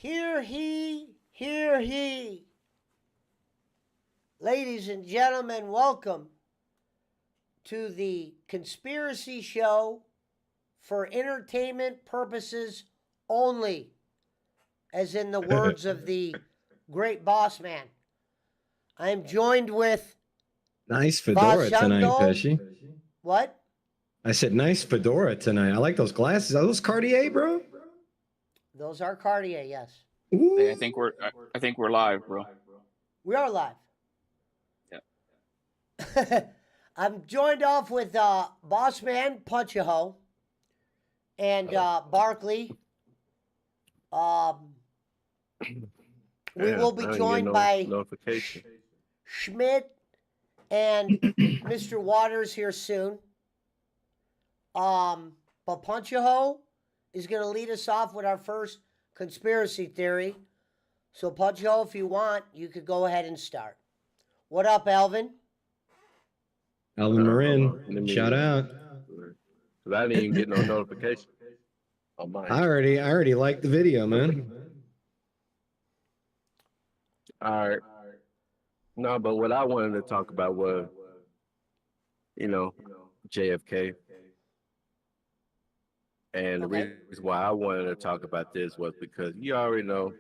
Hear he, hear he. Ladies and gentlemen, welcome to the conspiracy show for entertainment purposes only, as in the words of the great boss man. I am joined with Nice fedora tonight, Vajando. Pesci. What? I said nice fedora tonight. I like those glasses. Are those Cartier, bro? Those are Cartier, yes. Ooh. Hey, I think we're live, bro. We are live. Yeah. I'm joined off with Boss Man Punchaho and Barkley. We will be joined by notification. Schmidt and Mr. Waters here soon. But Punchaho is going to lead us off with our first conspiracy theory. So Punchaho, if you want, you could go ahead and start. What up, Alvin? Alvin Marin, shout out. Cause I didn't even get no notification on mine. I already liked the video, man. All right. No, but what I wanted to talk about was, JFK. And the reason why I wanted to talk about this was because you already know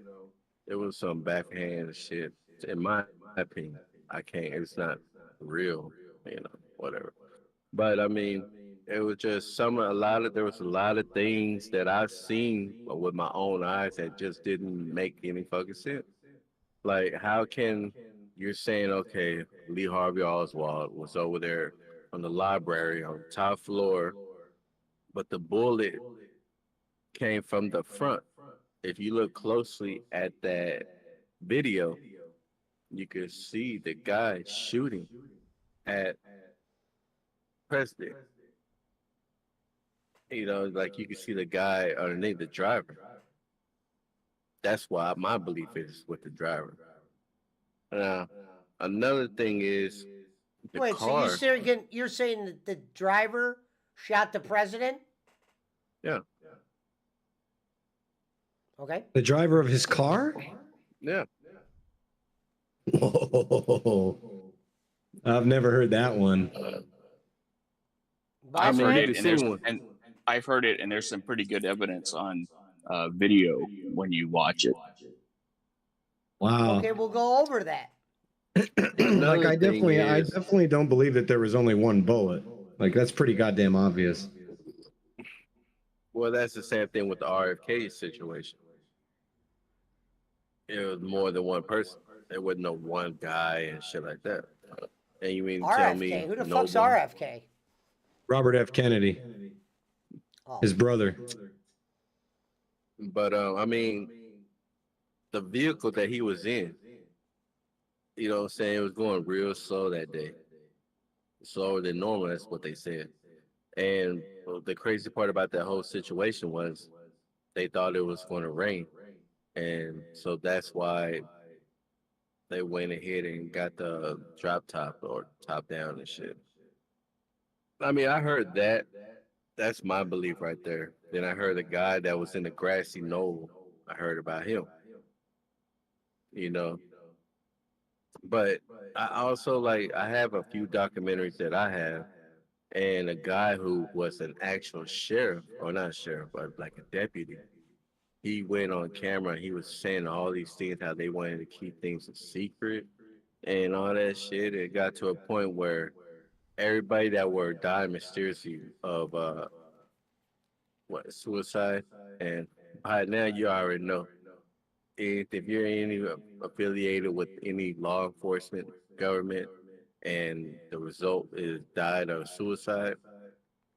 it was some backhand shit. In my opinion, it's not real, whatever. But I mean, it was just there was a lot of things that I've seen with my own eyes that just didn't make any fucking sense. Like, how can you're saying, okay, Lee Harvey Oswald was over there on the library on the top floor, but the bullet came from the front. If you look closely at that video, you could see the guy shooting at President. Like you can see the guy underneath the driver. That's why my belief is with the driver. Now, another thing is the Wait, car. so you're saying that the driver shot the president? Yeah. Okay. The driver of his car? Yeah. Whoa. I've never heard that one. Boss I've heard Man? it, and I've heard it, and there's some pretty good evidence on video when you watch it. Wow. Okay, we'll go over that. Like I thing definitely don't believe that there was only one bullet. Like that's pretty goddamn obvious. Well, that's the same thing with the RFK situation. It was more than one person. There wasn't no one guy and shit like that. And you mean to tell me RFK? Who the no fuck's one? RFK? Robert F. Kennedy, Oh. his brother. But I mean, the vehicle that he was in, what I'm saying, it was going real slow that day. Slower than normal, that's what they said. And the crazy part about that whole situation was they thought it was going to rain. And so that's why they went ahead and got the drop top or top down and shit. I mean, I heard that. That's my belief right there. Then I heard a guy that was in the grassy knoll. I heard about him. But I also I have a few documentaries that I have, and a guy who was an actual sheriff, or not sheriff, but like a deputy. He went on camera and he was saying all these things, how they wanted to keep things a secret and all that shit. It got to a point where everybody that were dying mysteriously of suicide, and by now you already know. If you're any affiliated with any law enforcement, government, and the result is died of suicide,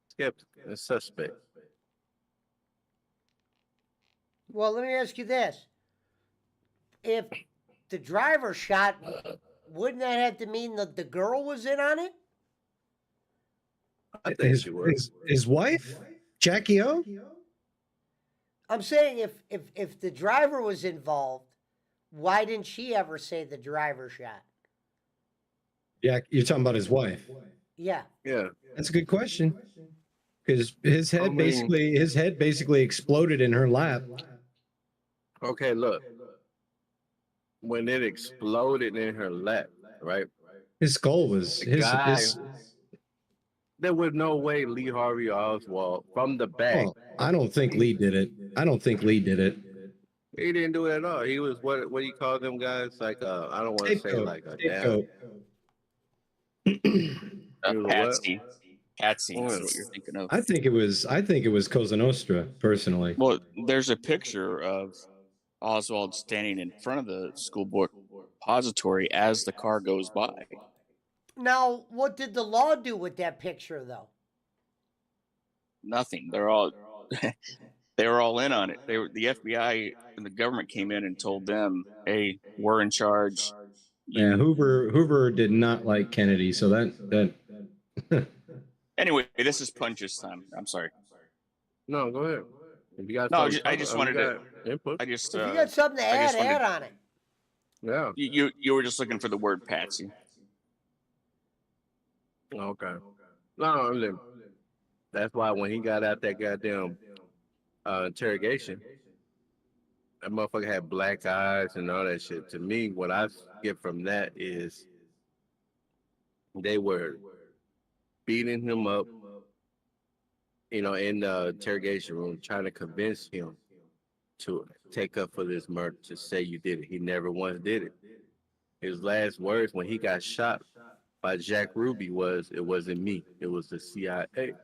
skeptical and suspect. Well, let me ask you this. If the driver shot, wouldn't that have to mean that the girl was in on it? I think she was. His wife, Jackie O. I'm saying if the driver was involved, why didn't she ever say the driver shot? Yeah, you're talking about his wife. Yeah. Yeah. That's a good question. Because his head basically exploded in her lap. Okay, look. When it exploded in her lap, right? His skull was The his guy, his. there was no way Lee Harvey Oswald from the back. Well, I don't think Lee did it. I don't think Lee did it. He didn't do it at all. He was what do you call them guys? Like I don't want to say Scapegoat. like a Scapegoat. He was a what? Patsy. Patsy is Mm. what you're thinking of. I think it was Cosa Nostra, personally. Well, there's a picture of Oswald standing in front of the school board repository as the car goes by. Now, what did the law do with that picture, though? Nothing. They're all they were all in on it. They were the FBI and the government came in and told them, "Hey, we're in charge." Yeah, Hoover did not like Kennedy, so that Anyway, this is Punch's time. I'm sorry. No, go ahead. If you got No, something I just wanted to. input. I just. If you got something to I add, just wanted- add on it. Yeah. You were just looking for the word Patsy. Okay. No, listen, that's why when he got out that goddamn interrogation, that motherfucker had black eyes and all that shit. To me, what I get from that is they were beating him up, in the interrogation room, trying to convince him to take up for this murder, to say you did it. He never once did it. His last words when he got shot by Jack Ruby was, "It wasn't me. It was the CIA."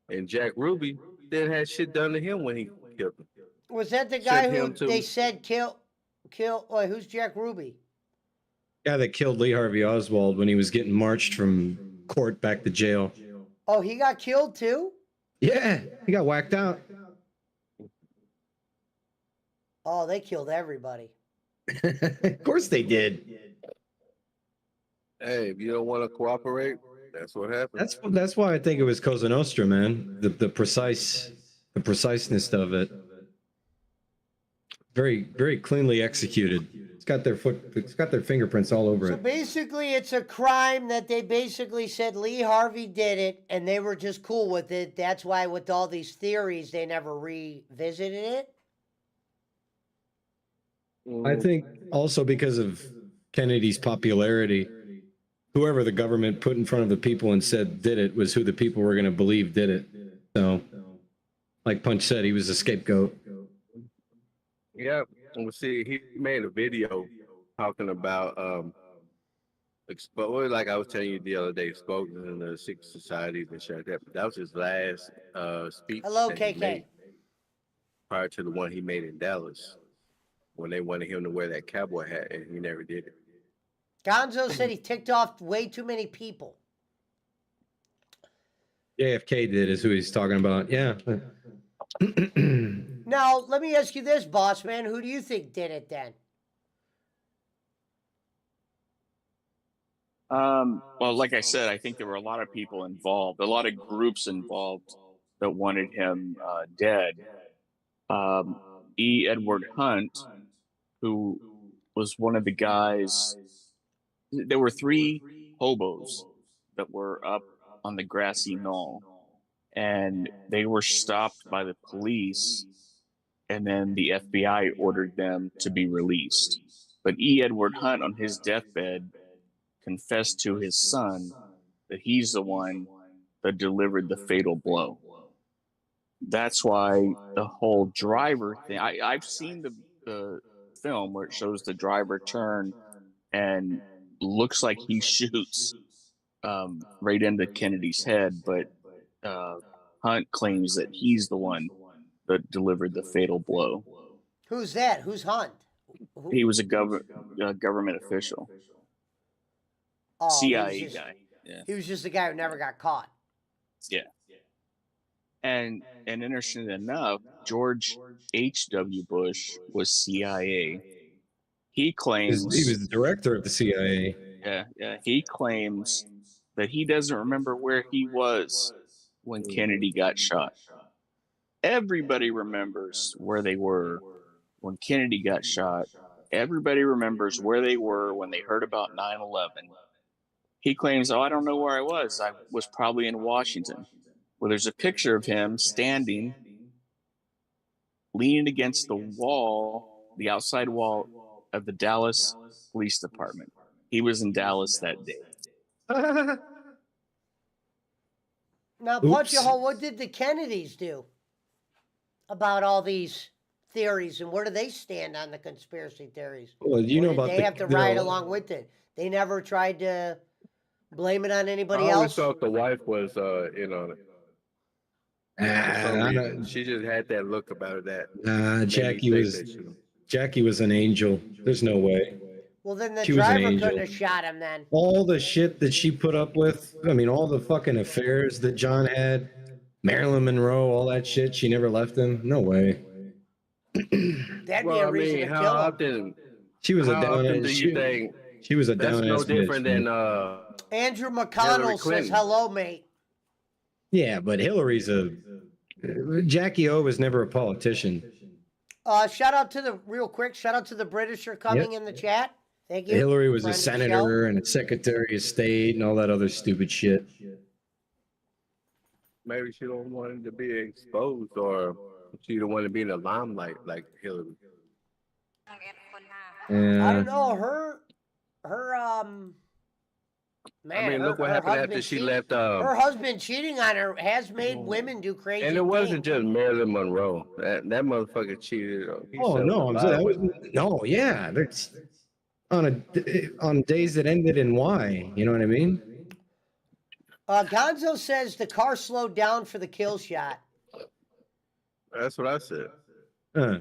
And Jack Ruby didn't have shit done to him when he killed him. Was that the guy Sent who him to- they said kill? Wait, who's Jack Ruby? guy that killed Lee Harvey Oswald when he was getting marched from court back to jail. Oh, he got killed too? Yeah, he got whacked out. Oh, they killed everybody. Of course they did. Hey, if you don't want to cooperate, that's what happens. That's why I think it was Cosa Nostra, man. The preciseness of it. Very, very cleanly executed. It's got their fingerprints all over So it. basically, it's a crime that they basically said Lee Harvey did it, and they were just cool with it. That's why, with all these theories, they never revisited it. I think also because of Kennedy's popularity, whoever the government put in front of the people and said did it was who the people were going to believe did it. So, like Punch said, he was a scapegoat. Yeah, well, see, he made a video talking about like I was telling you the other day, exposing in the secret societies and shit like that. That was his last speech. Hello, that he KK. made prior to the one he made in Dallas, when they wanted him to wear that cowboy hat, and he never did it. Gonzo said he ticked off way too many people. JFK did is who he's talking about. Yeah. Now, let me ask you this, boss man. Who do you think did it then? Well, like I said, I think there were a lot of people involved, a lot of groups involved that wanted him dead. E. Edward Hunt, who was one of the guys. There were 3 hobos that were up on the grassy knoll, and they were stopped by the police, and then the FBI ordered them to be released. But E. Edward Hunt, on his deathbed, confessed to his son that he's the one that delivered the fatal blow. That's why the whole driver thing. I've seen the film where it shows the driver turn and looks like he shoots right into Kennedy's head, but Hunt claims that he's the one that delivered the fatal blow. Who's that? Who's Hunt? He was a government official, Oh, CIA guy. He was just a guy who never got caught. Yeah. And interesting enough, George H.W. Bush was CIA. He claims He was the director of the CIA. yeah. He claims that he doesn't remember where he was when Kennedy got shot. Everybody remembers where they were when Kennedy got shot. Everybody remembers where they were when they heard about 9/11. He claims, "Oh, I don't know where I was. I was probably in Washington." Well, there's a picture of him standing leaning against the wall, the outside wall of the Dallas Police Department. He was in Dallas that day. Now, Oops. Punchy Hole, what did the Kennedys do about all these theories, and where do they stand on the conspiracy theories? Well, you Or know did about they have to ride along with it? They never tried to blame it on anybody I always else. thought the wife was in on it for some I reason. don't- She just had that look about her that made me Jackie think was that she. Jackie was an angel. There's no way. Well, then the She was an driver angel. couldn't have shot him then. All the shit that she put up with. I mean, all the fucking affairs that John had, Marilyn Monroe, all that shit. She never left him. No way. That'd be Well, a I reason mean, to how kill him. often? She was a How down often ass. do you think She was a that's down no ass different bitch, than man. Andrew Hillary McConnell says Clinton. hello, mate. Yeah, but Hillary's a Jackie O was never a politician. Shout out to the Britisher coming in the chat. Thank you. Hillary was a Friend of the senator and a secretary of state and all that other stupid shit. Maybe she don't want him to be exposed, or she don't want to be in the limelight like Hillary. I Yeah. don't know her. Man, I mean, look what her happened after husband she cheat- left. Her husband cheating on her has made women do crazy And it wasn't things. just Marilyn Monroe. That motherfucker cheated. He Oh slept no, with I'm a saying lot that of was women. no, yeah. That's on days that ended in Y. You know what I mean? Gonzo says the car slowed down for the kill shot. That's what I said. Huh.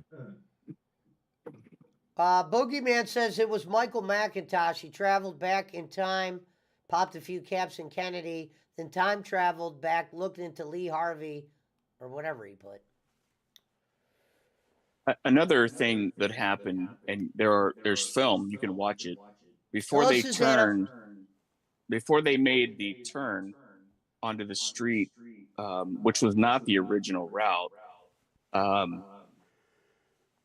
Boogeyman says it was Michael McIntosh. He traveled back in time, popped a few caps in Kennedy, then time traveled back, looked into Lee Harvey, or whatever he put. Another thing that happened, and there's film, you can watch it. Before Hello, they Susanna. turned, before they made the turn onto the street, which was not the original route,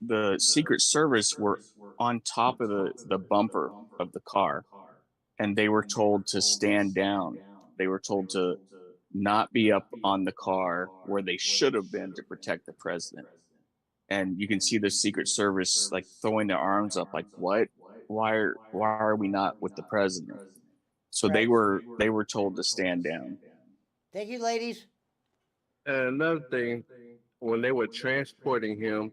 the Secret Service were on top of the bumper of the car, and they were told to stand down. They were told to not be up on the car where they should have been to protect the president. And you can see the Secret Service like throwing their arms up, like, "What? Why are we not with the president?" So they were told to stand down. Thank you, ladies. And another thing, when they were transporting him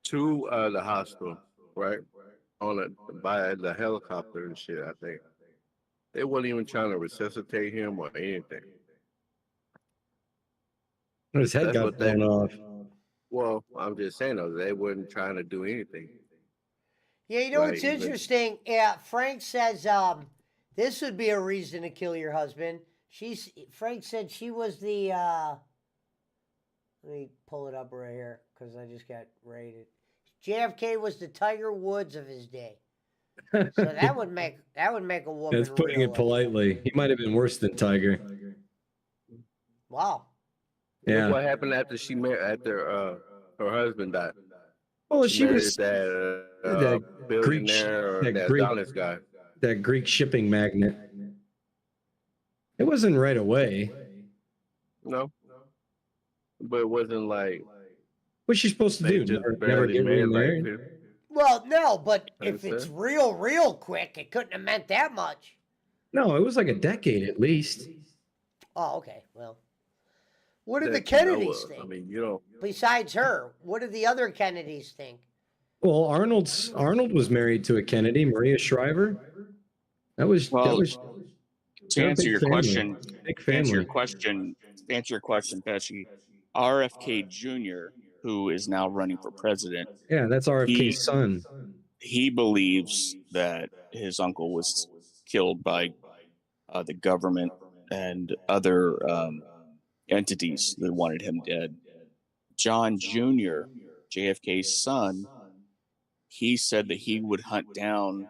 to the hospital, right, by the helicopter and shit, I think they weren't even trying to resuscitate him or anything. His head That's got what they- blown off. Well, I'm just saying though, they weren't trying to do anything. Yeah, you know Right, what's even- interesting? Yeah, Frank says this would be a reason to kill your husband. Frank said she was the let me pull it up right here because I just got rated. JFK was the Tiger Woods of his day. So that would make a woman. That's putting real it politely. He might have been worse than Tiger. Wow. Yeah. Look what happened after her husband died. Well, She she married was that that billionaire or that that Greek- Adonis guy. that Greek shipping magnate. It wasn't right away. No, but it wasn't like What's she supposed to they do? just Never barely get made remarried? like. Well, no, but if That's it's it. real quick, it couldn't have meant that much. No, it was like a decade at least. Oh, okay. Well, what did the that you know Kennedys of. think? I mean, you don't. Besides her, what did the other Kennedys think? Well, Arnold was married to a Kennedy, Maria Shriver. That was To answer your question, big to answer family. your question, Pesci, RFK Jr., who is now running for president, Yeah, that's RFK's son. he believes that his uncle was killed by the government and other entities that wanted him dead. John Jr., JFK's son, he said that he would hunt down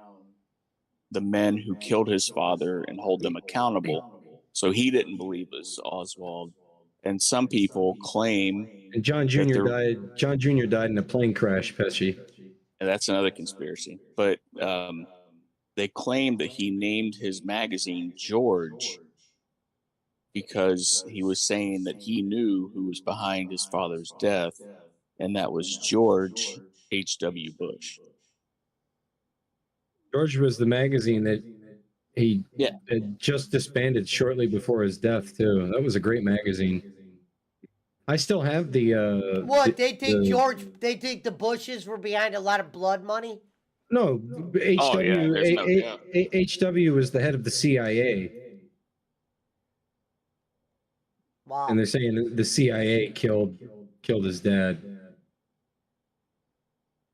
the men who killed his father and hold them accountable. So he didn't believe it was Oswald. And some people claim, And John that Jr. they're- died. John Jr. died in a plane crash, Pesci. and that's another conspiracy, but they claim that he named his magazine George because he was saying that he knew who was behind his father's death, and that was George H.W. Bush. George was the magazine that he Yeah. had just disbanded shortly before his death too. That was a great magazine. I still have the What they think the- George? They think the Bushes were behind a lot of blood money. no HW Oh, yeah, there's no doubt. HW was the head of the CIA, Wow. and they're saying the CIA killed his dad.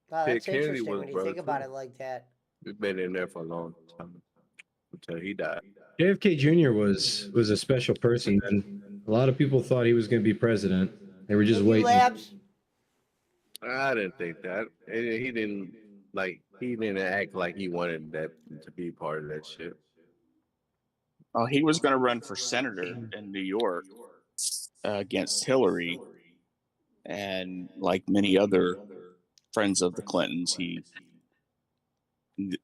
Wow, Ted that's Kennedy interesting was when you brother, think about too. it like that. He's been in there for a long time until he died. JFK Jr. was a special person, and a lot of people thought he was going to be president. They were just Mickey waiting. Labs. I didn't think that. He didn't he didn't act like he wanted that to be part of that shit. Oh, he was going to run for senator in New York against Hillary, and like many other friends of the Clintons, he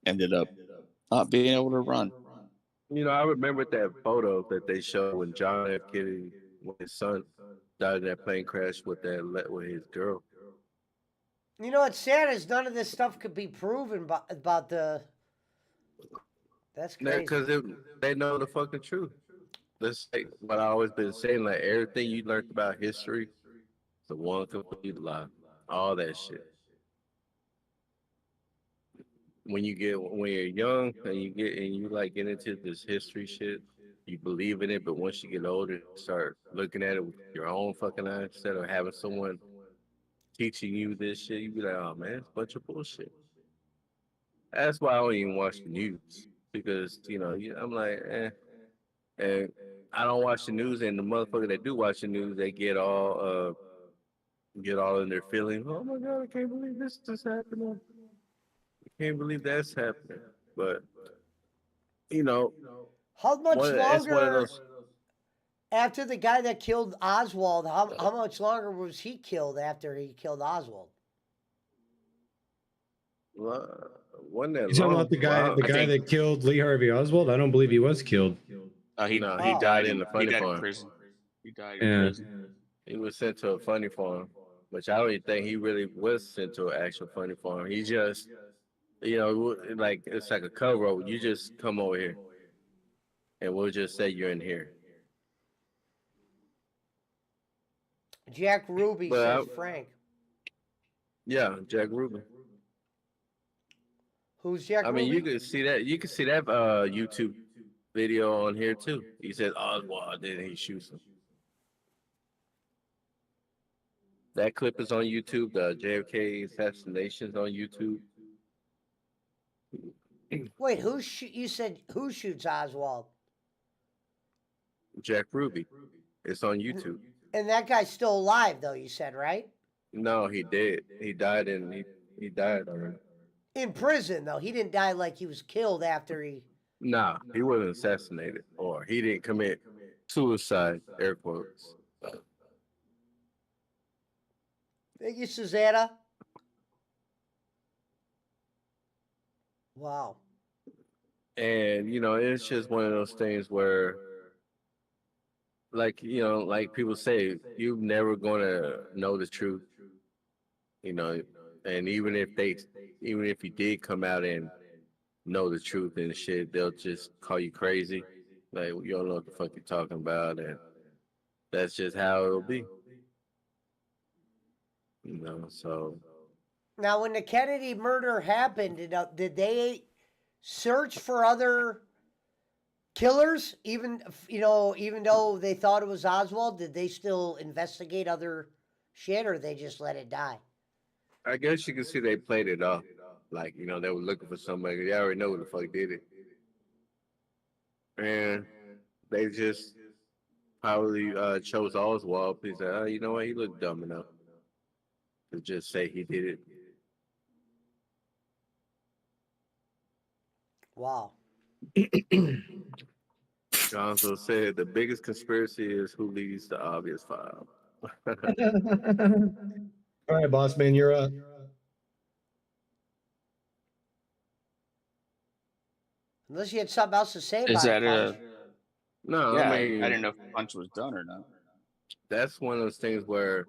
ended up not being able to run. You know, I remember that photo that they showed when John F. Kennedy, when his son died in that plane crash with his girl. You know what's sad is none of this stuff could be proven about the. That's crazy. Because they know the fucking truth. That's like what I always been saying. Like everything you learned about history, it's a one complete lie. All that shit. When you're young and you like get into this history shit, you believe in it. But once you get older, you start looking at it with your own fucking eyes instead of having someone teaching you this shit. You be like, oh man, it's a bunch of bullshit. That's why I don't even watch the news because I'm like, and I don't watch the news. And the motherfucker that do watch the news, they get all in their feelings. Oh my god, I can't believe this is happening. I can't believe that's happening. But How much it's one of longer those. after the guy that killed Oswald? How much longer was he killed after he killed Oswald? Wasn't that You talking long? about the guy Wow. that killed Lee Harvey Oswald? I don't believe he was killed. He No, he died in the he funny died in farm. prison. He died in Yeah. prison. He was sent to a funny farm, which I don't even think he really was sent to an actual funny farm. He just, like it's like a cover over. You just come over here, and we'll just say you're in here. Jack Ruby But says Frank. Yeah, Jack Ruby. Who's Jack I mean, Ruby? you can see that. You can see that YouTube video on here too. He says Oswald, then he shoots him. That clip is on YouTube. The JFK assassination's on YouTube. Wait, you said who shoots Oswald? Jack Ruby. It's on YouTube. And that guy's still alive, though. You said, right? No, he did. He died he died already. In prison, though. He didn't die like he was killed after he. Nah, he wasn't assassinated, or he didn't commit suicide. Air quotes. Thank you, Susanna. Wow. And it's just one of those things where, like people say, you're never gonna know the truth. And even if you did come out and know the truth and shit, they'll just call you crazy. Like you don't know what the fuck you're talking about, and that's just how it'll be. So Now, when the Kennedy murder happened, did they search for other killers? Even though they thought it was Oswald, did they still investigate other shit, or they just let it die? I guess you can see they played it off. Like, they were looking for somebody. They already know who the fuck did it. And they just probably chose Oswald because, you know what, he looked dumb enough to just say he did it. Wow. Gonzo said the biggest conspiracy is who leads the obvious file. All right, boss man, you're up. Unless you had something else to say Is about that it. No, yeah, I mean, I didn't know if the punch was done or not. that's one of those things where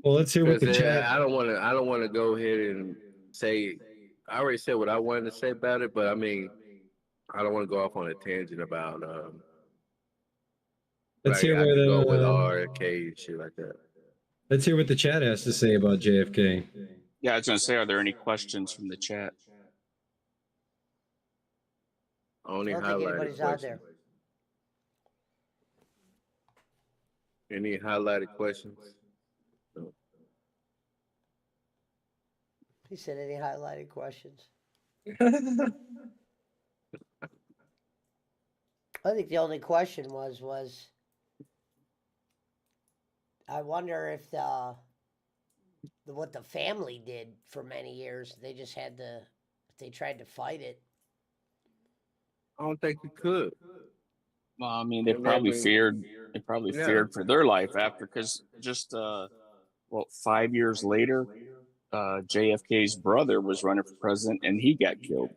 Well, let's hear what the Because chat. I don't want to go ahead and say. I already said what I wanted to say about it, but I mean, I don't want to go off on a tangent about. Let's Like hear I where could go with the. RFK and shit like that. Let's hear what the chat has to say about JFK. Yeah, I was going to say, are there any questions from the chat? Only I don't think highlighted anybody's out questions. there. Any highlighted questions? No. He said any highlighted questions. I think the only question was I wonder if what the family did for many years. They just had to. They tried to fight it. I don't think you could. Well, I mean, they I probably mean, feared. They probably yeah. feared for their life after, because just 5 years later, JFK's brother was running for president and he got killed.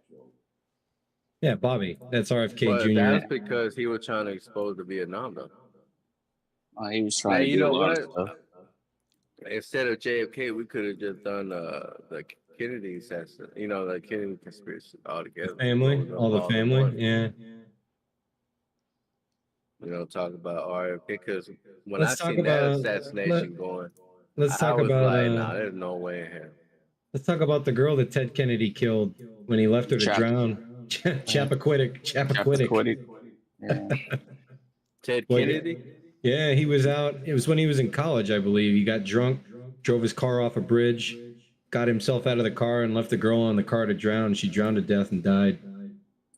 Yeah, Bobby. That's RFK But Jr. that's because he was trying to expose the Vietnam, though. He was trying Hey, to you do know a lot what? of stuff. Instead of JFK, we could have just done the Kennedy assassin. You know, the Kennedy conspiracy altogether. Family, all the in family. one. Yeah. You know, talk about RFK, because when Let's I talk seen that about. assassination going, Let's I talk was about. like, nah, there's no way in hell. Let's talk about the girl that Ted Kennedy killed when he left her to drown. Chappaquiddick. Chappaquiddick. Yeah. Ted Like, Kennedy? Yeah, he was out. It was when he was in college, I believe. He got drunk, drove his car off a bridge, got himself out of the car, and left the girl on the car to drown. She drowned to death and died.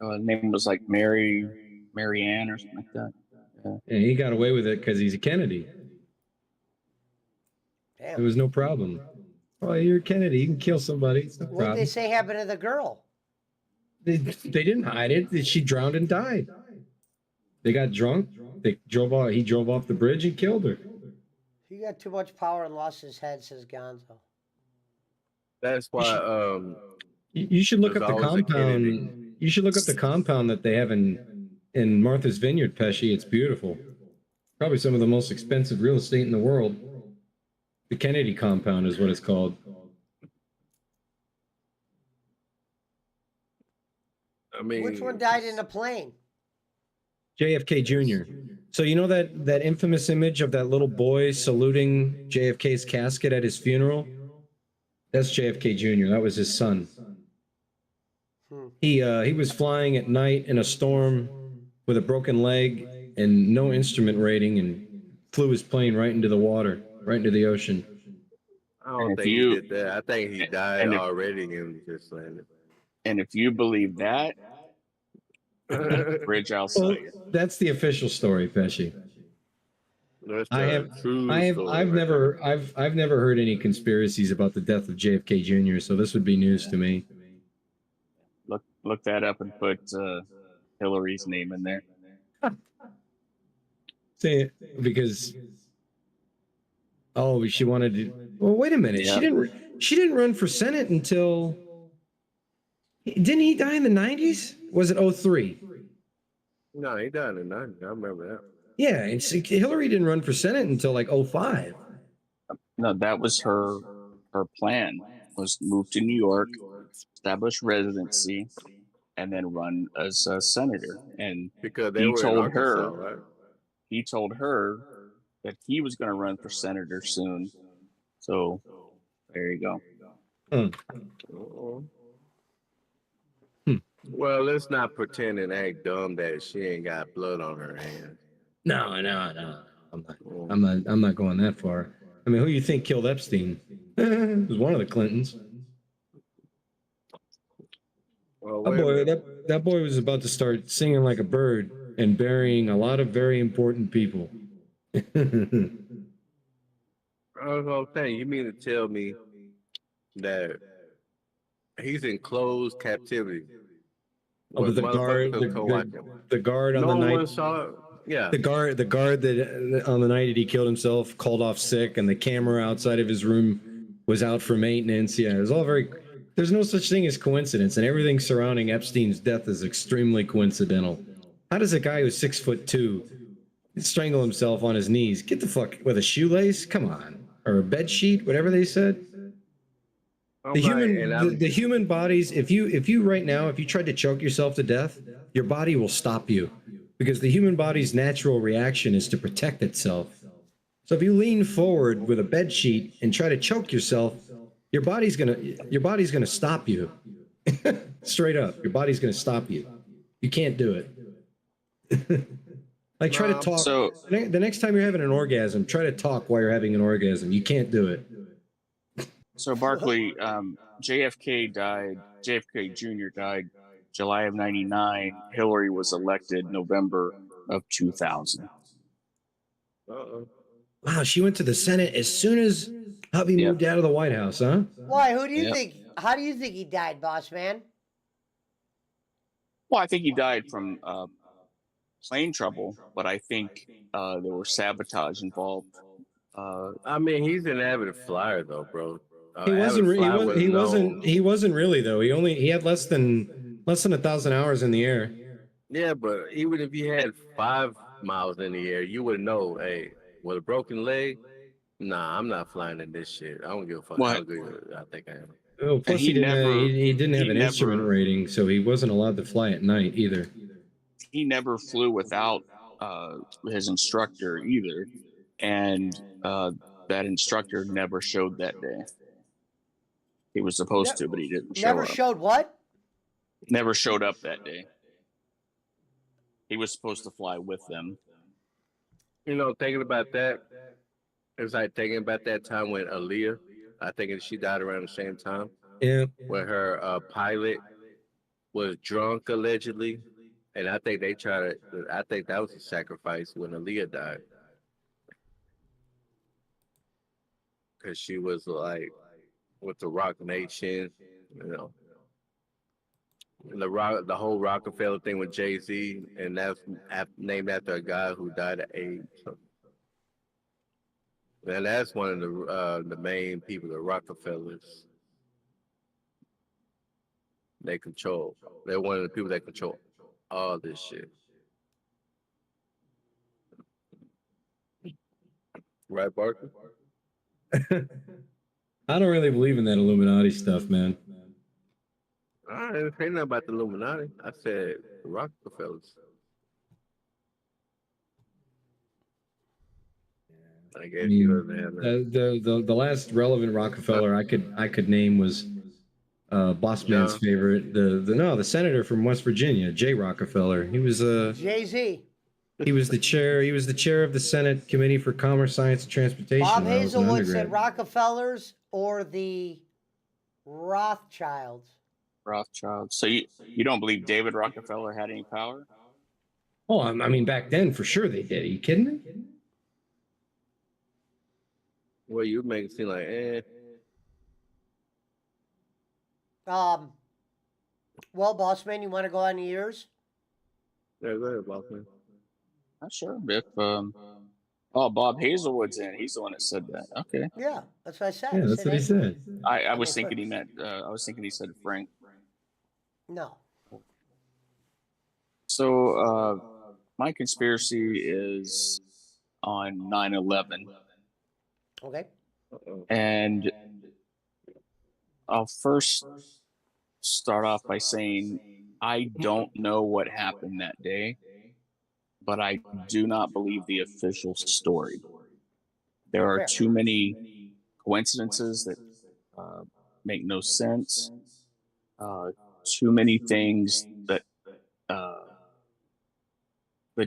Her name was like Mary Ann or something like that. Yeah. And he got away with it because he's a Kennedy. Damn. There was no problem. Oh, you're Kennedy. You can kill somebody. It's no What did problem. they say happened to the girl? They didn't hide it. She drowned and died. They got drunk. They drove off. He drove off the bridge and killed her. He got too much power and lost his head, says Gonzo. That's why. You should look There's up the always a Kennedy. compound. You should look up the compound that they have in Martha's Vineyard, Pesci. It's beautiful. Probably some of the most expensive real estate in the world. The Kennedy compound is what it's called. I mean, Which one died in a plane? JFK Jr. So you know that infamous image of that little boy saluting JFK's casket at his funeral? That's JFK Jr. That was his son. He was flying at night in a storm with a broken leg and no instrument rating, and flew his plane right into the water, right into the ocean. I don't think he did that. I think he died already and just landed. And if you believe that, bridge outside. Well, that's the official story, Pesci. I've never heard any conspiracies about the death of JFK Jr., so this would be news to me. Look that up and put Hillary's name in there. Say it because she wanted to. Well, wait a minute. Yeah. She didn't run for Senate until. Didn't he die in the 90s? Was it 03? No, he died in the 90s. I remember that. Yeah, and Hillary didn't run for Senate until like 05. No, that was her plan, was move to New York, establish residency, and then run as a senator. And because they were in Arkansas, right? He told her that he was going to run for senator soon. So there you go. Well, let's not pretend and act dumb that she ain't got blood on her hands. No. I'm not going that far. I mean, who you think killed Epstein? It was one of the Clintons. Well, that boy was about to start singing like a bird and burying a lot of very important people. I was gonna say, you mean to tell me that he's in closed captivity? But the guard on the night. Yeah. The guard that on the night that he killed himself called off sick, and the camera outside of his room was out for maintenance. Yeah, it was all very. There's no such thing as coincidence, and everything surrounding Epstein's death is extremely coincidental. How does a guy who's 6'2" strangle himself on his knees? Get the fuck with a shoelace? Come on. or a bed sheet, whatever they said. I'm The like, human, and the human bodies. If you right now, if you tried to choke yourself to death, your body will stop you, because the human body's natural reaction is to protect itself. So if you lean forward with a bed sheet and try to choke yourself, your body's gonna stop you. Straight up, your body's gonna stop you. You can't do it. Like, try to talk. So The next time you're having an orgasm, try to talk while you're having an orgasm. You can't do it. So Barkley, JFK died. JFK Jr. died July of '99. Hillary was elected November of 2000. uh-oh. Wow, she went to the Senate as soon as hubby Yep. moved out of the White House, huh? Why? Who do you Yep. think? How do you think he died, boss man? Well, I think he died from plane trouble, but I think there was sabotage involved. I mean, he's an avid flyer, though, bro. He wasn't. Avid flyer would have known. He wasn't really though. He had less than 1,000 hours in the air. Yeah, but even if you had 5 miles in the air, you would know, hey, with a broken leg, nah, I'm not flying in this shit. I don't give a fuck What? how good I think I am. Oh, plus he he didn't. never- He didn't have he an never- instrument rating, so he wasn't allowed to fly at night either. He never flew without his instructor either, and that instructor never showed that day. He was supposed to, but he didn't show Never up. showed what? Never showed up that day. He was supposed to fly with them. You know, thinking about that, it's like thinking about that time when Aaliyah, I think she died around the same time, Yeah. where her pilot was drunk allegedly, and I think they tried to. I think that was a sacrifice when Aaliyah died, because she was like with the Rock Nation, you know, the whole Rockefeller thing with Jay-Z, and that's named after a guy who died of AIDS. And that's one of the main people, the Rockefellers. They control. They're one of the people that control all this shit. Right, Barker? I don't really believe in that Illuminati stuff, man. I didn't say nothing about the Illuminati. I said the Rockefellers. I guess I you mean, doesn't have that. the last relevant Rockefeller I could name was Boss Man's No. favorite, the senator from West Virginia, Jay Rockefeller. He was Jay-Z. the chair of the Senate Committee for Commerce, Science, and Transportation. Bob when I was an Hazelwood said undergrad. Rockefellers or the Rothschilds. Rothschild. So you don't believe David Rockefeller had any power? Oh, I mean, back then for sure they did. Are you kidding me? Well, you make it seem like, Well, boss man, you want to go on yours? Yeah, go ahead, boss man. Not sure. If Bob Hazelwood's in. He's the one that said that. Okay. Yeah, that's what I said. Yeah, I that's said what he hey. said. I was thinking he meant. I was thinking he said Frank. No. So my conspiracy is on 9/11, Okay. Uh-oh. and I'll first start off by saying I don't know what happened that day, but I do not believe the official story. There are Fair. too many coincidences that make no sense. Too many things that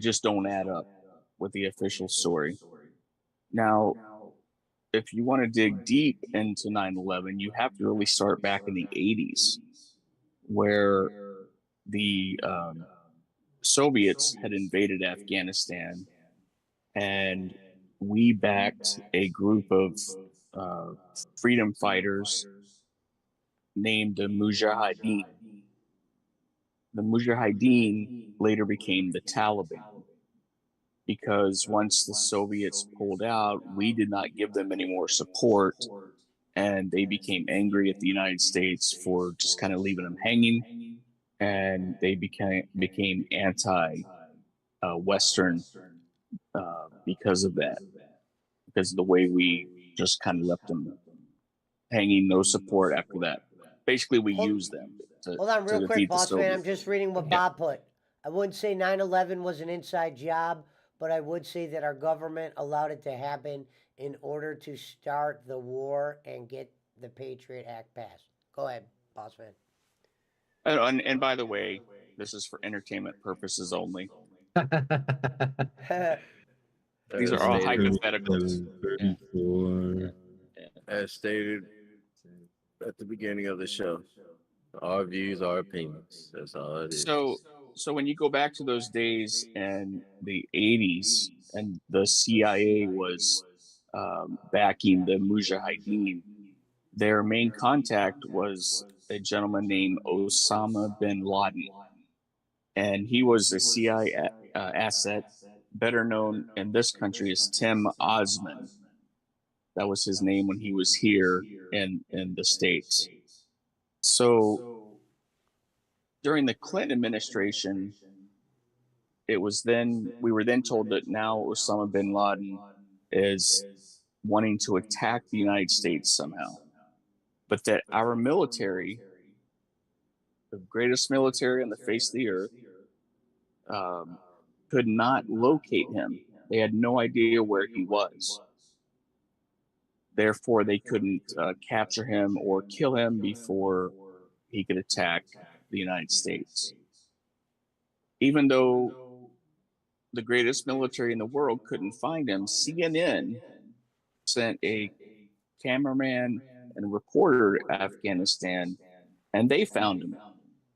just don't add up with the official story. Now, if you want to dig deep into 9/11, you have to really start back in the 80s, where the Soviets had invaded Afghanistan, and we backed a group of freedom fighters named the Mujahideen. The Mujahideen later became the Taliban, because once the Soviets pulled out, we did not give them any more support, and they became angry at the United States for just kind of leaving them hanging, and they became anti-Western because of that, because of the way we just kind of left them hanging, no support after that. Basically, we Hold- used them to, Hold on, to real quick, defeat the boss man. I'm Soviets. just reading what Yeah. Bob put. I wouldn't say 9/11 was an inside job, but I would say that our government allowed it to happen in order to start the war and get the Patriot Act passed. Go ahead, boss man. And by the way, this is for entertainment purposes only. These are all hypotheticals. As stated at the beginning of the show, our views, our opinions. That's all it is. So when you go back to those days in the 80s, and the CIA was backing the Mujahideen, their main contact was a gentleman named Osama bin Laden. And he was a CIA asset, better known in this country as Tim Osman. That was his name when he was here in the States. So during the Clinton administration, we were then told that now Osama bin Laden is wanting to attack the United States somehow. But that our military, the greatest military on the face of the earth, could not locate him. They had no idea where he was. Therefore, they couldn't capture him or kill him before he could attack the United States. Even though the greatest military in the world couldn't find him, CNN sent a cameraman and a reporter to Afghanistan, and they found him.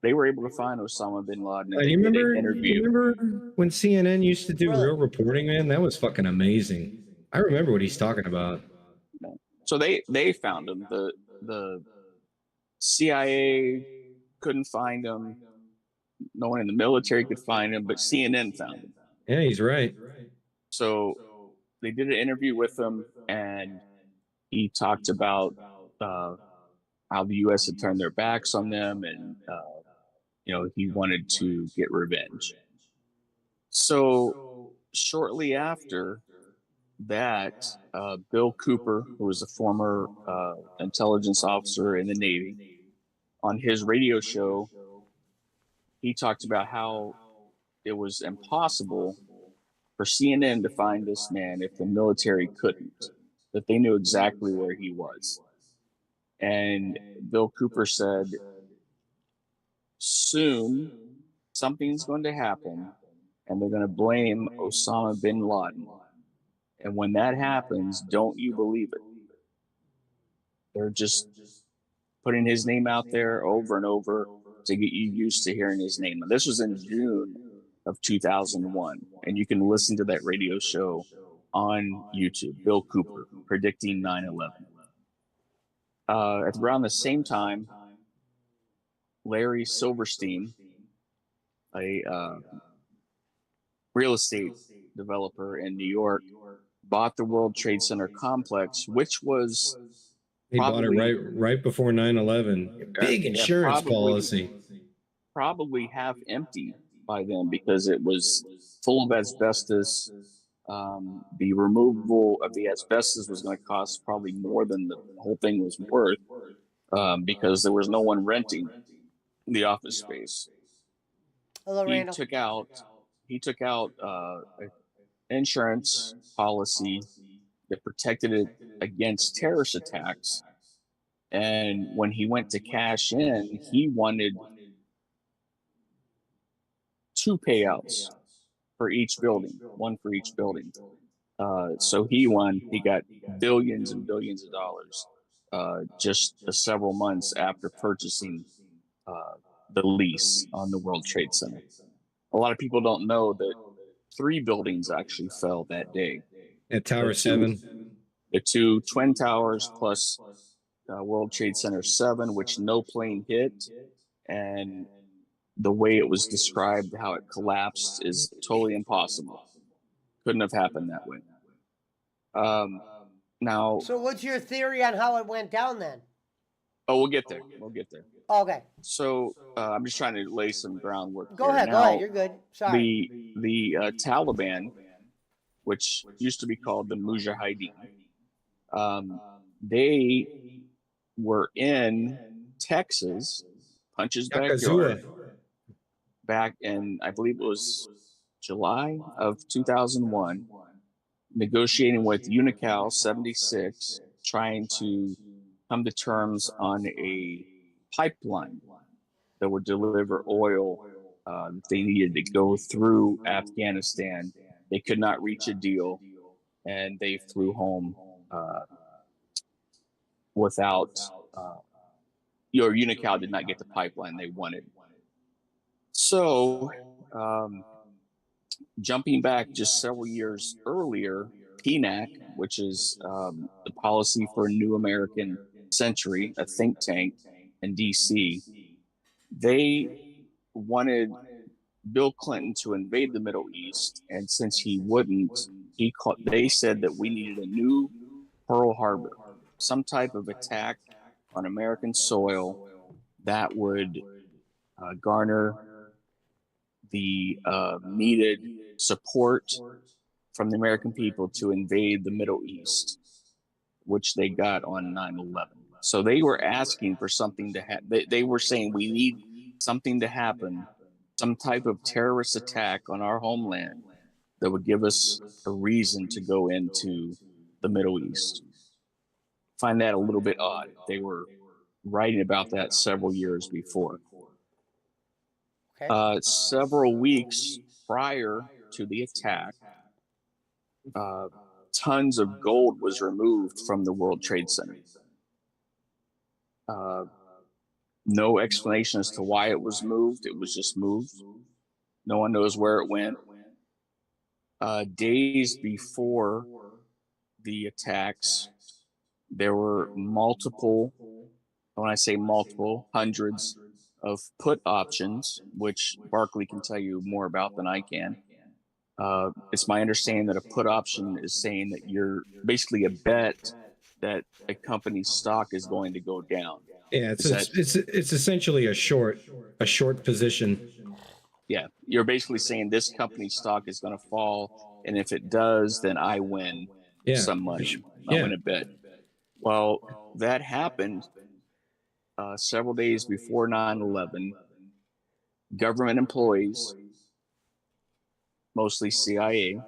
They were able to find Osama bin Laden. And You they did remember, an interview. you remember when CNN used to do real reporting, man? That was fucking amazing. I remember what he's talking about. So they found him. The CIA couldn't find him. No one in the military could find him, but CNN found him. Yeah, he's right. So they did an interview with him, and he talked about how the U.S. had turned their backs on them, and he wanted to get revenge. So shortly after that, Bill Cooper, who was a former intelligence officer in the Navy, on his radio show, he talked about how it was impossible for CNN to find this man if the military couldn't, that they knew exactly where he was. And Bill Cooper said, soon something's going to happen, and they're going to blame Osama bin Laden. And when that happens, don't you believe it? They're just putting his name out there over and over to get you used to hearing his name. And this was in June of 2001. And you can listen to that radio show on YouTube, Bill Cooper, predicting 9/11. At around the same time, Larry Silverstein, a real estate developer in New York, bought the World Trade Center complex, which was He bought it right before 9/11. Big insurance policy. Probably half empty by then because it was full of asbestos. The removal of the asbestos was going to cost probably more than the whole thing was worth because there was no one renting the office space. Hello, Randall. He took out an insurance policy that protected it against terrorist attacks. And when he went to cash in, he wanted 2 payouts for each building, one for each building. So he got billions and billions of dollars just several months after purchasing the lease on the World Trade Center. A lot of people don't know that 3 buildings actually fell that day. At Tower 7. The 2 Twin Towers plus World Trade Center 7, which no plane hit. And the way it was described, how it collapsed, is totally impossible. Couldn't have happened that way. Now. So what's your theory on how it went down then? Oh, we'll get there. Okay. So I'm just trying to lay some groundwork. Go ahead. You're good. Sorry. The Taliban, which used to be called the Mujahideen, They were in Texas, Punch's backyard, Yakazua. back in, I believe it was July of 2001, negotiating with Unical 76, trying to come to terms on a pipeline that would deliver oil. They needed to go through Afghanistan. They could not reach a deal, and they flew home without. Your Unical did not get the pipeline they wanted. So, jumping back just several years earlier, PNAC, which is the Policy for a New American Century, a think tank in DC, they wanted Bill Clinton to invade the Middle East, and since he wouldn't, they said that we needed a new Pearl Harbor, some type of attack on American soil that would garner the needed support from the American people to invade the Middle East, which they got on 9/11. So they were asking for something to happen. They were saying we need something to happen, some type of terrorist attack on our homeland that would give us a reason to go into the Middle East. Find that a little bit odd. They were writing about that several years before. Okay. Several weeks prior to the attack, tons of gold was removed from the World Trade Center. No explanation as to why it was moved. It was just moved. No one knows where it went. Days before the attacks, there were multiple, when I say multiple, hundreds of put options, which Barkley can tell you more about than I can. It's my understanding that a put option is saying that you're basically a bet that a company's stock is going to go down. Yeah, it's essentially a short position. Yeah, you're basically saying this company's stock is going to fall, and if it does, then I win some money. I win a bet. Well, that happened several days before 9/11. Government employees, mostly CIA,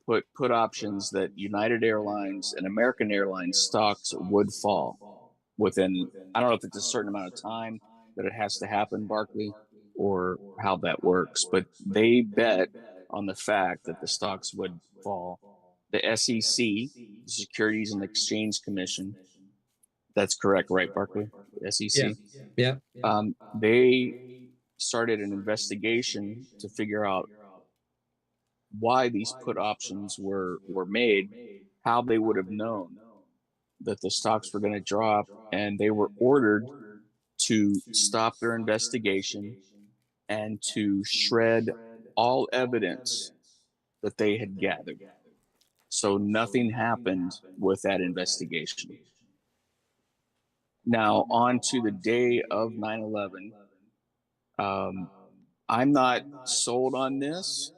put options that United Airlines and American Airlines stocks would fall within, I don't know if it's a certain amount of time that it has to happen, Barkley, or how that works, but they bet on the fact that the stocks would fall. The SEC, the Securities and Exchange Commission, that's correct, right, Barkley? The SEC? Yeah. They started an investigation to figure out why these put options were made, how they would have known that the stocks were going to drop, and they were ordered to stop their investigation and to shred all evidence that they had gathered. So nothing happened with that investigation. Now, on to the day of 9/11. I'm not sold on this,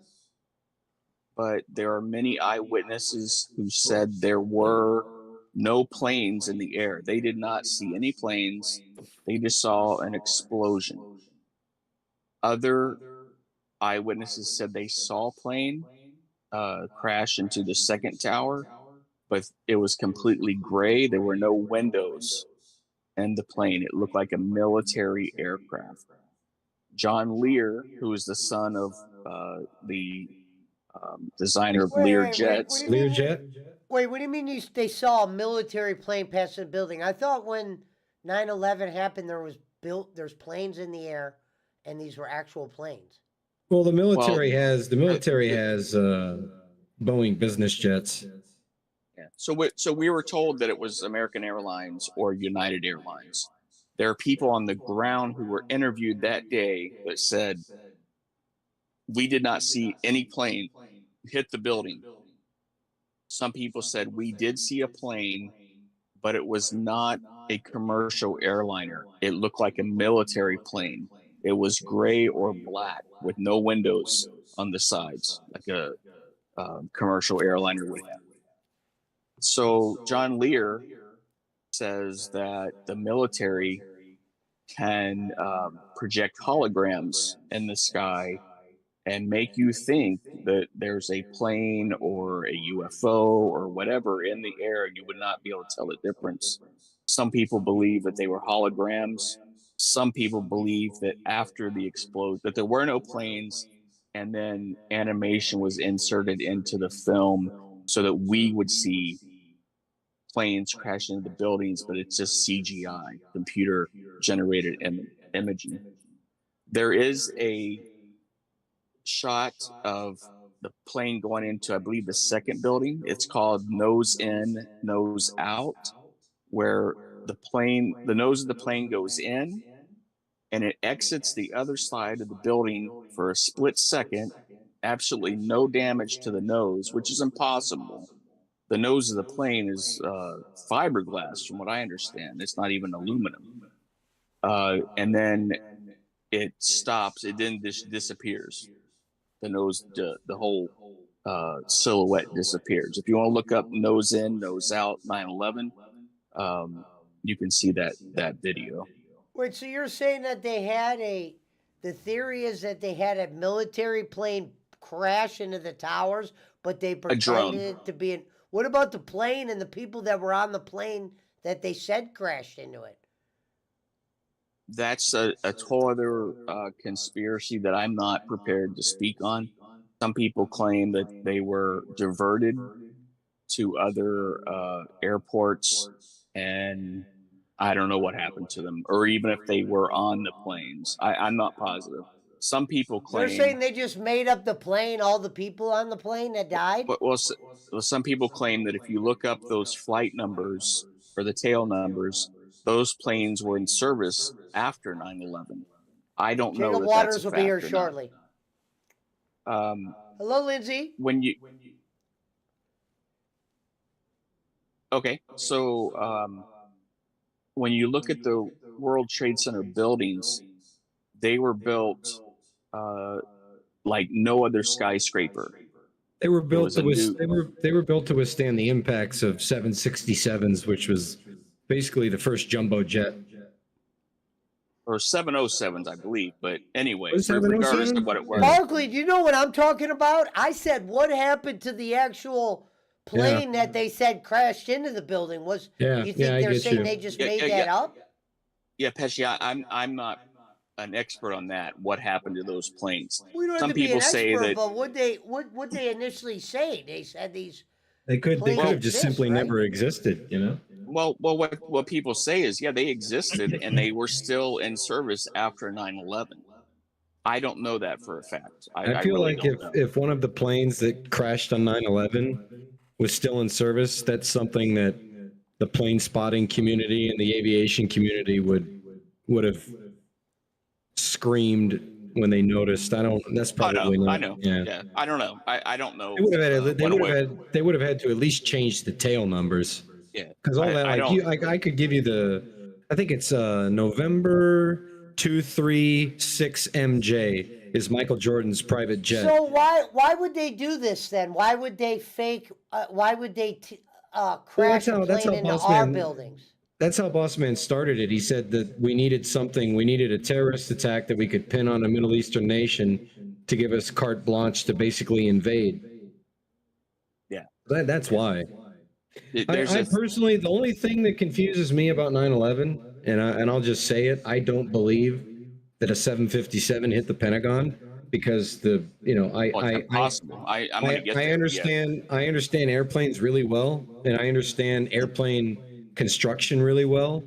but there are many eyewitnesses who said there were no planes in the air. They did not see any planes. They just saw an explosion. Other eyewitnesses said they saw a plane crash into the second tower, but it was completely gray. There were no windows in the plane. It looked like a military aircraft. John Lear, who is the son of the designer of Lear jets. Learjet? Wait, what do you mean they saw a military plane pass the building? I thought when 9/11 happened, there's planes in the air, and these were actual planes. Well, the military has Boeing business jets. Yeah. So we were told that it was American Airlines or United Airlines. There are people on the ground who were interviewed that day that said, we did not see any plane hit the building. Some people said we did see a plane, but it was not a commercial airliner. It looked like a military plane. It was gray or black with no windows on the sides, like a commercial airliner would have. So John Lear says that the military can project holograms in the sky and make you think that there's a plane or a UFO or whatever in the air. You would not be able to tell the difference. Some people believe that they were holograms. Some people believe that after the explosion, that there were no planes, and then animation was inserted into the film so that we would see planes crash into the buildings, but it's just CGI, computer generated imaging. There is a shot of the plane going into, I believe, the second building. It's called nose in, nose out, where the nose of the plane goes in and it exits the other side of the building for a split second. Absolutely no damage to the nose, which is impossible. The nose of the plane is fiberglass, from what I understand. It's not even aluminum. And then it stops. It then disappears. The nose, the whole silhouette disappears. If you want to look up nose in, nose out 9/11, you can see that video. Wait, so you're saying that the theory is that they had a military plane crash into the towers, but they pretended it to be what about the plane and the people that were on the plane that they said crashed into it? That's a total other conspiracy that I'm not prepared to speak on. Some people claim that they were diverted to other airports, and I don't know what happened to them, or even if they were on the planes. I'm not positive. Some people claim They're saying they just made up the plane, all the people on the plane that died. well, some people claim that if you look up those flight numbers or the tail numbers, those planes were in service after 9/11. I don't know. Jacob That Waters that's a will be here fact or shortly. not. Hello, Lindsay. Okay, so when you look at the World Trade Center buildings, they were built like no other skyscraper. They were built to was a they were built to withstand the impacts of 767s, which was basically the first jumbo jet. Or 707s, I believe. But anyway, Was regardless 707? of what it was, Barkley, do you know what I'm talking about? I said, what happened to the actual plane that they said crashed into the building? Was Yeah, you think yeah, I they're get saying you. they just Yeah, made yeah, that yeah. up? yeah, Pesci, I'm not an expert on that. What happened to those planes? We don't have Some to be an people say expert, that but what they initially say? They said these. They could Planes have just exist, simply right? never existed, you know? well, what people say is, yeah, they existed and they were still in service after 9/11. I don't know that for a fact. I feel really like don't know. if one of the planes that crashed on 9/11 was still in service, that's something that the plane spotting community and the aviation community would have screamed when they noticed. That's probably not. I know. Yeah. I don't know. I don't know. They would have had to at least change the tail numbers. Yeah. Because all that, I could give you I think it's November 236 MJ is Michael Jordan's private jet. So why would they do this then? Why would they fake? Why would they crash a plane into our buildings? That's how Bossman started it. He said that we needed a terrorist attack that we could pin on a Middle Eastern nation to give us carte blanche to basically invade. Yeah. That's why. There's personally, the only thing that confuses me about 9/11, and I'll just say it, I don't believe that a 757 hit the Pentagon, because I'm gonna get there. I understand airplanes really well, and I understand airplane construction really well,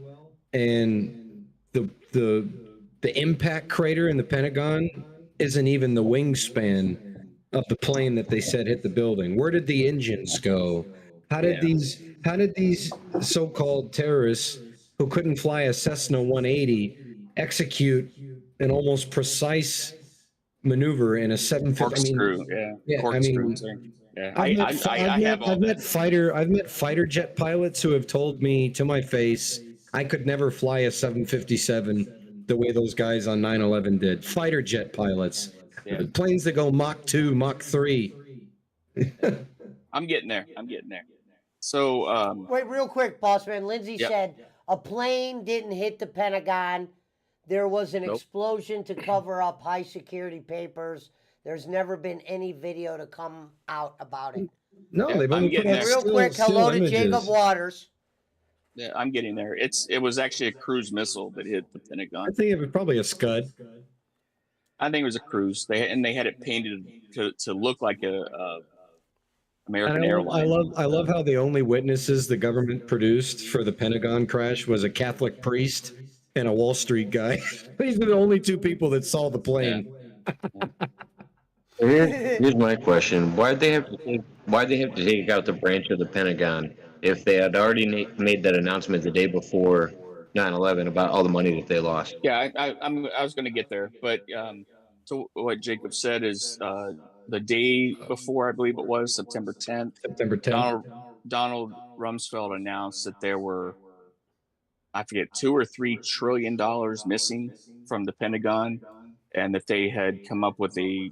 and the impact crater in the Pentagon isn't even the wingspan of the plane that they said hit the building. Where did the engines go? How did these so-called terrorists who couldn't fly a Cessna 180 execute an almost precise maneuver in a 750? I've met fighter jet pilots who have told me to my face I could never fly a 757 the way those guys on 9/11 did. Fighter jet pilots, planes that go Mach 2, Mach 3. I'm getting there. So Wait, real quick, boss man. Lindsay Yep. said a plane didn't hit the Pentagon. There was an Nope. explosion to cover up high security papers. There's never been any video to come out about it. No, Yeah, they've I'm only put getting out And there. real quick, still hello to images. Jacob Waters. yeah, I'm getting there. It was actually a cruise missile that hit the I Pentagon. think it was probably a Scud. I think it was a cruise. They had it painted to look like a And American I Airlines. love how the only witnesses the government produced for the Pentagon crash was a Catholic priest and a Wall Street guy. These are the only two people that saw the plane. Here's my question: why'd they have to take out the branch of the Pentagon if they had already made that announcement the day before 9/11 about all the money that they lost? Yeah, I was going to get there, but so what Jacob said is the day before, I believe it was September 10th, September 10th. Donald Rumsfeld announced that there were, I forget, $2 or $3 trillion missing from the Pentagon, and that they had come up with a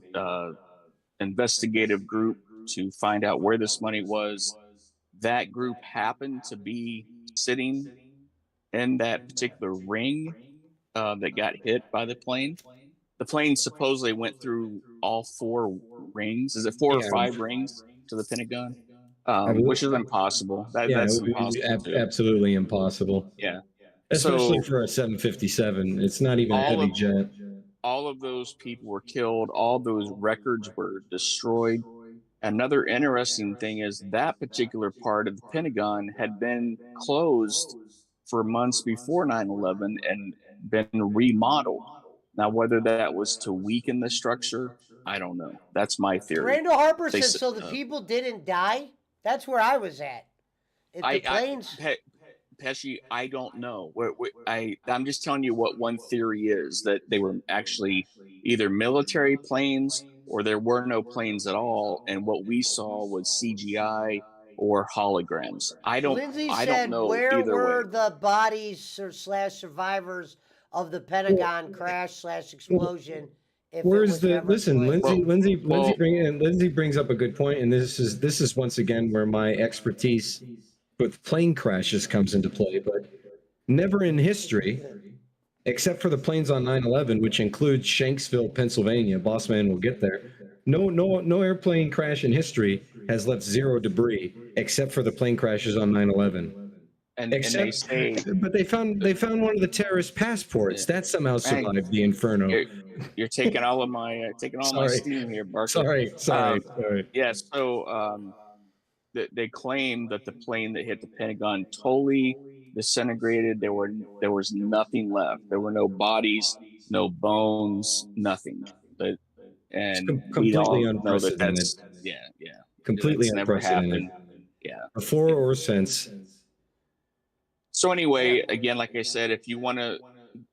investigative group to find out where this money was. That group happened to be sitting in that particular ring that got hit by the plane. The plane supposedly went through all 4 rings. Is it 4 or Yeah. 5 rings to the Pentagon? believe- Which is impossible. That's impossible. too. Absolutely impossible. Yeah. Especially So- for a 757. It's not even a All heavy of- jet. All of those people were killed. All those records were destroyed. Another interesting thing is that particular part of the Pentagon had been closed for months before 9/11 and been remodeled. Now, whether that was to weaken the structure, I don't know. That's my theory. Randall Harper They says s- so the people didn't die. That's where I was at. If the planes, Pesci, I don't know. I'm just telling you what one theory is, that they were actually either military planes or there were no planes at all, and what we saw was CGI or holograms. Lindsay I said, don't know where either were way. the bodies or slash survivors of the Pentagon crash slash explosion? If it Where's was the never listen? planned? Lindsay brings up a good point, and this is once again where my expertise with plane crashes comes into play. But never in history, except for the planes on 9/11, which includes Shanksville, Pennsylvania. Bossman will get there. No airplane crash in history has left 0 debris, except for the plane crashes on 9/11. And they say But they found one of the terrorist passports that somehow survived the inferno. you're taking all of my my Sorry. steam here, Barkley. Sorry. Yeah, so they claim that the plane that hit the Pentagon totally disintegrated. There was nothing left. There were no bodies, no bones, nothing. And we all completely know that that's unprecedented. yeah. Completely That's never unprecedented. happened. Yeah. Before or since. So anyway, again, like I said, if you want to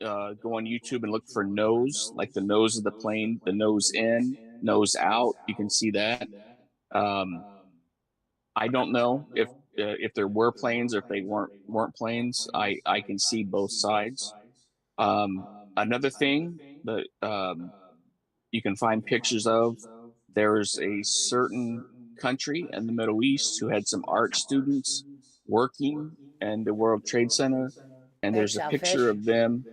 go on YouTube and look for nose, like the nose of the plane, the nose in, nose out, you can see that. I don't know if there were planes or if they weren't planes. I can see both sides. Another thing that you can find pictures of, there's a certain country in the Middle East who had some art students working in the World Trade Center, and there's a picture of them.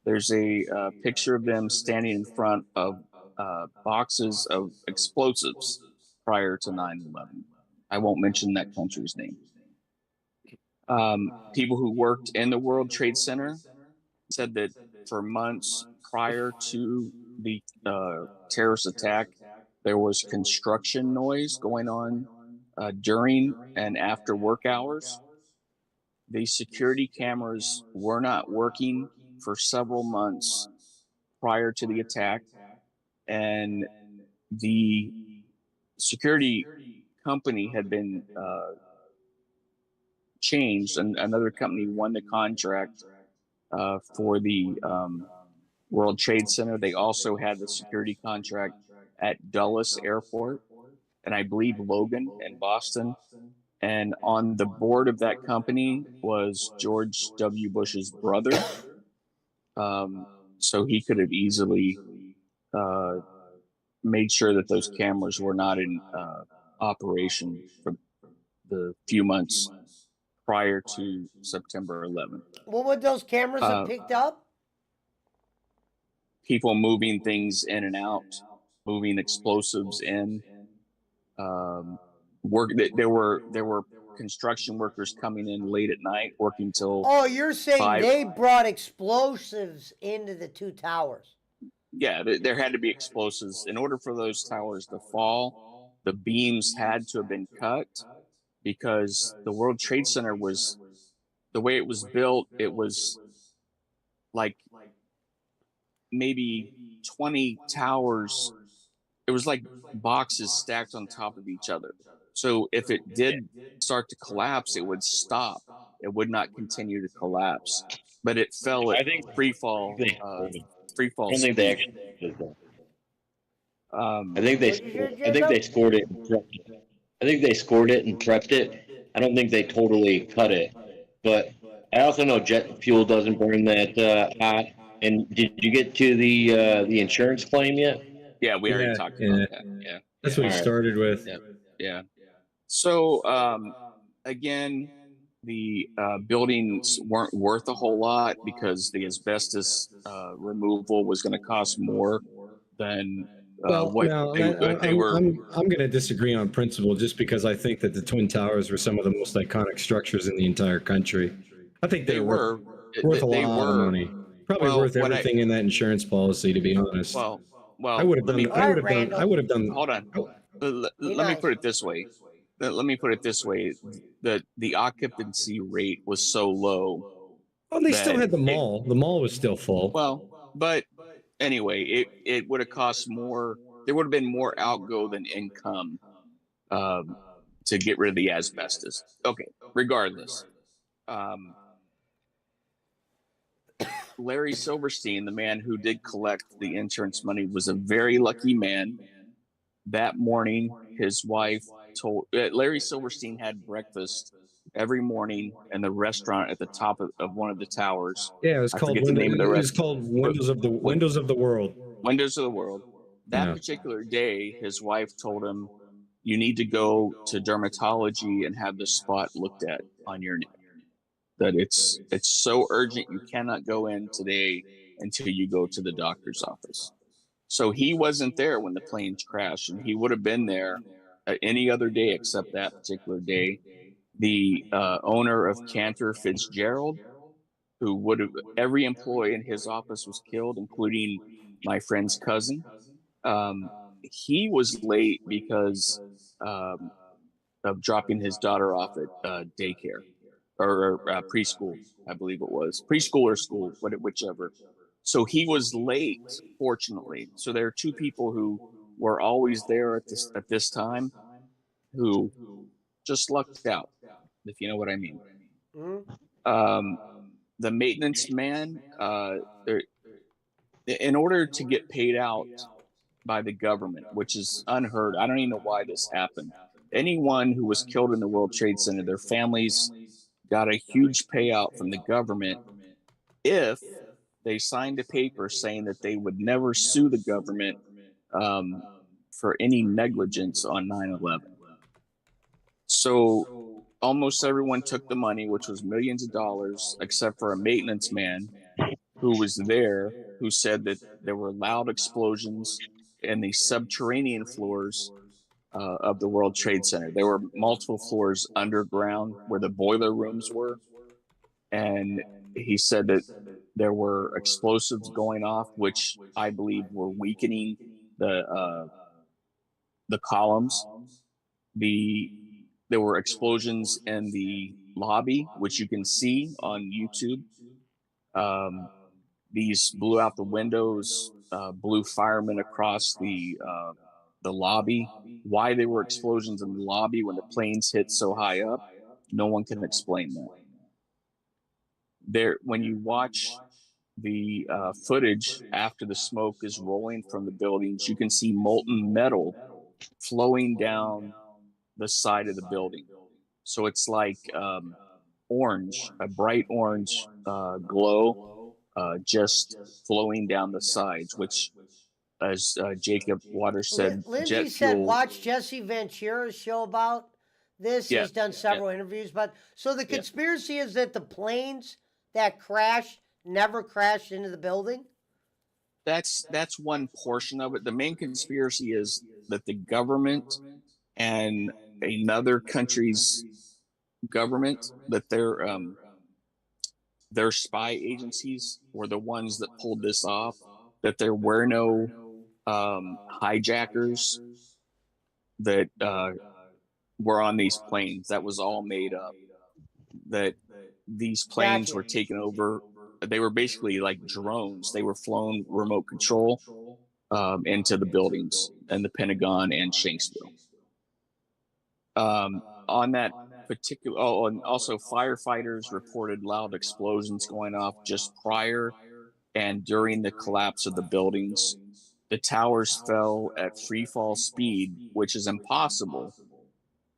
There's a picture of them standing in front of boxes of explosives prior to 9/11. I won't mention that country's name. People who worked in the World Trade Center said that for months prior to the terrorist attack, there was construction noise going on during and after work hours. The security cameras were not working for several months prior to the attack, and the security company had been changed, and another company won the contract for the World Trade Center. They also had the security contract at Dulles Airport, and I believe Logan in Boston. And on the board of that company was George W. Bush's brother. So he could have easily made sure that those cameras were not in operation the few months prior to September 11th. What would those cameras have Uh, picked up? People moving things in and out, moving explosives in. There were construction workers coming in late at night, working till Oh, you're saying 5. they brought explosives into the two towers. Yeah, there had to be explosives in order for those towers to fall. The beams had to have been cut because the World Trade Center was, the way it was built, it was like maybe 20 towers. It was like boxes stacked on top of each other. So if it did start to collapse, it would stop. It would not continue to collapse. But it fell at free fall I don't think speed. they actually did that. I think What did you hear, I think they Jacob? scored it. I think they scored it and prepped it. I don't think they totally cut it, but I also know jet fuel doesn't burn that hot. And did you get to the insurance claim yet? Yeah, we already Yeah, talked yeah. about that. Yeah. That's what he Alright. started with. Yeah. Yeah. So again, the buildings weren't worth a whole lot because the asbestos removal was going to cost more than Well, what no, they were. I'm going to disagree on principle just because I think that the Twin Towers were some of the most iconic structures in the entire country. I think They they're were worth a they lot of were money. Probably well, worth what I- everything in that insurance policy, to be honest. well. I would have let me done. All right, Randall. I would have done. hold on. Let me nice. put it this way. Let me put it this way: the occupancy rate was so low. Oh, they still that had the it- mall. The mall was still full. Well, but anyway, it would have cost more. There would have been more outgo than income to get rid of the asbestos. Okay, regardless. Larry Silverstein, the man who did collect the insurance money, was a very lucky man. That morning, his wife told Larry Silverstein had breakfast every morning in the restaurant at the top of one of the towers. Yeah, it was I called. forget the name of the It was restaurant. called Windows of the World. Windows of the World. That Yeah. particular day, his wife told him, "You need to go to dermatology and have the spot looked at on your neck. That it's so urgent you cannot go in today until you go to the doctor's office." So he wasn't there when the planes crashed, and he would have been there any other day except that particular day. The owner of Cantor Fitzgerald, who would have, every employee in his office was killed, including my friend's cousin. He was late because of dropping his daughter off at daycare or preschool, I believe it was preschool or school, whichever. So he was late, fortunately. So there are two people who were always there at this time who just lucked out, if you know what I mean. Mhm. The maintenance man, in order to get paid out by the government, which is unheard, I don't even know why this happened. Anyone who was killed in the World Trade Center, their families got a huge payout from the government if they signed a paper saying that they would never sue the government for any negligence on 9/11. So almost everyone took the money, which was millions of dollars, except for a maintenance man who was there, who said that there were loud explosions in the subterranean floors of the World Trade Center. There were multiple floors underground where the boiler rooms were. And he said that there were explosives going off, which I believe were weakening the columns. There were explosions in the lobby, which you can see on YouTube. These blew out the windows, blew firemen across the lobby. Why there were explosions in the lobby when the planes hit so high up, no one can explain that. When you watch the footage after the smoke is rolling from the buildings, you can see molten metal flowing down the side of the building. So it's like orange, a bright orange glow, just flowing down the sides, which, as Jacob Waters said, Lindsay jet said, fuel. watch Jesse Ventura's show about this. Yeah, He's done several interviews, but so the Yeah. conspiracy is that the planes that crashed never crashed into the building. That's one portion of it. The main conspiracy is that the government and another country's government, that their spy agencies were the ones that pulled this off. That there were no hijackers that were on these planes. That was all made up. That these planes Gotcha. were taken over. They were basically like drones. They were flown remote control into the buildings and the Pentagon and Shanksville. On that particular, oh, and also firefighters reported loud explosions going off just prior and during the collapse of the buildings. The towers fell at free fall speed, which is impossible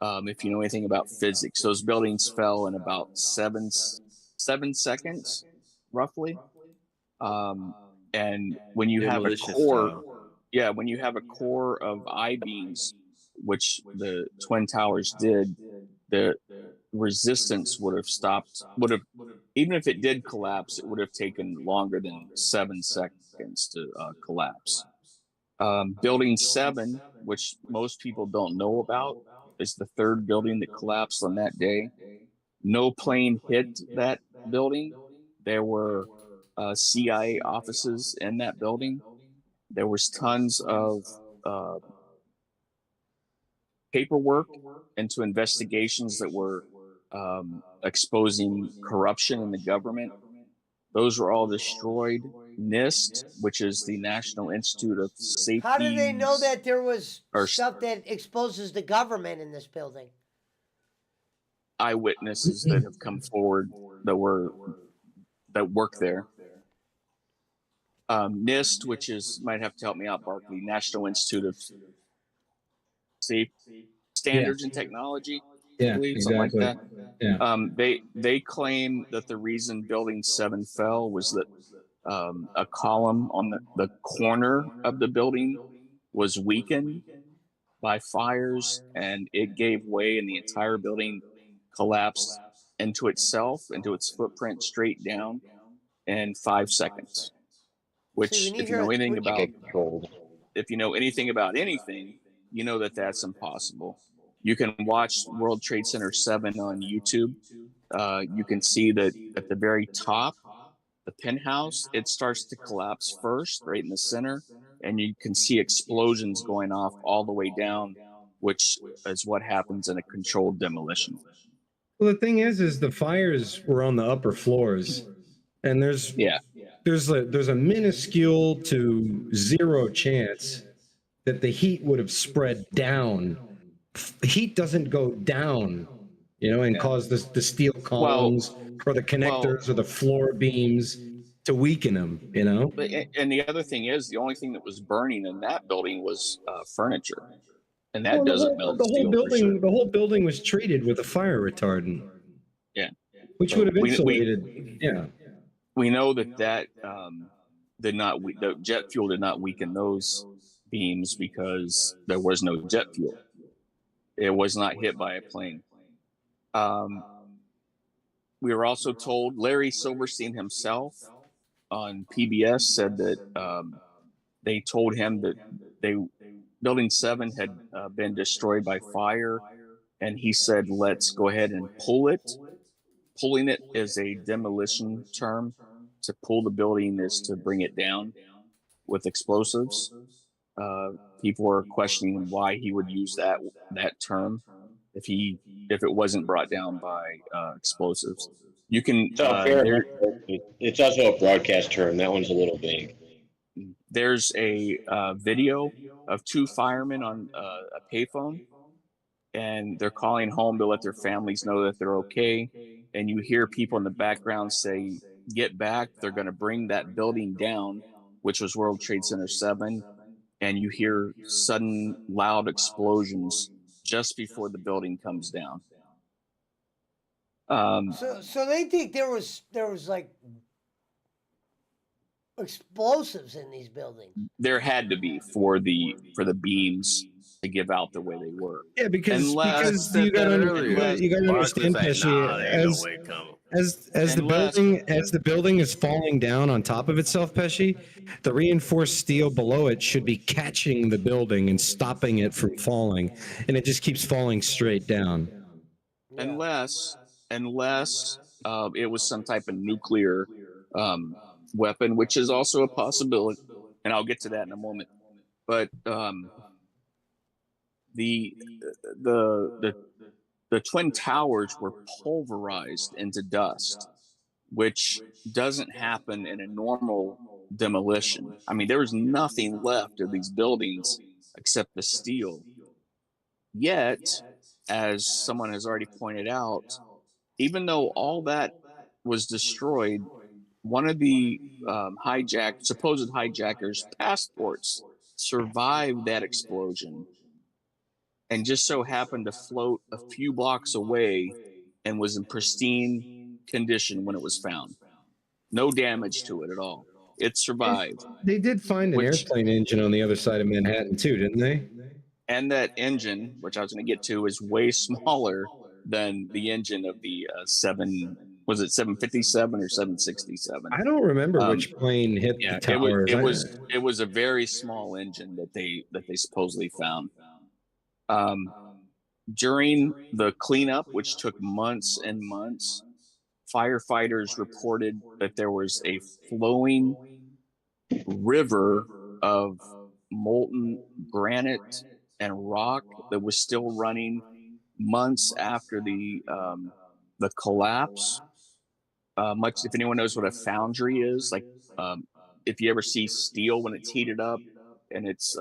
if you know anything about physics. Those buildings fell in about 7 seconds, roughly. And when you have a Demolition core, style. yeah, when you have a core of I-beams, which the Twin Towers did, the resistance would have stopped, even if it did collapse, it would have taken longer than 7 seconds to collapse. Building 7, which most people don't know about, is the third building that collapsed on that day. No plane hit that building. There were CIA offices in that building. There was tons of paperwork into investigations that were exposing corruption in the government. Those were all destroyed. NIST, which is the National Institute of Safety. How do they know that there was Or- stuff that exposes the government in this building? Eyewitnesses that have come forward that work there. NIST, which is, might have to help me out, Barkley, National Institute of Safe Standards and Technology. Yeah, I believe, something exactly. like that. They claim that the reason Building 7 fell was that a column on the corner of the building was weakened by fires, and it gave way, and the entire building collapsed into itself, into its footprint, straight down in 5 seconds. Which, See, we need if you know her- anything we- about, Get controlled. if you know anything about anything, you know that that's impossible. You can watch World Trade Center 7 on YouTube. You can see that at the very top, the penthouse, it starts to collapse first, right in the center, and you can see explosions going off all the way down, which is what happens in a controlled demolition. Well, the thing is the fires were on the upper floors, and there's Yeah. there's a minuscule to zero chance that the heat would have spread down. Heat doesn't go down, and cause the steel columns or the connectors or the floor beams to weaken them. But, and the other thing is, the only thing that was burning in that building was furniture, and that Well, doesn't melt the whole steel. building, For sure. the whole building was treated with a fire retardant. Yeah. Which So would have we- insulated. Yeah. We know that did not, the jet fuel did not weaken those beams because there was no jet fuel. It was not hit by a plane. We were also told, Larry Silverstein himself on PBS said that they told him that Building 7 had been destroyed by fire, and he said, let's go ahead and pull it. Pulling it is a demolition term. To pull the building is to bring it down with explosives. People are questioning why he would use that term if it wasn't brought down by explosives. You can It's also a broadcast term. That one's a little vague. there's a video of 2 firemen on a payphone, and they're calling home to let their families know that they're okay. And you hear people in the background say, get back, they're going to bring that building down, which was World Trade Center 7. And you hear sudden loud explosions just before the building comes down. So they think there was like explosives in these buildings. There had to be for the beams to give out the way they were. Yeah, because Unless- you got earlier. you got to Mark was understand, like, Pesci, nah, there ain't no way coming. Unless- as the building is falling down on top of itself, Pesci, the reinforced steel below it should be catching the building and stopping it from falling, and it just keeps falling straight down. Yeah. unless it was some type of nuclear weapon, which is also a possibility, and I'll get to that in a moment. But the twin towers were pulverized into dust, which doesn't happen in a normal demolition. I mean, there was nothing left of these buildings except the steel. Yet, as someone has already pointed out, even though all that was destroyed, one of the supposed hijackers' passports survived that explosion and just so happened to float a few blocks away and was in pristine condition when it was found. No damage to it at all. It survived. They did find an Which- airplane engine on the other side of Manhattan too, didn't they? And that engine, which I was going to get to, is way smaller than the engine of the 757 or 767? I don't remember which plane hit Yeah, the towers. it was a very small engine that they supposedly found. During the cleanup, which took months and months, firefighters reported that there was a flowing river of molten granite and rock that was still running months after the collapse. If anyone knows what a foundry is, like if you ever see steel when it's heated up and it's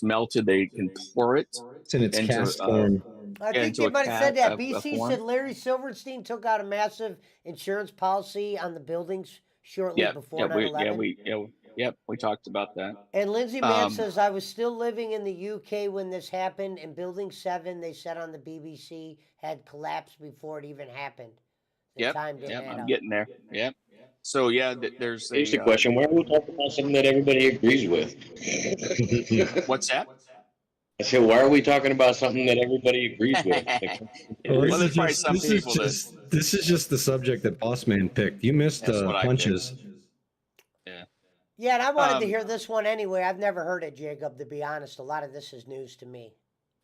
melted, they can pour it. It's in its into, cast form. I think into they a might have said that. a BC form. said Larry Silverstein took out a massive insurance policy on the buildings shortly before 9/11. We talked about that. And Lindsay Mann Um, says, I was still living in the UK when this happened, and Building 7, they said on the BBC, had collapsed before it even happened. The time didn't add I'm up. getting there. Yep. So there's Here's the question: why are we talking about something that everybody agrees with? What's that? I said, why are we talking about something that everybody agrees with? Well, there's probably some people This is just the subject that Boss Man picked. You missed That's what I punches. Yeah, and I wanted to Um, hear this one anyway. I've never heard it, Jacob, to be honest. A lot of this is news to me.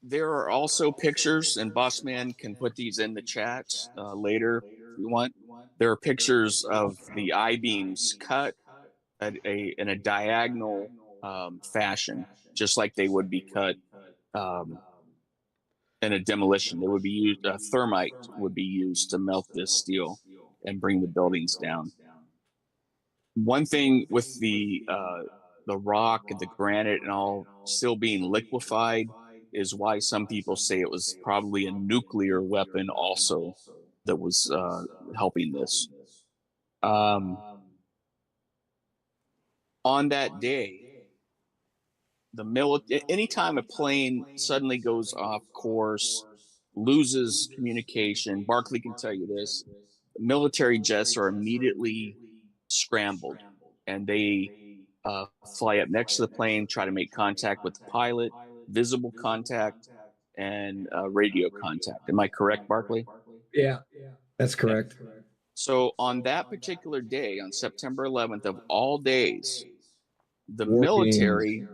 There are also pictures, and Bossman can put these in the chat later if you want. There are pictures of the I-beams cut in a diagonal fashion, just like they would be cut in a demolition. They would be used. Thermite would be used to melt this steel and bring the buildings down. One thing with the rock and the granite and all still being liquefied is why some people say it was probably a nuclear weapon also that was helping this. On that day, anytime a plane suddenly goes off course, loses communication, Barclay can tell you this, military jets are immediately scrambled, and they fly up next to the plane, try to make contact with the pilot, visible contact, and radio contact. Am I correct, Barclay? Yeah, that's correct. So on that particular day, on September 11th of all days, the War military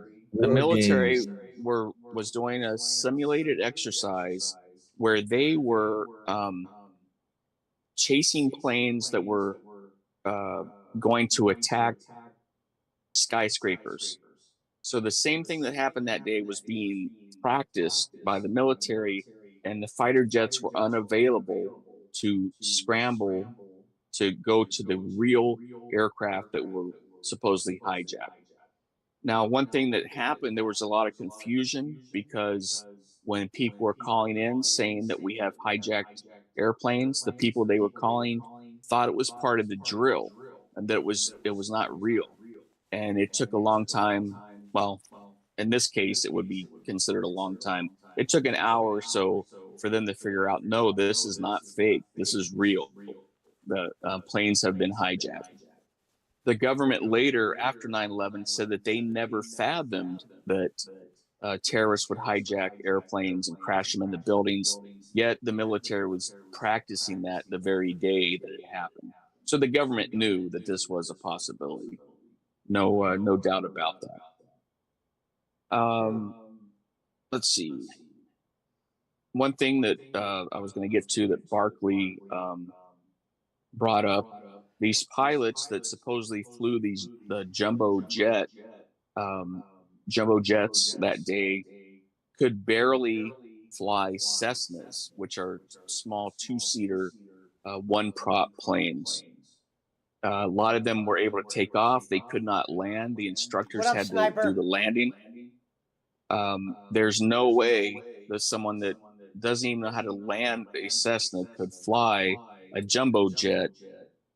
games. was doing a simulated exercise where they were chasing planes that were going to attack skyscrapers. So the same thing that happened that day was being practiced by the military, and the fighter jets were unavailable to scramble to go to the real aircraft that were supposedly hijacked. Now, one thing that happened, there was a lot of confusion because when people were calling in saying that we have hijacked airplanes, the people they were calling thought it was part of the drill and that it was not real. And it took a long time. Well, in this case, it would be considered a long time. It took an hour or so for them to figure out, no, this is not fake. This is real. The planes have been hijacked. the government later, after 9/11, said that they never fathomed that terrorists would hijack airplanes and crash them into buildings. Yet the military was practicing that the very day that it happened. So the government knew that this was a possibility. No doubt about that. Let's see. One thing that I was going to get to that Barkley brought up, these pilots that supposedly flew the jumbo jets that day could barely fly Cessnas, which are small two-seater, one-prop planes. A lot of them were able to take off. They could not land. The instructors What up, had Sniper? to do the landing. There's no way that someone that doesn't even know how to land a Cessna could fly a jumbo jet,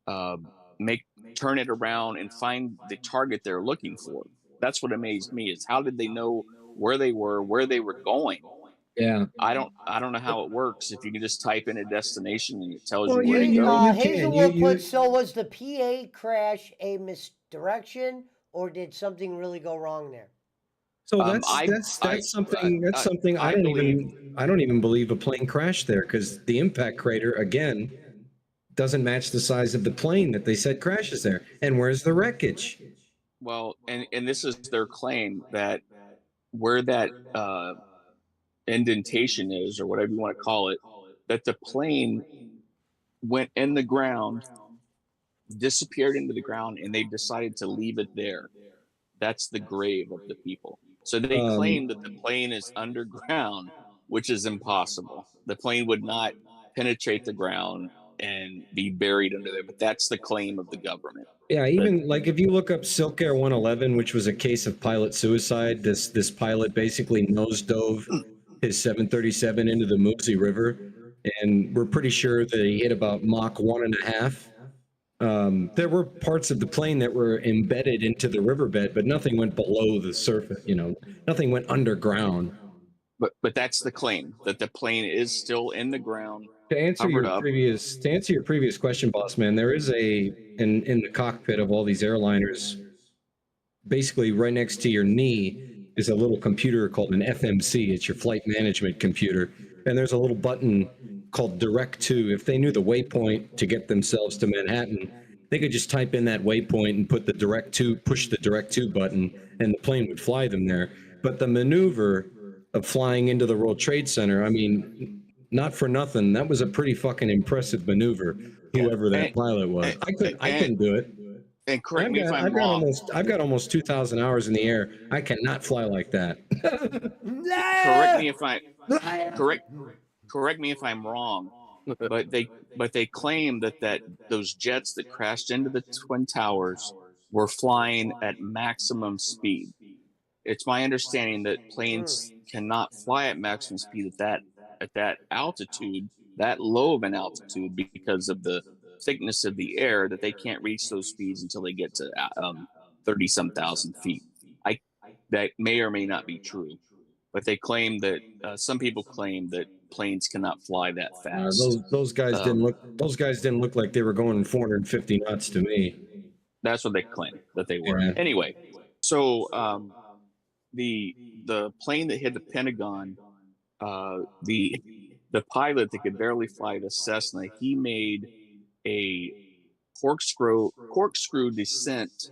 turn it around and find the target they're looking for. That's what amazed me, is how did they know where they were going? Yeah. I don't know how it works. If you can just type in a destination and it tells Well, you where to you go. can. Hazelwood You- put, so was the PA crash a misdirection, or did something really go wrong there? So I that's something I I don't even believe a plane crashed there, because the impact crater again doesn't match the size of the plane that they said crashes there. And where's the wreckage? Well, and this is their claim, that where that indentation is, or whatever you want to call it, that the plane went in the ground, disappeared into the ground, and they decided to leave it there. That's the grave of the people. So they claim that the plane is underground, which is impossible. The plane would not penetrate the ground and be buried under there, but that's the claim of the government. Yeah, even like if you look up Silk Air 111, which was a case of pilot suicide, this pilot basically nose dove his 737 into the Musi River, and we're pretty sure that he hit about Mach 1.5. There were parts of the plane that were embedded into the riverbed, but nothing went below the surface. Nothing went underground. But that's the claim, that the plane is still in the ground. To answer Covered your up. previous question, boss man, there is in the cockpit of all these airliners, basically right next to your knee is a little computer called an FMC. It's your flight management computer, and there's a little button called Direct To. If they knew the waypoint to get themselves to Manhattan, they could just type in that waypoint and put push the Direct To button, and the plane would fly them there. But the maneuver of flying into the World Trade Center, I mean, not for nothing, that was a pretty fucking impressive maneuver. Whoever that pilot was, I couldn't do it. And correct me if I'm wrong. I've got almost 2,000 hours in the air. I cannot fly like that. Correct me if I'm wrong. But they claim that those jets that crashed into the Twin Towers were flying at maximum speed. It's my understanding that planes cannot fly at maximum speed at that altitude, that low of an altitude, because of the thickness of the air, that they can't reach those speeds until they get to 30-some thousand feet. That may or may not be true, but they claim that some people claim that planes cannot fly that fast. Those guys didn't look like they were going 450 knots to me. That's what they claim that they were. Yeah. Anyway, so the plane that hit the Pentagon, the pilot that could barely fly the Cessna, he made a corkscrew descent,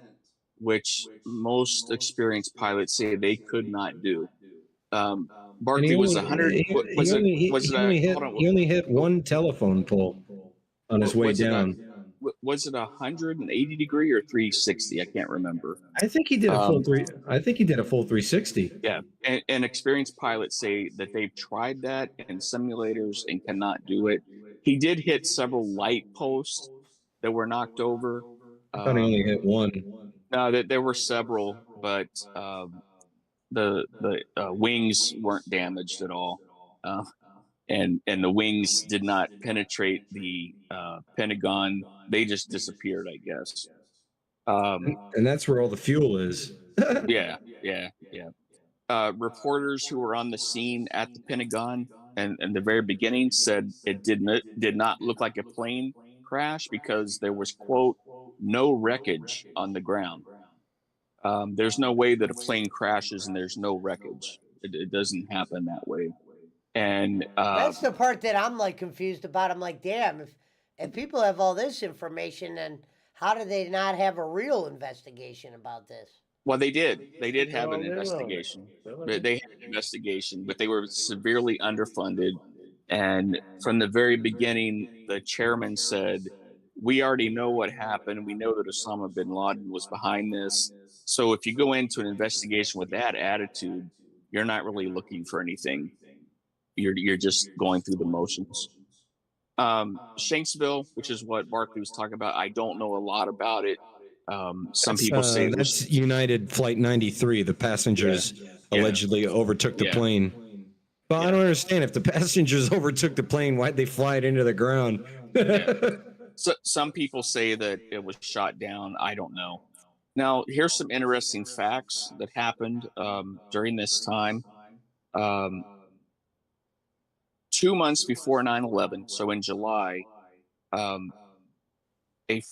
which most experienced pilots say they could not do. Barkley was 100. He only hit one telephone pole on his way down. Was it 180 degree or 360? I can't remember. I think he did a full 360. Yeah, and experienced pilots say that they've tried that in simulators and cannot do it. He did hit several light posts that were knocked over. I thought he only hit one. No, there were several, but the wings weren't damaged at all, and the wings did not penetrate the Pentagon. They just disappeared, I guess. And that's where all the fuel is. Yeah. Reporters who were on the scene at the Pentagon and the very beginning said it did not look like a plane crash, because there was, quote, no wreckage on the ground. There's no way that a plane crashes and there's no wreckage. It doesn't happen that way. And That's the part that I'm like confused about. I'm like, damn, if people have all this information, then how do they not have a real investigation about this? well, they did. They did have Oh, an they will. investigation. Really? They had an investigation, but they were severely underfunded. And from the very beginning, the chairman said, "We already know what happened. We know that Osama bin Laden was behind this. So if you go into an investigation with that attitude, you're not really looking for anything. You're just going through the motions." Shanksville, which is what Barkley was talking about, I don't know a lot about it. Some people say it was, that's United Flight 93. The passengers allegedly overtook the Yeah. plane. Well, I don't understand. If the passengers overtook the plane, why'd they fly it into the ground? so some people say that it was shot down. I don't know. Now, here's some interesting facts that happened during this time. 2 months before 9/11, so in July, um, a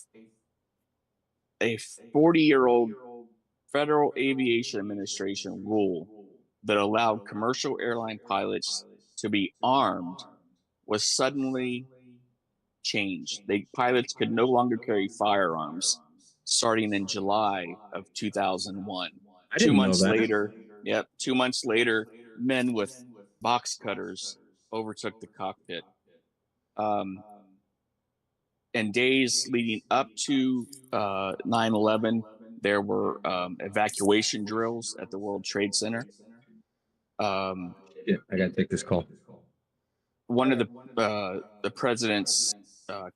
40-year-old Federal Aviation Administration rule that allowed commercial airline pilots to be armed was suddenly changed. Pilots could no longer carry firearms starting in July of 2001. I didn't know that. Later, 2 months later, men with box cutters overtook the cockpit. And days leading up to 9/11, there were evacuation drills at the World Trade Center. Yeah, I gotta take this call. One of the president's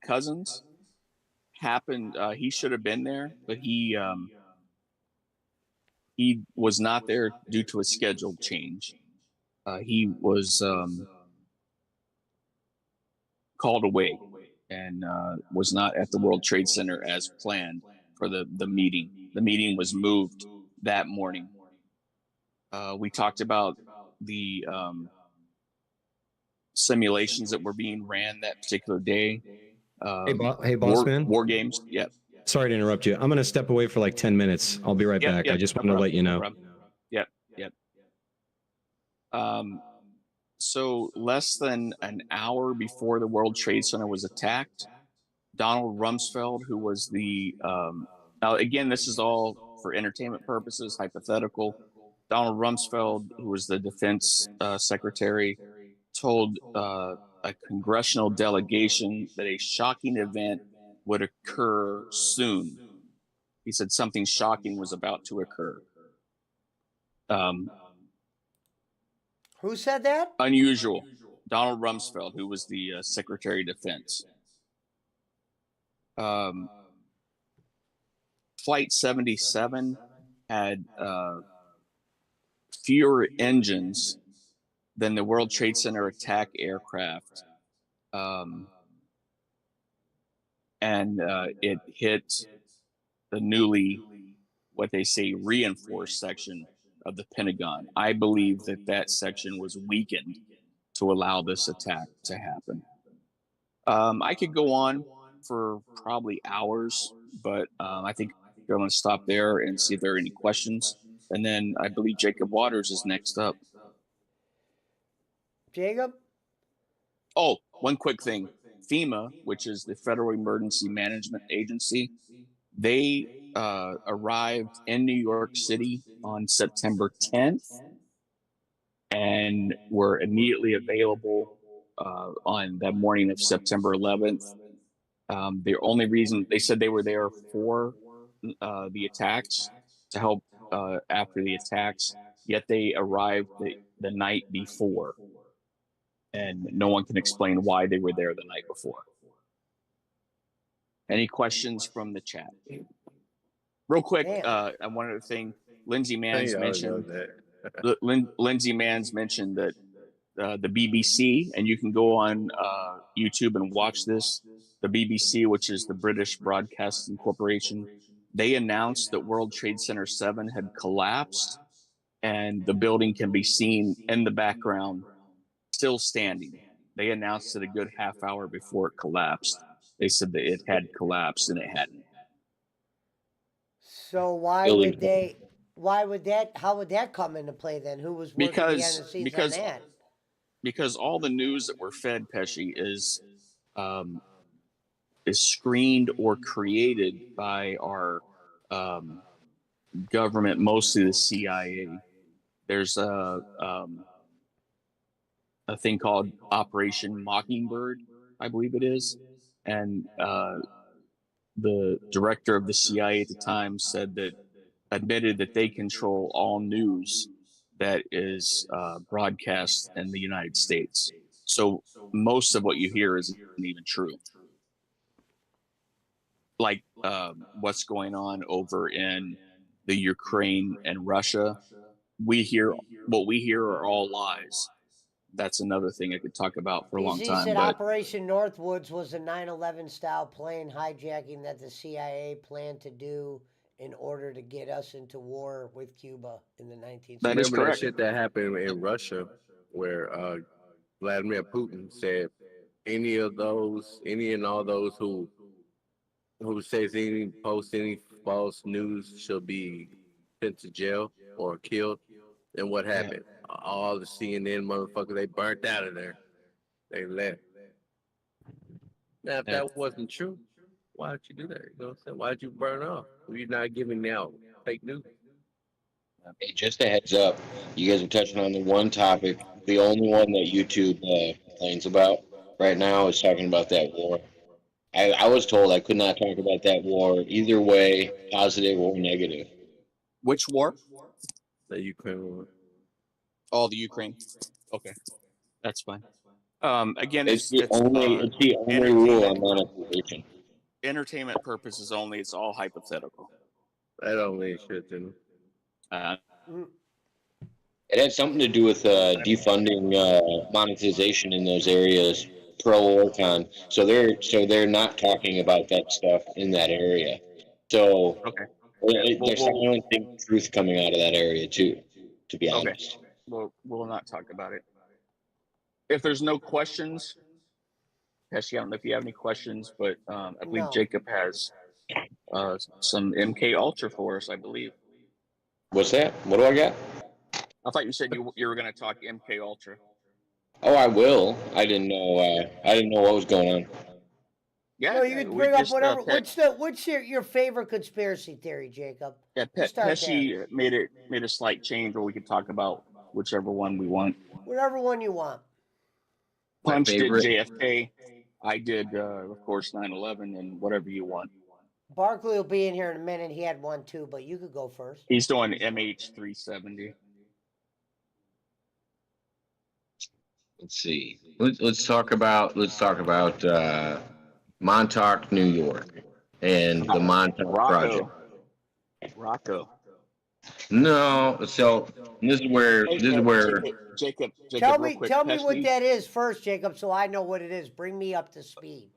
cousins happened. He should have been there, but he was not there due to a schedule change. He was called away and was not at the World Trade Center as planned for the meeting. The meeting was moved that morning. We talked about the simulations that were being ran that particular day. Hey, boss man. War games. Yep. Sorry to interrupt you. I'm gonna step away for like 10 minutes. I'll be right back. I just wanted to let you know. Yep. So less than an hour before the World Trade Center was attacked, Donald Rumsfeld, who was the now again, this is all for entertainment purposes, hypothetical. Donald Rumsfeld, who was the defense secretary, told a congressional delegation that a shocking event would occur soon. He said something shocking was about to occur. Who said that? Unusual. Donald Rumsfeld, who was the Secretary of Defense. Flight 77 had fewer engines than the World Trade Center attack aircraft. And it hit the newly, what they say, reinforced section of the Pentagon. I believe that section was weakened to allow this attack to happen. I could go on for probably hours, but I think I'm going to stop there and see if there are any questions. And then I believe Jacob Waters is next up. Jacob? Oh, one quick thing. FEMA, which is the Federal Emergency Management Agency, they arrived in New York City on September 10th and were immediately available on that morning of September 11th. The only reason they said they were there for the attacks, to help after the attacks, yet they arrived the night before. And no one can explain why they were there the night before. Any questions from the chat? Real quick, and one other thing, Lindsay Manns mentioned Lindsay Manns mentioned that the BBC, and you can go on YouTube and watch this. The BBC, which is the British Broadcasting Corporation, they announced that World Trade Center 7 had collapsed, and the building can be seen in the background, still standing. They announced it a good half hour before it collapsed. They said that it had collapsed, and it hadn't. So why Building would they? Why would that? How would that come into play then? Who was working behind because the scenes because on that? because all the news that we're fed, Pesci, um, is screened or created by our um, government, mostly the CIA. There's a thing called Operation Mockingbird, I believe it is, and the director of the CIA at the time said that admitted that they control all news that is broadcast in the United States. So most of what you hear isn't even true. Like what's going on over in the Ukraine and Russia, what we hear are all lies. That's another thing I could talk about for a long DZ time. said But Operation Northwoods was a 9/11 style plane hijacking that the CIA planned to do in order to get us into war with Cuba in the 1960s. That is Remember that correct. shit that happened in Russia where Vladimir Putin said any and all those who says any post any false news shall be sent to jail or killed. And what happened? All the CNN motherfuckers, they burnt out of there. They left. Now, if that wasn't true, why did you do that? You know what I'm saying? Why did you burn off? You're not giving out fake news. Hey, just a heads up, you guys are touching on the one topic. The only one that YouTube complains about right now is talking about that war. I was told I could not talk about that war either way, positive or negative. Which war? The Ukraine war. Oh, the Ukraine. Okay, that's fine. Again, It's the only rule on monetization. entertainment purposes only. It's all hypothetical. That don't mean shit to me. It had something to do with defunding monetization in those areas, pro or con. So they're not talking about that stuff in that area. So Okay. there's silencing truth coming out of that area too. To be honest. Okay. We'll not talk about it. If there's no questions, Pesci, I don't know if you have any questions, but I believe No. Jacob has some MK Ultra for us, I believe. What's that? What do I got? I thought you said you were going to talk MK Ultra. Oh, I will. I didn't know. I didn't know what was going on. Yeah, No, you can bring up whatever. What's your favorite conspiracy theory, Jacob? Yeah, start Pesci made a slight change where we could talk about whichever one we want. Whatever one you want. Punch did favorite- JFK. I did, of course, 9/11, and whatever you want. Barkley will be in here in a minute. He had one too, but you could go first. He's doing MH370. Let's see. Let's talk about Montauk, New York, and the Montauk Project. Rocco. No, so this is where Jacob. Tell real me, quick, tell me Pesci. what that is first, Jacob, so I know what it is. Bring me up to speed.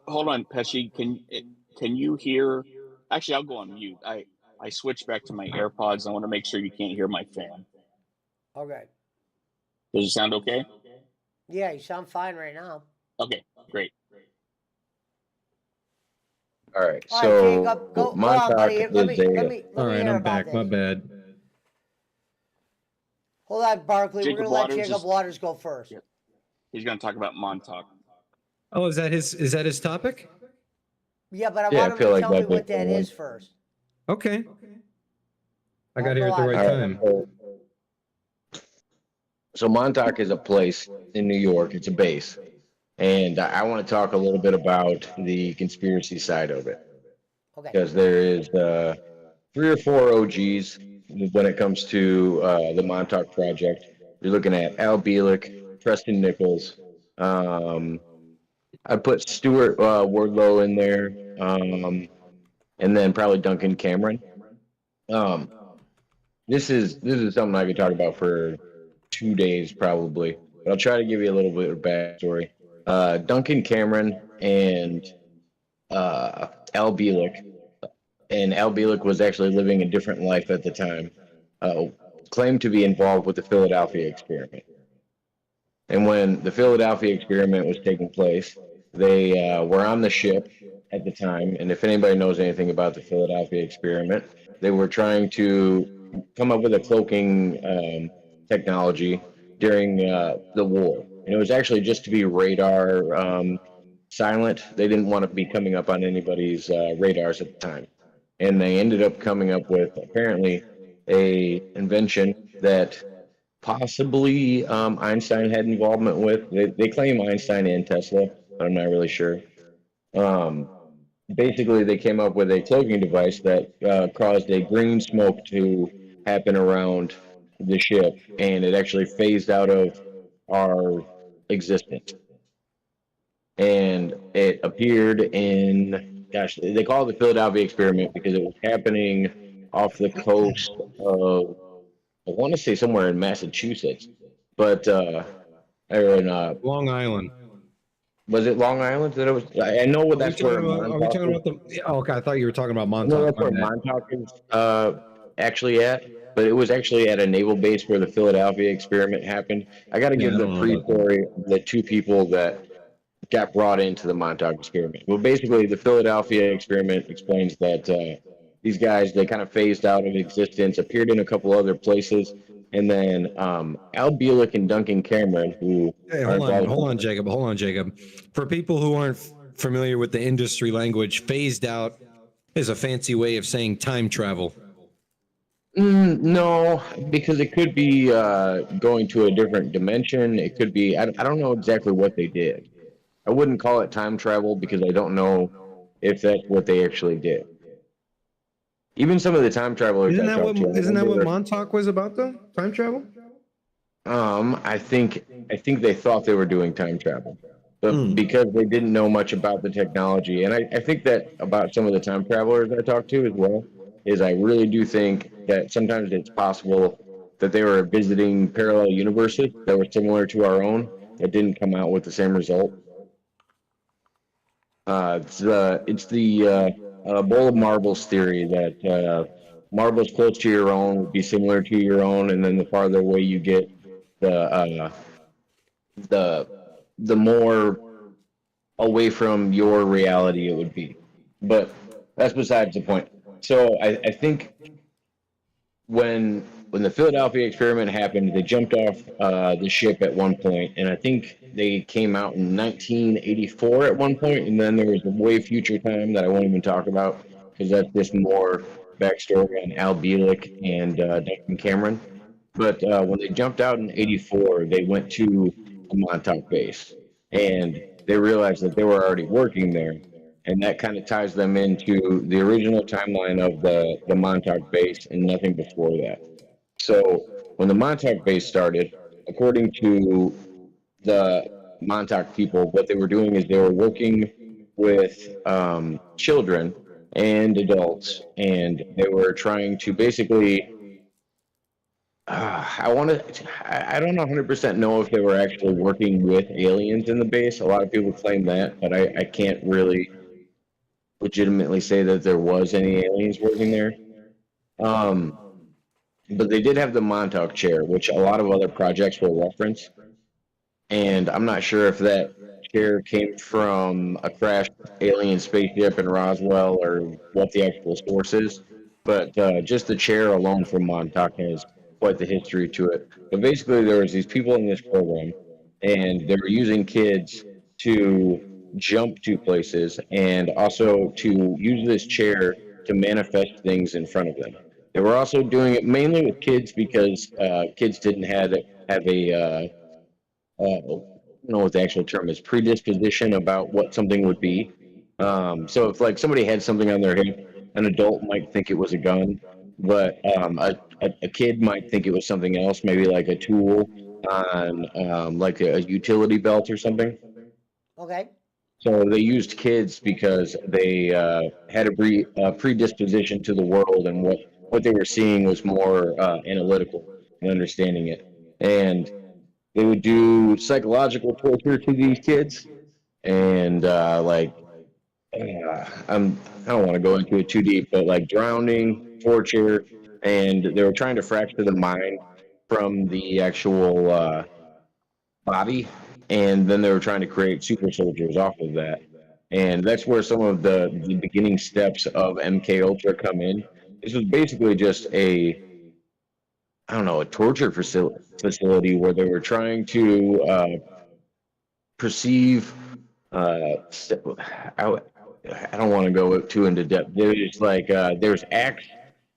Hold on, Pesci. Can you hear? Actually, I'll go on mute. I switched back to my AirPods. I want to make sure you can't hear my fan. Okay. Does it sound okay? Yeah, you sound fine right now. Okay, great. all right. All So right, Jacob, go on, Montauk buddy. Let me All right, hear I'm about back. this. My bad. Hold on, Barkley. Jacob We're gonna let Waters Jacob is- Waters go first. Yeah. He's going to talk about Montauk. Oh, is that his topic? Yeah, but I Yeah, I want him feel to like tell me that'd be what that the one. is first. Okay. I got I'll here go at the on. right All time. right. So Montauk is a place in New York. It's a base, and I want to talk a little bit about the conspiracy side of it. Okay. Because there is 3 or 4 OGs when it comes to the Montauk Project. You're looking at Al Bielek, Preston Nichols. I put Stuart Wardlow in there, and then probably Duncan Cameron. This is something I could talk about for 2 days probably, but I'll try to give you a little bit of backstory. Duncan Cameron and Al Bielek. And Al Bielek was actually living a different life at the time, claimed to be involved with the Philadelphia experiment. And when the Philadelphia experiment was taking place, They were on the ship at the time, and if anybody knows anything about the Philadelphia experiment, they were trying to come up with a cloaking technology during the war, and it was actually just to be radar silent. They didn't want to be coming up on anybody's radars at the time, and they ended up coming up with apparently a invention that possibly Einstein had involvement with. They claim Einstein and Tesla, but I'm not really sure. Basically, they came up with a cloaking device that caused a green smoke to happen around the ship, and it actually phased out of our existence. And it appeared in, gosh, they call it the Philadelphia experiment because it was happening off the coast of, I want to say somewhere in Massachusetts, but or in Long Island. was it Long Island that it was? I know what that's where. Are we talking about the? Oh, okay, I thought you were talking about No, Montauk. that's where My bad. Montauk is actually at, but it was actually at a naval base where the Philadelphia experiment happened. I got to give Yeah, I the don't know brief about that. story of the two people that got brought into the Montauk experiment. Well, basically, the Philadelphia experiment explains that these guys, they kind of phased out of existence, appeared in a couple other places, and then Al Bielek and Duncan Cameron, who Hey, are involved- hold on, Jacob. For people who aren't familiar with the industry language, phased out is a fancy way of saying time travel. No, because it could be going to a different dimension. It could be, I don't know exactly what they did. I wouldn't call it time travel because I don't know if that's what they actually did. Even some of the time travelers Isn't I that what talked to, isn't that what they're- Montauk was about though? Time travel? I think they thought they were doing time travel, but because they didn't know much about the technology, and I think that about some of the time travelers I talked to as well, is I really do think that sometimes it's possible that they were visiting parallel universes that were similar to our own that didn't come out with the same result. It's the bowl of marbles theory that marbles close to your own would be similar to your own, and then the farther away you get, the more away from your reality it would be. But that's besides the point. So I think when the Philadelphia experiment happened, they jumped off the ship at one point, and I think they came out in 1984 at one point, and then there was a way future time that I won't even talk about because that's just more backstory on Al Bielek and Duncan Cameron. But when they jumped out in '84, they went to a Montauk base, and they realized that they were already working there, and that kind of ties them into the original timeline of the Montauk base and nothing before that. So when the Montauk base started, according to the Montauk people, what they were doing is they were working with children and adults, and they were trying to basically. I don't 100% know if they were actually working with aliens in the base. A lot of people claim that, but I can't really legitimately say that there was any aliens working there. But they did have the Montauk chair, which a lot of other projects will reference. And I'm not sure if that chair came from a crashed alien spaceship in Roswell or what the actual source is. But just the chair alone from Montauk has quite the history to it. But basically, there was these people in this program, and they were using kids to jump to places and also to use this chair to manifest things in front of them. They were also doing it mainly with kids because kids didn't have a I don't know what the actual term is, predisposition about what something would be. So if like somebody had something on their hip, an adult might think it was a gun, but a kid might think it was something else, maybe like a tool on like a utility belt or something. Okay. So they used kids because they had a predisposition to the world, and what they were seeing was more analytical and understanding it. And they would do psychological torture to these kids, and I don't want to go into it too deep, but like drowning, torture, and they were trying to fracture the mind from the actual body and then they were trying to create super soldiers off of that. And that's where some of the beginning steps of MK Ultra come in. This was basically just I don't know, a torture facility where they were trying to perceive. I don't want to go too into depth. There's there's acts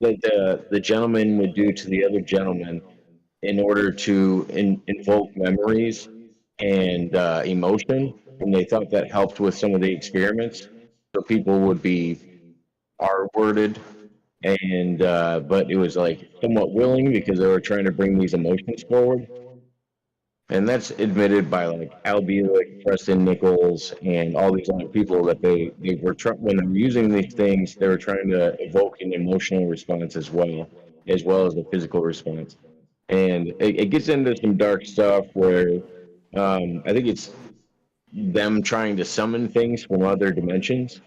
that the gentleman would do to the other gentleman in order to invoke memories and emotion, and they thought that helped with some of the experiments. So people would be R-worded, and but it was like somewhat willing because they were trying to bring these emotions forward. And that's admitted by like Al Bielek, Preston Nichols, and all these other people that they were when they were using these things, they were trying to evoke an emotional response as well as the physical response. And it gets into some dark stuff where I think it's them trying to summon things from other dimensions.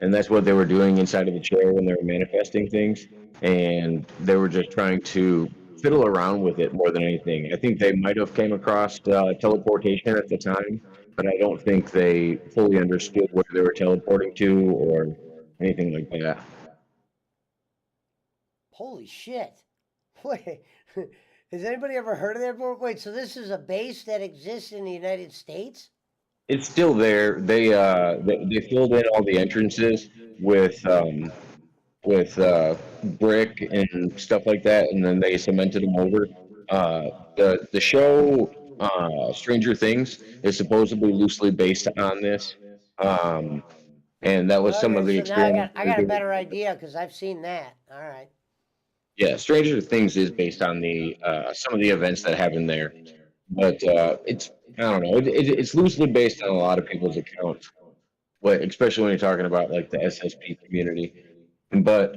And that's what they were doing inside of the chair when they were manifesting things. And they were just trying to fiddle around with it more than anything. I think they might have came across teleportation at the time, but I don't think they fully understood what they were teleporting to or anything like that. Holy shit. Wait, has anybody ever heard of that before? Wait, so this is a base that exists in the United States? It's still there. They filled in all the entrances with brick and stuff like that, and then they cemented them over. The show Stranger Things is supposedly loosely based on this, and that was some of the so experiments. now I got a better idea because I've seen that. All right. Yeah, Stranger Things is based on the some of the events that happened there, but it's I don't know. It's loosely based on a lot of people's accounts, especially when you're talking about like the SSP community. But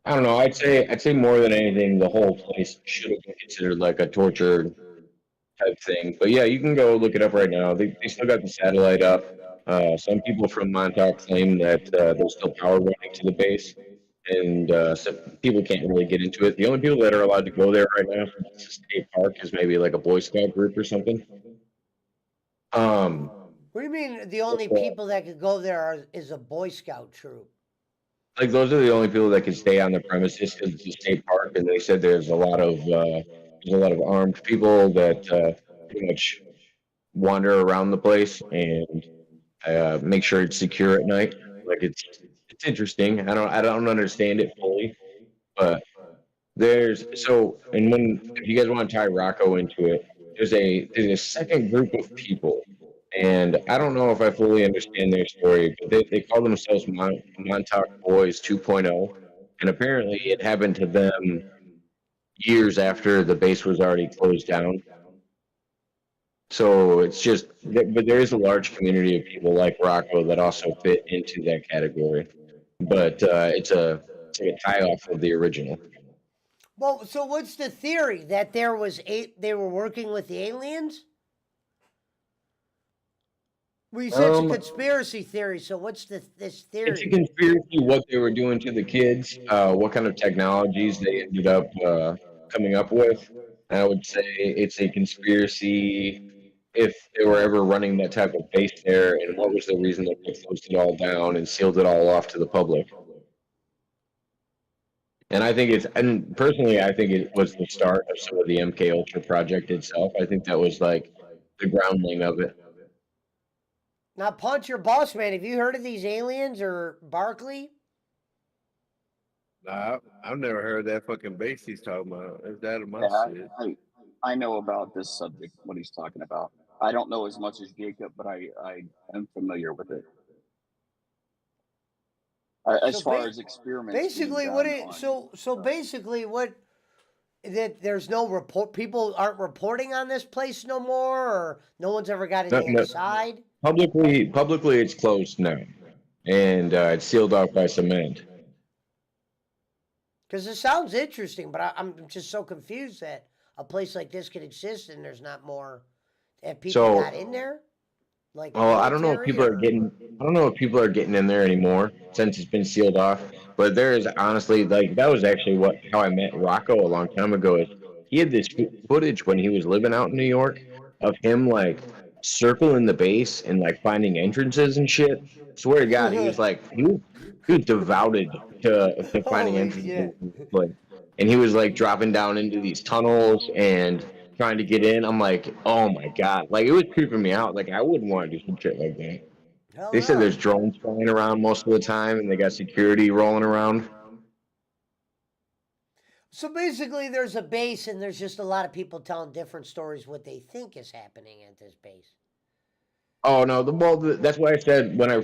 I don't know. I'd say more than anything, the whole place should have been considered like a torture type thing. But yeah, you can go look it up right now. They still got the satellite up. Some people from Montauk claim that there's still power running to the base, and so people can't really get into it. The only people that are allowed to go there right now from the state park is maybe like a Boy Scout group or something. What do you mean the only people that could go there is a Boy Scout troop? Like those are the only people that can stay on the premises because it's a state park, and they said there's a lot of armed people that pretty much wander around the place and make sure it's secure at night. Like it's interesting. I don't understand it fully, but if you guys want to tie Rocco into it, there's a second group of people. And I don't know if I fully understand their story, but they call themselves Montauk Boys 2.0. And apparently it happened to them years after the base was already closed down. So it's just, but there is a large community of people like Rocco that also fit into that category. But it's like a tie-off of the original. Well, so what's the theory? That they were working with the aliens? Well, you said it's a conspiracy theory, so what's this theory? It's a conspiracy what they were doing to the kids, what kind of technologies they ended up coming up with. I would say it's a conspiracy if they were ever running that type of base there, and what was the reason that they closed it all down and sealed it all off to the public. And personally, I think it was the start of some of the MK Ultra project itself. I think that was like the grounding of it. Now, Punch, your boss man, have you heard of these aliens or Barkley? Nah, I've never heard that fucking base he's talking about. Is that my shit? I know about this subject, what he's talking about. I don't know as much as Jacob, but I am familiar with it. As far as experiments, basically, that there's no report. People aren't reporting on this place no more, or no one's ever got anything inside. Publicly, it's closed now, and it's sealed off by cement. Because it sounds interesting, but I'm just so confused that a place like this could exist and there's not more. Have people got in there? Like, I don't know if people are getting in there anymore since it's been sealed off. But there is honestly, like, that was actually how I met Rocco a long time ago. Is he had this footage when he was living out in New York of him like circling the base and like finding entrances and shit. Swear to God, he was devoted to finding Holy entrances. shit. Like, and he was like dropping down into these tunnels and trying to get in. I'm like, oh my God, like it was creeping me out. Like I wouldn't want to do some shit like that. Hell They said no. there's drones flying around most of the time, and they got security rolling around. So basically, there's a base, and there's just a lot of people telling different stories what they think is happening at this base. Oh no, that's why I said when I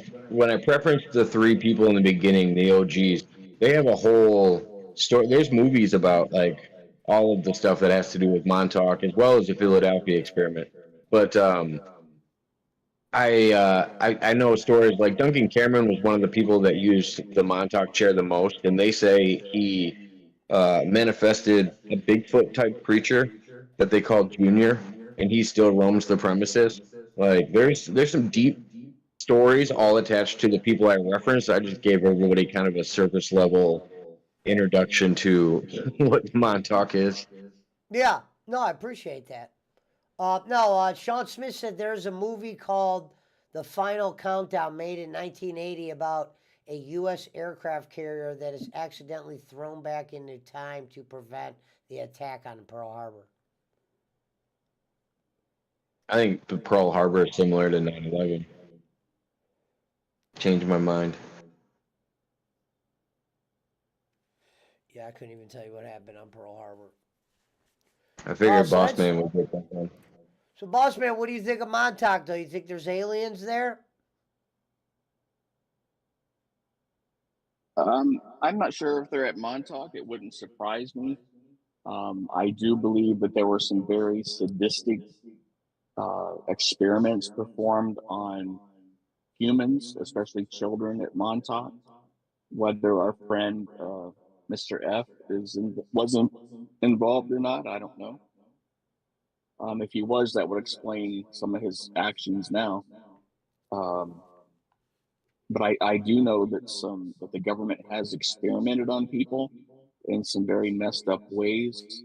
preferenced the three people in the beginning, the OGs, they have a whole story. There's movies about like all of the stuff that has to do with Montauk as well as the Philadelphia experiment. But I know stories like Duncan Cameron was one of the people that used the Montauk chair the most, and they say he manifested a Bigfoot type creature that they called Junior, and he still roams the premises. Like there's some deep stories all attached to the people I referenced. I just gave everybody kind of a surface level introduction to what Montauk is. Yeah, no, I appreciate that. No, Sean Smith said there's a movie called The Final Countdown made in 1980 about a U.S. aircraft carrier that is accidentally thrown back into time to prevent the attack on Pearl Harbor. I think the Pearl Harbor is similar to 9/11. Changed my mind. Yeah, I couldn't even tell you what happened on Pearl Harbor. I figured so Boss that's- Man would get that one. So, boss man, what do you think of Montauk, though? You think there's aliens there? I'm not sure if they're at Montauk. It wouldn't surprise me. I do believe that there were some very sadistic experiments performed on humans, especially children at Montauk. Whether our friend Mr. F wasn't involved or not, I don't know. If he was, that would explain some of his actions now. But I do know that the government has experimented on people in some very messed up ways.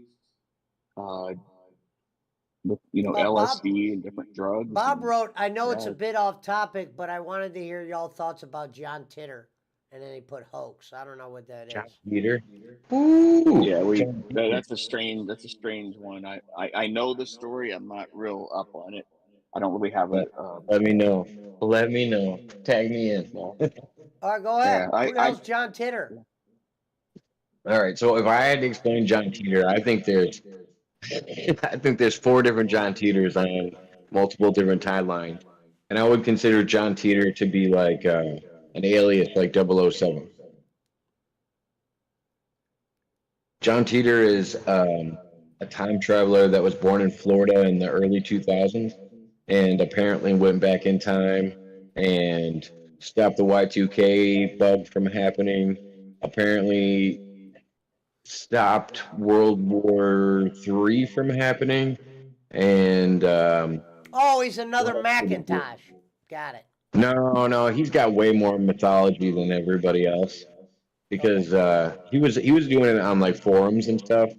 With LSD and different drugs. Bob wrote, I know it's a Yeah. bit off topic, but I wanted to hear y'all thoughts about John Titter. And then he put hoax. I don't know what that John is. Peter. Ooh. Yeah, that's a strange one. I know the story. I'm not real up on it. I don't really have a. Let me know. Let me know. Tag me in. All right, go ahead. Yeah, Who the hell's John Titter? All right. So if I had to explain John Teeter, I think there's four different John Teeters on multiple different timelines, and I would consider John Teeter to be like an alias, like 007. John Teeter is a time traveler that was born in Florida in the early 2000s, and apparently went back in time and stopped the Y2K bug from happening. Apparently stopped World War III from happening, and Oh, he's another Macintosh. Got it. no, he's got way more mythology than everybody else because he was doing it on like forums and stuff,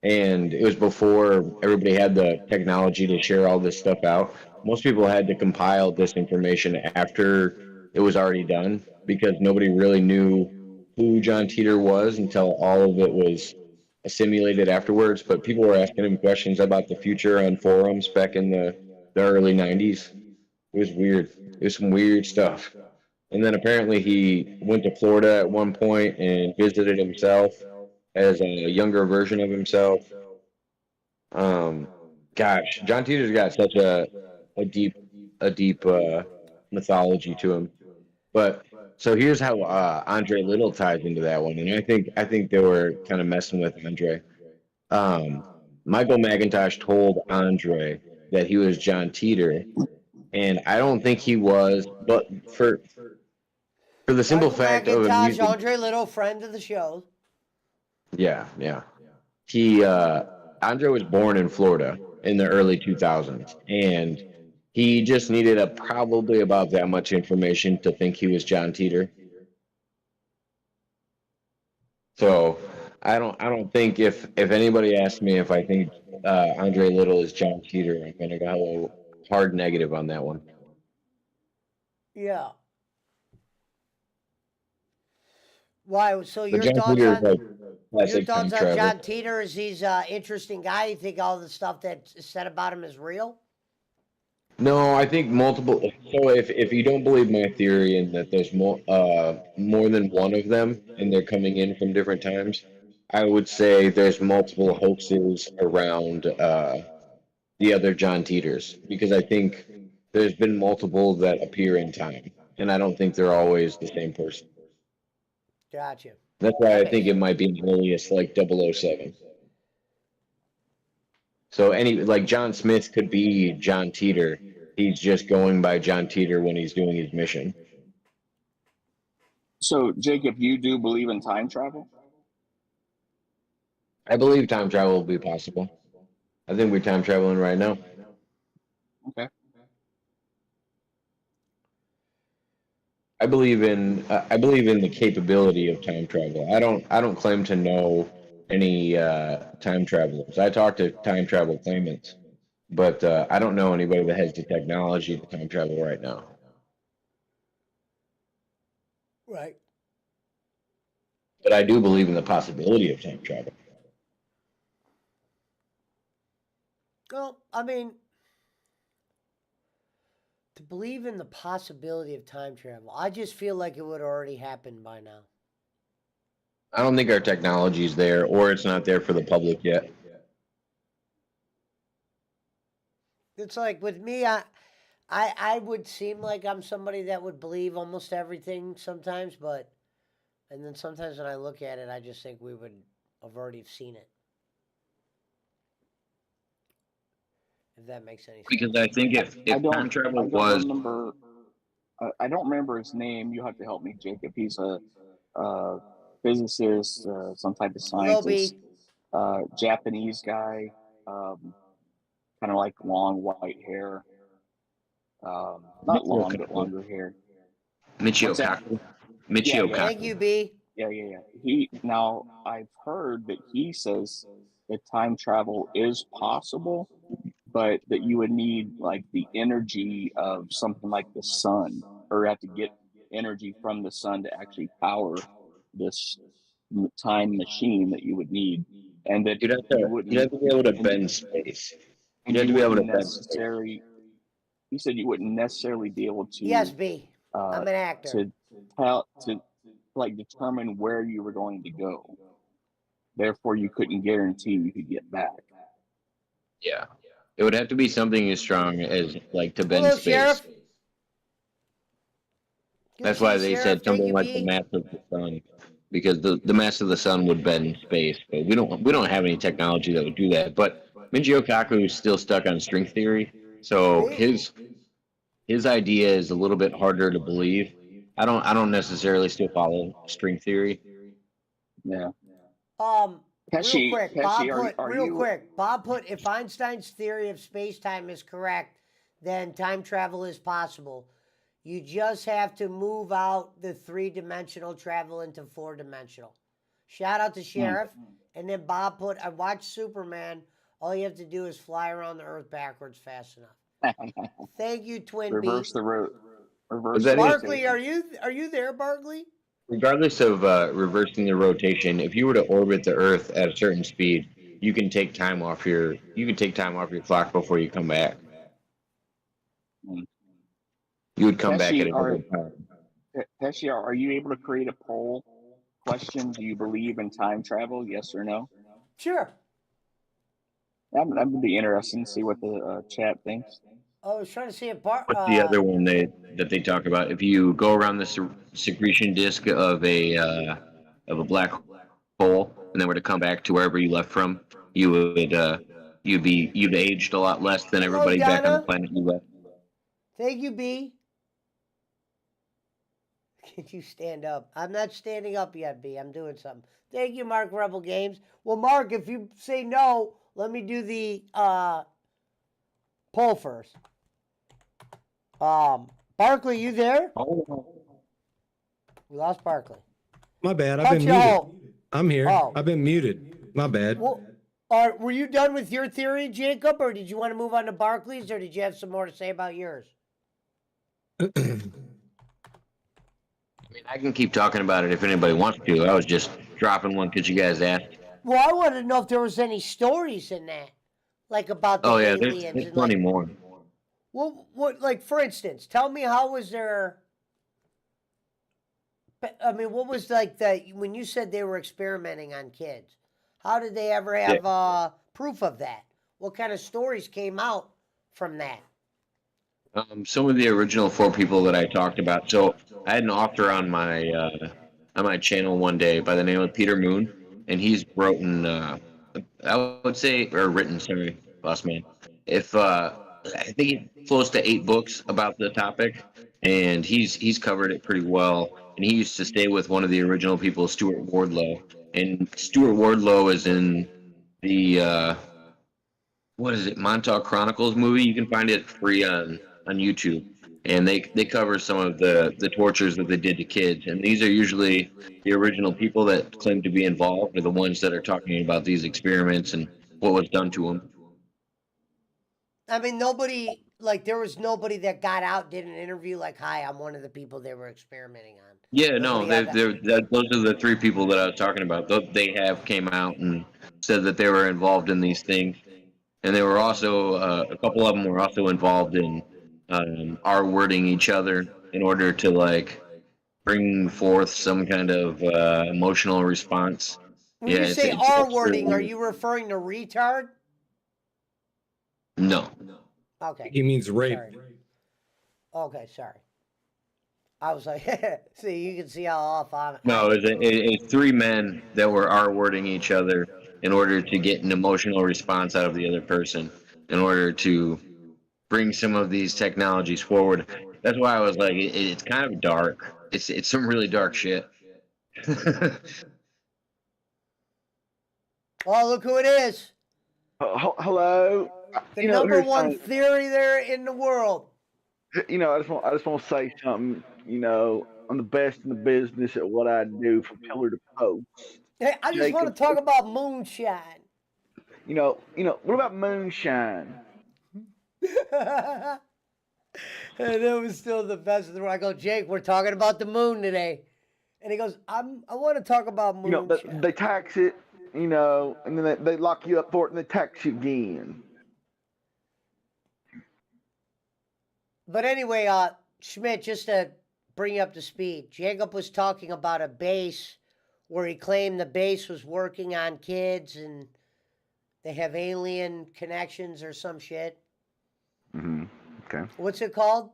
and it was before everybody had the technology to share all this stuff out. Most people had to compile this information after it was already done because nobody really knew who John Teeter was until all of it was assimilated afterwards. But people were asking him questions about the future on forums back in the early 90s. It was weird. It was some weird stuff. And then apparently he went to Florida at one point and visited himself as a younger version of himself. Gosh, John Teeter's got such a deep mythology to him. But so here's how Andre Little ties into that one, and I think they were kind of messing with Andre. Michael McIntosh told Andre that he was John Teeter, and I don't think he was, but for the simple Michael fact of McIntosh, music, Andre Little, friend of the show. yeah. He Andre was born in Florida in the early 2000s, and he just needed probably about that much information to think he was John Teeter. So I don't think if anybody asks me if I think Andre Little is John Teeter, I'm gonna go hard negative on that one. Yeah. Why? So But your John thoughts Peter is on like your classic time thoughts on travel. John Teeter? Is he's an interesting guy? You think all the stuff that's said about him is real? No, I think multiple. So if you don't believe my theory and that there's more than one of them and they're coming in from different times, I would say there's multiple hoaxes around the other John Teeters because I think there's been multiple that appear in time, and I don't think they're always the same person. Gotcha. That's why I That think makes it might be an alias like 007. So like John Smith could be John Teeter. He's just going by John Teeter when he's doing his mission. So, Jacob, you do believe in time travel? I believe time travel will be possible. I think we're time traveling right now. Okay. I believe in the capability of time travel. I don't claim to know any time travelers. I talk to time travel claimants, but I don't know anybody that has the technology to time travel right now. right. But I do believe in the possibility of time travel. Well, I mean, to believe in the possibility of time travel, I just feel like it would already happen by now. I don't think our technology is there, or it's not there for the public yet. It's like with me, I would seem like I'm somebody that would believe almost everything sometimes, and then sometimes when I look at it, I just think we would have already seen it. If that makes any sense. Because I think if time travel was I don't remember his name. You have to help me, Jacob. He's a physicist, some type of scientist, Japanese guy, kind of like long white hair, not long but longer hair. Michio What's that? Kaku. Michio Yeah. Kaku. Thank you, B. Yeah. Now I've heard that he says that time travel is possible, but that you would need like the energy of something like the sun, or have to get energy from the sun to actually power this time machine that you would need, and that You'd have to be able to bend space. You'd have to be able to bend space. He said you wouldn't necessarily be able to. Yes, B. I'm an actor. To like determine where you were going to go. Therefore, you couldn't guarantee you could get back. Yeah. It would have to be something as strong as like to bend Hello, space. Sheriff. That's why they said something like the mass of the sun, because the mass of the sun would bend space. But we don't have any technology that would do that. But Michio Kaku is still stuck on string theory, so his idea is a little bit harder to believe. I don't necessarily still follow string theory. Yeah. Real quick, Bob put, if Einstein's theory of space-time is correct, then time travel is possible. You just have to move out the 3-dimensional travel into 4-dimensional. Shout out to Sheriff. And then Bob put, I watched Superman. All you have to do is fly around the Earth backwards fast enough. Thank you, Twin Reverse B. the road. Reverse Barkley, are you there, Barkley? Regardless of reversing the rotation, if you were to orbit the Earth at a certain speed, you can take time off your clock before you come back. You would come back at a different time. Pesci, are you able to create a poll question? Do you believe in time travel? Yes or no? Sure. That would be interesting to see what the chat thinks. I was trying to see if What's the other one that they talk about? If you go around the secretion disk of a black hole and then were to come back to wherever you left from, you'd aged a lot less than everybody back on the planet you left. Thank you, B. Can you stand up? I'm not standing up yet, B. I'm doing something. Thank you, Mark Rebel Games. Well, Mark, if you say no, let me do the poll first. Barkley, you there? Oh. We lost Barkley. My bad. I've been muted. I'm here. Oh. I've been muted. My bad. Well, Were you done with your theory, Jacob, or did you want to move on to Barclays, or did you have some more to say about yours? I mean, I can keep talking about it if anybody wants to. I was just dropping one because you guys asked. Well, I wanted to know if there was any stories in that, like about the Oh yeah, aliens there's and plenty like, more. well, what, like for instance, tell me how was there? I mean, what was like when you said they were experimenting on kids? How did they ever have proof of that? What kind of stories came out from that? Some of the original 4 people that I talked about. So I had an author on my channel one day by the name of Peter Moon, and he's written, I would say, or written, sorry, boss man. If I think he's close to 8 books about the topic, and he's covered it pretty well. And he used to stay with one of the original people, Stuart Wardlow, and Stuart Wardlow is in the what is it, Montauk Chronicles movie. You can find it free on YouTube, and they cover some of the tortures that they did to kids. And these are usually the original people that claim to be involved, are the ones that are talking about these experiments and what was done to them. I mean, nobody, like, there was nobody that got out, did an interview, like, hi, I'm one of the people they were experimenting on. Yeah, no, Nobody had that. those are the 3 people that I was talking about. They have came out and said that they were involved in these things, and they were also a couple of them were also involved in R-wording each other in order to like bring forth some kind of emotional response. When Yeah, you it's- say it's R really wording, are weird. you referring to retard? No. Okay. He means rape. Sorry. Okay, sorry. I was like, see, you can see how off I'm. No, it's 3 men that were R-wording each other in order to get an emotional response out of the other person, in order to bring some of these technologies forward. That's why I was like, it's kind of dark. It's some really dark shit. Oh, look who it is. Hello. The You know, number here's one something- theory there in the world. You know, I just want to say something. You know, I'm the best in the business at what I do from pillar to post. Hey, I just want to Jacob- talk about moonshine. You know, what about moonshine? And it was still the best of the world. I go, Jake, we're talking about the moon today. And he goes, I want to talk about You know, moonshine. they tax it. You know, and then they lock you up for it, and they tax you again. But anyway, Schmidt, just to bring you up to speed, Jacob was talking about a base where he claimed the base was working on kids and they have alien connections or some shit. Mm-hmm. Okay. What's it called?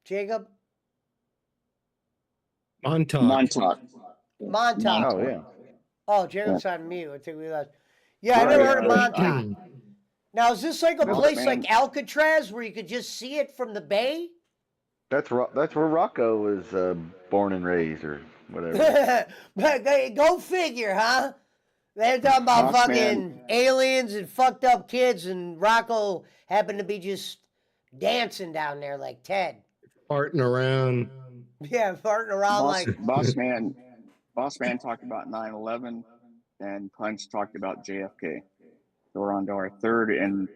Jacob? Montauk. Montauk. Montauk. Oh yeah. Oh, Jacob's on mute. I think we lost. Yeah, I Right, never heard of right. Montauk. Now, is this like a No, place man. like Alcatraz where you could just see it from the bay? That's where Rocco was born and raised, or whatever. But go figure, huh? They're talking about Boss fucking aliens and fucked up kids, and Rocco happened to be just dancing down there like Ted. Farting around. Yeah, farting around like. Boss man talked about 9/11, and Punch talked about JFK. So we're on to our third, and as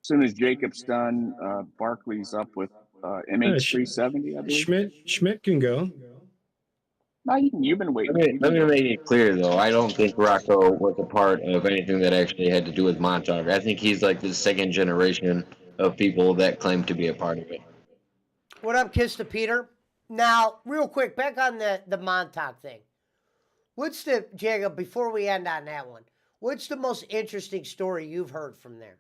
soon as Jacob's done, Barkley's up with MH370. I believe. Schmidt can go. No, you've been waiting. Let me make it clear though. I don't think Rocco was a part of anything that actually had to do with Montauk. I think he's like the 2nd generation of people that claim to be a part of it. What up, Kiss to Peter? Now, real quick, back on the Montauk thing. What's the, Jacob, before we end on that one, what's the most interesting story you've heard from there?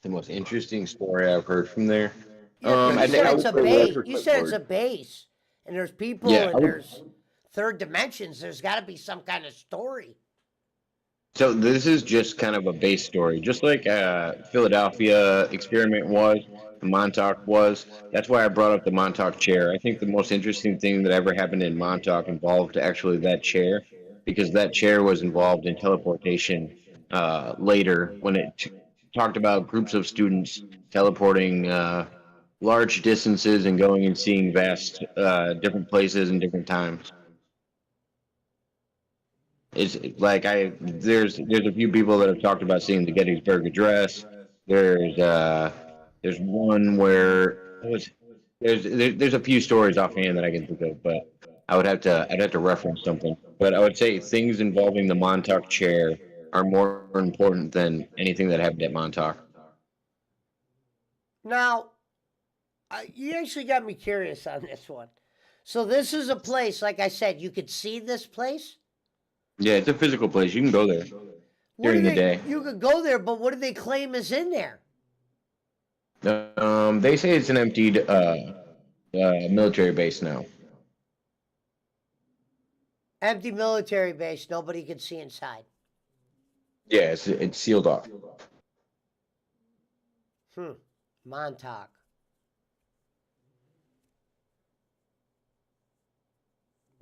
The most interesting story I've heard from there. Yeah, I you think said I it's a would say base. record You said it's a clipboard. base, and there's people, Yeah, I and would- there's third dimensions. There's got to be some kind of story. So this is just kind of a base story, just like Philadelphia experiment was, the Montauk was. That's why I brought up the Montauk chair. I think the most interesting thing that ever happened in Montauk involved actually that chair, because that chair was involved in teleportation later when it talked about groups of students teleporting large distances and going and seeing vast different places and different times. it's like there's a few people that have talked about seeing the Gettysburg Address. There's one where there's a few stories offhand that I can think of, but I'd have to reference something. But I would say things involving the Montauk chair are more important than anything that happened at Montauk. Now, you actually got me curious on this one. So this is a place, like I said, you could see this place. Yeah, it's a physical place. You can go there What during do the day. You could go there, but what do they claim is in there? They say it's an emptied military base now. Empty military base. Nobody can see inside. Yeah, it's sealed off. Montauk.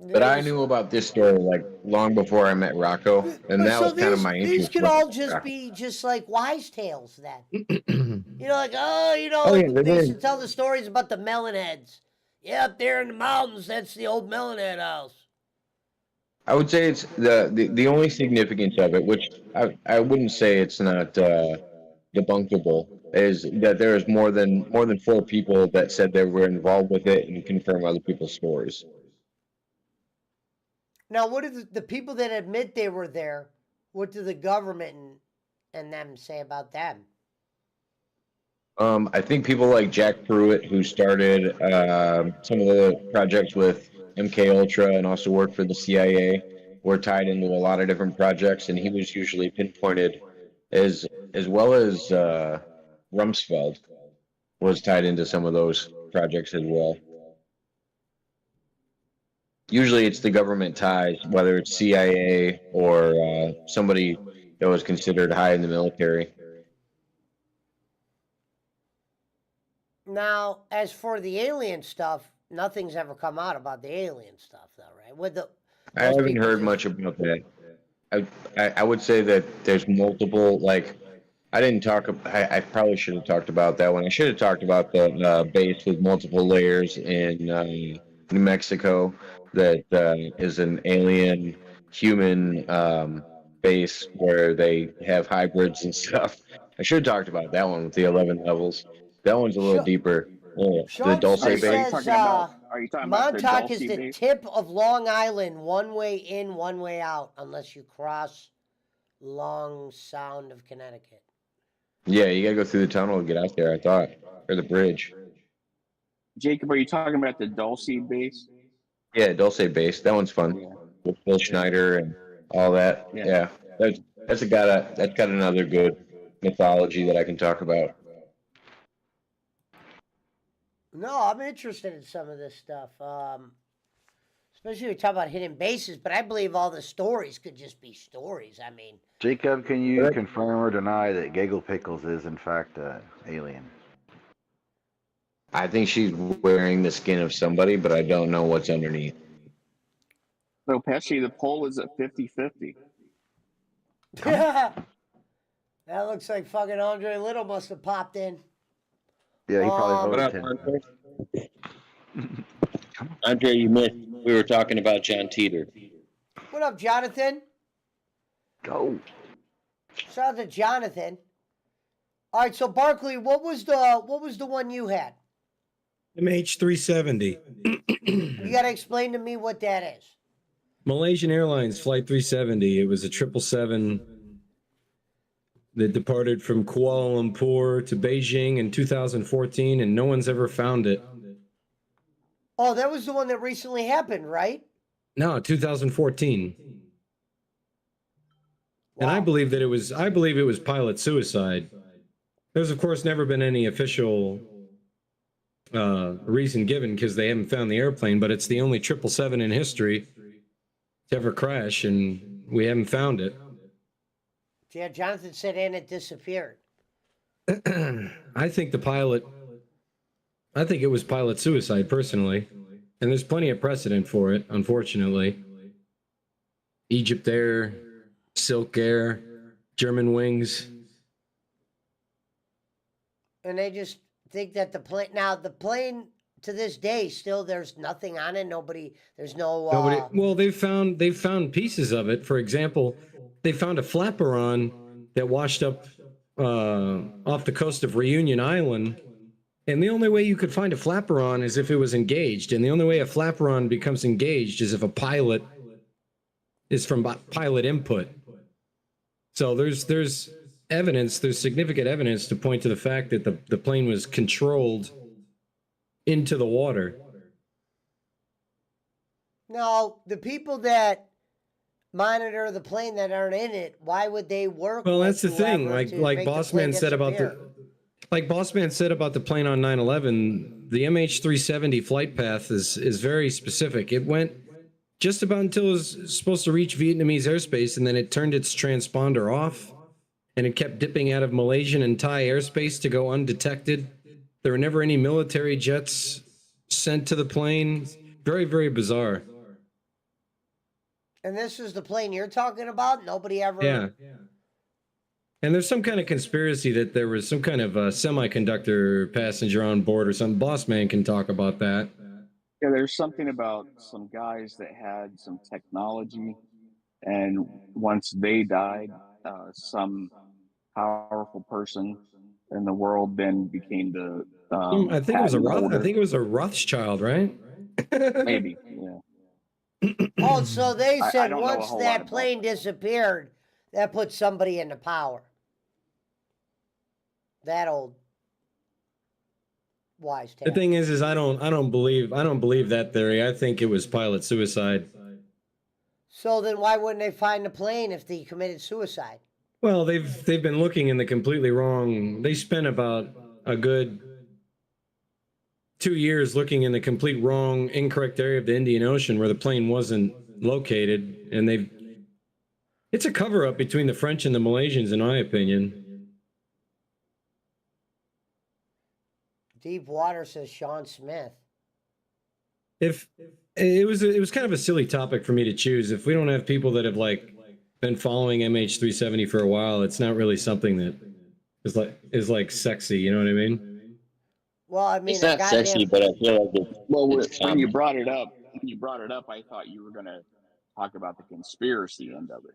But I knew about this story like long before I met Rocco, and that was kind of my interest. These could with all it. just be just like wise tales then. Mm-hmm. You know, like, yeah, they they used to tell the stories about the melon heads. Yeah, up there in the mountains, that's the old melon head house. I would say it's the only significance of it, which I wouldn't say it's not debunkable, is that there is more than 4 people that said they were involved with it and confirm other people's stories. Now, what do the people that admit they were there, what do the government and them say about them? I think people like Jack Pruitt, who started some of the projects with MK Ultra and also worked for the CIA, were tied into a lot of different projects, and he was usually pinpointed as well as Rumsfeld was tied into some of those projects as well. Usually it's the government ties, whether it's CIA or somebody that was considered high in the military. Now, as for the alien stuff, nothing's ever come out about the alien stuff, though, right? I haven't heard much about that. I would say that there's multiple, like, I didn't talk, I probably should have talked about that one. I should have talked about the base with multiple layers in New Mexico that is an alien human base where they have hybrids and stuff. I should have talked about that one with the 11 levels. That one's a little deeper. The Sean Dulce Are you base. says are you talking about the Montauk Dulce is the base? tip of Long Island, one way in, one way out, unless you cross Long Sound of Connecticut. Yeah, you gotta go through the tunnel to get out there, I thought. Or the bridge. Jacob, are you talking about the Dulce base? Yeah, Dulce base. That one's fun. With Phil Schneider and all that. Yeah. That's got another good mythology that I can talk about. No, I'm interested in some of this stuff. Especially when we talk about hidden bases, but I believe all the stories could just be stories. I mean, Jacob, can you confirm or deny that Gaggle Pickles is in fact an alien? I think she's wearing the skin of somebody, but I don't know what's underneath. So, Pesci, the poll is at 50-50. that looks like fucking Andre Little must have popped in. Yeah, he probably What up, voted Andre? Andre, you missed. We were talking about John Teeter. What up, Jonathan? Go. Shout out to Jonathan. All right, so Barkley, what was the one you had? MH370. You got to explain to me what that is. Malaysian Airlines Flight 370. It was a 777 that departed from Kuala Lumpur to Beijing in 2014, and no one's ever found it. Oh, that was the one that recently happened, right? No, 2014. And Wow. I believe it was pilot suicide. There's of course never been any official reason given because they haven't found the airplane, but it's the only 777 in history to ever crash, and we haven't found it. Yeah, Jonathan said, and it disappeared. I think it was pilot suicide personally, and there's plenty of precedent for it, unfortunately. Egypt Air, Silk Air, German Wings. And they just think that the plane to this day, still there's nothing on it. Nobody, there's no. Nobody. Well, they've found pieces of it. For example, they found a flaperon that washed up off the coast of Reunion Island. And the only way you could find a flaperon is if it was engaged. And the only way a flaperon becomes engaged is if a pilot is from pilot input. So there's evidence, there's significant evidence to point to the fact that the plane was controlled into the water. No, the people that monitor the plane that aren't in it, why would they work? Well, with that's the thing. whoever to Like make the Boss plane Man said about disappear? like Boss Man said about the plane on 9/11, the MH370 flight path is very specific. It went just about until it was supposed to reach Vietnamese airspace, and then it turned its transponder off, and it kept dipping out of Malaysian and Thai airspace to go undetected. There were never any military jets sent to the plane. Very, very bizarre. And this is the plane you're talking about? Nobody ever. Yeah. And there's some kind of conspiracy that there was some kind of semiconductor passenger on board or something. Boss Man can talk about that. Yeah, there's something about some guys that had some technology, and once they died, some powerful person in the world then became the. I think it was a patent holder. I think it was a Rothschild, right? Maybe. Yeah. Oh, so they I said don't know a once whole lot that about plane disappeared, that put somebody into power. That old wise tale. The thing is I don't believe that theory. I think it was pilot suicide. So then why wouldn't they find the plane if they committed suicide? Well, they've been looking in the completely wrong. They spent about a good 2 years looking in the complete wrong, incorrect area of the Indian Ocean where the plane wasn't located, and it's a cover up between the French and the Malaysians, in my opinion. Deep water, says Sean Smith. If it was kind of a silly topic for me to choose. If we don't have people that have been following MH370 for a while, it's not really something that is like sexy. You know what I mean? Well, I mean, It's not sexy, but I feel like it's, Well, it's when you common. brought it up, I thought you were going to talk about the conspiracy end of it,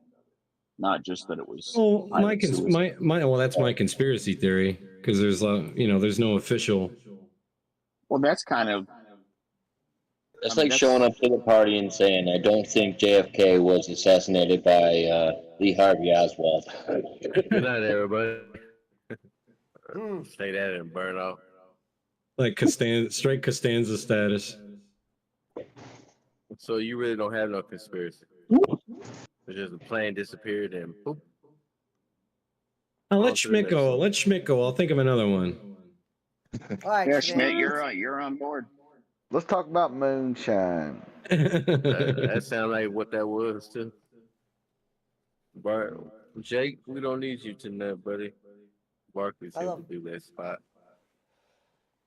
not just that it was. Well, pilot suicide. well, that's my conspiracy theory, because there's there's no official. Well, that's kind of. It's I mean, like showing up to the party and saying, I don't think JFK was assassinated by Lee Harvey Oswald. Good night, everybody. Hmm. Say that and burn off. Like straight Costanza status. So you really don't have no conspiracy. It's just the plane disappeared and boop. I'll On let to the Schmidt next go. one. Let Schmidt go. I'll think of another one. All right, Yeah, Schmidt. Schmidt, you're on board. Let's talk about moonshine. That sounds like what that was too. Jake, we don't need you tonight, buddy. Barkley's I here to love- do that spot.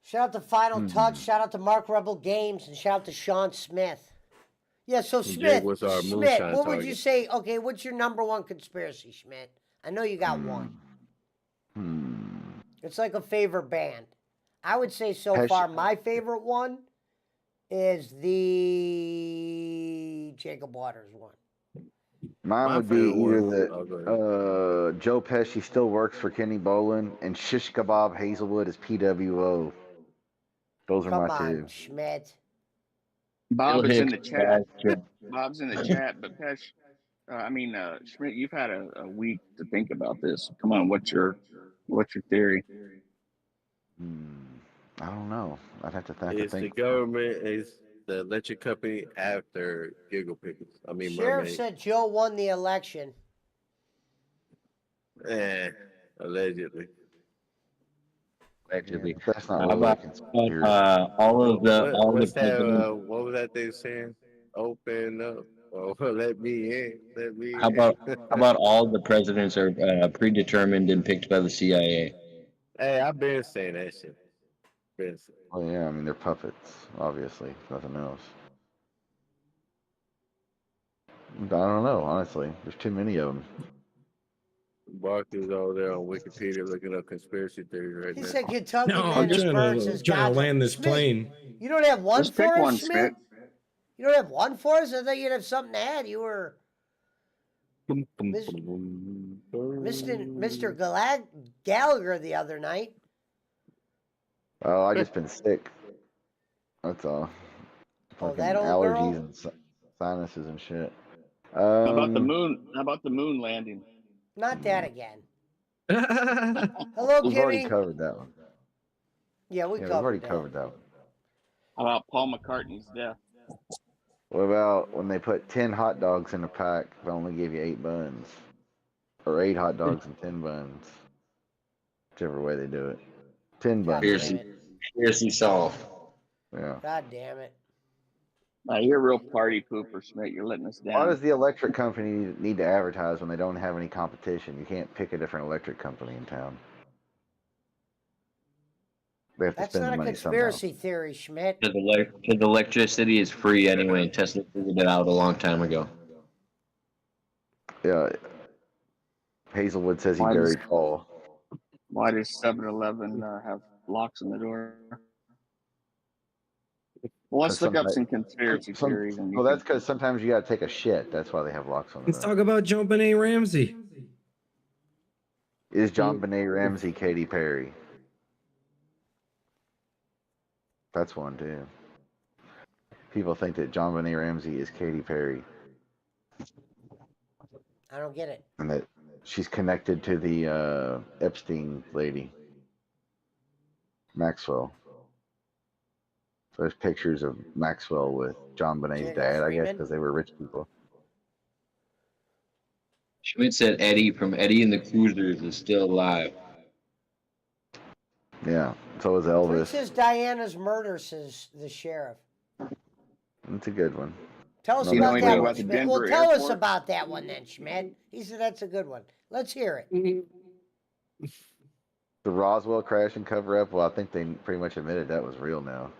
Shout out to Final Touch. Shout out to Mark Rebel Games, and shout out to Sean Smith. Yeah, so Jake Smith, was our Schmidt, moonshine what would you target. say? Okay, what's your number one conspiracy, Schmidt? I know you got one. It's like a favorite band. I would say so Pesci. far my favorite one is the Jacob Waters one. Mine My would be favorite either one- that oh, go ahead. Joe Pesci still works for Kenny Bolin and Shish Kebab Hazelwood is PWO. Those are Come my on, two. Schmidt. Bob Bill is in the Hicks, chat. bastard. Bob's in the chat, but Pesh, Schmidt, you've had a week to think about this. Come on, what's your theory? I don't know. I'd have to think. It's the government, is the electric company after Giggle Pickles. I mean, Sheriff Mermaid. said Joe won the election. Allegedly. Allegedly. That's not How really about conspiracy. all of the What's that? presidents? What was that they saying? Open up. Oh, let me in. Let me in. How about all the presidents are predetermined and picked by the CIA? Hey, I've been saying that shit. Been saying. Well, yeah, I mean, they're puppets, obviously, if nothing else. I don't know, honestly. There's too many of them. Barkley's over there on Wikipedia looking up conspiracy theories right He now. said Kentucky No, man I'm his birds trying is to gotcha. land this Schmidt, plane. You don't have one Let's pick for us, one, Schmidt? Schmidt. You don't have one for us? I thought you'd have something to add. You were Mr. Gallagher the other night. Oh, I just been sick. That's all. Oh, Fucking that old allergies girl? and sinuses and shit. How about the moon? How about the moon landing? Not that again. Hello, We've already Kimmy. covered that one. Yeah, we Yeah, we've covered already that. covered that one. How about Paul McCartney's death? What about when they put 10 hot dogs in a pack but only gave you 8 buns? Or 8 hot dogs and 10 buns. Whichever way they do it. 10 God buns. damn Conspiracy, it. conspiracy solved. Yeah. God damn it. You're a real party pooper, Schmidt. You're letting us Why down. does the electric company need to advertise when they don't have any competition? You can't pick a different electric company in town. They have to That's spend not the a money conspiracy theory, Schmidt. Because electricity is free anyway, and Tesla figured it out a long time ago. somehow. Yeah. Hazelwood says he Why does- buried Paul. Why does 7-Eleven have locks on the door? Well, let's look up some conspiracy theories. And Well, that's because sometimes you got to take a shit. That's why they have locks on the Let's door. talk about John Benet Ramsey. Is John Benet Ramsey Katy Perry? That's one too. People think that John Benet Ramsey is Katy Perry I don't get it. and that she's connected to the Epstein lady, Maxwell. So there's pictures of Maxwell with John Benet's Morgan dad, I guess, Freeman? because they were rich people. Schmidt said Eddie from Eddie and the Cruisers is still alive. Yeah. So is Elvis. Princess Diana's murder, says the sheriff. That's a good one. Tell us Do you know about anything that about one, the Schmidt. Well, Denver tell us airport? about that one then, Schmidt. He said that's a good one. Let's hear it. The Roswell crash and cover up. Well, I think they pretty much admitted that was real now.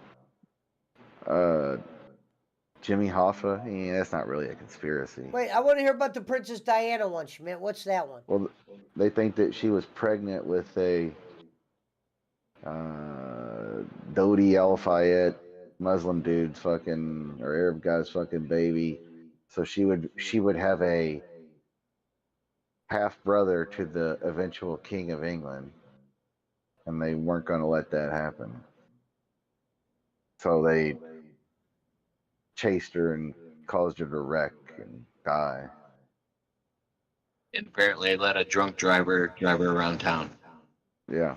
Jimmy Hoffa. Yeah, that's not really a conspiracy. Wait, I want to hear about the Princess Diana one, Schmidt. What's that one? Well, they think that she was pregnant with a Dodi Al Fayed Muslim dude's fucking or Arab guy's fucking baby. So she would have a half brother to the eventual king of England, and they weren't going to let that happen. So they chased her and caused her to wreck and die. And apparently they let a drunk driver drive her around town. Yeah.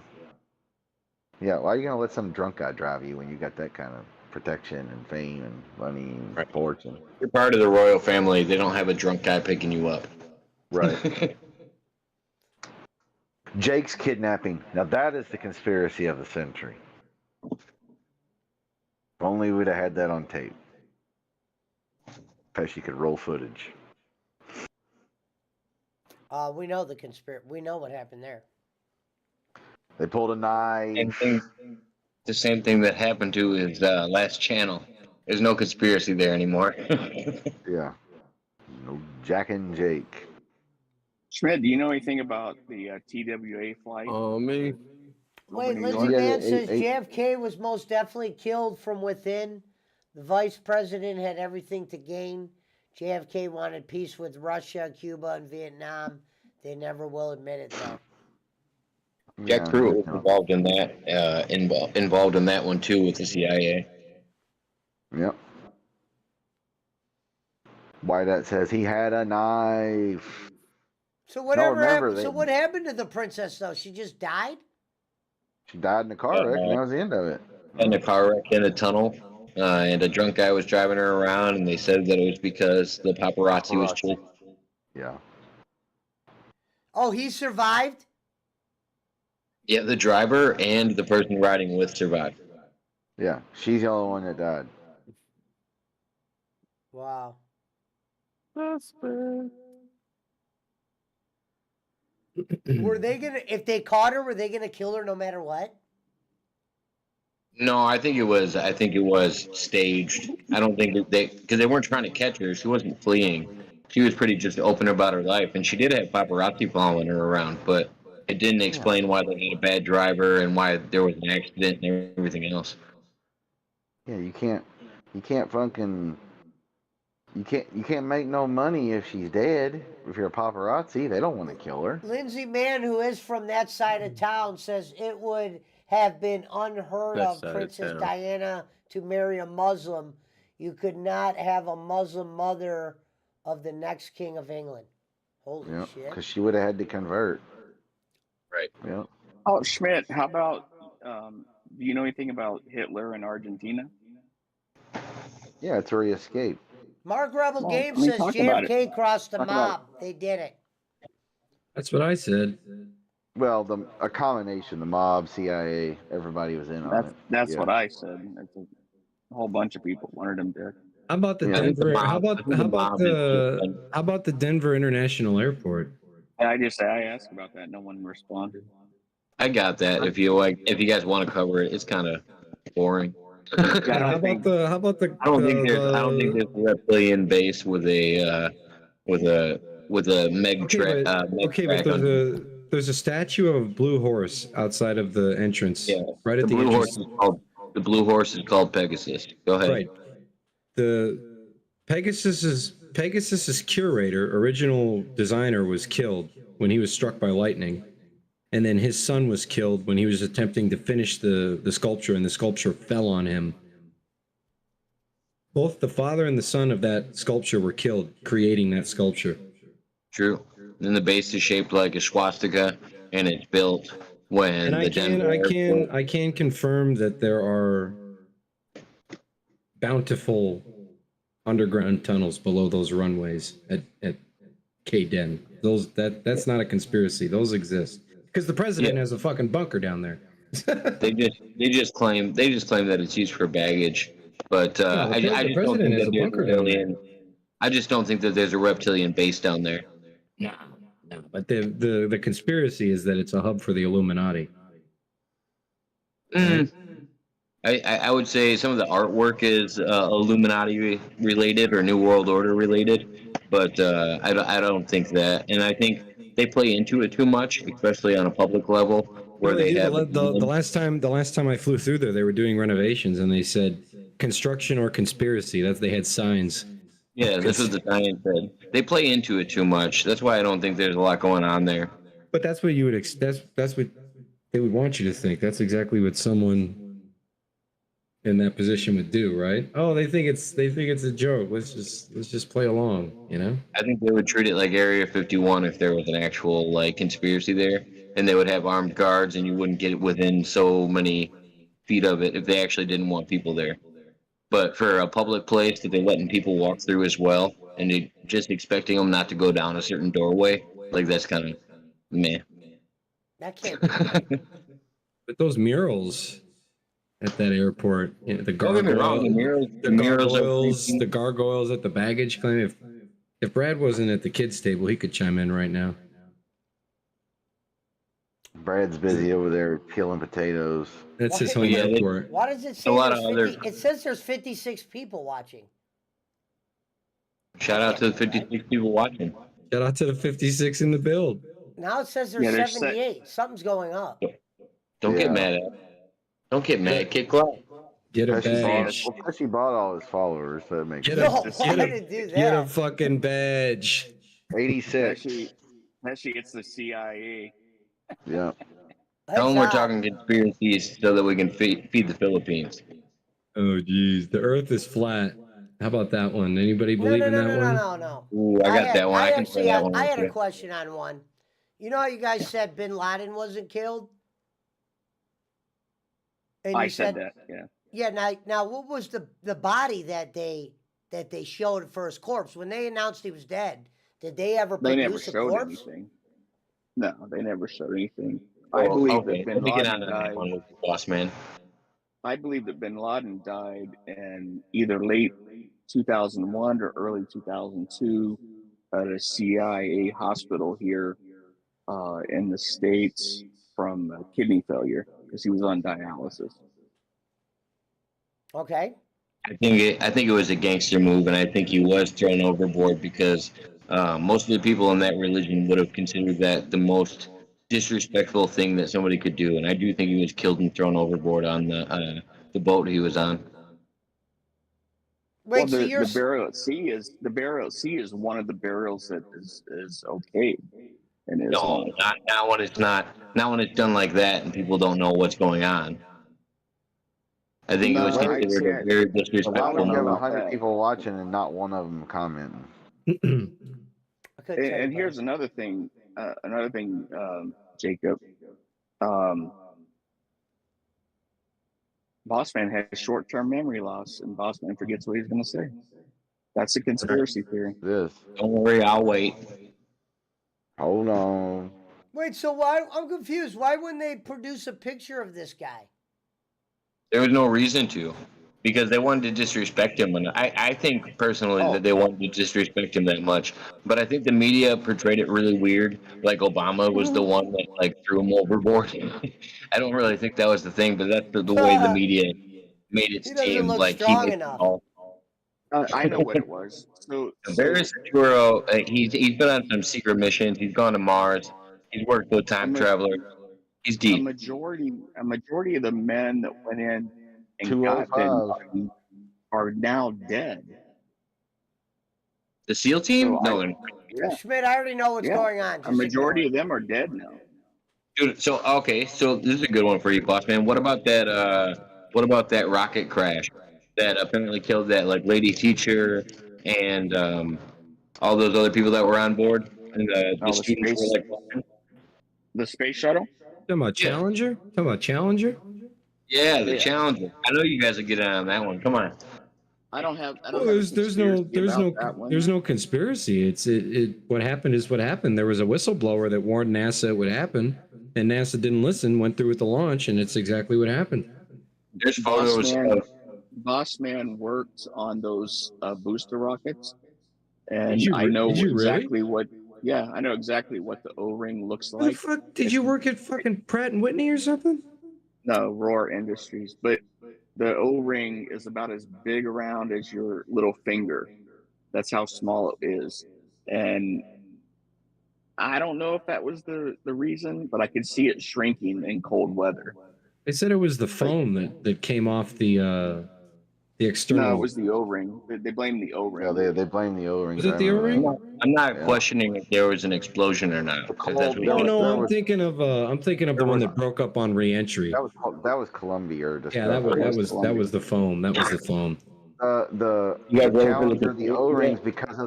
Yeah, why are you going to let some drunk guy drive you when you got that kind of protection and fame and money and fortune? You're part of the royal family. They don't have a drunk guy picking you up. Right. Jake's kidnapping. Now that is the conspiracy of the century. If only we'd have had that on tape. Pesci could roll footage. We know the conspiracy. We know what happened there. They pulled a knife. Same thing, the same thing that happened to his last channel. There's no conspiracy there anymore. Yeah. No Jack and Jake. Schmidt, do you know anything about the TWA flight? Me. Wait, New Lindsey York? Man Yeah, says eight- JFK was most definitely killed from within. The vice president had everything to gain. JFK wanted peace with Russia, Cuba, and Vietnam. They never will admit it, though. Jack Yeah, Pruitt was no. involved in that. Involved in that one too with the CIA. Yep. Whiteout says he had a knife. So whatever remember, happened. they- So what happened to the princess, though? She just died. She died in a car wreck, and that was the end of it. In a car wreck in a tunnel, and a drunk guy was driving her around, and they said that it was because the paparazzi was chasing. Yeah. Oh, he survived. Yeah, the driver and the person riding with survived. Yeah. She's the only one that died. Wow. Were they gonna? If they caught her, were they gonna kill her no matter what? No, I think it was staged. I don't think that because they weren't trying to catch her. She wasn't fleeing. she was pretty just open about her life, and she did have paparazzi following her around, but it didn't explain why they had a bad driver and why there was an accident and everything else. Yeah, you can't fucking, you can't make no money if she's dead. If you're a paparazzi, they don't want to kill her. Lindsay Mann, who is from that side of town, says it would have been unheard That of side of Princess town. Diana to marry a Muslim. You could not have a Muslim mother of the next king of England. Holy Yeah, shit. because she would have had to convert. Right. Yeah. Oh, Schmidt, how about, do you know anything about Hitler in Argentina? Yeah, it's where he escaped. Mark Rebel Well, Game I mean, says talk about it. JFK crossed the Talk about mob. They did it. That's what I said. Well, a combination, the mob, CIA, everybody was in on it. That's Yeah. what I said. It's a whole bunch of people wanted him dead. How about the Yeah, I think Denver? the How mob- about I think how the about mob is the just- how about the Denver International Airport? And I asked about that. No one responded. I got that. If you guys want to cover it, it's kind of boring. I How don't about think- the how about the I don't think there's a reptilian base with a Meg okay, but, Meg okay, but track on it. there's a statue of Blue Horse outside of the entrance. Yeah, right The at the blue entrance. horse is called Pegasus. Go ahead. Right. The Pegasus's curator, original designer, was killed when he was struck by lightning, and then his son was killed when he was attempting to finish the sculpture, and the sculpture fell on him. Both the father and the son of that sculpture were killed creating that sculpture. True. And the base is shaped like a swastika, and it's built when And the Denver airport- I can confirm that there are bountiful underground tunnels below those runways at K-Den. That's not a conspiracy. Those exist because the president has a fucking bunker down there. they just claim that it's used for baggage, but No, the I just don't president think has that a there's bunker down there. I just don't think that there's a reptilian base down there. No. But the conspiracy is that it's a hub for the Illuminati. I would say some of the artwork is Illuminati related or New World Order related, but I don't think that, and I think they play into it too much, especially on a public level where they have the last time I flew through there, they were doing renovations and they said construction or conspiracy. They had signs. Yeah, this is the science said. They play into it too much. That's why I don't think there's a lot going on there. But that's what you would that's what they would want you to think. That's exactly what someone in that position would do, right? Oh, they think it's a joke. Let's just play along, you know? I think they would treat it like Area 51 if there was an actual like conspiracy there, and they would have armed guards, and you wouldn't get within so many feet of it if they actually didn't want people there. But for a public place that they're letting people walk through as well, and they just expecting them not to go down a certain doorway, like that's kind of meh. That can't be right. But those murals at that airport, you know, the Don't get me wrong, the murals are the gargoyles at the baggage claim. If Brad wasn't at the kids' table, he could chime in right now. Brad's busy over there peeling potatoes. That's his Why- home Yeah, airport. Why does it say A lot there's of other- 50, it says there's 56 people watching. Shout out to the 56 people watching. Shout out to the 56 in the build. Now it says there's Yeah, there's 78. Something's going up. Don't Yeah. get mad at it. Don't get mad. Get glad. Get a Because badge. she bought all his followers, so that makes Get sense. a, No, get why a, did it do get a that? fucking badge. 86. Actually, it's the CIA. Yeah. Tell them we're That's odd. talking conspiracies so that we can feed the Philippines. Oh, geez. The earth is flat. How about that one? Anybody No, believe no, in no, that no, one? no, no. Ooh, I got had- that one. I can actually play that had, one. I with had a you. question on one. You know how you guys said Bin Laden wasn't killed? And I you said that. Yeah. Yeah, now what was the body that they showed for his corpse? When they announced he was dead, did they ever They never produce a showed corpse? anything. No, they never showed anything. I Well, believe okay, that Bin let me get Laden on to that died. one with you, boss man. I believe that Bin Laden died in either late 2001 or early 2002 at a CIA hospital here in the States from kidney failure because he was on dialysis. Okay. I think it was a gangster move, and I think he was thrown overboard because Most of the people in that religion would have considered that the most disrespectful thing that somebody could do, and I do think he was killed and thrown overboard on the boat he was on. Well, Wait, so you're the burial at sea is one of the burials that is okay in No, Islam. not when it's not when it's done like that and people don't know what's going on. I think it was No, I'd considered say a very Why disrespectful would you have know move. about 100 that. people watching and not one of them commenting? I couldn't tell you, And here's buddy. another thing, Jacob. Um, Bossman has short-term memory loss, and Bossman forgets what he's going to say. That's a conspiracy theory. This. Don't worry, I'll wait. Hold on. Wait, so why? I'm confused. Why wouldn't they produce a picture of this guy? There was no reason to, because they wanted to disrespect him, and I think personally Oh. that they wanted to disrespect him that much. But I think the media portrayed it really weird, like Obama was the one that like threw him overboard. I don't really think that was the thing, but that's the way the media made it He doesn't seem look like strong was enough. all. I know what it was. So Barris Arturo, he's been on some secret missions. He's gone to Mars. He's worked with time traveler. He's a deep. majority of the men that went in and got them 205. are now dead. The SEAL team? So No, Yeah, Schmidt, I already know what's Yeah. going on. a Just majority ignore of them are dead now. dude. So okay, so this is a good one for you, boss man. What about that? What about that rocket crash that apparently killed that like lady teacher and all those other people that were on board? And the Oh, the students space- were like, The space shuttle? Talking about Challenger? Talking about Challenger? yeah, the Yeah. Challenger. I know you guys will get on that one. Come on. I don't have. Well, there's no conspiracy. It what happened is what happened. There was a whistleblower that warned NASA it would happen, and NASA didn't listen, went through with the launch, and it's exactly what happened. There's photos of Bossman worked on those booster rockets, and Did you I re- know did you really? exactly what. Yeah, I know exactly what the O-ring looks Where the like. fuck did you work at fucking Pratt and Whitney or something? No, Roar Industries, but the O-ring is about as big around as your little finger. That's how small it is, and I don't know if that was the reason, but I could see it shrinking in cold weather. They said it was the foam that came off the external. No, it was the O-ring. They blame the O-ring. Yeah, they blame the O-rings. Was it I the remember O-ring? that. I'm not Yeah. questioning if there was an explosion or not. 'Cause that's what There No, you- no, there I'm was- thinking of the there one was- that broke up on re-entry. That was Columbia. Or Yeah, that was the foam. That was the foam. The You guys ready for the Challenger, the conspiracy? O-rings because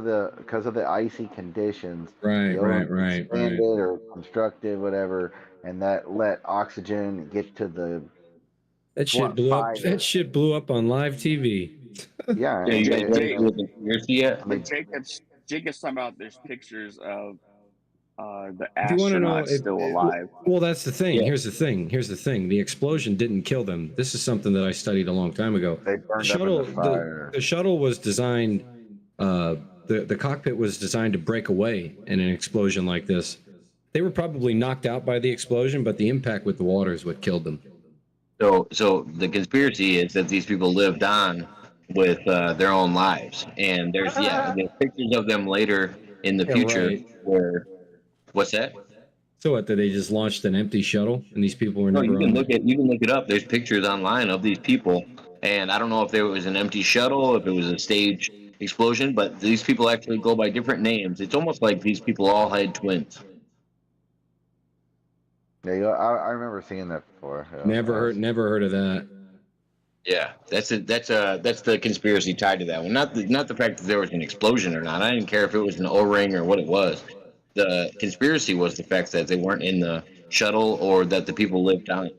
of the icy conditions. Right, the right, O-rings right, expanded right. or constructed, whatever, and that let oxygen get to the That shit blew up. fire. That shit blew up on live TV. yeah. Yeah, you guys and- ready for the conspiracy yet? I mean, Jacob's talking about there's pictures of the If you want to know, astronauts still alive. well, that's the thing. Yeah. Here's the thing. The explosion didn't kill them. This is something that I studied a long time ago. they The burned shuttle, up in the fire. the shuttle was designed. The cockpit was designed to break away in an explosion like this. They were probably knocked out by the explosion, but the impact with the water is what killed them. So the conspiracy is that these people lived on with their own lives, and there's pictures of them later in the Yeah, future right. where. What's that? So what? Did they just launched an empty shuttle and these people were No, never you can on? look it up. There's pictures online of these people, and I don't know if there was an empty shuttle, if it was a staged explosion, but these people actually go by different names. It's almost like these people all had twins. Yeah, I remember seeing that before. Yeah, Never heard of that. Yeah, that's the conspiracy tied to that one. Not the fact that there was an explosion or not. I didn't care if it was an O-ring or what it was. The conspiracy was the fact that they weren't in the shuttle or that the people lived on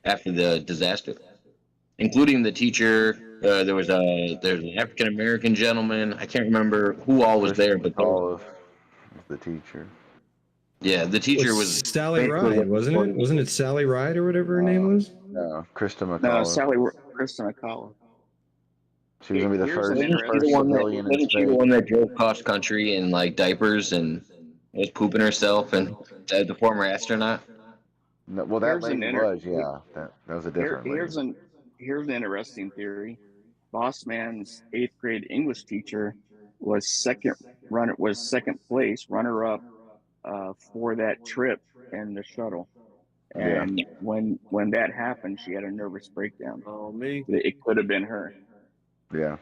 after the disaster, including the teacher. There's an African American gentleman. I can't remember who all was there, but Olive was the teacher. yeah, the teacher was Sally basically- Ride, wasn't it? Wasn't it Sally Ride or whatever her name was? No, Krista No, McCall. Kristen McCullough. She was gonna be the Here's first, an Wasn't she interesting- the one that, civilian in wasn't she the space. one that drove cross country in like diapers and was pooping herself and the former astronaut? No, well, that Here's an lady inter- was, yeah. That was a different lady. Here's an interesting theory. Boss Man's 8th grade English teacher was second place runner up for that trip in the shuttle. Yeah. And when that happened, she had a nervous breakdown. Oh, me? It could have been her. Yeah.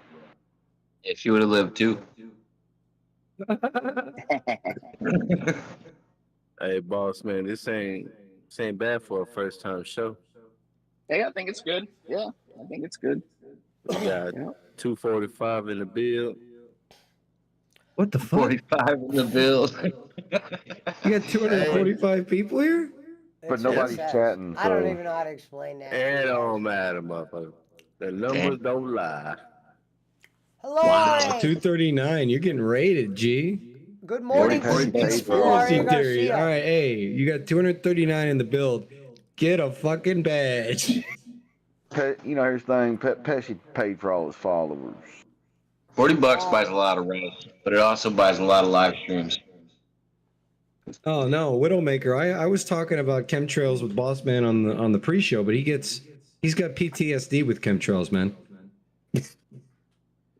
If she would have lived too. Hey, boss man, this ain't bad for a first time show. Hey, I think it's good. Yeah, I think it's good. We got Yeah. 245 in the build. What the fuck? 45 in the bill. You got 245 people here? But It's nobody's insane. chatting, I don't so- even know how to explain that. It don't matter, motherfucker. The numbers don't lie. Hello, Wow. Ari. 239. You're getting rated, G. Good morning, Forty paid, Conspiracy Conspiracy theory. Garcia. All right, hey, you got 239 in the build. Get a fucking badge. You know, here's the thing. Pesci paid for all his followers. $40 buys a lot of res, but it also buys a lot of live streams. Oh no, Widowmaker. I was talking about chemtrails with Boss Man on the pre-show, but he's got PTSD with chemtrails, man.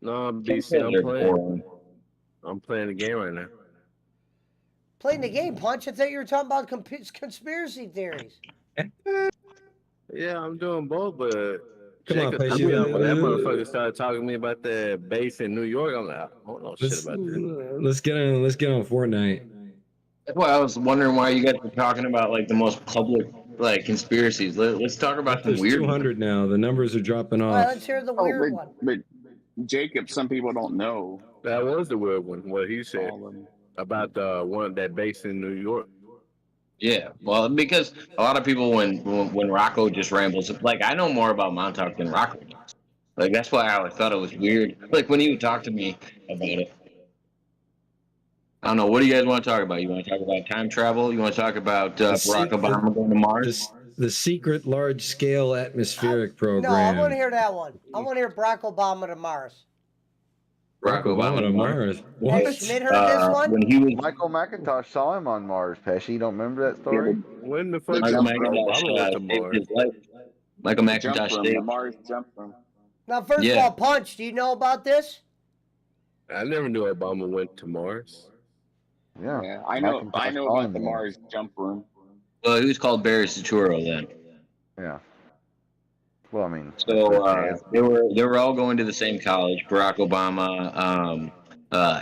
No, I'm BC. They're boring. I'm playing the game right now. Playing the game, Punch. I thought you were talking about conspiracy theories. Yeah, I'm doing both, but Come on, check it Pesci. out. When that motherfucker started talking to me about that base in New York, I'm like, I don't know shit about this. Let's get on Fortnite. That's why I was wondering why you guys were talking about like the most public like conspiracies. Let's talk about some There's weird 200 now. The numbers are dropping All right, off. let's hear the Oh, weird one. but Jacob, some people don't know. That was the weird one. What he said All of them. about the one that base in New York. Yeah, well, because a lot of people when Rocco just rambles, like I know more about Montauk than Rocco does. Like that's why I always thought it was weird. Like when he would talk to me about it. I don't know. What do you guys want to talk about? You want to talk about time travel? You want to talk about Barack Obama going to Mars? The secret large-scale atmospheric No, I program. want to hear that one. I want to hear Barack Obama to Mars. Barack Obama to Mars. Hey, What? Schmidt heard this one? When he was Michael McIntosh saw him on Mars, Pesci. You don't remember that story? When the fuck Michael did Obama went to McIntosh saved Mars? his life. Michael Jump McIntosh room, the saved. Mars jump room. Now, first of Yeah. all, Punch, do you know about this? I never knew Obama went to Mars. Yeah. Yeah, I know McIntosh saw about him the there. Mars jump room. Well, he was called Barry Saturo then. Yeah. Well, I mean. So they were all going to the same college. Barack Obama,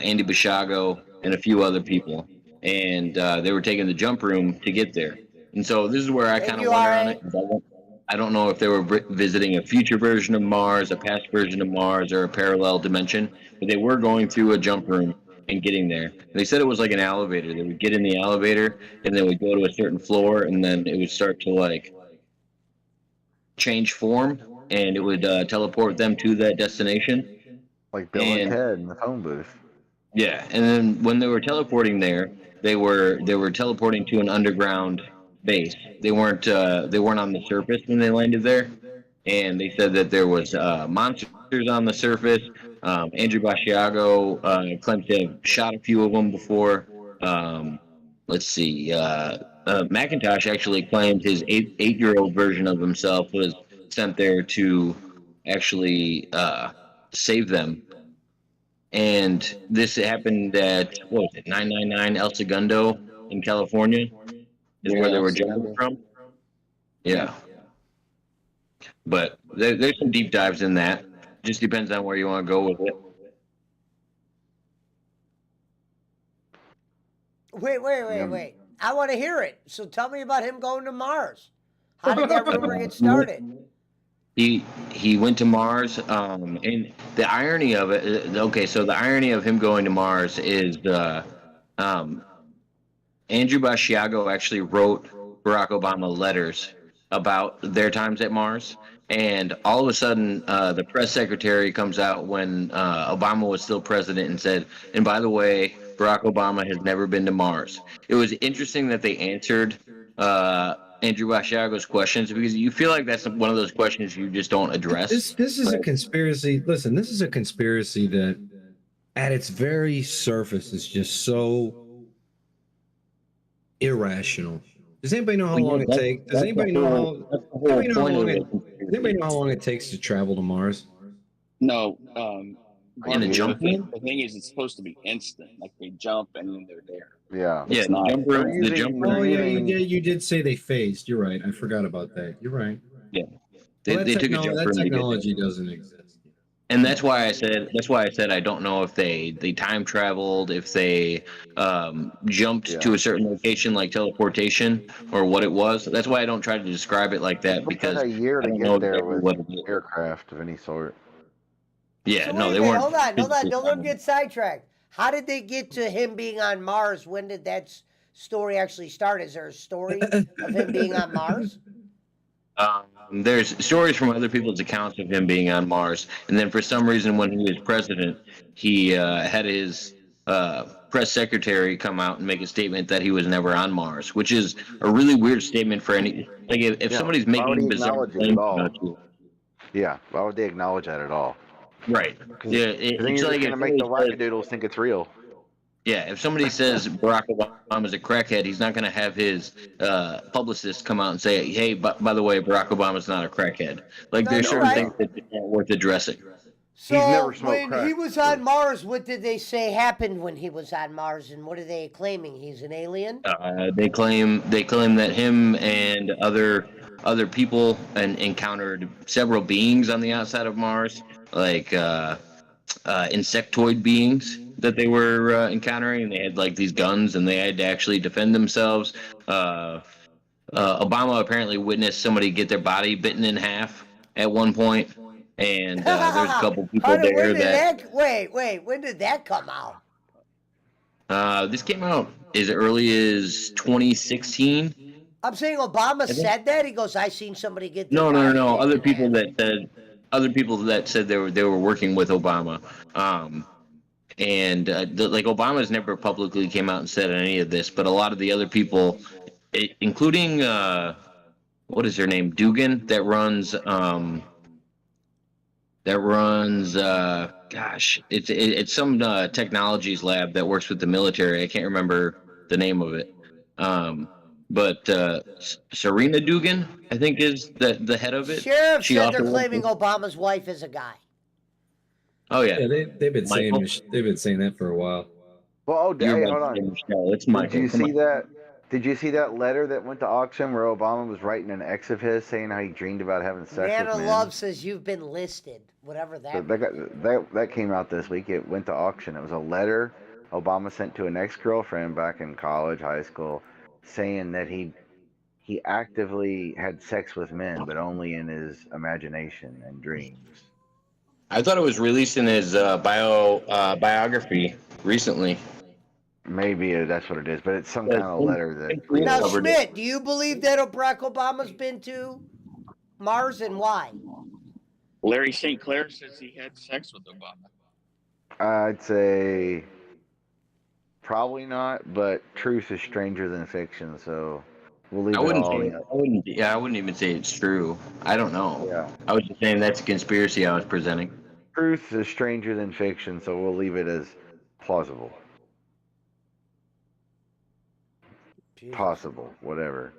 Andy Bashago, and a few other people, and they were taking the jump room to get there. And so this is where I kind of wonder on it. 'Cause I don't know if they were visiting a future version of Mars, a past version of Mars, or a parallel dimension. But they were going through a jump room and getting there. They said it was like an elevator. They would get in the elevator and they would go to a certain floor, and then it would start to like change form, and it would teleport them to that destination. Like Bill and and- Ted in the phone booth. Yeah, and then when they were teleporting there, they were teleporting to an underground base. They weren't on the surface when they landed there, and they said that there was monsters on the surface. Andrew Basiago claims to have shot a few of them before. Let's see. McIntosh actually claimed his eight-year-old version of himself was sent there to actually save them. And this happened at, what was it, 999 El Segundo in California is where they were jumping from. Yeah. But there's some deep dives in that. Just depends on where you want to go with it. Wait. I want to hear it. So tell me about him going to Mars. How did that rumor get started? He went to Mars, and the irony of it. Okay, so the irony of him going to Mars is Andrew Basiago actually wrote Barack Obama letters about their times at Mars, and all of a sudden, the press secretary comes out when Obama was still president and said, "And by the way, Barack Obama has never been to Mars." It was interesting that they answered Andrew Basiago's questions, because you feel like that's one of those questions you just don't address. This is a conspiracy. Listen, this is a conspiracy that at its very surface is just so irrational. Does anybody know how long it takes? Does anybody know how long it takes to travel to Mars? No, In the the jump thing, room? the thing is, it's supposed to be instant. Like they jump and then they're there. Yeah. Yeah, It's the not. jump room. They're The jump using- room. Oh they're yeah, using- you did say they phased. You're right. I forgot about that. You're right. Yeah, Well, they took a jump that room to get there. technology doesn't exist. And that's why I said I don't know if they time traveled, if they jumped Yeah. to a certain location like teleportation, or what it was. That's why I don't try to describe it like that, It took because a year I to don't know get there exactly with what it is. aircraft of any sort. Yeah, So no, wait they a minute, weren't. hold on. physically Don't traveling. get sidetracked. How did they get to him being on Mars? When did that story actually start? Is there a story of him being on Mars? There's stories from other people's accounts of him being on Mars, and then for some reason, when he was president, he had his press secretary come out and make a statement that he was never on Mars, which is a really weird statement for any. Like, if Yeah, somebody's why would making he bizarre acknowledge it at claims all? about you, Yeah. Why would they acknowledge that at all? right? Yeah, Then it's you're just like gonna if make the somebody says, wackadoodles think it's real. yeah, if somebody says Barack Obama's a crackhead, he's not going to have his publicist come out and say, "Hey, by the way, Barack Obama's not a crackhead." Like, No, there's you're certain right. things that aren't worth addressing. So never smoked when crack. he was on Mars, what did they say happened when he was on Mars, and what are they claiming? He's an alien? They claim that him and other people encountered several beings on the outside of Mars, like insectoid beings that they were encountering, and they had like these guns, and they had to actually defend themselves. Obama apparently witnessed somebody get their body bitten in half at one point, and there's a couple people When there did that. wait, when did that come out? This came out as early as 2016. I'm saying Obama think- said that. He goes, "I seen somebody get." Their No. body bitten Other in people half." that said they were working with Obama, and like Obama's never publicly came out and said any of this, but a lot of the other people, including what is her name, Dugan, that runs gosh, it's some technologies lab that works with the military. I can't remember the name of it. But Serena Dugan, I think, is the head of it. Sheriff She said also they're works claiming with- Obama's wife is a guy. Oh yeah, Yeah, they've been saying Michael? they've been saying that for a while. Well, You're hey, right, hold on. Michelle. It's Did Michael. you Come see on. that? Did you see that letter that went to auction where Obama was writing an ex of his saying how he dreamed about having sex Man with of men? Love says you've been listed. Whatever that. That came out this week. It went to auction. It was a letter Obama sent to an ex-girlfriend back in college, high school, saying that he actively had sex with men, but only in his imagination and dreams. I thought it was released in his biography recently. Maybe that's what it is, but it's some kind of letter that. Now, covered it. Schmidt, do you believe that Barack Obama's been to Mars, and why? Larry St. Clair says he had sex with Obama. I'd say probably not, but truth is stranger than fiction, so we'll leave I it wouldn't all. say. I wouldn't even say it's true. I don't know. Yeah. I was just saying that's a conspiracy I was presenting. Truth is stranger than fiction, so we'll leave it as plausible, possible, whatever.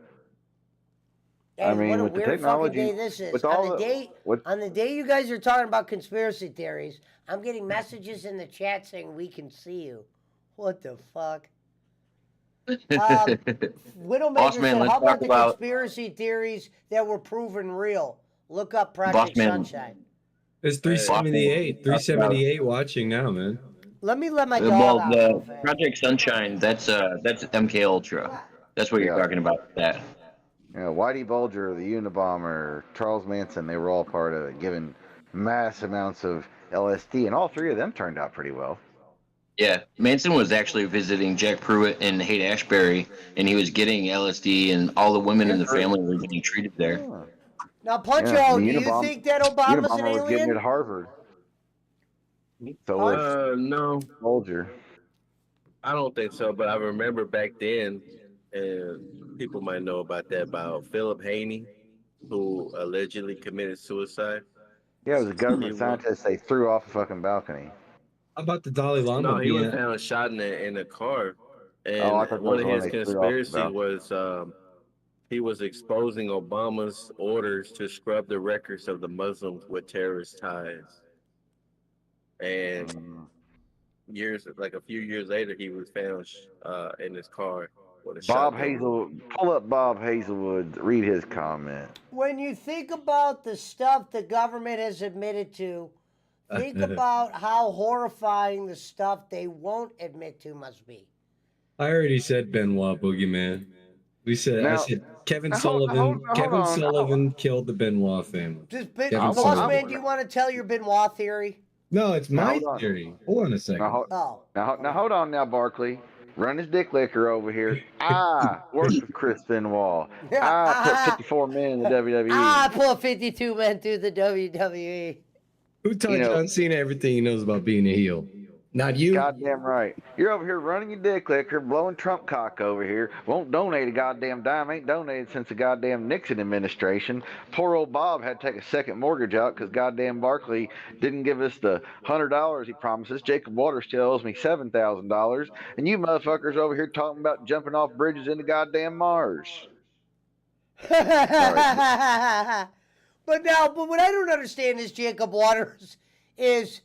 Hey, I mean, what a with the weird technology- fucking day this is. with On all the the- day, with- on the day you guys are talking about conspiracy theories, I'm getting messages in the chat saying we can see you. What the fuck? Widowmaker Boss man, said, let's "How about talk the about- conspiracy theories that were proven real? Look up Boss Project man. Sunshine." There's 378 watching now, man. Let me let my dog Well, out. real the fast. Project Sunshine, that's MK Ultra. That's what you're Yeah. talking about. That. You know, Whitey Bulger, the Unabomber, Charles Manson, they were all part of it, given mass amounts of LSD, and all three of them turned out pretty well. Yeah, Manson was actually visiting Jack Pruitt and Haight-Ashbury, and he was getting LSD, and all the women in the family were getting treated there. Yeah. Now, Puncho, Yeah, the do you Unabom- think that Obama's an Unabomber was getting alien? it at Harvard. So was No, Bulger. I don't think so. But I remember back then, and people might know about that, about Philip Haney, who allegedly committed suicide. Yeah, it was a government He was- scientist they threw off a fucking balcony. How about the Dalai Lama No, he was being? found shot in a car, and Oh, I thought that one was of the one his they threw off the conspiracies balcony. was he was exposing Obama's orders to scrub the records of the Muslims with terrorist ties. and like a few years later, he was found in his car with a Bob shotgun. Hazel, pull up Bob Hazelwood. Read his comment. When you think about the stuff the government has admitted to, think about how horrifying the stuff they won't admit to must be. I already said Benoit Boogeyman. I Now- said Kevin now hold- Sullivan. hold- hold Kevin on. Sullivan killed the Benoit family. Just Kevin Boss Sullivan. Man, do you want to tell your Benoit theory? No, it's my Hold on. theory. Hold on a second. Now, Oh. now hold on now, Barkley. Run his dick liquor over here. I worked with Chris Benoit. I put 54 men in the WWE. I pulled 52 men through the WWE. Who taught You know- John Cena everything he knows about being a heel? Not you. Goddamn right. You're over here running your dick liquor, blowing Trump cock over here. Won't donate a goddamn dime. Ain't donated since the goddamn Nixon administration. Poor old Bob had to take a second mortgage out because goddamn Barkley didn't give us the $100 he promises. Jacob Waters still owes me $7,000. And you motherfuckers over here talking about jumping off bridges into goddamn Mars. But what I don't understand is Jacob Waters is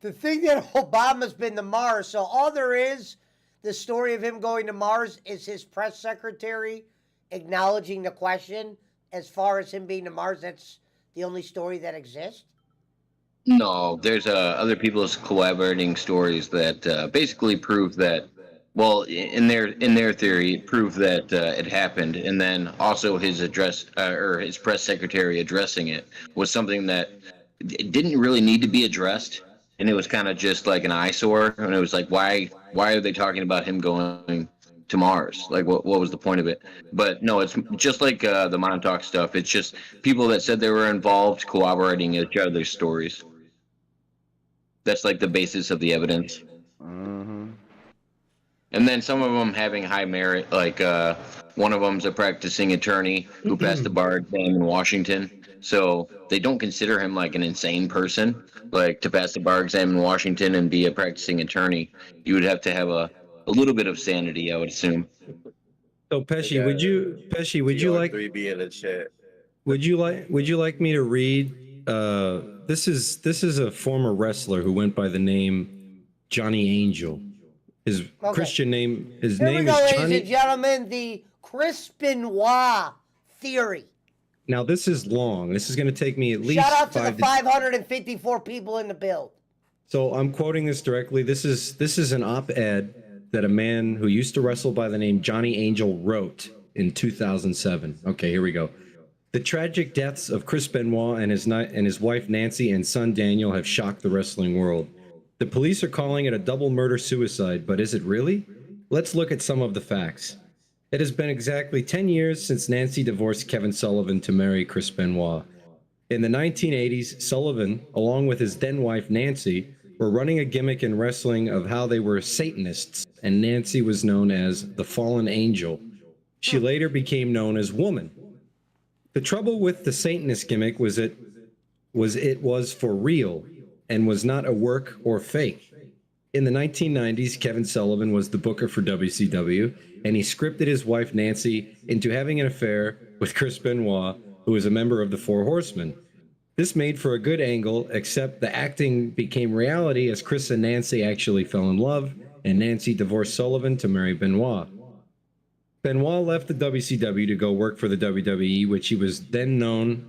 the thing that Obama's been to Mars. So all there is, the story of him going to Mars is his press secretary acknowledging the question. As far as him being to Mars, that's the only story that exists. No, there's other people's collaborating stories that basically prove that. Well, in their theory, prove that it happened, and then also his address or his press secretary addressing it was something that it didn't really need to be addressed, and it was kind of just like an eyesore. And it was like, why are they talking about him going to Mars? Like, what was the point of it? But no, it's just like the Montauk stuff. It's just people that said they were involved corroborating each other's stories. That's like the basis of the evidence. Mm-hmm. And then some of them having high merit, like one of them's a practicing attorney who passed the bar exam in Washington. So they don't consider him like an insane person. Like to pass the bar exam in Washington and be a practicing attorney, you would have to have a little bit of sanity, I would assume. So Pesci, would you like TR3B in the chat? would you like me to read? This is a former wrestler who went by the name Johnny Angel. His Okay. Christian name. His Here we name go, is ladies Johnny. and gentlemen, the Chris Benoit theory. Now this is long. This is going to take me at least Shout out to the 5 to 554 people in the build. So I'm quoting this directly. This is an op-ed that a man who used to wrestle by the name Johnny Angel wrote in 2007. Okay, here we go. The tragic deaths of Chris Benoit and his wife Nancy and son Daniel have shocked the wrestling world. The police are calling it a double murder-suicide, but is it really? Let's look at some of the facts. It has been exactly 10 years since Nancy divorced Kevin Sullivan to marry Chris Benoit. In the 1980s, Sullivan, along with his then wife Nancy, were running a gimmick in wrestling of how they were Satanists, and Nancy was known as the Fallen Angel. She later became known as Woman. The trouble with the Satanist gimmick was it was for real and was not a work or fake. In the 1990s, Kevin Sullivan was the booker for WCW, and he scripted his wife Nancy into having an affair with Chris Benoit, who was a member of the Four Horsemen. This made for a good angle, except the acting became reality as Chris and Nancy actually fell in love, and Nancy divorced Sullivan to marry Benoit. Benoit left the WCW to go work for the WWE, which was then known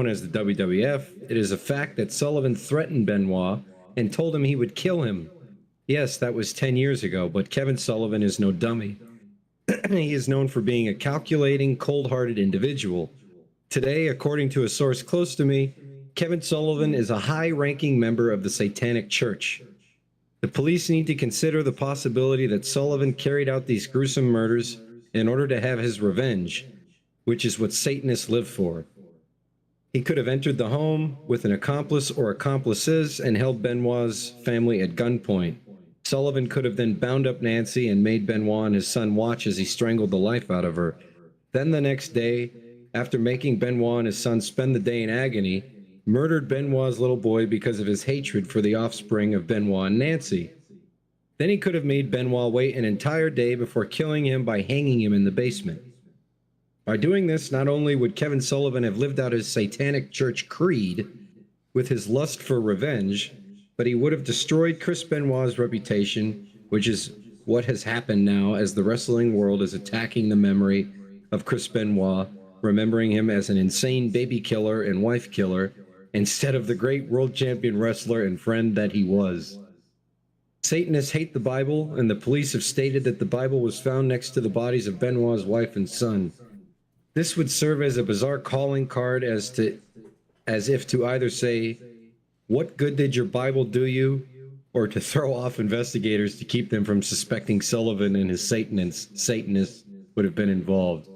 as the WWF. It is a fact that Sullivan threatened Benoit and told him he would kill him. Yes, that was 10 years ago, but Kevin Sullivan is no dummy. He is known for being a calculating, cold-hearted individual. Today, according to a source close to me, Kevin Sullivan is a high-ranking member of the Satanic Church. The police need to consider the possibility that Sullivan carried out these gruesome murders in order to have his revenge, which is what Satanists live for. He could have entered the home with an accomplice or accomplices and held Benoit's family at gunpoint. Sullivan could have then bound up Nancy and made Benoit and his son watch as he strangled the life out of her. Then the next day, after making Benoit and his son spend the day in agony, murdered Benoit's little boy because of his hatred for the offspring of Benoit and Nancy. Then he could have made Benoit wait an entire day before killing him by hanging him in the basement. By doing this, not only would Kevin Sullivan have lived out his Satanic Church creed, with his lust for revenge, but he would have destroyed Chris Benoit's reputation, which is what has happened now as the wrestling world is attacking the memory of Chris Benoit, remembering him as an insane baby killer and wife killer instead of the great world champion wrestler and friend that he was. Satanists hate the Bible, and the police have stated that the Bible was found next to the bodies of Benoit's wife and son. This would serve as a bizarre calling card as if to either say, "What good did your Bible do you?" or to throw off investigators to keep them from suspecting Sullivan and his Satanists would have been involved.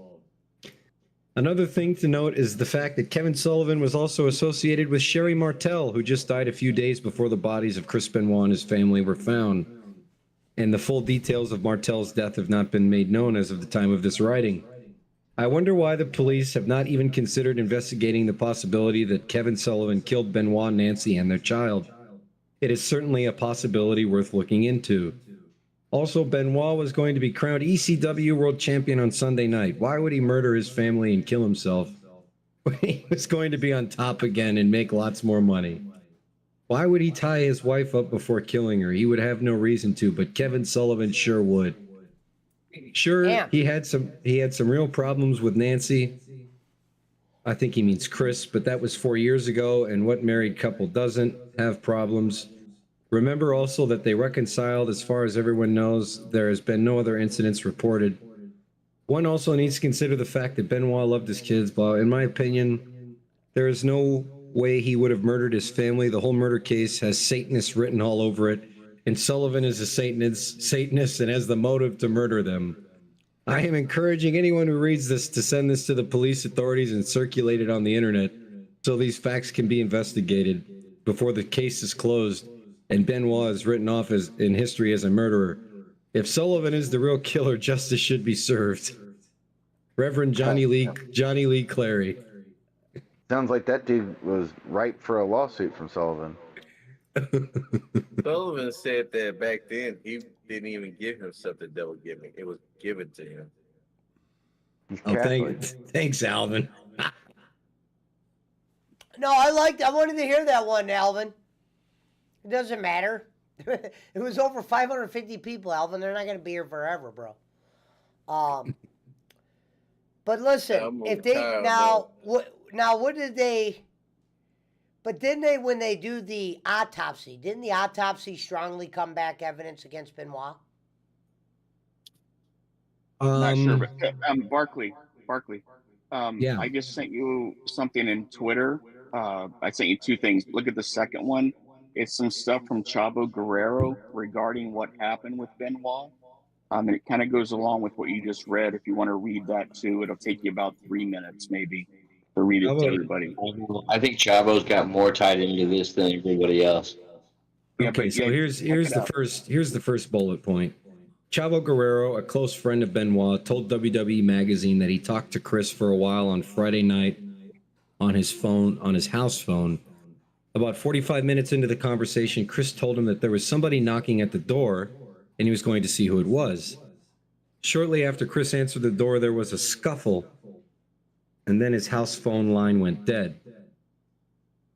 Another thing to note is the fact that Kevin Sullivan was also associated with Sherry Martel, who just died a few days before the bodies of Chris Benoit and his family were found. And the full details of Martel's death have not been made known as of the time of this writing. I wonder why the police have not even considered investigating the possibility that Kevin Sullivan killed Benoit, Nancy, and their child. It is certainly a possibility worth looking into. Also, Benoit was going to be crowned ECW World Champion on Sunday night. Why would he murder his family and kill himself when he was going to be on top again and make lots more money? Why would he tie his wife up before killing her? He would have no reason to, but Kevin Sullivan sure would. Sure, Damn. he had some real problems with Nancy. I think he means Chris, but that was 4 years ago, and what married couple doesn't have problems? Remember also that they reconciled. As far as everyone knows, there has been no other incidents reported. One also needs to consider the fact that Benoit loved his kids, but in my opinion, there is no way he would have murdered his family. The whole murder case has Satanists written all over it, and Sullivan is a Satanist and has the motive to murder them. I am encouraging anyone who reads this to send this to the police authorities and circulate it on the internet so these facts can be investigated before the case is closed and Benoit is written off as in history as a murderer. If Sullivan is the real killer, justice should be served. Reverend Johnny Lee Clary. Sounds like that dude was ripe for a lawsuit from Sullivan. Sullivan said that back then he didn't even give himself the devil giving; it was given to him. He's Oh, Catholic. thanks, Alvin. No, I wanted to hear that one, Alvin. It doesn't matter. It was over 550 people, Alvin. They're not going to be here forever, bro. But listen, I'm if they tired, what did they? But didn't they, when they do the autopsy, didn't the autopsy strongly come back evidence against Benoit? Not sure, but Barkley. Yeah. I just sent you something in Twitter. I sent you two things. Look at the second one. It's some stuff from Chavo Guerrero regarding what happened with Benoit. And it kind of goes along with what you just read. If you want to read that too, it'll take you about 3 minutes maybe to read it to everybody. I think Chavo's got more tied into this than everybody else. Yeah, Okay, but so yeah, here's the first bullet point. Chavo Guerrero, a close friend of Benoit, told WWE Magazine that he talked to Chris for a while on Friday night on his phone, on his house phone. About 45 minutes into the conversation, Chris told him that there was somebody knocking at the door and he was going to see who it was. Shortly after Chris answered the door, there was a scuffle, and then his house phone line went dead.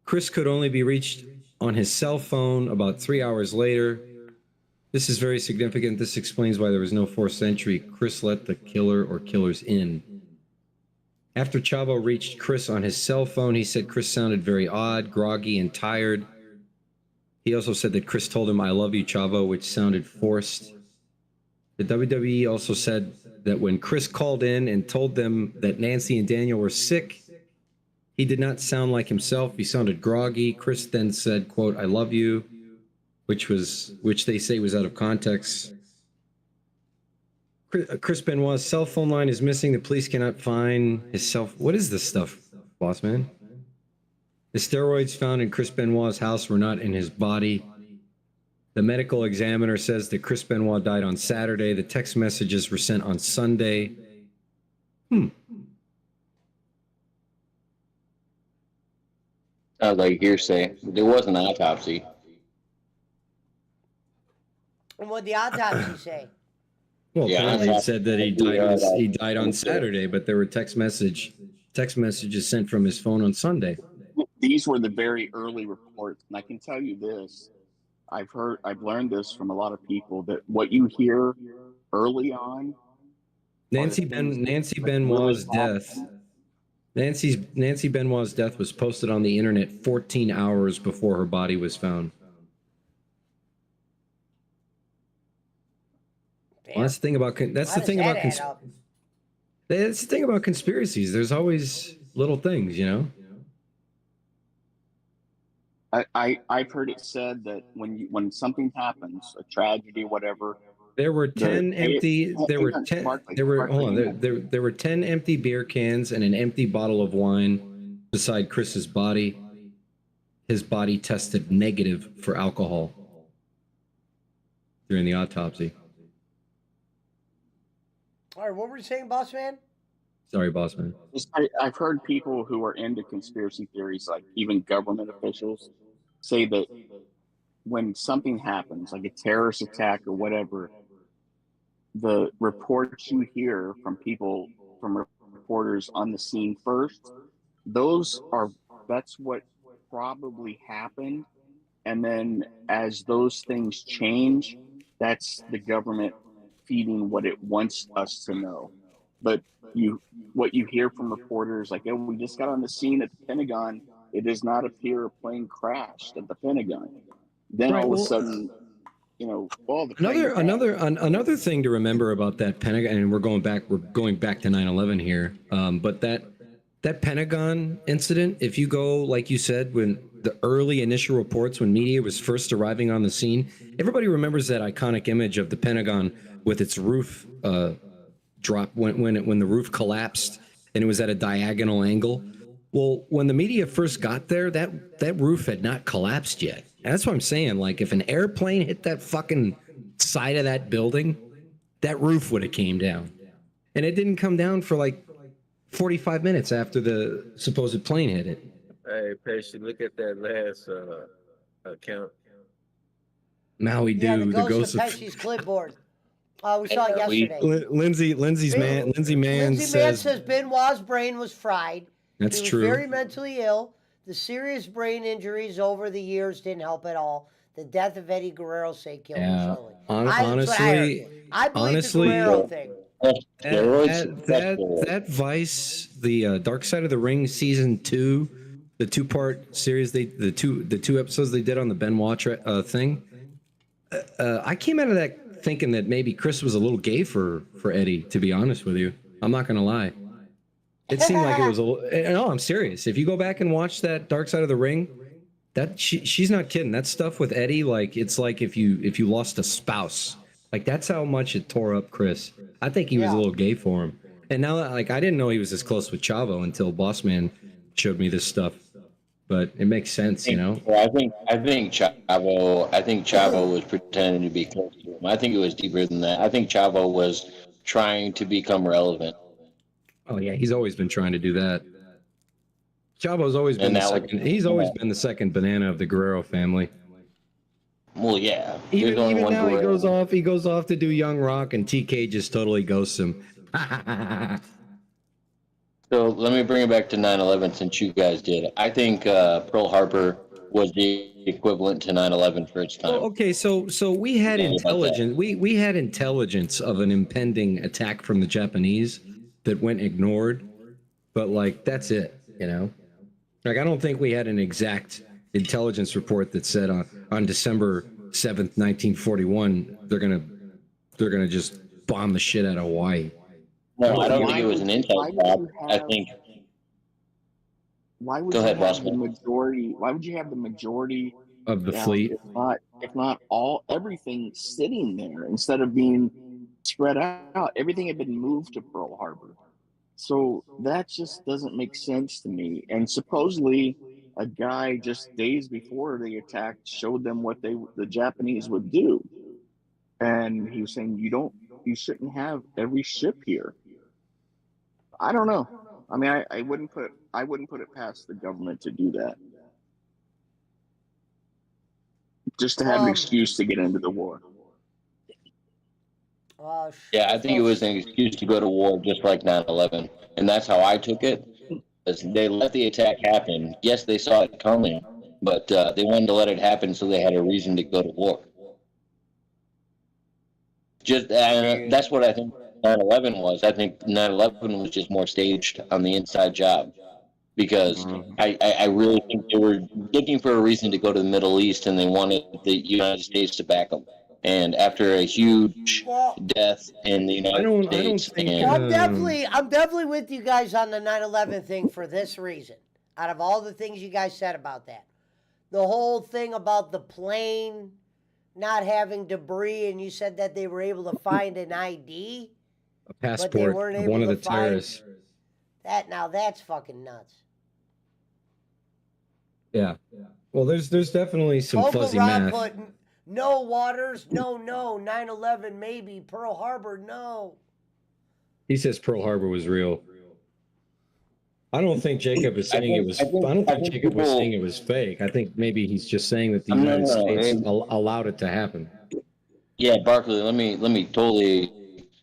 Chris could only be reached on his cell phone about 3 hours later. This is very significant. This explains why there was no forced entry. Chris let the killer or killers in. After Chavo reached Chris on his cell phone, he said Chris sounded very odd, groggy, and tired. He also said that Chris told him, "I love you, Chavo," which sounded forced. The WWE also said that when Chris called in and told them that Nancy and Daniel were sick, he did not sound like himself. He sounded groggy. Chris then said, quote, "I love you," which they say was out of context. Chris Benoit's cell phone line is missing. The police cannot find his cell. What is this stuff, boss man? The steroids found in Chris Benoit's house were not in his body. The medical examiner says that Chris Benoit died on Saturday. The text messages were sent on Sunday. Sounds like hearsay. There was an autopsy. And what did the autopsy say? Well, Yeah, apparently I it said that he died on Saturday, but there were text messages sent from his phone on Sunday. these were the very early reports, and I can tell you this: I've learned this from a lot of people that what you hear early on. Nancy Benoit's death. Nancy Benoit's death was posted on the internet 14 hours before her body was found. Well, that's the thing about that's the thing about that's the thing about conspiracies. There's always little things, you know. I've heard it said that when something happens, a tragedy, whatever, there were 10 empty. There were 10. There were hold on. There were 10 empty beer cans and an empty bottle of wine beside Chris's body. His body tested negative for alcohol during the autopsy. All right, what were you saying, boss man? Sorry, boss man. I've heard people who are into conspiracy theories, like even government officials, say that when something happens, like a terrorist attack or whatever, the reports you hear from reporters on the scene first, that's what probably happened. And then as those things change, that's the government feeding what it wants us to know. But what you hear from reporters, like, oh, we just got on the scene at the Pentagon, it does not appear a plane crashed at the Pentagon. Then all of a sudden, another thing to remember about that Pentagon, and we're going back to 9/11 here. But that Pentagon incident, if you go, like you said, when the early initial reports, when media was first arriving on the scene, everybody remembers that iconic image of the Pentagon with its roof drop when the roof collapsed and it was at a diagonal angle. Well, when the media first got there, that roof had not collapsed yet. And that's what I'm saying. Like, if an airplane hit that fucking side of that building, that roof would have came down. And it didn't come down for like 45 minutes after the supposed plane hit it. Hey, Pesci, look at that last account. Maui Yeah, do the the ghost ghost of of Pesci's clipboard. We saw it yesterday. Lindsay Mann Lindsay Mann says says Benoit's brain was fried. that's He was true. very mentally ill. The serious brain injuries over the years didn't help at all. The death of Eddie Guerrero say killed him Yeah. slowly. Honestly, I believe honestly, the Guerrero thing. that Vice, the Dark Side of the Ring season 2, the 2-part series, the two episodes they did on the Benoit thing. I came out of that thinking that maybe Chris was a little gay for Eddie. To be honest with you, I'm not gonna lie. It seemed like it was a. No, I'm serious. If you go back and watch that Dark Side of the Ring, that she's not kidding. That stuff with Eddie, like, it's like if you lost a spouse. Like, that's how much it tore up Chris. I think he was a little gay for him. And now, like, I didn't know he was as close with Chavo until Bossman showed me this stuff. But it makes sense, you know. Well, I think Chavo was pretending to be close to him. I think it was deeper than that. I think Chavo was trying to become relevant. Oh yeah, he's always been trying to do that. Chavo's always been the second. He's always been the second banana of the Guerrero family. Well, yeah. Even now, he goes off to do Young Rock, and TK just totally ghosts him. So let me bring it back to 9/11 since you guys did. I think Pearl Harbor was the equivalent to 9/11 for its time. Well, okay, so we had intelligence. We had intelligence of an impending attack from the Japanese that went ignored, but like that's it, you know. Like, I don't think we had an exact intelligence report that said on December 7th, 1941, they're gonna just bomb the shit out of Hawaii. No, I don't think it was an intel job. I think. Why would Go you ahead, have Bossman. the majority? Why would you have the majority Of the fleet. if not everything sitting there instead of being spread out? Everything had been moved to Pearl Harbor, so that just doesn't make sense to me. And supposedly, a guy just days before they attacked showed them what the Japanese would do, and he was saying you shouldn't have every ship here. I don't know. I mean, I wouldn't put it past the government to do that, just to have an excuse to get into the war. Yeah, I think it was an excuse to go to war, just like 9/11, and that's how I took it. they let the attack happen. Yes, they saw it coming, but they wanted to let it happen so they had a reason to go to war. Just that's what I think 9/11 was. I think 9/11 was just more staged on the inside job, because I really think they were looking for a reason to go to the Middle East, and they wanted the United States to back them. And after a huge Well, death in the United I don't States, think, and I'm definitely with you guys on the 9/11 thing for this reason. Out of all the things you guys said about that, the whole thing about the plane not having debris, and you said that they were able to find an ID. a passport weren't of able one of to the find- terrorists. That's fucking nuts. Yeah. Well, there's definitely some Uncle fuzzy Rob math. put no Waters, no, 9/11 maybe, Pearl Harbor, no. He says Pearl Harbor was real. I don't think Jacob is saying it was. I don't think Jacob was saying it was fake. I think maybe he's just saying that the No, United no, States allowed it to happen. yeah, Barkley, let me totally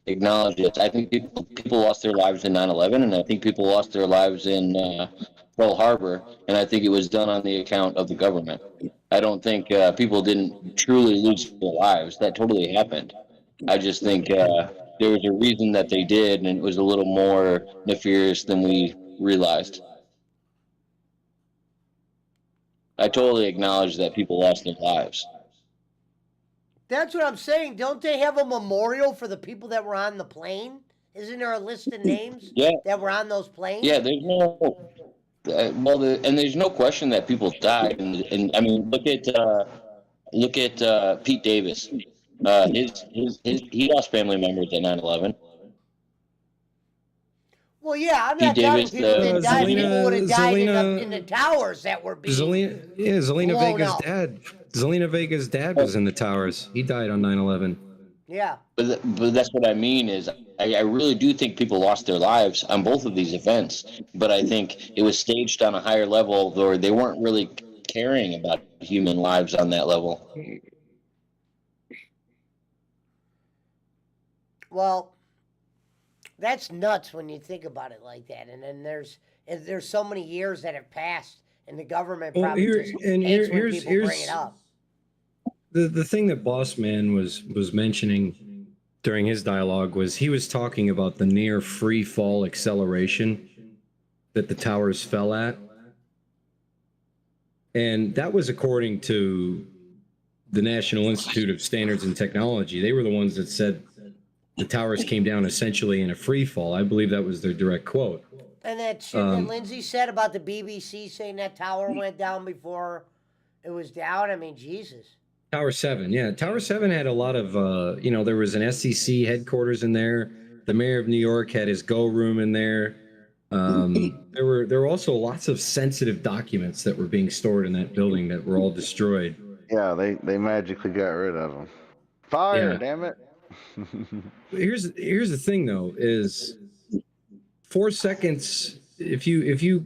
acknowledge it. I think people lost their lives in 9/11, and I think people lost their lives in Pearl Harbor, and I think it was done on the account of the government. I don't think people didn't truly lose their lives. That totally happened. I just think there was a reason that they did, and it was a little more nefarious than we realized. I totally acknowledge that people lost their lives. That's what I'm saying. Don't they have a memorial for the people that were on the plane? Isn't there a list of names Yeah. that were on those planes? Yeah, there's no and there's no question that people died, and I mean, look at Pete Davis. He lost family members at 9/11. Well, yeah, I'm Pete not doubting Davis, people didn't die. Zelina- People would have died Zelina- in the towers that were being. Zelina blown Vega's up. dad. Zelina Vega's dad was in the towers. He died on 9/11. Yeah. But that's what I mean is I really do think people lost their lives on both of these events, but I think it was staged on a higher level, or they weren't really caring about human lives on that level. Well, that's nuts when you think about it like that. And then there's so many years that have passed, and the government Well, probably just hates when people bring it up. The thing that Boss Man was mentioning during his dialogue was he was talking about the near free fall acceleration that the towers fell at. And that was according to the National Institute of Standards and Technology. They were the ones that said the towers came down essentially in a free fall. I believe that was their direct quote. And that shit that Lindsay said about the BBC saying that tower went down before it was down. I mean, Jesus. Tower 7, yeah. Tower 7 had a lot of, there was an SEC headquarters in there. The mayor of New York had his go room in there. There were also lots of sensitive documents that were being stored in that building that were all destroyed. Yeah, they magically got rid of them. Fire, Yeah. damn it. Here's the thing though, is 4 seconds. If you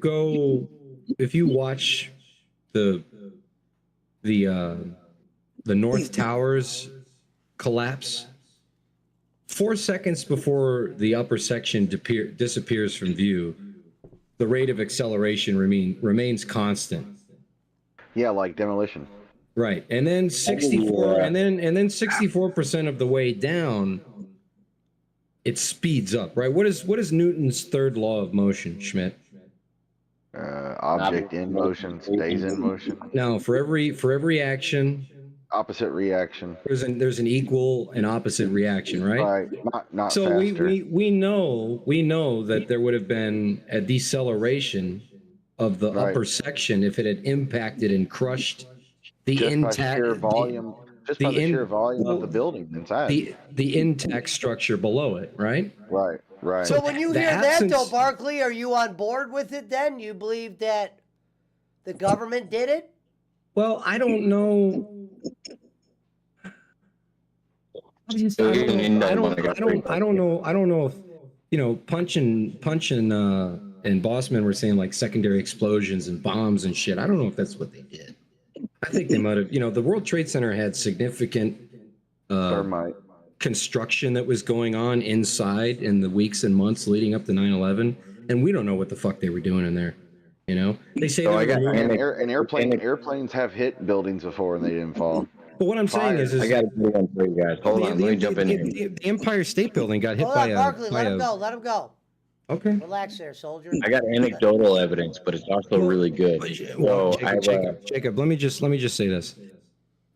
watch the North Towers collapse, 4 seconds before the upper section disappears from view, the rate of acceleration remains constant. Yeah, like demolition. Right, and then 64, and then 64% of the way down, it speeds up. Right. What is Newton's third law of motion, Schmidt? Object in motion stays in motion. No, for every action, Opposite reaction. there's an equal and opposite reaction, right? Right. Not So faster. we know that there would have been a deceleration of the Right. upper section if it had impacted and crushed the just by intact sheer volume. Just by the sheer volume of the building inside. the intact structure below it, right? Right. Right. So when you the hear that, though, absence- Barkley, are you on board with it then? You believe that the government did it? Well, I don't know. I don't know if Punch and Bossman were saying like secondary explosions and bombs and shit. I don't know if that's what they did. I think they might have. The World Trade Center had significant Thermite. construction that was going on inside in the weeks and months leading up to 9/11. and we don't know what the fuck they were doing in there. You know, they say So they I were got moving. Airplanes have hit buildings before and they didn't fall. But what I'm saying is I got to put one for you guys. Hold on, let me jump in here. The Empire State Building got hit Hold by on, a. Barkley. Let him go. Let him go. Okay. Relax there, soldier. I got anecdotal evidence, but it's also really good. Well, So I Jacob, let me just say this: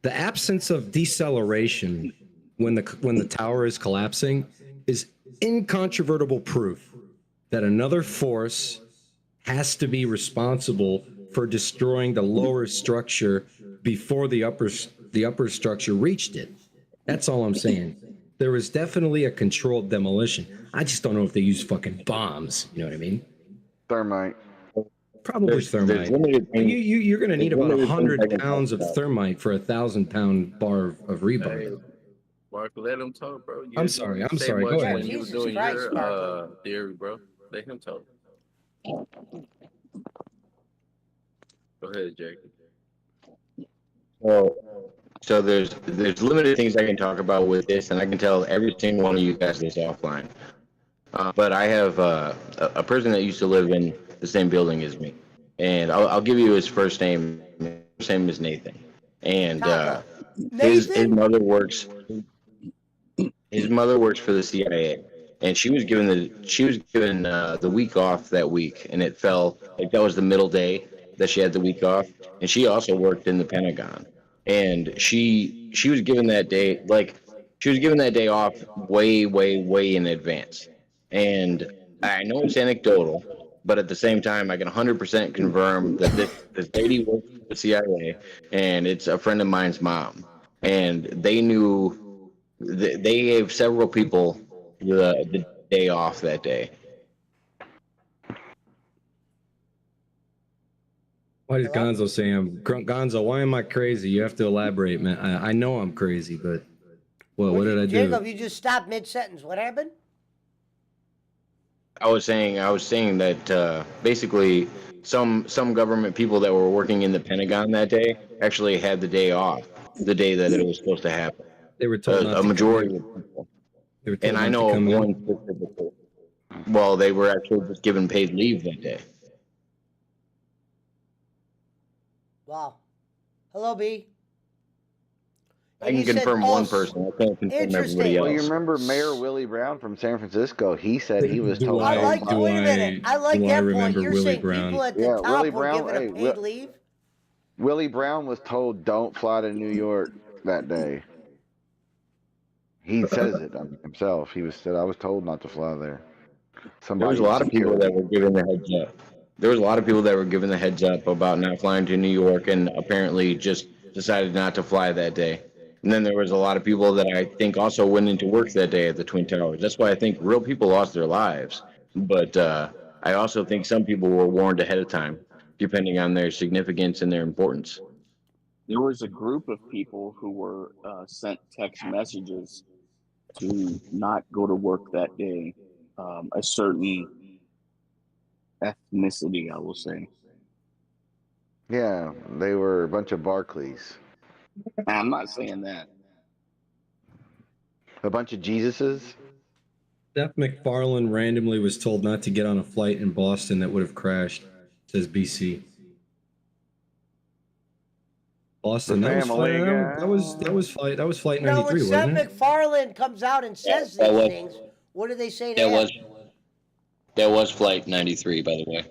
the absence of deceleration when the tower is collapsing is incontrovertible proof that another force has to be responsible for destroying the lower structure before the upper structure reached it. That's all I'm saying. There was definitely a controlled demolition. I just don't know if they used fucking bombs. You know what I mean? Thermite. Probably there's thermite. limited things. You're going to need about limited things I 100 can pounds talk of about. thermite for a 1,000-pound bar of rebar. Hey, Mark, let him talk, bro. I'm sorry, didn't I'm say sorry. Go much ahead. when you were Jesus doing Christ, your Marco. theory, bro. Let him talk. Go ahead, Jake. So there's limited things I can talk about with this, and I can tell every single one of you guys this offline. But I have a person that used to live in the same building as me, and I'll give you his first name. His name is Nathan, and Taco. his Nathan? mother works. His mother works for the CIA, and she was given the week off that week, and it fell like that was the middle day that she had the week off, and she also worked in the Pentagon, and she was given that day off way in advance, and I know it's anecdotal, but at the same time I can 100% confirm that this lady works for the CIA, and it's a friend of mine's mom, and they knew. They gave several people the day off that day. Why is Gonzo saying, Gonzo, why am I crazy? You have to elaborate, man. I know I'm crazy, but what did I do? Jacob, you just stopped mid-sentence. What happened? I was saying that basically some government people that were working in the Pentagon that day actually had the day off, the day that it was supposed to happen. They were told not A to majority of people. They were told And I not know to of come in. one specifically. Well, they were actually just given paid leave that day. Wow. Hello, B. I can You said confirm one also- person. I can't confirm Interesting. everybody Well, else. you remember Mayor Willie Brown from San Francisco? He said he was Do told. I I- like. do Wait a minute. I like do I that point. remember You're Willie saying Brown? people at the Yeah, top Willie were Brown- given a hey, paid leave. Willie Brown was told don't fly to New York that day. He says it himself. He said I was told not to fly there. There was a lot of people that were given the heads up. There was a lot of people that were given the heads up about not flying to New York and apparently just decided not to fly that day. And then there was a lot of people that I think also went into work that day at the Twin Towers. That's why I think real people lost their lives. But I also think some people were warned ahead of time, depending on their significance and their importance. There was a group of people who were sent text messages to not go to work that day. A certain ethnicity, I will say. Yeah, they were a bunch of Barclays. I'm not saying that. A bunch of Jesuses. Seth MacFarlane randomly was told not to get on a flight in Boston that would have crashed, says BC. Boston, The that was Family flight, Guy. that was flight No, 93, when Seth wasn't it? MacFarlane comes out and says that these was- things, what do they say to That him? was Flight 93, by the way.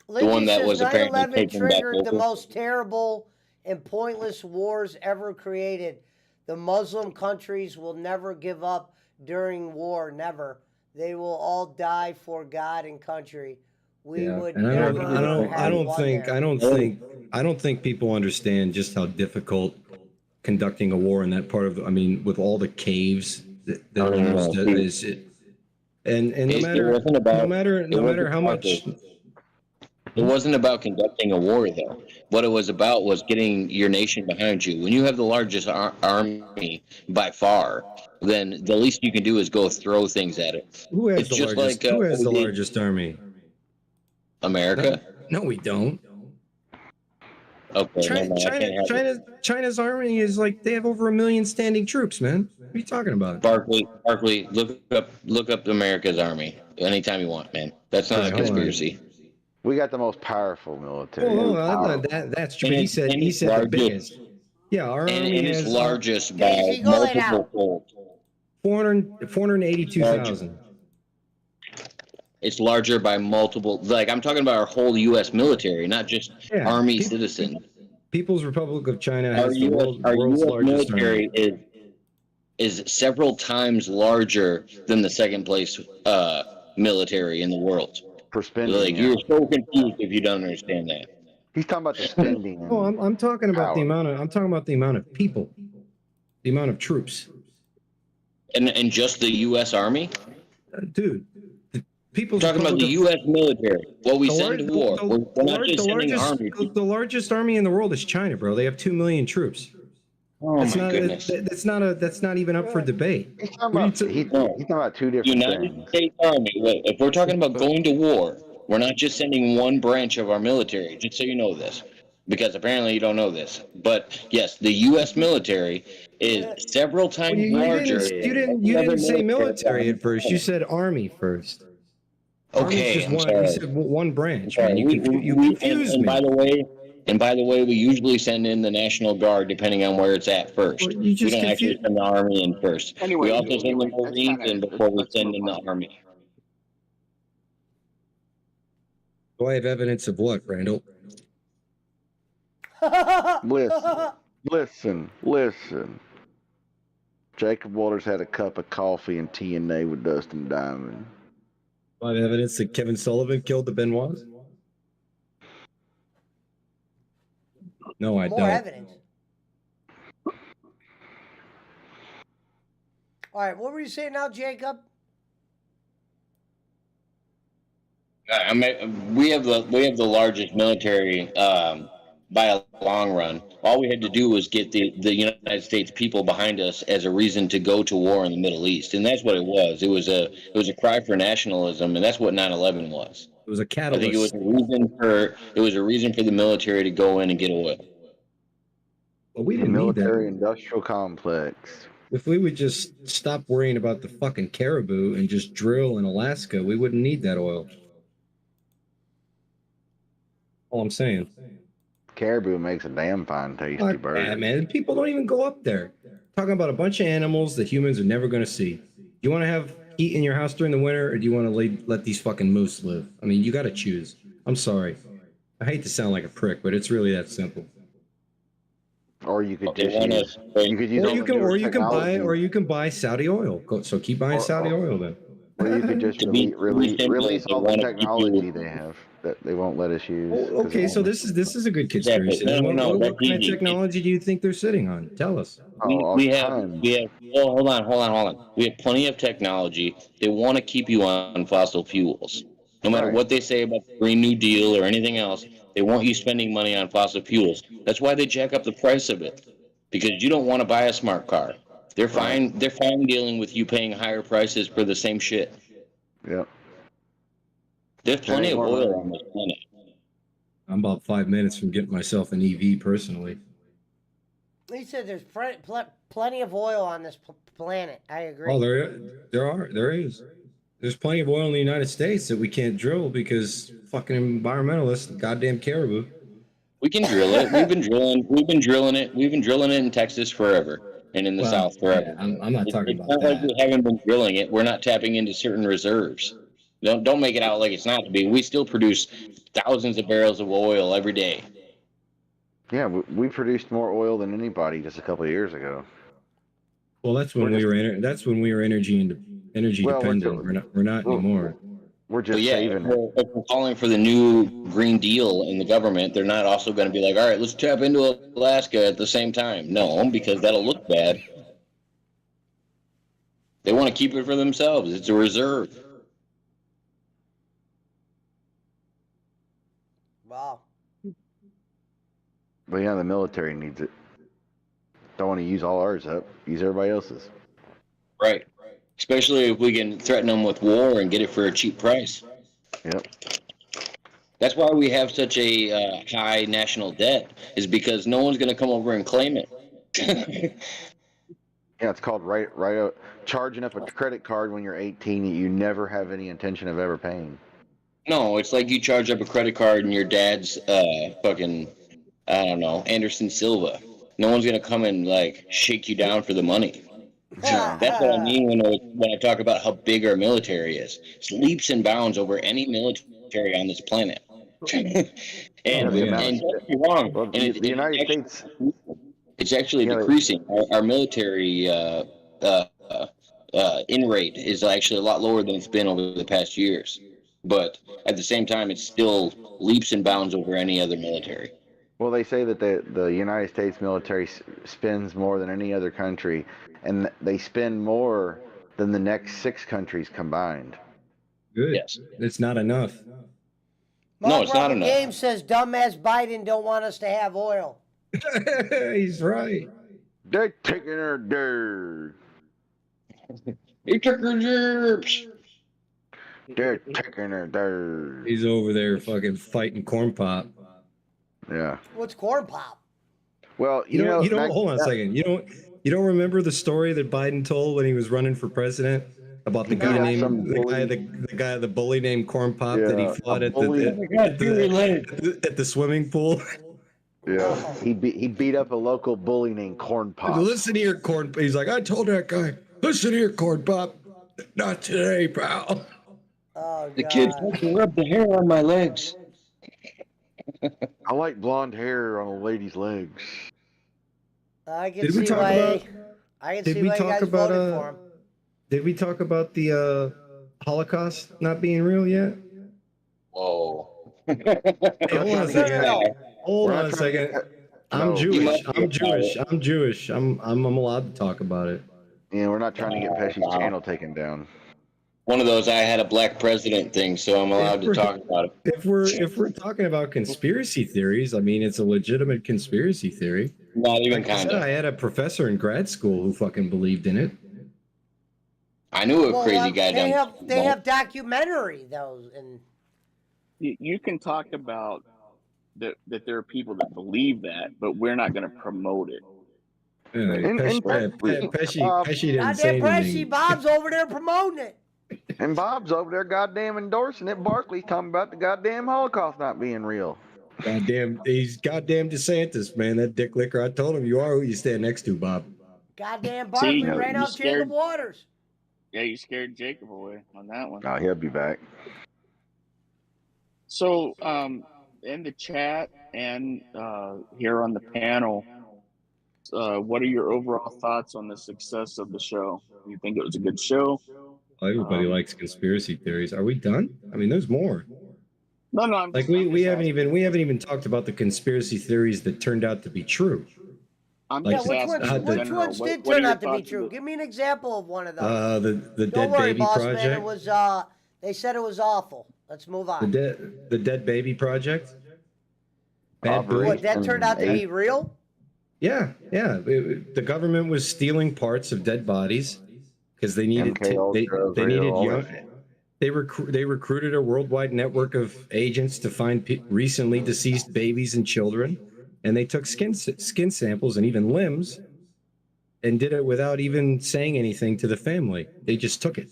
Lindsay one that says was apparently 9/11 taken back triggered the over. most terrible and pointless wars ever created. The Muslim countries will never give up during war, never. They will all die for God and country. We would And never I have don't won think there. I don't think people understand just how difficult conducting a war in that part of. I mean, with all the caves that No. almost is it, and no It matter wasn't about- no matter it no matter wasn't how about much. It wasn't about conducting a war, though. What it was about was getting your nation behind you. When you have the largest army by far, then the least you can do is go throw things at it. Who has It's the just largest? like, Who has we the did- largest army? America. No, we don't. Okay, never mind. I can't have it. China's army is like they have over 1 million standing troops, man. What are you talking about? Barkley, look up America's army anytime you want, man. That's not Okay, a hold on. conspiracy. We got the most powerful military. Oh, Powerful. that's true. And He it's- said and he it's said the largest. biggest. Yeah, our And army it's has largest Casey, by go lay down. multiple fold. 482,000. It's larger by multiple. Like I'm talking about our whole U.S. military, not just Yeah, army people- citizens. People's Republic of China Our has the U.S. Our world's U.S. largest military army. is several times larger than the second place military in the world. For spending. Like yeah. you're so confused if you don't understand that. He's talking about the spending. Oh, I'm talking about the Power. amount of people, the amount of troops. And just the U.S. Army. Dude, the people's We're talking about the Republic U.S. military. What we of- send to war. We're not just sending army. the largest army in the world is China, bro. They have 2 million troops. Oh That's my not goodness. that's not even up for debate. He's talking about, he's talking about two different United things. States Army. Look, if we're talking about going to war, we're not just sending one branch of our military. Just so you know this, because apparently you don't know this. But yes, the U.S. military is several times You larger. didn't say military at first. You said army first. Army's Okay, just I'm one. sorry. You said one branch. Sorry, Man. You confused and me. by the way, we usually send in the National Guard depending on where it's at first. Well, you We just don't actually send the Army in first. Anyway, we also send the that's Marines kinda- in before we let's send move in the on. Army. Do I have evidence of what, Randall? Listen. Jacob Walters had a cup of coffee and TNA with Dustin Diamond. Do I have evidence that Kevin Sullivan killed the Benoits? No, I More don't. evidence. All right, what were you saying now, Jacob? I mean, we have the largest military by a long run. All we had to do was get the United States people behind us as a reason to go to war in the Middle East, and that's what it was. It was a cry for nationalism, and that's what 9/11 was. It was a I catalyst. think it was a reason for the military to go in and get oil. But we The didn't need military that. industrial complex. If we would just stop worrying about the fucking caribou and just drill in Alaska, we wouldn't need that oil. All I'm saying. Caribou makes a damn fine tasty Fuck bird. that, man. People don't even go up there. Talking about a bunch of animals that humans are never going to see. You want to have heat in your house during the winter, or do you want to let these fucking moose live? I mean, you got to choose. I'm sorry. I hate to sound like a prick, but it's really that simple. Or you could They just want use, us. you could use Or all you the can, newer or you can buy, technology. or you can buy Saudi oil. So keep buying Saudi oil then. Or you could just To be simple, release they all the wanna keep technology you- they have that they won't let us use. Oh, 'cause okay, it so won't- this is a good conspiracy. Exactly. then. No, What that's kind of easy. technology do you think they're sitting on? Tell us. all We have time. oh, hold on. We have plenty of technology. They want to keep you on fossil fuels. No matter Right. what they say about the Green New Deal or anything else, they want you spending money on fossil fuels. That's why they jack up the price of it. Because you don't want to buy a smart car. They're fine dealing with you paying higher prices for the same shit. Yep. There's plenty of oil on this planet. I'm about 5 minutes from getting myself an EV personally. He said there's plenty of oil on this planet. I agree. Oh, there is. There's plenty of oil in the United States that we can't drill because fucking environmentalists, goddamn caribou. We can drill it. We've been drilling it. We've been drilling it in Texas forever and in the Well, South forever. yeah, I'm not talking It's about not like that. we haven't been drilling it. We're not tapping into certain reserves. Don't make it out like it's not to be. We still produce thousands of barrels of oil every day. Yeah, we produced more oil than anybody just a couple of years ago. Well, that's when we were energy Well, dependent. We're not well, anymore. We're So just yeah, saving it. if we're calling for the new Green Deal in the government, they're not also going to be like, all right, let's tap into Alaska at the same time. No, because that'll look bad. They want to keep it for themselves. It's a reserve. Wow. But yeah, the military needs it. Don't want to use all ours up. Use everybody else's. Right. Especially if we can threaten them with war and get it for a cheap price. Yep. That's why we have such a high national debt, is because no one's going to come over and claim it. Yeah, it's called charging up a credit card when you're 18 that you never have any intention of ever paying. No, it's like you charge up a credit card and your dad's fucking, I don't know, Anderson Silva. No one's going to come and like shake you down for the money. That's what I mean when I talk about how big our military is. It's leaps and bounds over any military on this planet. and Yeah, the amount- and don't get me wrong, Well, and the United actually, States. it's actually Yeah, decreasing. Our military in rate is actually a lot lower than it's been over the past years. But at the same time, it's still leaps and bounds over any other military. Well, they say that the United States military spends more than any other country, and they spend more than the next 6 countries combined. Good. Yes. It's not enough. No, it's not Brother enough. Game says dumbass Biden don't want us to have oil. He's right. They're taking her dirt. He took her germs. They're taking her dirt. He's over there fucking fighting corn pop. Yeah. What's corn pop? Well, You don't. back- Hold on a second. You don't remember the story that Biden told when he was running for president about the guy Yeah, named some the bully named Corn Pop that he Yeah, fought a at bully. the swimming pool. Yeah, he beat up a local bully named Corn Pop. Listen here, Corn. He's like, I told that guy. Listen here, Corn Pop. Not today, pal. Oh, The God. kid fucking rubbed the hair on my legs. I like blonde hair on a lady's legs. I can Did see we talk why. about? I can Did see we why you talk guys about? voted for him. Did we talk about the Holocaust not being real yet? Whoa. Hey, hold on a second. Hold We're on not a trying to second. get- I'm No. Jewish. I'm Jewish. I'm Jewish. I'm allowed to talk about it. Yeah, we're not trying to get Pesci's channel taken down. One of those I had a black president thing, so I'm allowed to talk about it. If we're talking about conspiracy theories, I mean it's a legitimate conspiracy theory. Not even Like I kind said, of. I had a professor in grad school who fucking believed in it. I knew a Well, crazy guy they down. have documentary though, and You can talk about that there are people that believe that, but we're not going to promote it. Yeah, And- Pesci didn't say goddamn Pressy, anything. Bob's over there promoting it. And Bob's over there goddamn endorsing it. Barkley's talking about the goddamn Holocaust not being real. Goddamn, he's goddamn DeSantis, man. That dick licker. I told him you are who you stand next to, Bob. Goddamn See, Barkley you ran out scared- Jacob Waters. Yeah, you scared Jacob away on that one. Oh, he'll be back. So, in the chat and here on the panel, what are your overall thoughts on the success of the show? You think it was a good show? Everybody likes conspiracy theories. Are we done? I mean, there's more. No, I'm Like just- I'm we just haven't asking. even talked about the conspiracy theories that turned out to be true. I'm like- Yeah, just which asking ones, in the- which general, ones what- did what are turn your out to be thoughts true? about- Give me an example of one of those. The Don't Dead worry, Baby boss man. Project. It was they said it was awful. Let's move on. The Dead Baby Project. Bad Operation- Boy. What, that turned out to be real? Yeah. The government was stealing parts of dead bodies because they needed MK Ultra, they needed all young. that shit. They recruited a worldwide network of agents to find recently deceased babies and children, and they took skin samples and even limbs, and did it without even saying anything to the family. They just took it.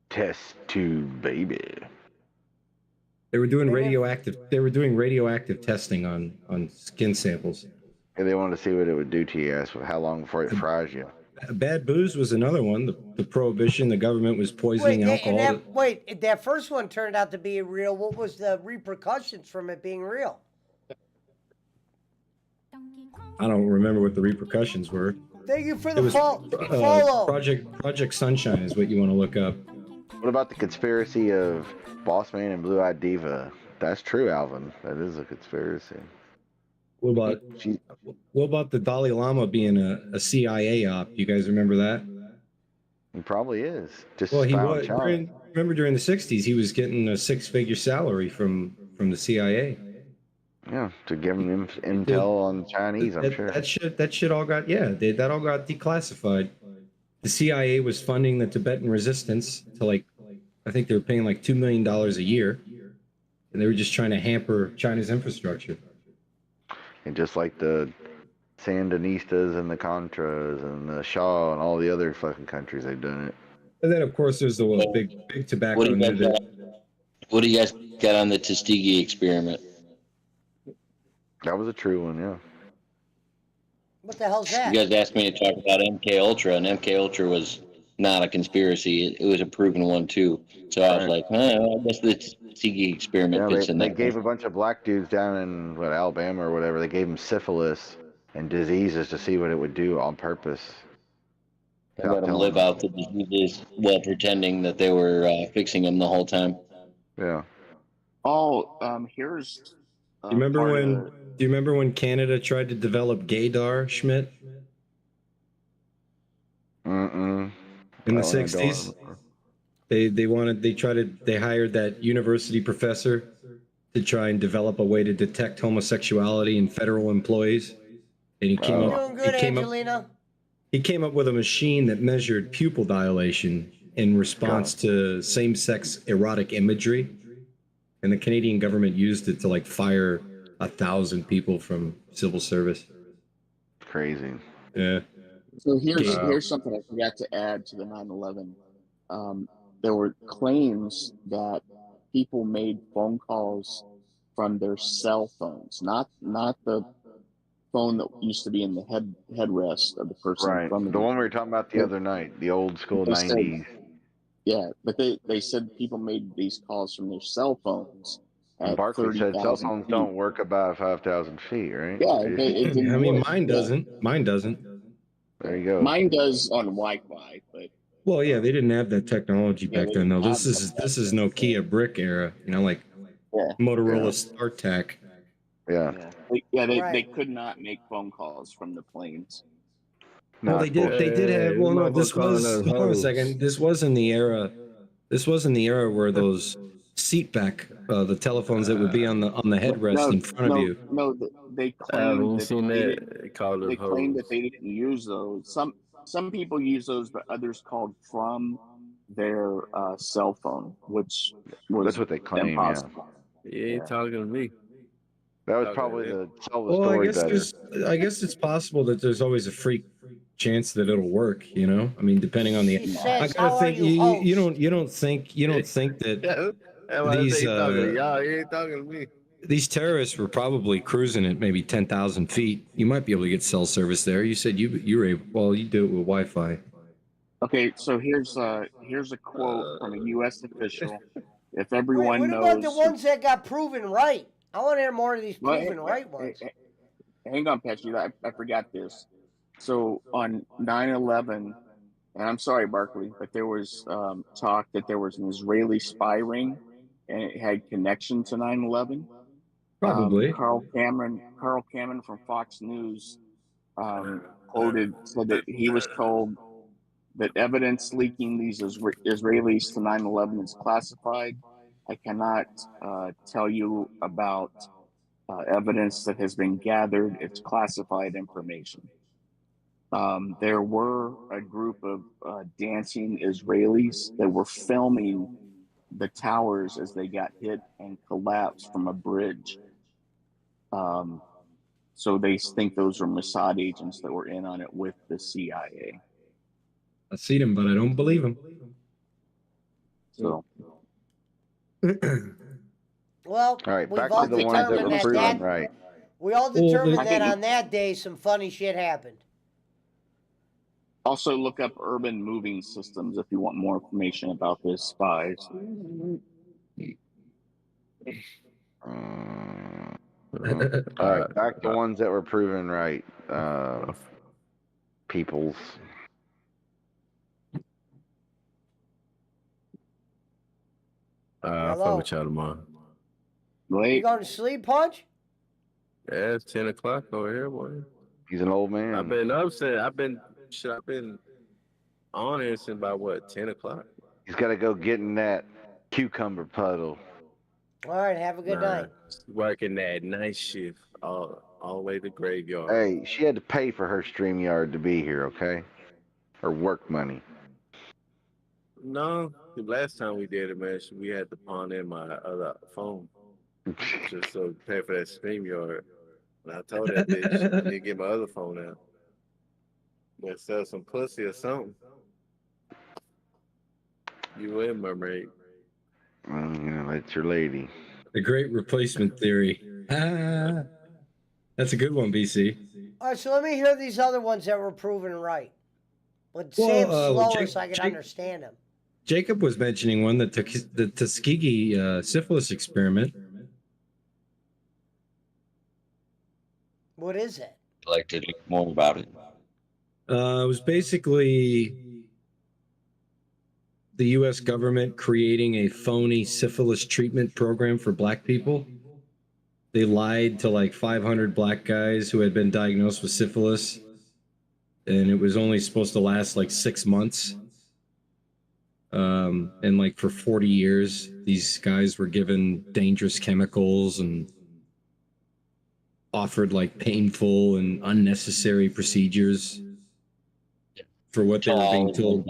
Test tube, baby. They were doing They have- radioactive testing on skin samples. And they wanted to see what it would do to your ass, how long before it fries you. Bad booze was another one. The prohibition, the government was poisoning alcohol. That first one turned out to be real. What was the repercussions from it being real? I don't remember what the repercussions were. Thank you for It the was follow. Project Sunshine is what you want to look up. What about the conspiracy of Boss Man and Blue Eyed Diva? That's true, Alvin. That is a conspiracy. What about She, the Dalai Lama being a CIA op? You guys remember that? he probably is. Just Well, he found was. China. Remember during the '60s, he was getting a 6-figure salary from the CIA. Yeah, to give him intel on Chinese, I'm sure. That shit all got that all got declassified. The CIA was funding the Tibetan resistance to I think they were paying like $2 million a year. and they were just trying to hamper China's infrastructure. And just like the Sandinistas and the Contras and the Shaw and all the other fucking countries, they've done it. And then, of course, there's the big tobacco What do you news. guys got? What do you guys got on the Tuskegee experiment? That was a true one, yeah. What the hell's You that? guys asked me to talk about MK Ultra, and MK Ultra was not a conspiracy. It was a proven one too. So I was Right. like, I guess the Tuskegee experiment Yeah, fits in they that. gave a bunch of black dudes down in Alabama or whatever. They gave them syphilis and diseases to see what it would do on purpose. They let them live out the diseases while pretending that they were fixing them the whole time. Yeah. Oh, here's. Do you remember part of when? the- Do you remember when Canada tried to develop gaydar, Schmidt, Mm-mm. in the Oh, I don't '60s? remember. They hired that university professor to try and develop a way to detect homosexuality in federal employees, and he came Oh. up. Doing good, he came Angelina. up. He came up with a machine that measured pupil dilation in response to same-sex erotic imagery, and the Canadian government used it to like fire 1,000 people from civil service. Crazy. Yeah. So here's Wow. here's something I forgot to add to the 9/11. There were claims that people made phone calls from their cell phones, not the phone that used to be in the headrest of the person in Right. front of The you. one we were talking about the other night, the old school They said- 90s. Yeah, but they said people made these calls from their cell phones And at Barkley said cell 30,000 phones feet. don't work about 5,000 feet, right? Yeah, it didn't I mean, work. mine Yeah. doesn't. Mine doesn't. There you go. Mine does on Wi-Fi, but Well, yeah, they didn't have that technology Yeah, back they then, though. didn't This have is that this is back then. Nokia brick era, like Yeah. Motorola Yeah. StarTAC. Yeah. they Right. could not make phone calls from the planes. Well, No, they it's did. bullshit. They did have. Hey, Well, no, motherfucker this was. calling us Hold on a hoes. second. This was in the era. This was in the era where those seat back, the telephones that would be on the headrest in front of you. No, they Haven't claimed you that seen they that? didn't. They called us They claimed hoes. that they didn't use those. Some people use those, but others called from their cell phone, which was That's what they claim, impossible. You ain't Yeah. talking to me. That was Okay, probably yeah. to tell the Well, story better. I guess it's possible that there's always a freak chance that it'll work. I mean, depending on the. She I says, gotta "How are think. you, You host?" don't think that Yeah, that's why I These, say you talking to y'all. You ain't talking to me. these terrorists were probably cruising at maybe 10,000 feet. You might be able to get cell service there. You said you were able. Well, you do it with Wi-Fi. Okay, so here's a quote from a U.S. official. If Wait, everyone what knows, about the ones that got proven right? I want to hear more of these Well, proven right ones. Hang on, Patchy. I forgot this. So on 9/11, and I'm sorry, Barkley, but there was talk that there was an Israeli spy ring, and it had connection to 9/11. Probably. Carl Cameron from Fox News said that he was told that evidence leaking these Israelis to 9/11 is classified. I cannot tell you about evidence that has been gathered. It's classified information. There were a group of dancing Israelis that were filming the towers as they got hit and collapsed from a bridge. So they think those are Mossad agents that were in on it with the CIA. I see them, but I don't believe them. So Well, All right, we've back all to the ones that determined were that, proven right. we all Well, determined I that think- on that day some funny shit happened. also look up urban moving systems if you want more information about the spies. All right, back to ones that were proven right. Peoples. I'll Hello. fuck with y'all tomorrow. You Late. going to sleep, Punch? Yeah, it's 10 o'clock over here, boy. He's an old man. I've been upset. I've been on here since about what, 10 o'clock? He's got to go get in that cucumber puddle. All right, have a good Nah, night. working that night shift all the way to graveyard. Hey, she had to pay for her StreamYard to be here, okay? Her work money. No, the last time we did it, man, we had to pawn in my other phone. just so pay for that stream yard. And I told that bitch I need to get my other phone out. Let's sell some pussy or something. You in, mermaid? Well, you know, that's your lady. The great replacement theory. Ah, that's a good one, BC. All right, so let me hear these other oones that were proven right. But say them slower so I can understand them. Jacob was mentioning one, the Tuskegee syphilis experiment. What is it? I'd like to learn more about it. It was basically the U.S. government creating a phony syphilis treatment program for black people. They lied to like 500 black guys who had been diagnosed with syphilis, and it was only supposed to last like 6 months. And like for 40 years, these guys were given dangerous chemicals and offered like painful and unnecessary procedures for what they were being told.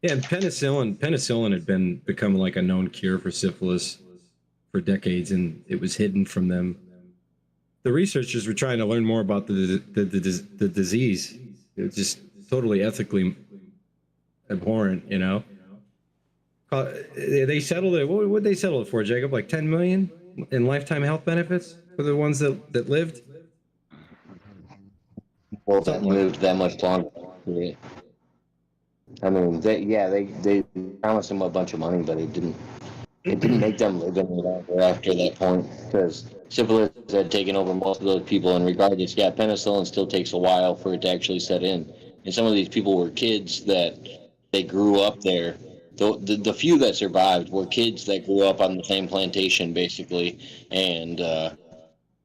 Yeah, and penicillin had become like a known cure for syphilis for decades, and it was hidden from them. The researchers were trying to learn more about the disease. It was just totally ethically abhorrent, you know. They settled it. What would they settle it for, Jacob? Like 10 million in lifetime health benefits for the ones that lived. Well, that lived that much longer. Yeah. I mean, they promised them a bunch of money, but it didn't make them live any longer after that point, because syphilis had taken over most of those people. And regardless, yeah, penicillin still takes a while for it to actually set in. And some of these people were kids that they grew up there. The few that survived were kids that grew up on the same plantation, basically, and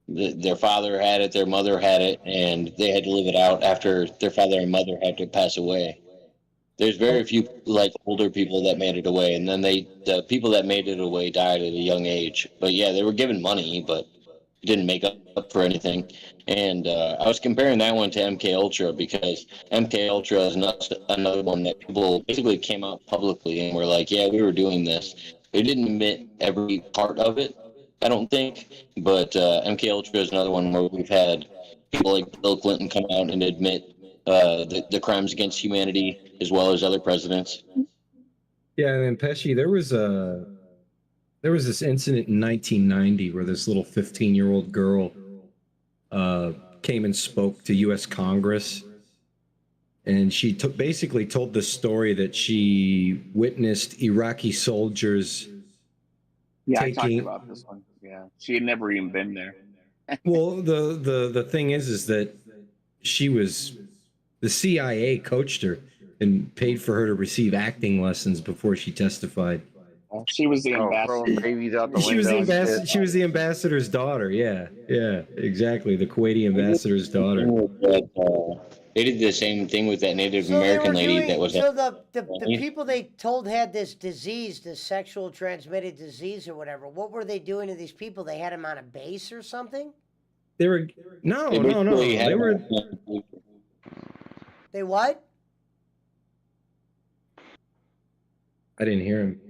their father had it, their mother had it, and they had to live it out after their father and mother had to pass away. There's very few like older people that made it away, and then the people that made it away died at a young age. But yeah, they were given money, but it didn't make up for anything. And I was comparing that one to MK Ultra, because MK Ultra is another one that people basically came out publicly and were like, yeah, we were doing this. They didn't admit every part of it, I don't think, but MK Ultra is another one where we've had people like Bill Clinton come out and admit the crimes against humanity, as well as other presidents. Yeah, and then Pesci, there was this incident in 1990 where this little 15-year-old girl came and spoke to U.S. Congress, and she basically told the story that she witnessed Iraqi soldiers. Yeah, I talked about this one. Yeah, she had never even been there. Well, the thing is that the CIA coached her and paid for her to receive acting lessons before she testified. She was the ambassador. Throwing babies out the She was the window and ambassador. shit. She was the ambassador's daughter. Yeah, exactly. The Kuwaiti ambassador's daughter. They did the same thing with that Native So they American were lady doing, that was. so the people they told had this disease, this sexual transmitted disease or whatever. What were they doing to these people? They had them on a base or something? They were no. They They were. They what? I didn't hear him.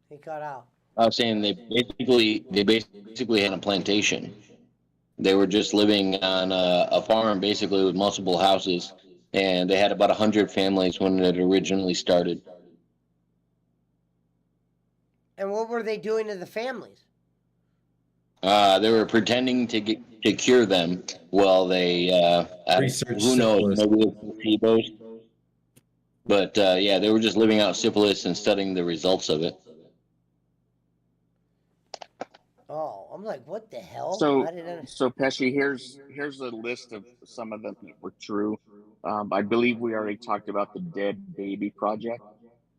He cut out. I was saying they basically had a plantation. They were just living on a farm, basically, with multiple houses, and they had about 100 families when it originally started. And what were they doing to the families? They were pretending to cure them. Well, they Research who knows? syphilis. Maybe it was placebos. But yeah, they were just living out syphilis and studying the results of it. Oh, I'm like, what the hell? So, I didn't so Pesci, here's a list of some of them that were true. I believe we already talked about the Dead Baby Project.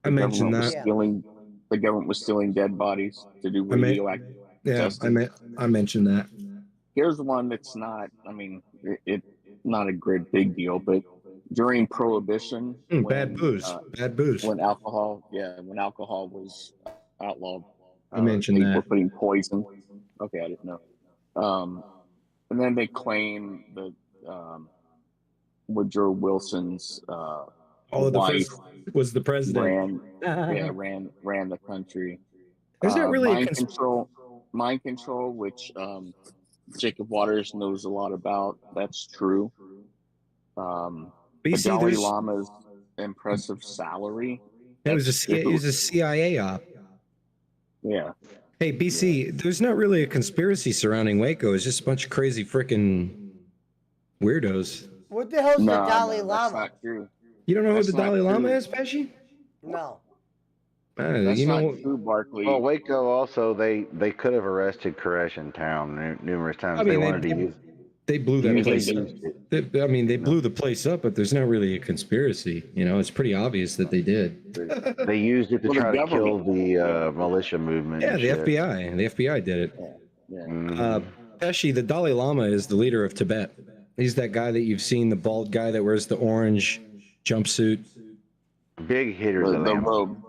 I mentioned Was that. the government was stealing dead bodies to do radioactive testing. I mentioned that. Here's one that's not. I mean, it not a great big deal, but during Prohibition, Bad booze. when alcohol was outlawed, I mentioned they that. were putting poison. Okay, I didn't know. And then they claim that Woodrow Wilson's The wife first was the president. ran the country. There's not really a Mind control. mind control, which Jacob Waters knows a lot about. That's true. The BC, Dalai there's Lama's impressive salary. it was That's it was true. a CIA op. Yeah. Hey, BC, there's not really a conspiracy surrounding Waco. It's just a bunch of crazy freaking weirdos. What the hell's the No, Dalai that's Lama? not true. You don't know who That's the not Dalai Lama true. is, Pesci? No. That's You not know, true, Barkley. Well, Waco also they could have arrested Koresh in town numerous times. I mean, they wanted to use. they blew that Usually place up. used it. I mean, they blew the place up, but there's not really a conspiracy. You know, it's pretty obvious that they did. They used it to Well, the try to kill government. the militia movement. Yeah, and the shit. FBI. The FBI did it. Yeah. Mm. Pesci, the Dalai Lama is the leader of Tibet. He's that guy that you've seen, the bald guy that wears the orange jumpsuit. Big hitters The, of the them. robe.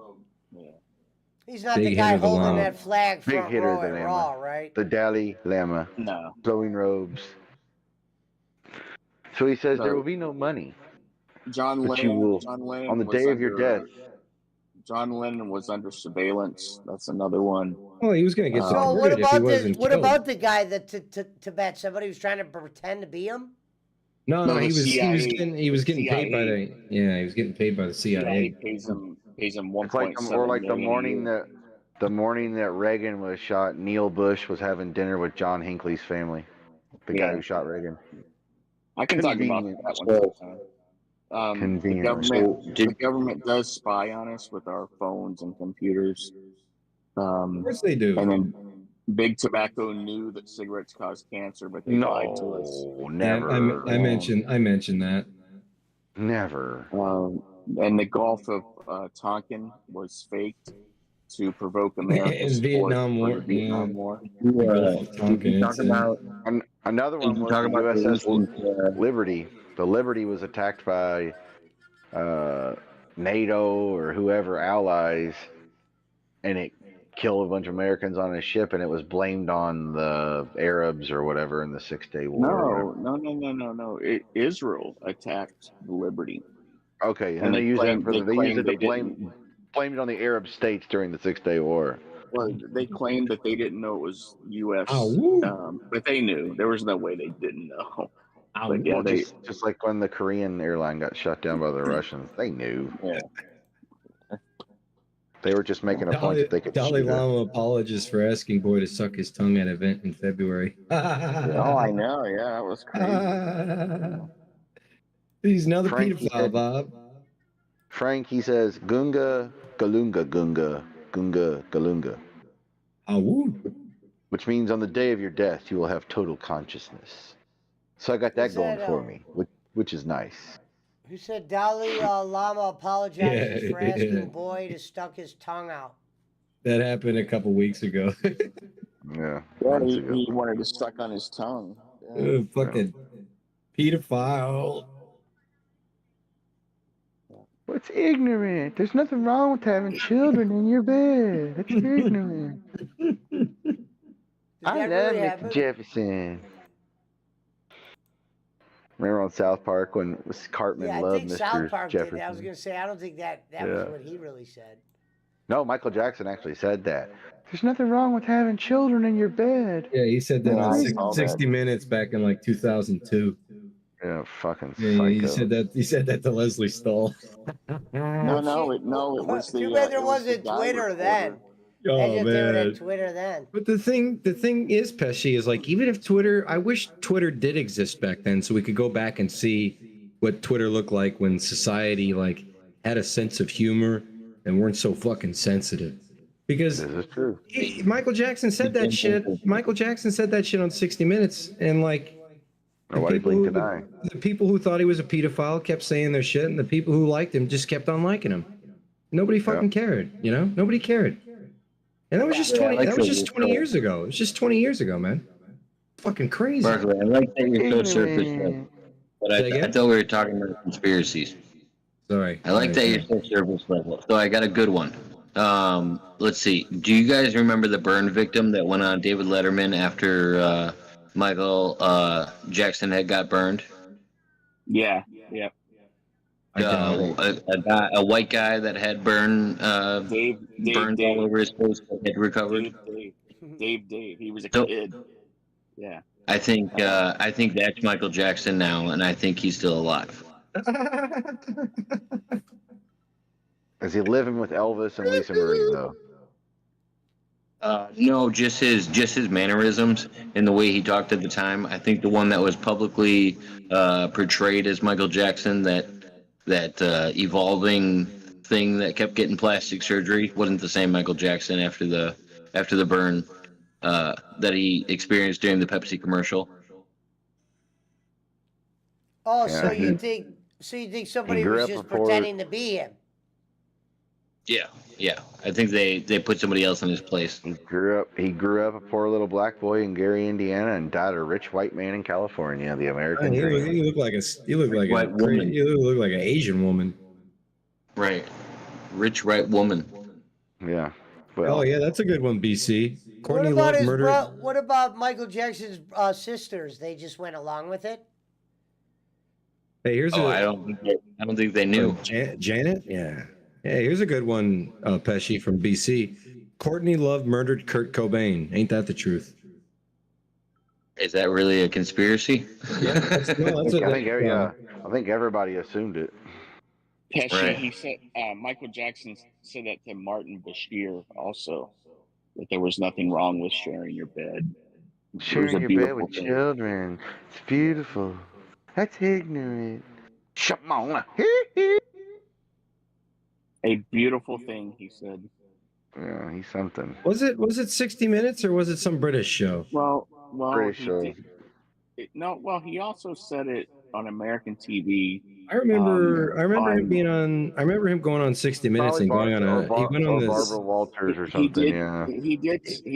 He's not Big the guy hitter, the holding Lama. that flag Big front hitter, row the at Lama. Raw, right? The Dalai Lama, No. flowing robes. So he says there No. will be no money. John But you Lennon. will- John Lennon on the was day of your under- death. John Lennon was under surveillance. That's another one. Well, he was going to get So So what deported if he about wasn't the what killed. about the guy that Tibet? Somebody was trying to pretend to be him. No, No, he the was CIA. he was getting paid by CIA. the he was getting paid by the CIA. Pays him It's like 1.7 or like the million a morning year. the morning that Reagan was shot, Neil Bush was having dinner with John Hinckley's family, the guy Yeah. who shot Reagan. I can talk about Convenient. that one sometime. The Convenient. government, So, the government does spy on us with our phones and computers. Of course they do. And then Big Tobacco knew that cigarettes cause cancer, but they lied to us. No, Yeah, never. I mentioned that. Never. And the Gulf of Tonkin was faked to provoke America's In Vietnam support War, for the Vietnam yeah. War. Tonkin talk incident. about Another one was talk the about the USS recent, Liberty. The Liberty was attacked by NATO or whoever allies, and it killed a bunch of Americans on a ship, and it was blamed on the Arabs or whatever in the 6-Day War. or whatever. No. Israel attacked the Liberty. Okay, and And they they used claimed- that they they used claimed it to they blame it on the Arab states during the 6-Day War. Well, they claimed that they didn't know it was U.S., Oh, woo. but they knew. There was no way they didn't know. Ow. But yeah, Well, they just like when the Korean airline got shut down by the Russians, they knew. Yeah. They were just making a point that they could Dalai shoot her. Lama apologized for asking boy to suck his tongue at an event in February. Oh, I know. Yeah, that was crazy. He's another Frankie pedophile, said- Bob. Frank, he says, Gunga, Galunga, Gunga, Gunga, Galunga, Oh, woo. which means on the day of your death, you will have total consciousness. So I got that Is going that, for me, which is nice. Who said Dalai Lama apologizes Yeah, for asking yeah. boy to stuck his tongue out? That happened a couple weeks ago. Yeah. Yeah, months he ago. wanted to suck on his tongue. Yeah. Fucking pedophile. What's ignorant? There's nothing wrong with having children in your bed. That's ignorant. Did I that love really Mr. happen? Jefferson. Remember on South Park when Cartman Yeah, I loved think Mr. South Park Jefferson? did. I was gonna say I don't think that was Yeah. what he really said. No, Michael Jackson actually said that. There's nothing wrong with having children in your bed. Yeah, he said that Yeah, on I six- saw that. 60 Minutes back in like 2002. Yeah, fucking Yeah, psycho. he said that to Leslie Stahl. No, it was the. Too bad there it was the wasn't guy Twitter reporter. then. Oh Imagine if they would man. have Twitter then. But the thing is, Pesci, is like even if Twitter, I wish Twitter did exist back then, so we could go back and see what Twitter looked like when society like had a sense of humor and weren't so fucking sensitive. Because This is true. Michael Jackson said that shit. Michael Jackson said that shit on 60 Minutes, and like Nobody blinked an eye. the people who thought he was a pedophile kept saying their shit, and the people who liked him just kept on liking him. Nobody fucking cared, you know. Nobody cared. And that was just Yeah, I 20. like That was the- just 20 years ago. It was just 20 years ago, man. Fucking crazy. Barkley, I like that you're so surface Ignorant. level, but Say I again? thought we were talking about conspiracies. Sorry. I like that you're so surface level. So I got a good one. Let's see. Do you guys remember the burn victim that went on David Letterman after Michael Jackson had got burned? Yeah. I don't. A white guy that had burns Dave, all over his face that had recovered. Dave. Dave. He was a So- kid. Yeah. I think that's Michael Jackson now, and I think he's still alive. Is he living with Elvis and Lisa Marie though? No, just his mannerisms and the way he talked at the time. I think the one that was publicly portrayed as Michael Jackson, that evolving thing that kept getting plastic surgery, wasn't the same Michael Jackson after the burn that he experienced during the Pepsi commercial. Oh, Yeah, so he- you think somebody grew was up just before- pretending to be him? Yeah. I think they put somebody else in his place. He grew up a poor little black boy in Gary, Indiana, and died a rich white man in California. The American dream. You look like White woman. you look like an Asian woman. Right. Rich white woman. Yeah. Well, Oh yeah, that's a good one, BC. Courtney What about Love his murder. What about Michael Jackson's sisters? They just went along with it. Hey, here's I don't think they knew. Janet. Yeah. Hey, here's a good one, Pesci from BC. Courtney Love murdered Kurt Cobain. Ain't that the truth? Is that really a conspiracy? Yeah. That's I think everybody assumed it. Pesci, Right. he said Michael Jackson said that to Martin Bashir also, that there was nothing wrong with sharing your bed. Sharing a your bed beautiful with thing. children. It's beautiful. That's ignorant. Come on. A beautiful thing, he said. Yeah, he's something. Was it 60 Minutes or was it some British show? Well, British he show. he also said it on American TV. I remember on- him being on. I remember him going on 60 Minutes and going on a. He went on this. Barbara Walters or He something. did. Yeah. He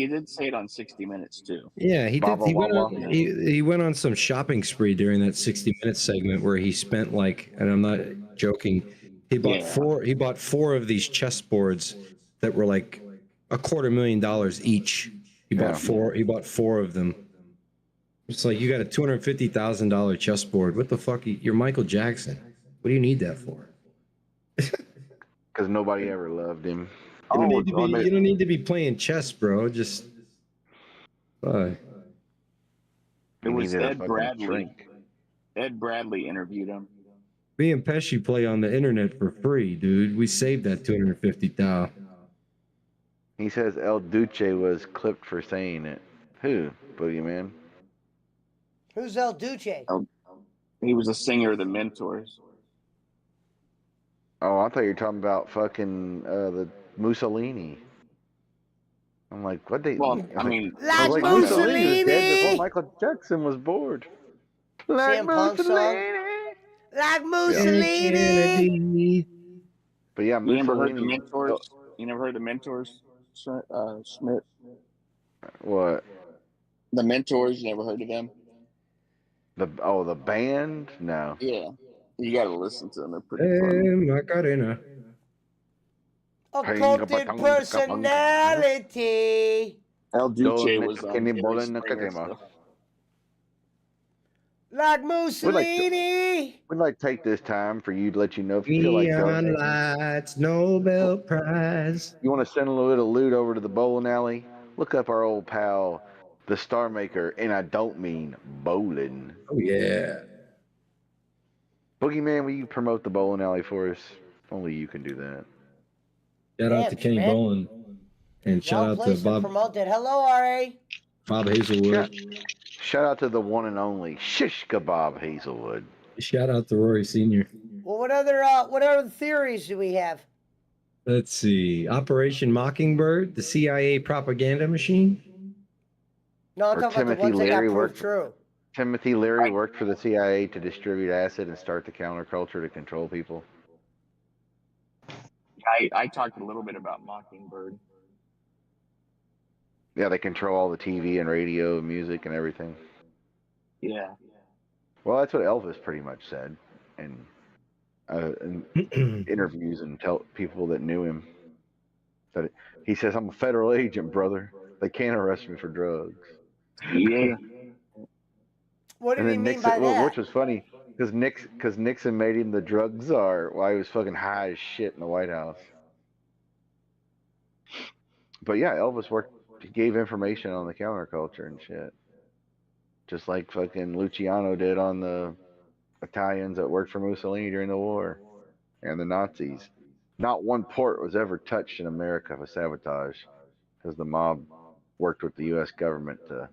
did say it on 60 Minutes too. Yeah, he did. Baba He went on. Wawa. He went on some shopping spree during that 60 Minutes segment where he spent like, and I'm not joking, he bought Yeah. four of these chessboards that were like $250,000 each. He bought four of them. It's like you got a $250,000 chessboard. What the fuck? You're Michael Jackson. What do you need that for? Because nobody ever loved him. You don't need to be playing chess, bro. Just bye. It was needed a Ed fucking Bradley. drink. Ed Bradley interviewed him. Me and Pesci play on the internet for free, dude. We saved that $250,000. He says El Duce was clipped for saying it. Who? Boogeyman? Who's El Duce? He was a singer of the Mentors. Oh, I thought you were talking about fucking the Mussolini. I'm like, what they? Well, I mean, Like Mussolini was dead Mussolini! before Michael Jackson was born. Like CM Punk song? Mussolini. Like Mussolini. But yeah, you never heard the Mussolini. Mentors? You never heard the Mentors, Schmidt? What? The Mentors, you never heard of them? The band? No. Yeah. You got to listen to them. They're pretty Hey, funny. Macarena. Occulted personality. El Duce was Don't on make any Jerry ball in the Springer cadema. stuff. Like Mussolini. We'd like to take this time for you to let you know if you feel like Neon donating. Lights, Nobel Prize. You want to send a little bit of loot over to the bowling alley? Look up our old pal, the Star Maker, and I don't mean bowling. Oh yeah. Boogeyman, will you promote the bowling alley for us? Only you can do that. Shout out Damn, to Kenny Schmidt. Bolin. And shout Y'all out to place and promote it. Hello, RA. Bob Hazelwood. Shout out to the one and only Shishka Bob Hazelwood. Shout out to Rory Sr. Well, what other theories do we have? Let's see. Operation Mockingbird, the CIA propaganda machine. No, I'm Or talking about the Timothy ones that got Leary proved worked- true. Timothy Leary worked for the CIA to distribute acid and start the counterculture to control people. I talked a little bit about Mockingbird. Yeah, they control all the TV and radio and music and everything. Yeah. Well, that's what Elvis pretty much said in interviews and tell people that knew him. That he says, "I'm a federal agent, brother. They can't arrest me for drugs." Yeah. What do And you then mean Nixon, by that? which was funny, because Nixon made him the drug czar while he was fucking high as shit in the White House. But yeah, Elvis worked he gave information on the counterculture and shit. Just like fucking Luciano did on the Italians that worked for Mussolini during the war and the Nazis. Not one port was ever touched in America for sabotage because the mob worked with the U.S. government to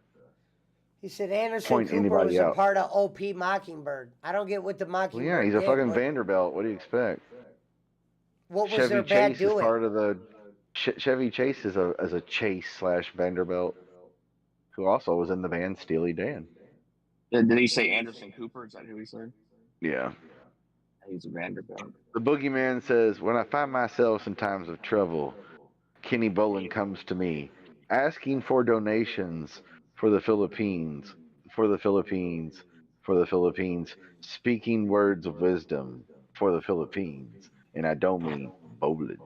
He said Anderson point Cooper anybody was a out. part of OP Mockingbird. I don't get what the Well, Mockingbird yeah, he's a did. fucking What, Vanderbilt. What do you expect? what was Chevy their bad Chase is doing? part of the Chevy Chase is a Chase / Vanderbilt, who also was in the band Steely Dan. Did he say Anderson Cooper? Is that who he said? Yeah. He's a Vanderbilt. The boogeyman says, "When I find myself in times of trouble, Kenny Bolin comes to me, asking for donations for the Philippines, for the Philippines, for the Philippines, speaking words of wisdom for the Philippines, and I don't mean Bolin."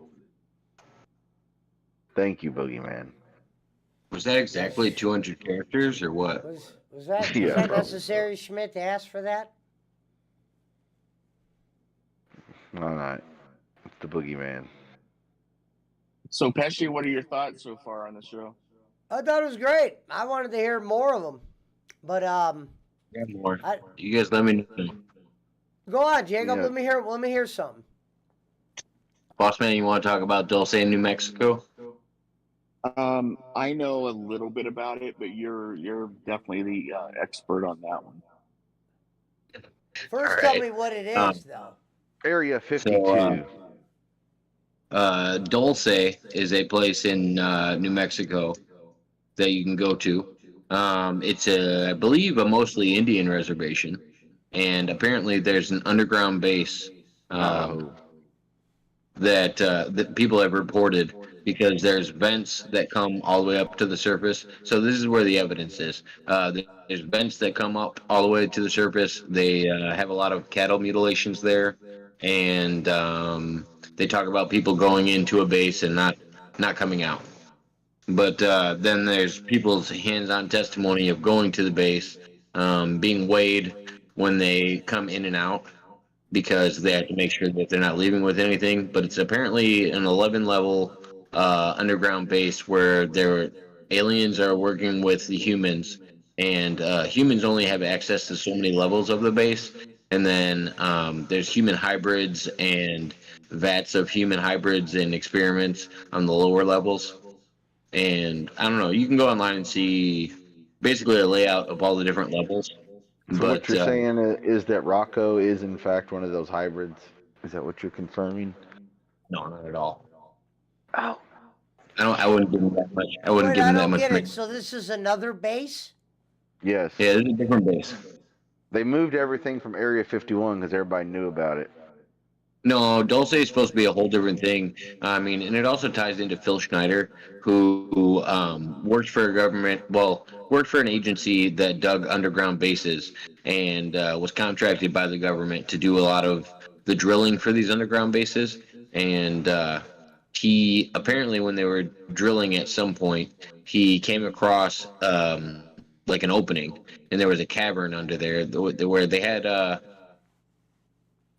Thank you, boogeyman. Was that exactly 200 characters or what? Was that Yeah, was that bro. necessary, Schmidt, to ask for that? All right. It's the boogeyman. So, Pesci, what are your thoughts so far on the show? I thought it was great. I wanted to hear more of them, but Yeah, more. I, You guys let me know. go on, Jacob. Yeah. Let me hear something. Boss man, you want to talk about Dulce, New Mexico? I know a little bit about it, but you're definitely the expert on that one. First, All tell right. me what it is, though. Area 52. Dulce is a place in New Mexico that you can go to. It's I believe, a mostly Indian reservation, and apparently there's an underground base that people have reported, because there's vents that come all the way up to the surface. So this is where the evidence is. There's vents that come up all the way to the surface. They have a lot of cattle mutilations there, and they talk about people going into a base and not coming out. But then there's people's hands-on testimony of going to the base, being weighed when they come in and out, because they have to make sure that they're not leaving with anything. But it's apparently an 11-level underground base where their aliens are working with the humans, and humans only have access to so many levels of the base. And then there's human hybrids and vats of human hybrids and experiments on the lower levels. And I don't know, you can go online and see basically a layout of all the different levels. So what you're saying is that Rocco is in fact one of those hybrids? Is that what you're confirming? No, not at all. Oh. I wouldn't give him that much. I wouldn't Wait, give I him that don't much. get it. So this is another base? Yes. Yeah, this is a different base. They moved everything from Area 51 because everybody knew about it. No, Dulce is supposed to be a whole different thing. I mean, and it also ties into Phil Schneider, who worked for a government, worked for an agency that dug underground bases, and was contracted by the government to do a lot of the drilling for these underground bases. And he apparently, when they were drilling at some point, he came across like an opening, and there was a cavern under there where they had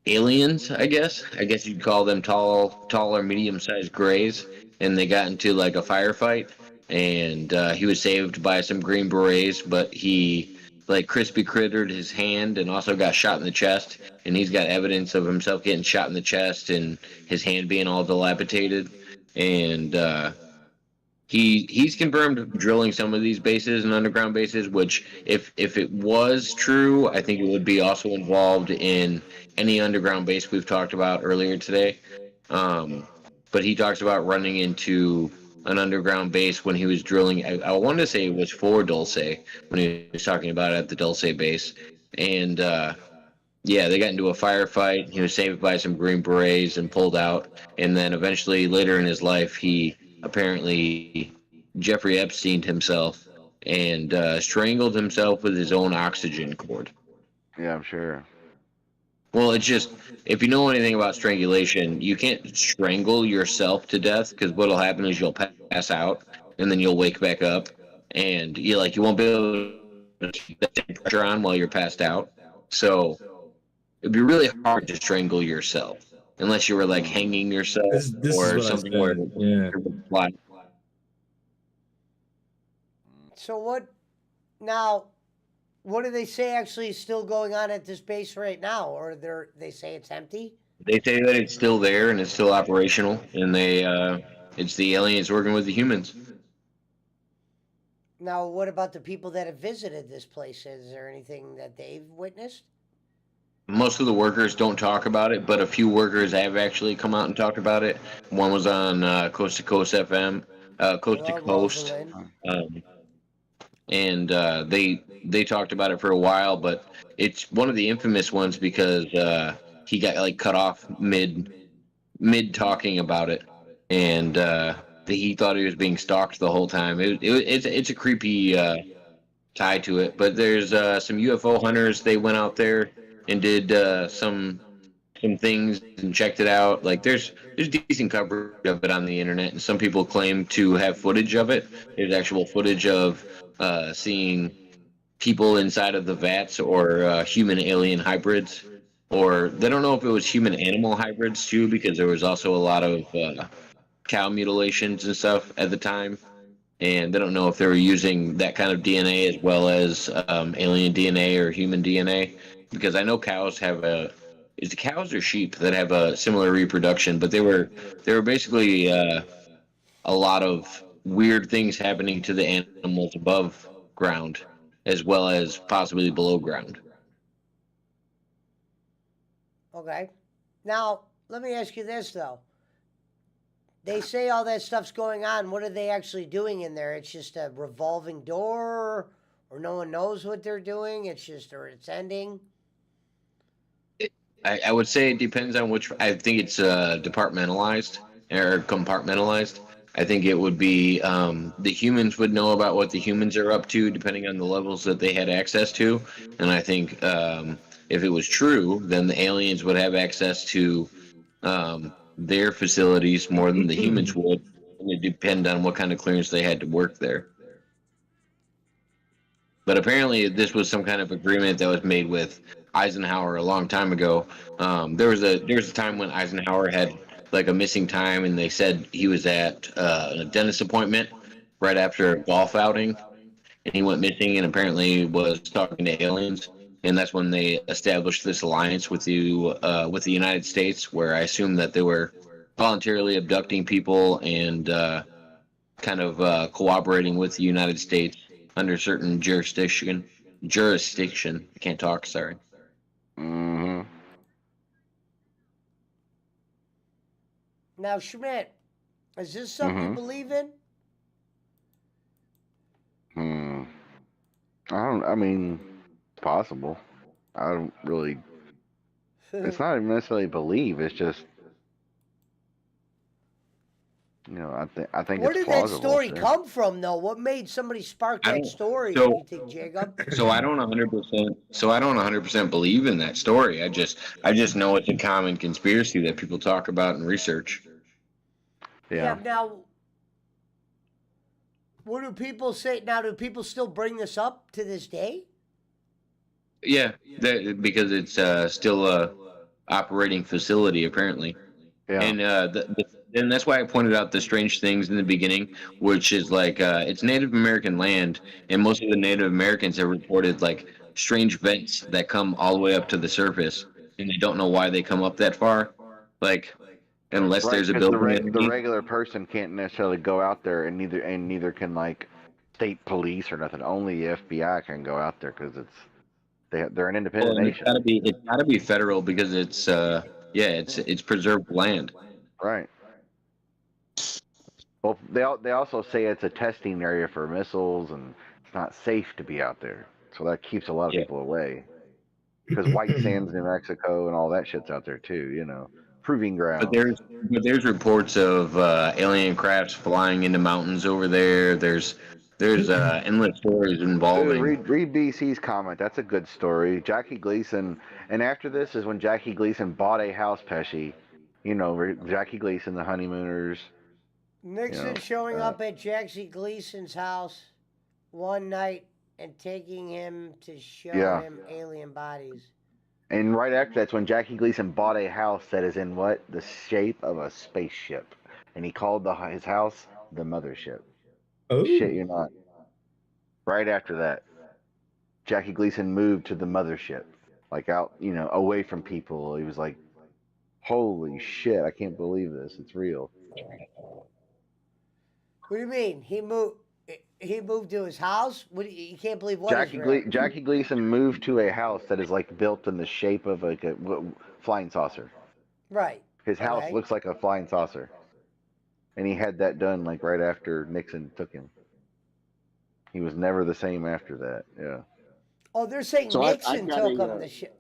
aliens, I guess you'd call them taller, medium-sized grays, and they got into like a firefight, and he was saved by some Green Berets, but he like crispy crittered his hand and also got shot in the chest, and he's got evidence of himself getting shot in the chest and his hand being all dilapidated. And he's confirmed drilling some of these bases and underground bases, which if it was true, I think it would be also involved in any underground base we've talked about earlier today. But he talks about running into an underground base when he was drilling. I want to say it was for Dulce, when he was talking about it at the Dulce base. And yeah, they got into a firefight. He was saved by some Green Berets and pulled out. And then eventually, later in his life, he apparently Jeffrey Epsteined himself and strangled himself with his own oxygen cord. Yeah, I'm sure. Well, it's just, if you know anything about strangulation, you can't strangle yourself to death, because what'll happen is you'll pass out and then you'll wake back up, and you won't be able to keep that pressure on while you're passed out. So it'd be really hard to strangle yourself unless you were like hanging yourself This is or what I something said, where yeah. like, So what now? What do they say actually is still going on at this base right now, or they say it's empty? They say that it's still there and it's still operational, and it's the aliens working with the humans. Now, what about the people that have visited this place? Is there anything that they've witnessed? Most of the workers don't talk about it, but a few workers have actually come out and talked about it. One was on Coast to Coast FM, Coast to Well, Coast, Rosalind. um, and they talked about it for a while. But it's one of the infamous ones because he got like cut off mid talking about it, and he thought he was being stalked the whole time. It's a creepy tie to it. But there's some UFO hunters. They went out there and did some things and checked it out. Like there's decent coverage of it on the internet, and some people claim to have footage of it. There's actual footage of seeing people inside of the vats or human alien hybrids, or they don't know if it was human animal hybrids too, because there was also a lot of cow mutilations and stuff at the time. And they don't know if they were using that kind of DNA as well as alien DNA or human DNA, because I know cows have is it cows or sheep that have a similar reproduction, but they were basically a lot of weird things happening to the animals above ground as well as possibly below ground. Okay. Now, let me ask you this though. They say all that stuff's going on. What are they actually doing in there? It's just a revolving door, or no one knows what they're doing. It's just, or it's ending. I would say it depends on which. I think it's departmentalized or compartmentalized. I think it would be the humans would know about what the humans are up to, depending on the levels that they had access to. And I think if it was true, then the aliens would have access to their facilities more than the humans would. It would depend on what kind of clearance they had to work there. But apparently, this was some kind of agreement that was made with Eisenhower a long time ago. There was a time when Eisenhower had like a missing time, and they said he was at a dentist appointment right after a golf outing, and he went missing, and apparently was talking to aliens. And that's when they established this alliance with the United States, where I assume that they were voluntarily abducting people and kind of cooperating with the United States under certain jurisdiction. I can't talk. Sorry. Mm-hmm. Now, Schmidt, is this something you Mhm. believe in? I mean, it's possible. I don't really. It's not even necessarily believe. It's just, I think Where it's did that plausible. story sure. come from, though? What made somebody spark I that don't- story? so- You think, Jacob? So I don't 100%. So I don't 100% believe in that story. I just know it's a common conspiracy that people talk about and research. Yeah. Now, what do people say? Now, do people still bring this up to this day? Yeah, because it's still a operating facility apparently. Yeah. And and that's why I pointed out the strange things in the beginning, which is like it's Native American land, and most of the Native Americans have reported like strange vents that come all the way up to the surface, and they don't know why they come up that far, like unless Right, there's a 'cause building. the underneath. regular person can't necessarily go out there, and neither can like state police or nothing. Only the FBI can go out there because they're an independent Well, and nation. it's gotta be federal because it's it's preserved land. Right. Well, they also say it's a testing area for missiles, and it's not safe to be out there. So that keeps a lot of Yeah. people away. Because White Sands, New Mexico, and all that shit's out there too. Proving ground. But there's reports of alien crafts flying into mountains over there. There's endless stories Dude, involving. read BC's comment. That's a good story. Jackie Gleason, and after this is when Jackie Gleason bought a house, Pesci. Jackie Gleason, the honeymooners. Nixon showing up at Jackie Gleason's house one night and taking him to show Yeah. him alien bodies. And right after that's when Jackie Gleason bought a house that is in what? The shape of a spaceship. And he called his house the mothership. Oh, Shit, you're not. Right after that, Jackie Gleason moved to the mothership, like out, away from people. He was like, "Holy shit! I can't believe this. It's real." What do you mean? He moved. He moved to his house. You can't believe what is real. Jackie Gleason moved to a house that is like built in the shape of like a flying saucer. Right. His house Okay. looks like a flying saucer, and he had that done like right after Nixon took him. He was never the same after that. Yeah. Oh, they're saying So Nixon took him the shit.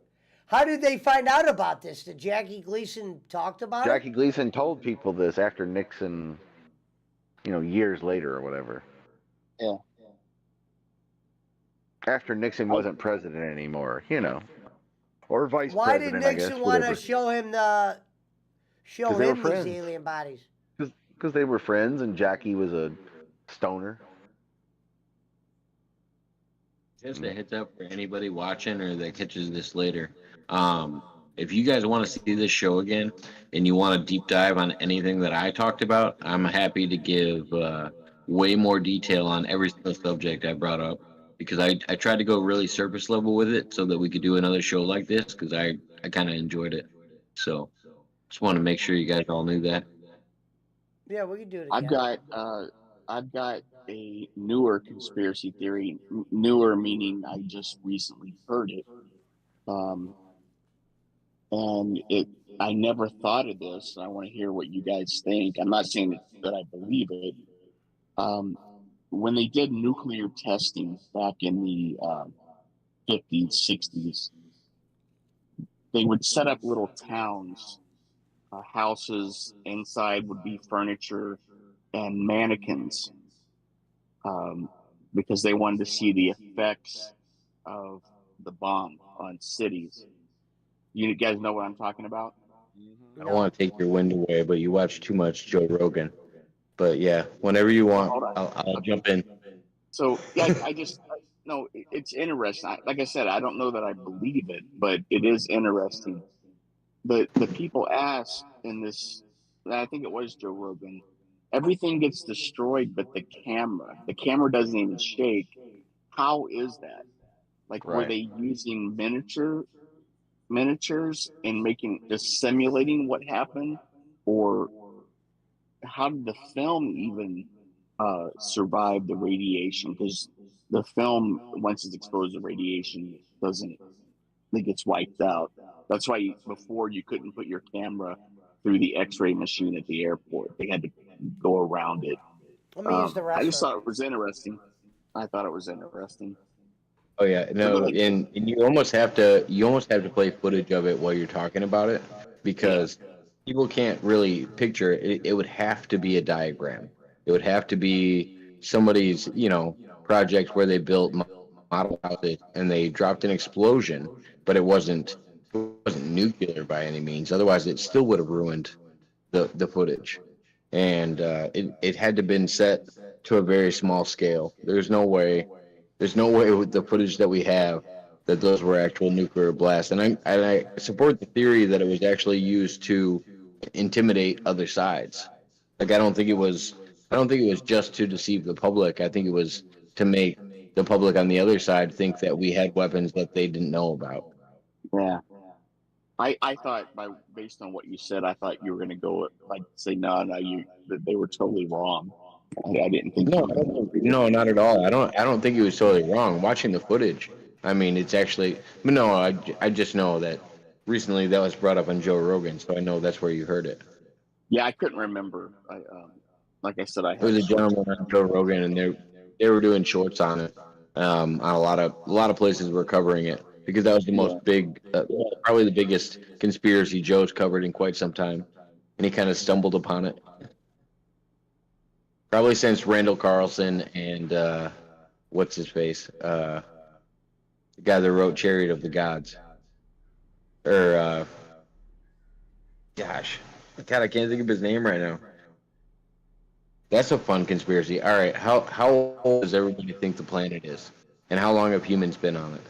How did they find out about this? Did Jackie Gleason talked about it? Jackie Gleason told people this after Nixon, years later or whatever. Yeah. After Nixon wasn't president anymore, or vice Why did president, I guess, Nixon want to whatever. show him 'Cause they were these friends. alien bodies? Because they were friends, and Jackie was a stoner. Just a heads up for anybody watching or that catches this later. If you guys want to see this show again and you want to deep dive on anything that I talked about, I'm happy to give way more detail on every single subject I brought up, because I tried to go really surface level with it so that we could do another show like this, because I kind of enjoyed it. So just want to make sure you guys all knew that. Yeah, we can do it again. I've got a newer conspiracy theory. Newer meaning I just recently heard it. And I never thought of this. I want to hear what you guys think. I'm not saying that I believe it. When they did nuclear testing back in the 50s, 60s, they would set up little towns, houses. Inside would be furniture and mannequins, because they wanted to see the effects of the bomb on cities. You guys know what I'm talking about? I don't want to take your wind away, but you watch too much Joe Rogan. But yeah, whenever you want, Hold on. I'll jump in. So yeah, no, it's interesting. Like I said, I don't know that I believe it, but it is interesting. The people ask in this, I think it was Joe Rogan, everything gets destroyed, but the camera doesn't even shake. How is that? Like, were Right. they using miniatures and just simulating what happened, or how did the film even survive the radiation? Because the film, once it's exposed to radiation, it gets wiped out. That's why before you couldn't put your camera through the X-ray machine at the airport. They had to go around it. Let me use the restroom. I just thought it was interesting. Oh yeah, no, and you almost have to play footage of it while you're talking about it, because people can't really picture it. It would have to be a diagram. It would have to be somebody's, project where they built model houses and they dropped an explosion, but it wasn't nuclear by any means. Otherwise, it still would have ruined the footage. And it had to been set to a very small scale. There's no way with the footage that we have that those were actual nuclear blasts. And I support the theory that it was actually used to intimidate other sides. Like, I don't think it was just to deceive the public. I think it was to make the public on the other side think that we had weapons that they didn't know about. Yeah. I thought, based on what you said, I thought you were going to go say no, that they were totally wrong. I didn't think. No, not at all. I don't think he was totally wrong. Watching the footage, I mean, it's actually. But no, I just know that recently that was brought up on Joe Rogan, so I know that's where you heard it. Yeah, I couldn't remember. Like I said, It was a gentleman on Joe Rogan, and they were doing shorts on it. On a lot of places were covering it, because that was the most big, probably the biggest conspiracy Joe's covered in quite some time, and he kind of stumbled upon it. Probably since Randall Carlson and what's his face, the guy that wrote "Chariot of the Gods," or gosh, God, I can't think of his name right now. That's a fun conspiracy. All right, how old does everybody think the planet is, and how long have humans been on it?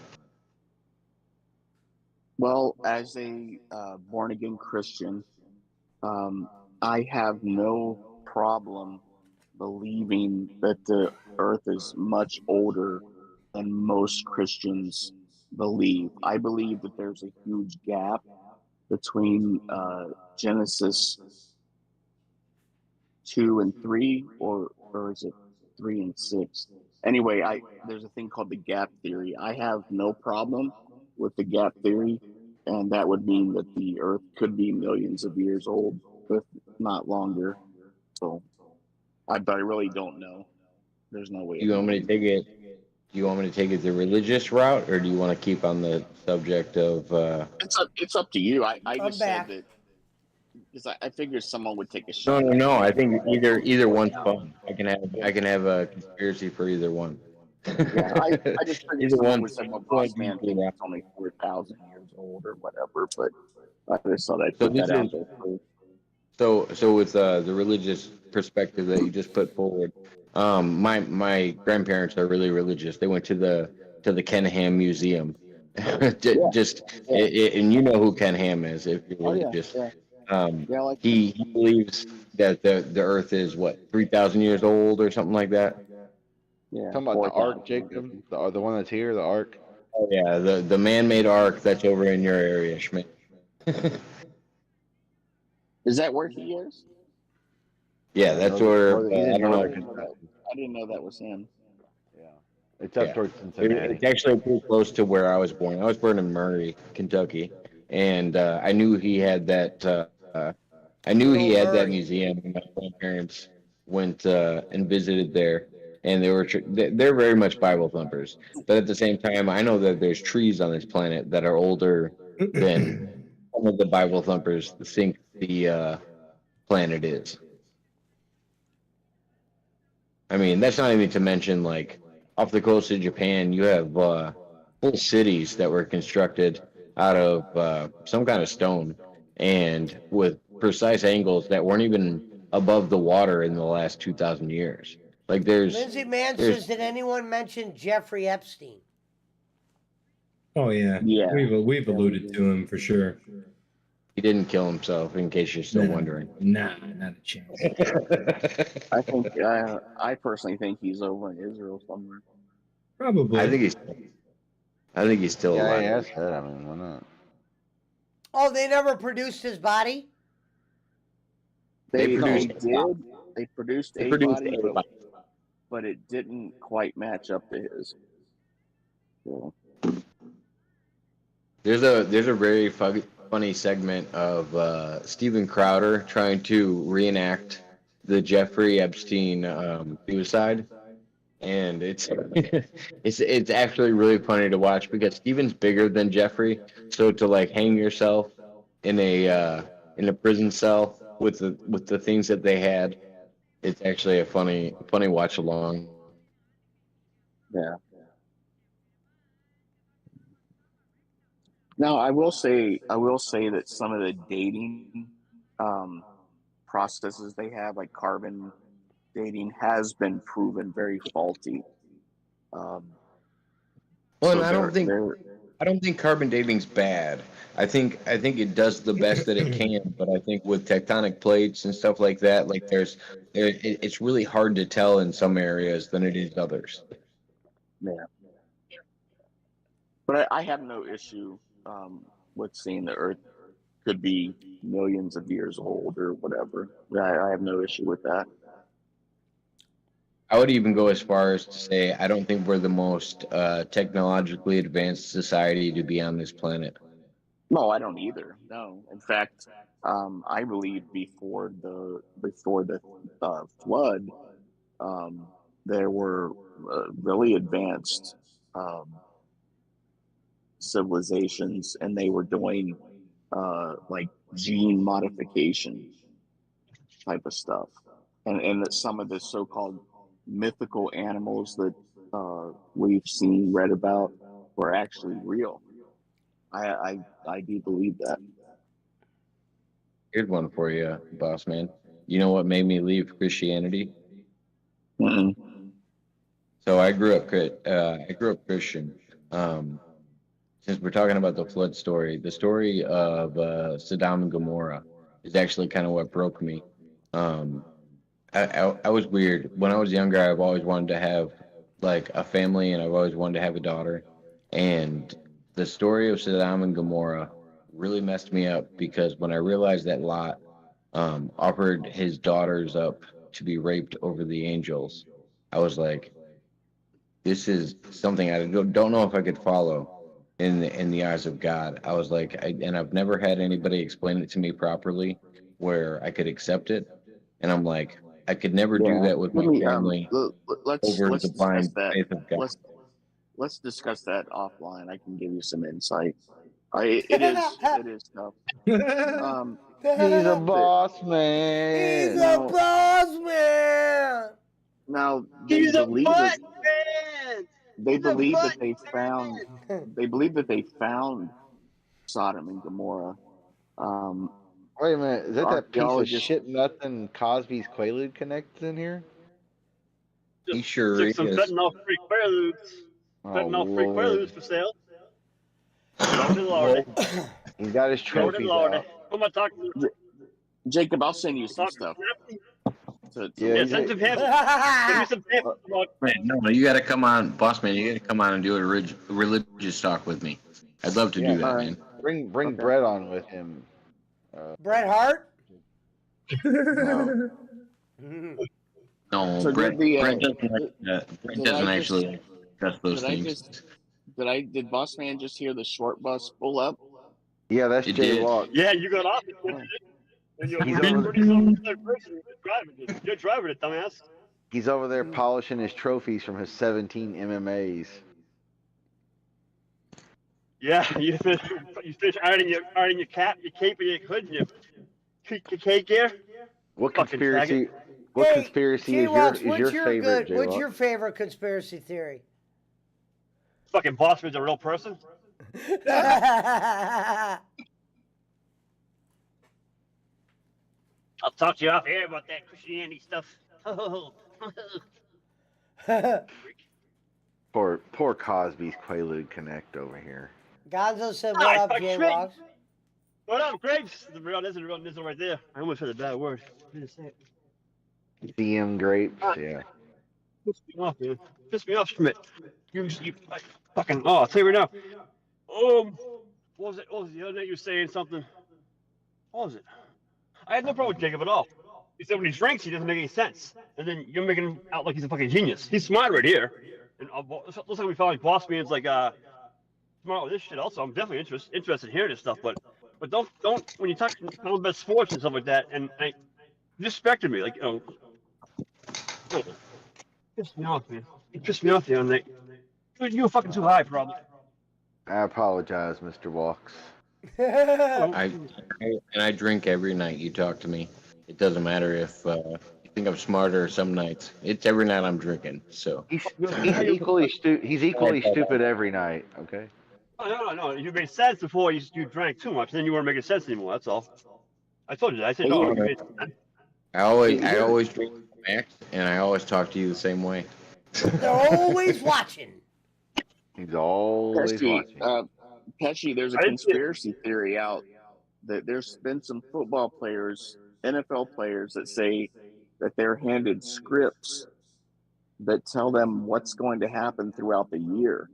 Well, as a born-again Christian, I have no problem believing that the Earth is much older than most Christians believe. I believe that there's a huge gap between Genesis 2 and 3, or is it 3 and 6? Anyway, there's a thing called the gap theory. I have no problem with the gap theory, and that would mean that the Earth could be millions of years old, if not longer. So, but I really don't know. There's no way. Do you want me to take it? Do you want me to take it the religious route, or do you want to keep on the subject of? It's up to you. I I'm just back. said that because I figured someone would take a shot. No. I think either one's fun. I can have a conspiracy for either one. Yeah, I just figured Either someone one. would say, "Well, boss man thinks it's only 4,000 years old or whatever." But I just thought I'd So put that this out is- there. So with the religious perspective that you just put forward, my grandparents are really religious. They went to the Kenham Museum. Just and you know who Ken Ham is if you're Oh yeah, religious. yeah, Yeah. like He believes that the Earth is what 3,000 years old or something like that. yeah. Talking about the 4,000. Ark, Jacob, the one that's here, the Ark. Oh yeah, the man-made ark that's over in your area, Schmidt. Is that where he is? Yeah, that's where He's in I don't know. northern Kentucky. I didn't know that was him. Yeah, it's up Yeah. towards Cincinnati. It's actually pretty close to where I was born. I was born in Murray, Kentucky, and I knew he had that. I knew he had that museum. And my grandparents went and visited there, and they're very much Bible thumpers. But at the same time, I know that there's trees on this planet that are older than some of the Bible thumpers think the planet is. I mean, that's not even to mention, like, off the coast of Japan, you have whole cities that were constructed out of some kind of stone and with precise angles that weren't even above the water in the last 2,000 years. Like, Lindsay Mann says, did anyone mention Jeffrey Epstein? Oh yeah, Yeah. We've alluded to him for sure. he didn't kill himself, in case you're still No. wondering. Nah, not a chance. I think I personally think he's over in Israel somewhere. Probably. I think he's still Yeah, alive. yeah, that's it. I mean, why not? Oh, they never produced his body? They produced- They produced They a produced body, everybody. but it didn't quite match up to his. So, There's a very funny segment of Steven Crowder trying to reenact the Jeffrey Epstein suicide, and it's it's actually really funny to watch because Steven's bigger than Jeffrey, so to like hang yourself in a prison cell with the things that they had, it's actually a funny watch along. yeah. Now, I will say that some of the dating processes they have, like carbon dating, has been proven very faulty. Well, So and I don't they're- think carbon dating's bad. I think it does the best that it can, but I think with tectonic plates and stuff like that, like it's really hard to tell in some areas than it is others. Yeah. But I have no issue with seeing the Earth could be millions of years old or whatever. I have no issue with that. I would even go as far as to say I don't think we're the most technologically advanced society to be on this planet. No, I don't either. No, in fact, I believe before the flood, there were really advanced civilizations, and they were doing like gene modification type of stuff, and that some of the so-called mythical animals that we've read about were actually real. I do believe that. Here's one for you, boss man. You know what made me leave Christianity? Mm-mm. So I grew up Christian. Since we're talking about the flood story, the story of Sodom and Gomorrah is actually kind of what broke me. I was weird. When I was younger, I've always wanted to have like a family, and I've always wanted to have a daughter. And the story of Saddam and Gomorrah really messed me up because when I realized that Lot offered his daughters up to be raped over the angels, I was like, this is something I don't know if I could follow in the eyes of God. I was like, and I've never had anybody explain it to me properly where I could accept it. And I'm like, I could never do that with my family Let's over the discuss blind that. faith of God. Let's discuss that offline. I can give you some insight. It is tough. He's a boss He's man. a boss man. Now they believe that they believe that they found Sodom and Gomorrah. Wait a minute, is that that piece of Archaeologists- shit nothing Cosby's Quaalude connected in here? He sure Took is. some fentanyl free Quaaludes. Oh, Fentanyl free Lord. Quaaludes for sale. Lord and Lordy. He's got his Lord and trophies Lordy. out. Who am I talking to? Jacob, I'll send you some Talking stuff. To Yeah, Yeah, he's send a- some pamphlets. Send me some pamphlets about Man, no, you got to come on, boss man. You got to come on and do a religious talk with me. I'd love to Yeah, do that, alright. man. Bring Okay. Brett on with him. Bret Hart. No. No, So Brett, did the, Brett doesn't like that. Brett did doesn't I actually just- discuss those Did I things. did Boss Man just hear the short bus pull up? Yeah, that's It Jay did. Walk. Yeah, you got off it. And you're He's being over- pretty some third person. You're driving it, dumbass. He's over there polishing his trophies from his 17 MMAs. Yeah, you finish ironing your cap, your cape, and your hood, and your cake gear. What Fucking conspiracy? What Hey, conspiracy is J-Walks, your what's your favorite? good? What's J-Walk? your favorite conspiracy theory? Fucking Bossman's a real person. I'll talk to you off air about that Christianity stuff. Poor Cosby's Quaalude Connect over here. Gonzo said, Ah, "What up, fuck J-Walks?" What up, Grapes? This is a real right there. I almost said a bad word. I didn't say it. CM Grapes, yeah. Pissed me off, man. Pissed me off, Schmidt. You fucking. Oh, I'll tell you right now. What was it? What was it? The other day you were saying something. What was it? I had no problem with Jacob at all. He said when he drinks, he doesn't make any sense. And then you're making him out like he's a fucking genius. He's smart right here. And looks like we found like Boss Man's like smart with this shit. Also, I'm definitely interested in hearing this stuff. But don't when you talk about sports and stuff like that, and disrespected me, like pissed me off, man. You pissed me off the other night. You were fucking too high, probably. I apologize, Mr. Walks. I drink every night you talk to me. It doesn't matter if you think I'm smarter some nights. It's every night I'm drinking. So He's equally stupid every night. Okay. No. You made sense before you drank too much. Then you weren't making sense anymore. That's all. I told you that. I said no. You made sense. I always drink Max, and I always talk to you the same way. They're always watching. He's always watching. Pesci, there's a I didn't see it. conspiracy theory out that there's been some football players, NFL players, that say that they're handed scripts that tell them what's going to happen throughout the year.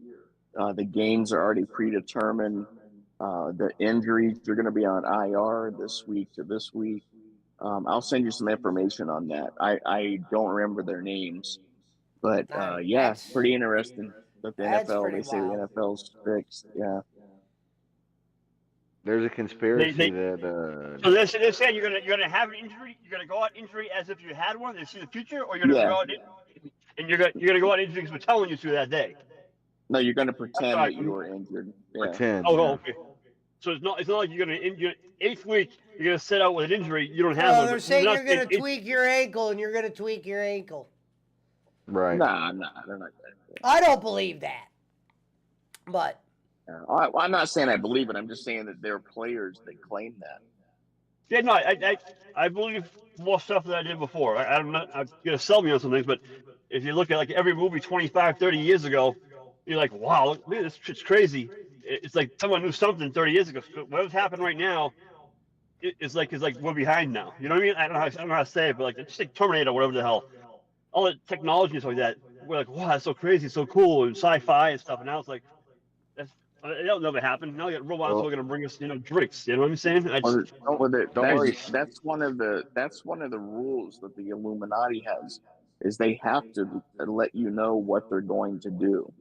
The games are already predetermined. The injuries are going to be on IR this week to this week. I'll send you some information on that. I don't remember their names, but yeah, That's- pretty interesting. That the that's NFL, pretty they say wild. the NFL's fixed. Yeah. There's a conspiracy They- that So they're saying you're gonna have an injury. You're gonna go out injury as if you had one. They see the future, or you're gonna Yeah. go out and you're gonna go out injury because we're telling you to that day. No, you're going to pretend right. that you were injured. Yeah. pretend. Oh, okay. So it's not like you're gonna in your 8th week. You're gonna sit out with an injury. You don't have No, one. they're but saying not you're gonna saying- tweak your ankle, and you're gonna tweak your ankle. Right. Nah, they're not. I don't believe that. But I'm not saying I believe it. I'm just saying that there are players that claim that. Yeah, no, I believe more stuff than I did before. I'm gonna sell me on some things, but if you look at like every movie 25, 30 years ago, you're like, wow, look at this shit's crazy. It's like someone knew something 30 years ago. What's happened right now it's like we're behind now. You know what I mean? I don't know how to say it, but like just like Terminator, whatever the hell, all the technology and stuff like that. We're like, wow, that's so crazy, so cool, and sci-fi and stuff. And now it's like that'll never happen. Now you got robots who are gonna bring us, drinks. You know what I'm saying? That's one of the rules that the Illuminati has, is they have to let you know what they're going to do.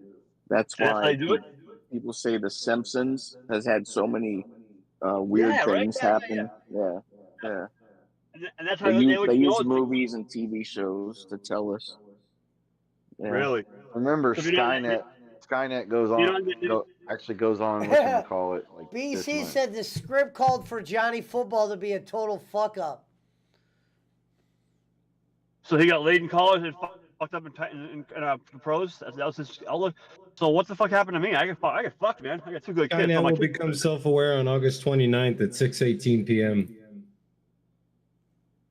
That's That's how why you do it. people say The Simpsons has had so many weird things happen. Yeah. And that's how They they would use know. movies and TV shows to tell us. Yeah. Really? Remember So if you don't- Skynet goes you on, know, actually goes on, whatchamacallit, like this BC month. said the script called for Johnny Football to be a total fuck up. So he got laid in college and fucked up in the pros. That was his outlook. So what the fuck happened to me? I get fucked, man. I got two good kids. Skynet So my will kids- become self-aware on August 29th at 6:18 p.m.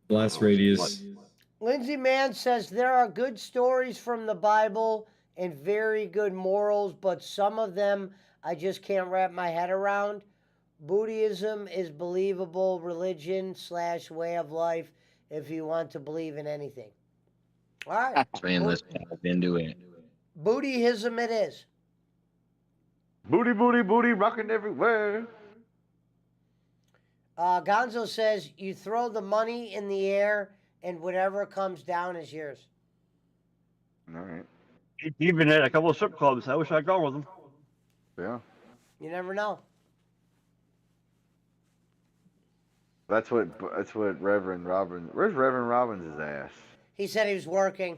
Blast radius. Lindsay Mann says there are good stories from the Bible and very good morals, but some of them I just can't wrap my head around. Buddhism is believable religion / way of life if you want to believe in anything. All right. Man, let's dive into it. Buddhism it is. Booty, booty, booty, rocking everywhere. Gonzo says you throw the money in the air and whatever comes down is yours. All right. Even at a couple of strip clubs. I wish I'd gone with them. Yeah. You never know. That's what Reverend Robbins. Where's Reverend Robbins' ass? He said he was working.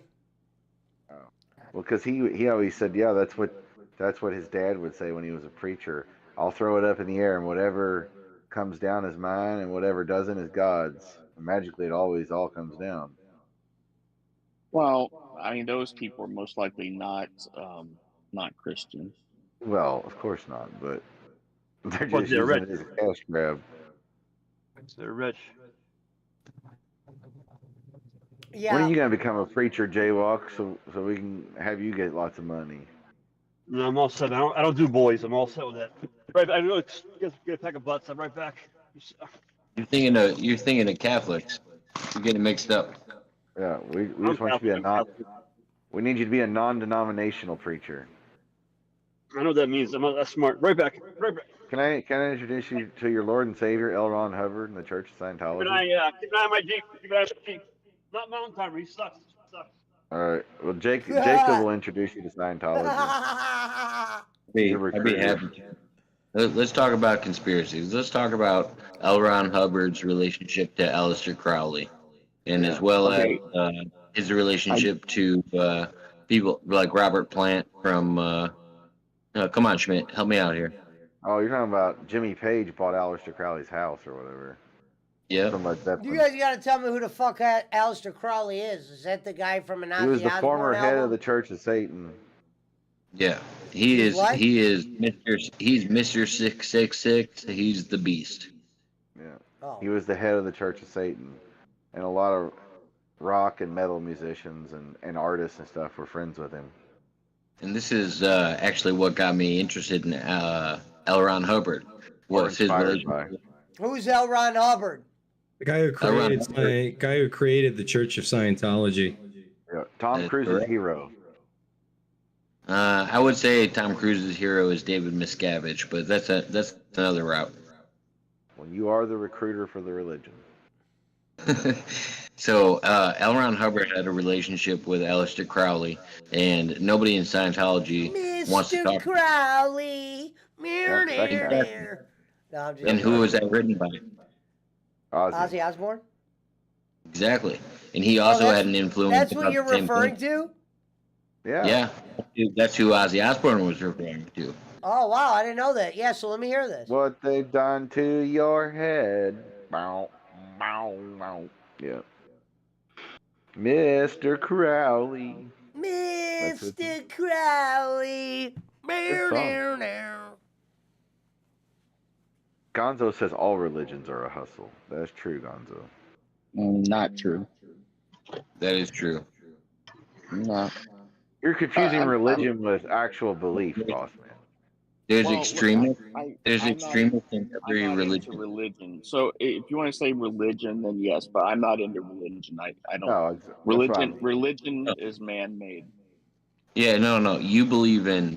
Well, because he always said, yeah, that's what his dad would say when he was a preacher. I'll throw it up in the air, and whatever comes down is mine, and whatever doesn't is God's. And magically, it always all comes down. Well, I mean, those people are most likely not Christian. Well, of course not, but they're But just they're using rich. it as a cash grab. They're rich. Yeah. When are you gonna become a preacher, Jaywalk, so we can have you get lots of money? No, I'm all set. I don't do boys. I'm all set with that. Right. I know. Get a pack of butts. I'm right back. You're thinking of Catholics. You're getting mixed up. Yeah, we just want you to be we need you to be a non-denominational preacher. I know what that means. I'm not that smart. Right back. Right back. Can I introduce you to your Lord and Savior, L. Ron Hubbard, in the Church of Scientology? Keep an eye on my Jeep. Keep an eye on my Jeep. Not Mountain Time. He sucks. All right. Well, Jacob will introduce you to Scientology. I'd be recruiter. happy to. Let's talk about conspiracies. Let's talk about L. Ron Hubbard's relationship to Aleister Crowley, and as well Okay. as his relationship to people like Robert Plant from. Come on, Schmidt, help me out here. Oh, you're talking about Jimmy Page bought Aleister Crowley's house or whatever. Yeah. Something like that. You guys got to tell me who the fuck Aleister Crowley is. Is that the guy from an He was the Ozzy former Osbourne head album? of the Church of Satan. Yeah, he is. What? He is Mr. He's Mr. 666. He's the beast. Yeah. Oh. He was the head of the Church of Satan. And a lot of rock and metal musicians and artists and stuff were friends with him. And this is actually what got me interested in L. Ron Hubbard. Or Was his inspired relationship. by. Who's L. Ron Hubbard? The guy who created the Church of Scientology. Yeah. Tom That's Cruise's correct. hero. I would say Tom Cruise's hero is David Miscavige, but that's another route. Well, you are the recruiter for the religion. So L. Ron Hubbard had a relationship with Aleister Crowley, and nobody in Scientology wants to Mr. talk. Crowley. Meow, Yeah, meow, second meow. No, I'm just And who was that written by? Ozzy. Ozzy Osbourne? Exactly. And he also that's- had an influence. That's about what you're the same referring thing. to? Yeah. Yeah, that's who Ozzy Osbourne was referring to. Oh, wow. I didn't know that. Yeah, so let me hear this. What they've done to your head. Bow, bow, bow. Yeah. Mr. Crowley. Mr. Crowley. Meow, Good song. meow, meow. Gonzo says all religions are a hustle. That's true, Gonzo. Not true. That is true. No. You're confusing I'm- religion with actual belief, boss man. There's Well, look, extremists. There's I'm not extremists in every I'm not into religion. religion. So if you want to say religion, then yes, but I'm not into religion. I don't. No, that's what I mean. Religion is man-made. Yeah, no. You believe in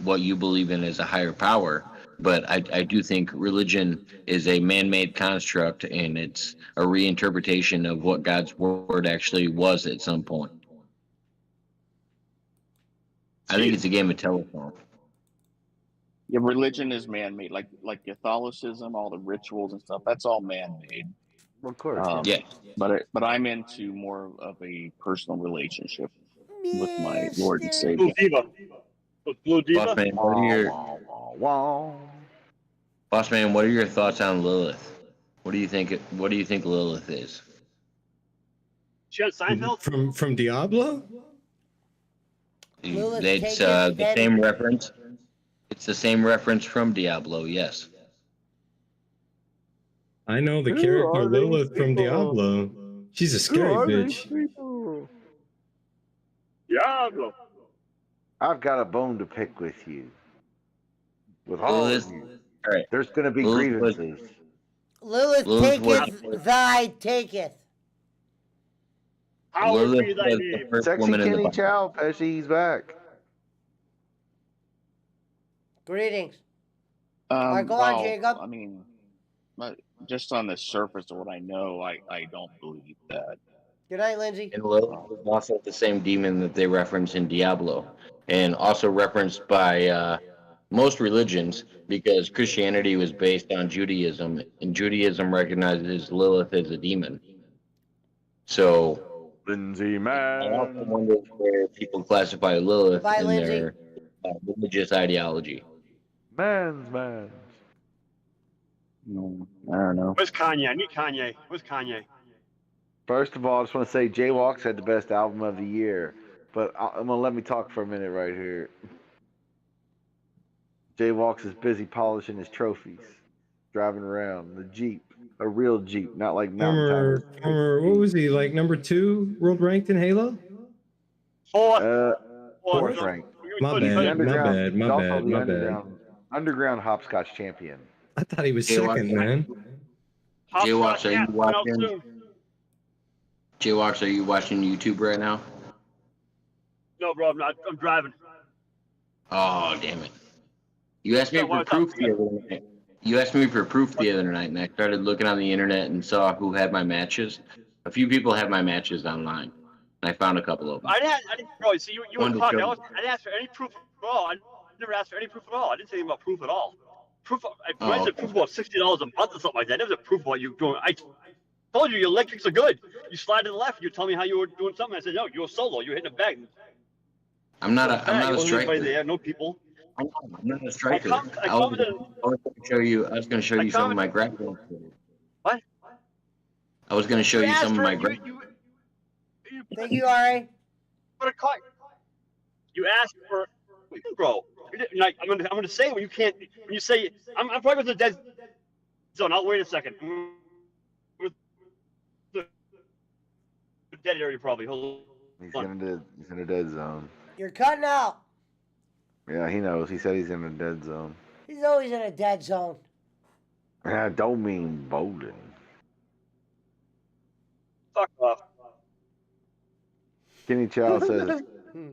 what you believe in as a higher power, but I do think religion is a man-made construct, and it's a reinterpretation of what God's word actually was at some point. I think it's a game of telephone. Yeah, religion is man-made. Like Catholicism, all the rituals and stuff. That's all man-made. Well, of course. Yeah. But I'm into more of a personal relationship with my Lord and Mr. Savior. Blue Diva. Blue Diva. Boss man, what are your thoughts on Lilith? What do you think Lilith is? She on Seinfeld? From Diablo? Lilith It's taketh the and- same reference. It's the same reference from Diablo, yes. I know the Who character are these Lilith from people? Diablo. She's a scary bitch. Diablo. I've got a bone to pick with you. With all Lilith, of you. all right. There's going to be Lilith was- grievances. Lilith Lilith taketh, was- thy taketh. Hallowed Lilith be thy was name. the first Sexy woman in the Kenny Bible. Chow, Pesci, he's back. Greetings. Alright, go on, Jacob. I mean, just on the surface of what I know, I don't believe that. Good night, Lindsay. And Lilith was also the same demon that they reference in Diablo, and also referenced by most religions, because Christianity was based on Judaism, and Judaism recognizes Lilith as a demon. So Lindsay I also man. wonder where people classify Lilith Bye, in Lindsay. their religious ideology. Man's man. No, I don't know. Where's Kanye? I need Kanye. Where's Kanye? First of all, I just want to say Jaywalks had the best album of the year. But I'm going to let me talk for a minute right here. Jaywalks is busy polishing his trophies. Driving around the Jeep. A real Jeep, not like mountain Former, what was he, like number 2 world ranked in Halo? Fourth. Fourth rank. My He's bad, underground. my He's also bad, the my bad. underground hopscotch champion. I thought he was Hey, second, watch- man. Jaywalks, are you Coming out watching? soon. Jaywalks, are you watching YouTube right now? No, bro, I'm not. I'm driving. Oh, damn it. You asked me Yeah, for why proof not? the other night. You asked me for proof the other night, and I started looking on the internet and saw who had my matches. A few people have my matches online, and I found a couple of them. I didn't, bro. See, you Wanted were to talking. show I didn't ask for any proof at all. I never asked for any proof at all. I didn't say anything about proof at all. Proof. I said okay. proof about $60 a month or something like that. Never said proof about you doing. I told you your leg kicks are good. You slide to the left. You tell me how you were doing something. I said no, you were solo. You were hitting a bag. I'm not a You wasn't striker. anybody there. No people. I'm not a striker. I I was commented. going to show you. I was going to show I you some of my commented- grappling. What? I was going to show you some of my grappling. Thank you, Ari. You asked for, bro. Like I'm gonna say when you can't. When you say I'm probably with the dead zone. I'll wait a second. With the dead area probably. Hold He's on. in a dead zone. You're cutting out. Yeah, he knows. He said he's in a dead zone. He's always in a dead zone. And I don't mean bowling. Fuck off. Kenny Chow says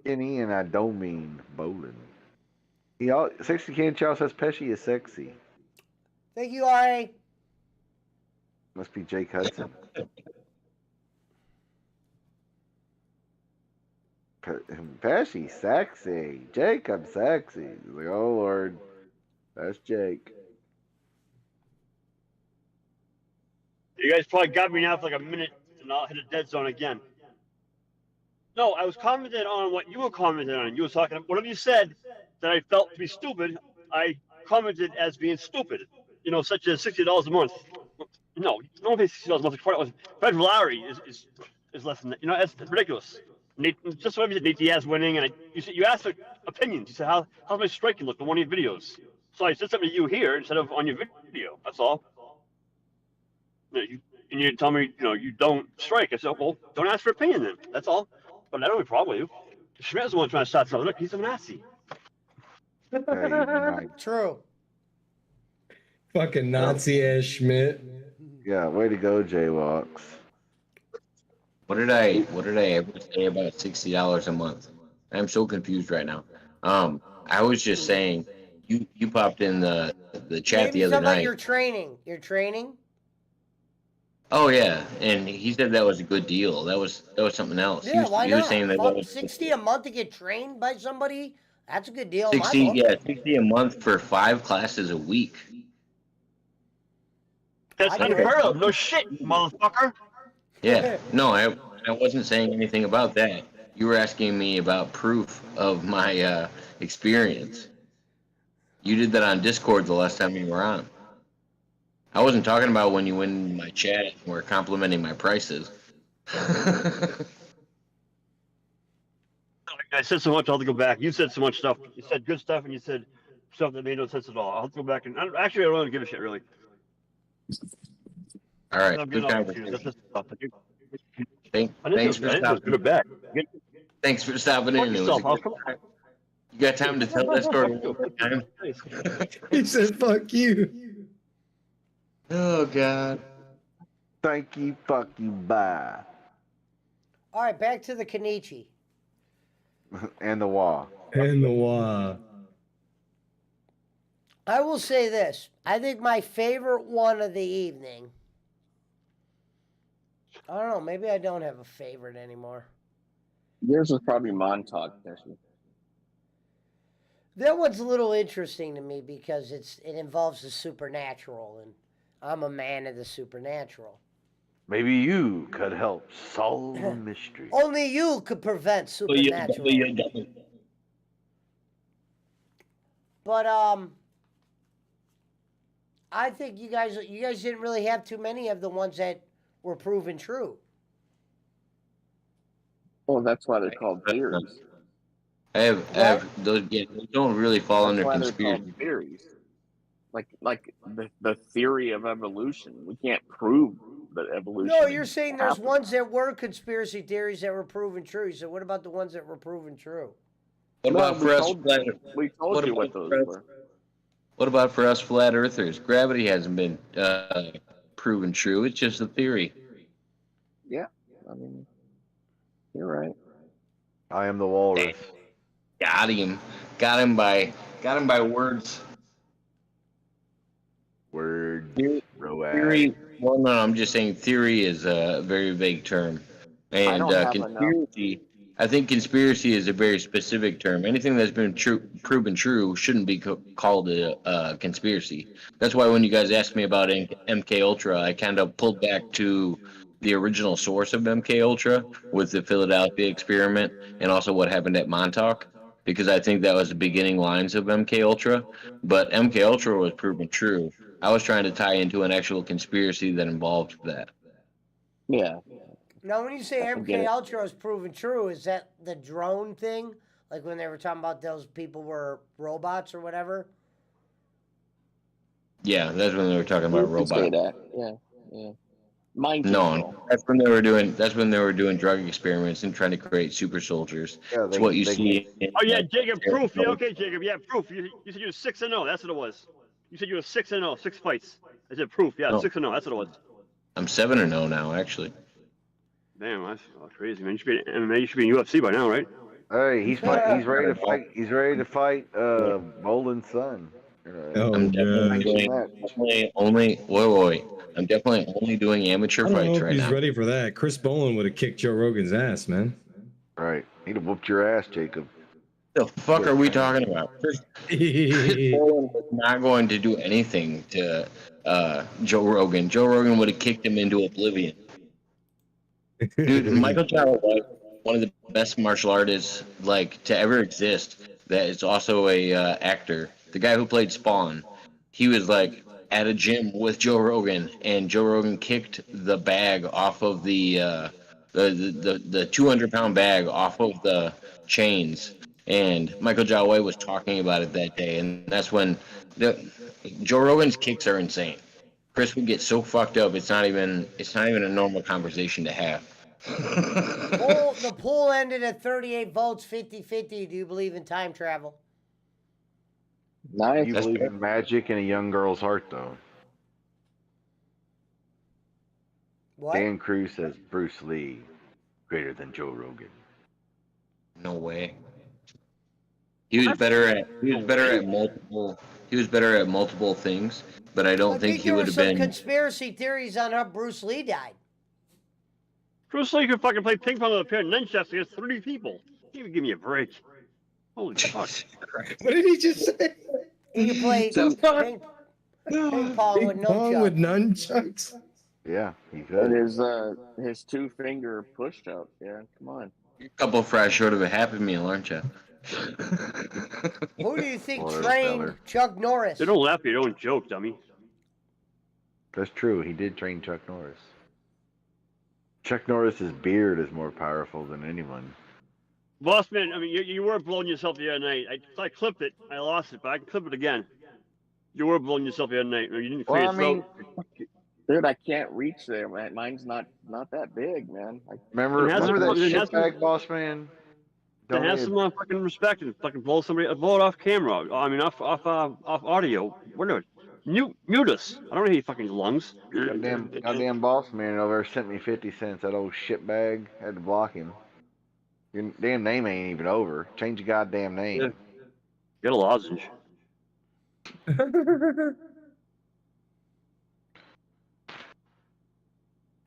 Kenny, and I don't mean bowling. Sexy Kenny Chow says Pesci is sexy. Thank you, Ari. Must be Jake Hudson. Pesci sexy. Jacob sexy. He's like, oh Lord, that's Jake. You guys probably got me now for like a minute, and I'll hit a dead zone again. No, I was commenting on what you were commenting on. You were talking, whatever you said that I felt to be stupid, I commented as being stupid. You know, such as $60 a month. No one pays $60 a month. Fred Villari is less than that. You know, that's ridiculous. Nate, just what you said, Nate Diaz winning, and you asked for opinions. You said, how's my striking look in one of your videos? So I said something to you here instead of on your video. That's all. And you tell me, you don't strike. I said, well, don't ask for opinion then. That's all. But I don't have a problem with you. Schmidt's the one trying to start something. Look, he's a Nazi. Hey, nice. True. Fucking Nazi ass Schmidt. Yeah, way to go, Jaywalks. What did I ever say about $60 a month? I'm so confused right now. I was just saying you popped in the chat Maybe the other something about night. your training. Your training? Oh yeah, and he said that was a good deal. That was something else. Yeah, why he not? was saying that Fuck, was 60 a month to get trained by somebody? That's a good deal in my 60, book. yeah, 60 a month for 5 classes a week. That's I do it. unheard of. No shit, motherfucker. Yeah, no, I wasn't saying anything about that. You were asking me about proof of my experience. You did that on Discord the last time you were on. I wasn't talking about when you went in my chat and were complimenting my prices. I said so much. I'll have to go back. You said so much stuff. You said good stuff, and you said stuff that made no sense at all. I'll have to go back and actually, I don't really give a shit really. All right, I'm good getting off the conversation. That's just stuff. Thanks for stopping. Good back. Thanks for stopping Fuck in. It was yourself. a good time. You got time to tell that story one more time? He said, "Fuck you." Oh God. Thank you, fuck you, bye. All right, back to the Kenichi. And the wall. And the wah. I will say this. I think my favorite one of the evening. I don't know. Maybe I don't have a favorite anymore. Yours was probably Montauk. Actually. That one's a little interesting to me because it involves the supernatural, and I'm a man of the supernatural. Maybe you could help solve the mystery. Only you could prevent supernatural. But I think you guys didn't really have too many of the ones that were proven true. Well, that's why they're called theories. I have those. Yeah, those don't really fall That's under why they're conspiracy. called theories. Like the theory of evolution. We can't prove that evolution. No, you're saying there's happened. ones that were conspiracy theories that were proven true. So what about the ones that were proven true? What No, about we for us told- flat? We told What you about what those for us- were. What about for us flat earthers? Gravity hasn't been proven true. It's just a theory. Yeah, I mean, you're right. I am the walrus. Got him. Got him by words. Word. Road. Theory. Well, no, I'm just saying theory is a very vague term, and don't have conspiracy. I think conspiracy is a very specific term. Anything that's been proven true shouldn't be called a conspiracy. That's why when you guys asked me about MK Ultra, I kind of pulled back to the original source of MK Ultra with the Philadelphia experiment and also what happened at Montauk, because I think that was the beginning lines of MK Ultra. But MK Ultra was proven true. I was trying to tie into an actual conspiracy that involved that. Yeah. Now, when you say I get MK it. Ultra is proven true, is that the drone thing? Like when they were talking about those people were robots or whatever? Yeah, that's when they were talking about You could say robots. that. Yeah. Mind control. No, that's when they were doing drug experiments and trying to create super soldiers. Yeah, It's what you see. Oh yeah, Jacob, proof. Yeah, okay, Jacob. Yeah, proof. You said you were 6-0. That's what it was. You said you were 6-0, 6 fights. I said proof. Yeah, No. 6-0. That's what it was. I'm 7-0 now, actually. Damn, that's crazy, man. You should be in MMA. You should be in UFC by now, right? Hey, he's ready to fight. He's ready to fight. Boland's son. Oh, I'm definitely God. wait. I'm definitely only doing amateur I don't know fights if right he's now. ready for that. Chris Boland would have kicked Joe Rogan's ass, man. Right. He'd have whooped your ass, Jacob. The fuck are we talking about? Chris Boland was not going to do anything to Joe Rogan. Joe Rogan would have kicked him into oblivion. Dude, Michael Chow was one of the best martial artists like to ever exist. That is also a actor. The guy who played Spawn, he was like at a gym with Joe Rogan, and Joe Rogan kicked the bag off of the 200-pound bag off of the chains, and Michael Jai was talking about it that day, and that's when Joe Rogan's kicks are insane. Chris would get so fucked up, it's not even a normal conversation to have. The poll ended at 38 votes, 50-50. Do you believe in time travel? Nice. You That's believe fair. in magic in a young girl's heart, though. What? Dan Cruz says Bruce Lee greater than Joe Rogan. No way. He was better at multiple things, but I I don't think think he there were would have some been. conspiracy theories on how Bruce Lee died. Bruce Lee could fucking play ping pong with a pair of nunchucks against 3 people. He would give me a break. Holy fuck. What did he just say? He could play So- ping pong with Ping pong nunchucks. with nunchucks. Yeah, he And could. his 2-finger push up. Yeah, come on. A couple fries short of a Happy Meal, aren't you? Who do you think Florida trained feller. Chuck Norris? They don't laugh at your own joke, dummy. That's true. He did train Chuck Norris. Chuck Norris's beard is more powerful than anyone. Boss man, I mean, you were blowing yourself the other night. I clipped it. I lost it, but I can clip it again. You were blowing yourself the other night. You didn't clear Well, I your mean, throat. Dude, I can't reach there, man. Mine's not that big, man. remember It has that to- it has to- shitbag boss man? Then have some fucking respect and fucking blow it off camera. I mean, off audio. Whatever. Mute us. I don't need any fucking lungs. Goddamn boss man over there sent me 50 cents. That old shitbag. Had to block him. Your damn name ain't even over. Change your goddamn name. Yeah. Get a lozenge.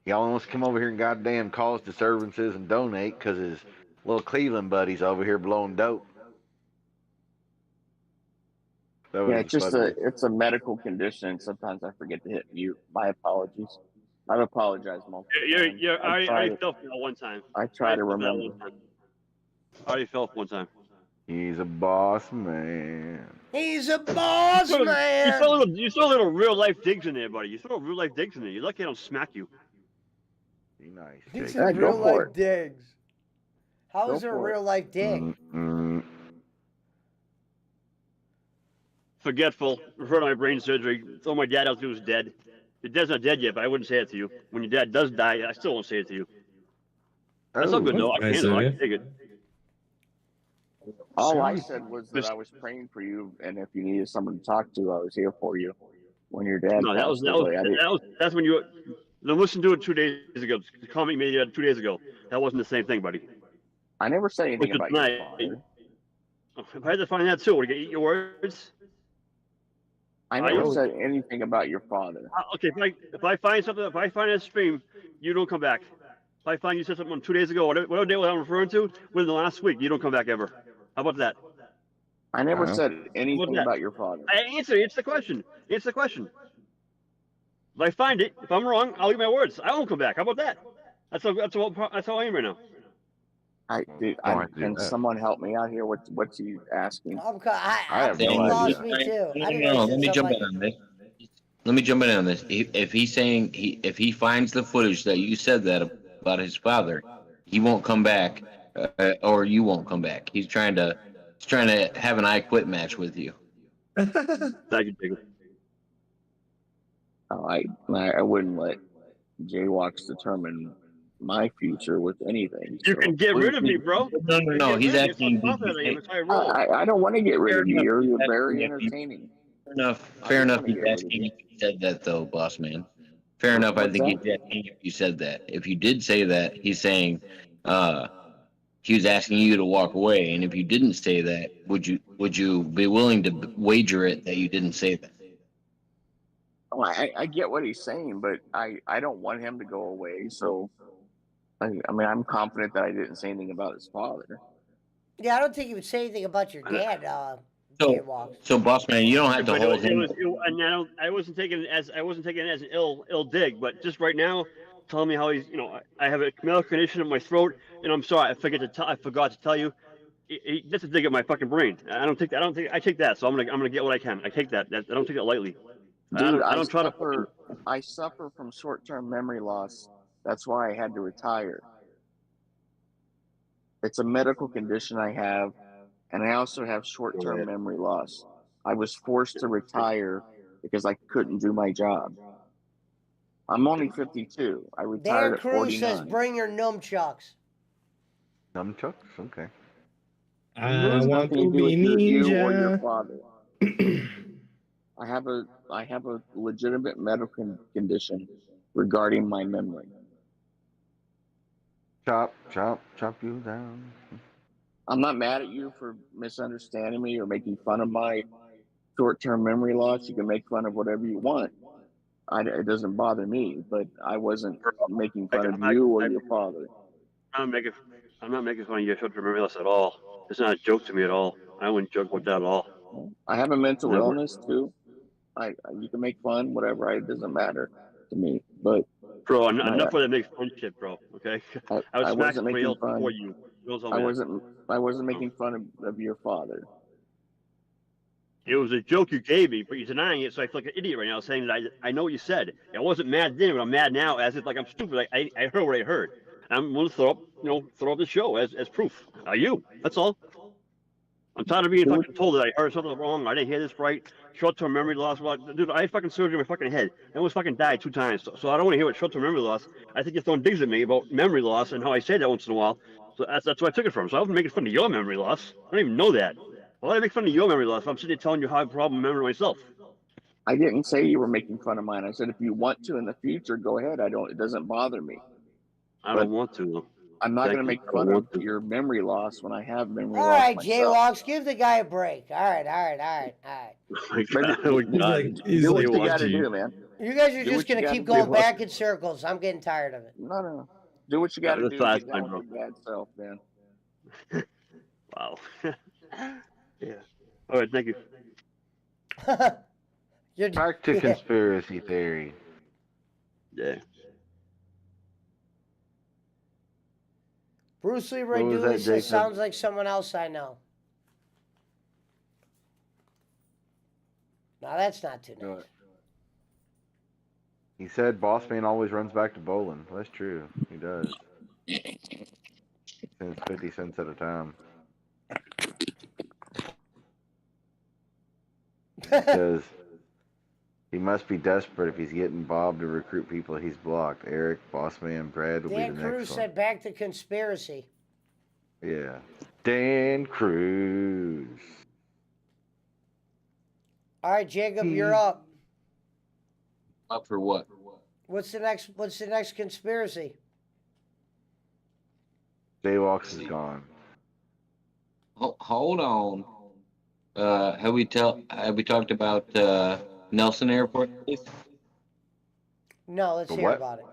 Y'all wants to come over here and goddamn cause disturbances and donate because his little Cleveland buddies over here blowing dope. That was Yeah, it's just funny. it's a medical condition. Sometimes I forget to hit mute. My apologies. I've apologized multiple times. I already fell for that one time. I try to fell for that remember. one time. I already fell for one time. He's a boss man. He's a boss You man. throw little real life digs in there, buddy. You throw real life digs in there. You're lucky I don't smack you. Be nice. These Jake. are Yeah, go real for life it. digs. How Go is there a for it. real life dig? Mm-mm. Forgetful. Refer to my brain surgery. Told my dad I was dead. Your dad's not dead yet, but I wouldn't say it to you. When your dad does die, I still won't say it to you. That's not good, Oh, though. I nice can of I you. can take it. All I said was that I was praying for you, and if you needed someone to talk to, I was here for you. When your dad No, passed away, I didn't- that's when you. Listen to it 2 days ago. The comment you made 2 days ago. That wasn't the same thing, buddy. I never said anything Which is about your tonight. father. If I had to find that too, would you eat your words? I I never don't- said anything about your father. Okay, if I find something, if I find that stream, you don't come back. If I find you said something 2 days ago, whatever day I'm referring to, within the last week, you don't come back ever. How about that? I never Uh-huh. said anything that? about your father. Answer the question. Answer the question. If I find it, if I'm wrong, I'll eat my words. I won't come back. How about that? That's how I am right now. Can someone help me out here? What's he asking? I have He no lost idea. me too. I didn't No, know let he me said jump something in on this. Let me jump in on this. If he's saying if he finds the footage that you said that about his father, he won't come back, or you won't come back. He's trying to have an I quit match with you. Thank you, Jacob. Oh, I wouldn't let jaywalks determine my future with anything. You so can get please rid of me, do- bro. No. He's asking. That's how I roll. I don't want to get rid of you. You're Fair very enough. entertaining. Fair enough. wanna He's get rid of asking you. if you said that though, boss man. Fair enough. I What's think that? he's asking if you said that. If you did say that, he's saying, he was asking you to walk away. And if you didn't say that, would you be willing to wager it that you didn't say that? Oh, I get what he's saying, but I don't want him to go away. So, I mean, I'm confident that I didn't say anything about his father. Yeah, I don't think he would say anything about your dad. So- Jaywalks. So, boss man, you don't have to But hold him. I wasn't taking it as an ill dig, but just right now, telling me how he's, I have a medical condition in my throat, and I'm sorry, I forgot to tell you. That's a dig at my fucking brain. I take that. So I'm gonna get what I can. I take that. I don't take it lightly. Dude, I don't try to. suffer, I suffer from short-term memory loss. That's why I had to retire. It's a medical condition I have, and I also have short-term memory loss. I was forced to retire because I couldn't do my job. I'm only 52. I retired Dan at Cruz 49. says, "Bring your nunchucks." Nunchucks? Okay. I want Nothing to to do be with you or your ninja. father. I have a legitimate medical condition regarding my memory. Chop, chop, chop you down. I'm not mad at you for misunderstanding me or making fun of my short-term memory loss. You can make fun of whatever you want. It doesn't bother me, but I wasn't making fun of you or your father. I'm not making fun of your short-term memory loss at all. It's not a joke to me at all. I wouldn't joke with that at all. I have a mental Never. illness too. You can make fun, whatever. It doesn't matter to me. But Bro, enough of that makes fun shit, bro. Okay, I was I smacking wasn't somebody making else fun. before you. I wasn't making fun of your father. It was a joke you gave me, but you're denying it, so I feel like an idiot right now, saying that I know what you said. I wasn't mad then, but I'm mad now, as if like I'm stupid. I heard what I heard. I'm going to throw up the show as proof. That's all. I'm tired of being fucking told that I heard something wrong. I didn't hear this right. Short-term memory loss. Well, dude, I had fucking surgery in my fucking head. I almost fucking died 2 times. So I don't want to hear what short-term memory loss. I think you're throwing digs at me about memory loss and how I say that once in a while. So that's where I took it from. So I wasn't making fun of your memory loss. I don't even know that. Why would I make fun of your memory loss if I'm sitting there telling you how I have a problem with memory myself? I didn't say you were making fun of mine. I said if you want to in the future, go ahead. It doesn't bother me. I don't want to, though. I'm not going to make I don't fun of want to. your memory loss when I have memory All loss right, myself. Jaywalks, give the guy a break. All right. Oh my God. He's Do what like, you "What got to do you-" do, man. You guys are Do just what you gonna gotta keep do. going back in circles. I'm getting tired of it. No. Do what you got to That's do. the last Get time, down with your bad self, man. Wow. Yeah. All right, thank you. You're Back to conspiracy theory. Yeah. Bruce Lee What was Dooley that, says Jacob? sounds like someone else I know. No, that's not too nice. He said Boss Man always runs back to bowling. That's true. He does. Spends 50 cents at a time. Because he must be desperate if he's getting Bob to recruit people he's blocked. Eric, Boss Man, Brad will Dan be the Cruz next one. said back to conspiracy. Yeah. Dan Cruz. All right, Jacob, you're up. Up for what? What's the next conspiracy? Jaywalks is gone. Hold on. Have we talked about Nelson Airport? No, let's The hear what? about it.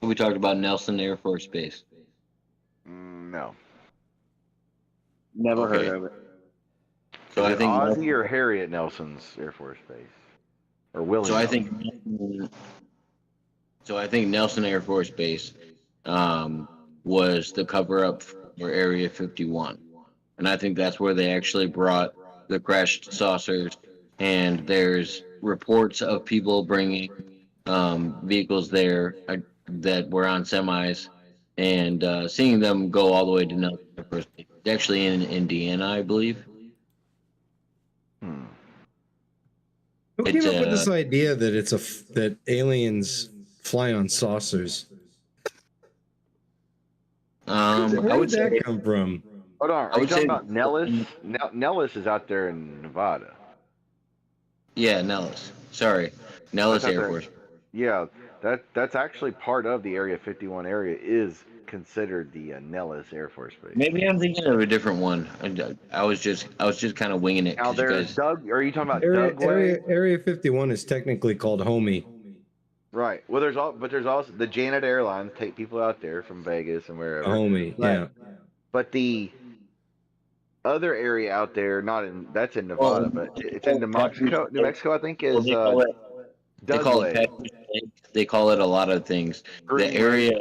We talked about Nelson Air Force Base. No. Never Okay. heard of it. So I Is it think Ozzy or Harriet Nelson's Air Force Base, or Willie. So I Nelson? think Nelson Air Force Base was the cover up for Area 51, and I think that's where they actually brought the crashed saucers. And there's reports of people bringing vehicles there that were on semis and seeing them go all the way to Nelson Air Force Base. It's actually in Indiana, I believe. Who came up with this idea that that aliens fly on saucers? I Where would did that say come from? Hold on. I Are you would talking say- about Nellis? Nellis is out there in Nevada. yeah, Nellis. Sorry, Nellis That's out Air there. Force. Yeah, that's actually part of the Area 51 area. Is considered the Nellis Air Force Base. Maybe I'm thinking of a different one. I was just kind of winging it. Now 'cause you there's guys, Doug. Are you talking about Doug Way? Area 51 is technically called Homie. Right. Well, there's also the Janet Airlines take people out there from Vegas and wherever. Homie, But- yeah. But the other area out there, that's in Nevada, but it's in New Mexico. New Mexico, I think, is they call it Dugway. Patrick Lake. They call it a lot of things. Green The area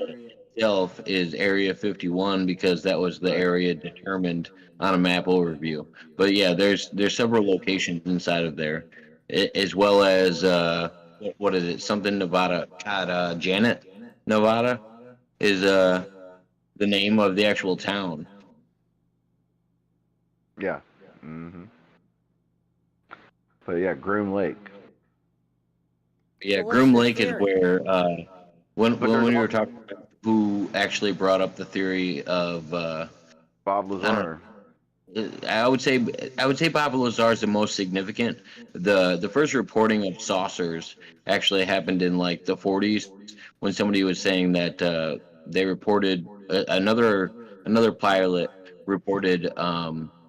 itself is Area 51 because that was the area determined on a map overview. But yeah, there's several locations inside of there, as well as what is it? Something Nevada. God, Janet, Nevada, is the name of the actual town. Yeah. Mm-hmm. But yeah, Groom Lake. Yeah, So what's Groom the Lake is theory? where when But we there's were talking about who actually brought up the theory of Bob Lazar. I would say Papa Lazar is the most significant. The first reporting of saucers actually happened in like the 40s when somebody was saying that they reported another pilot reported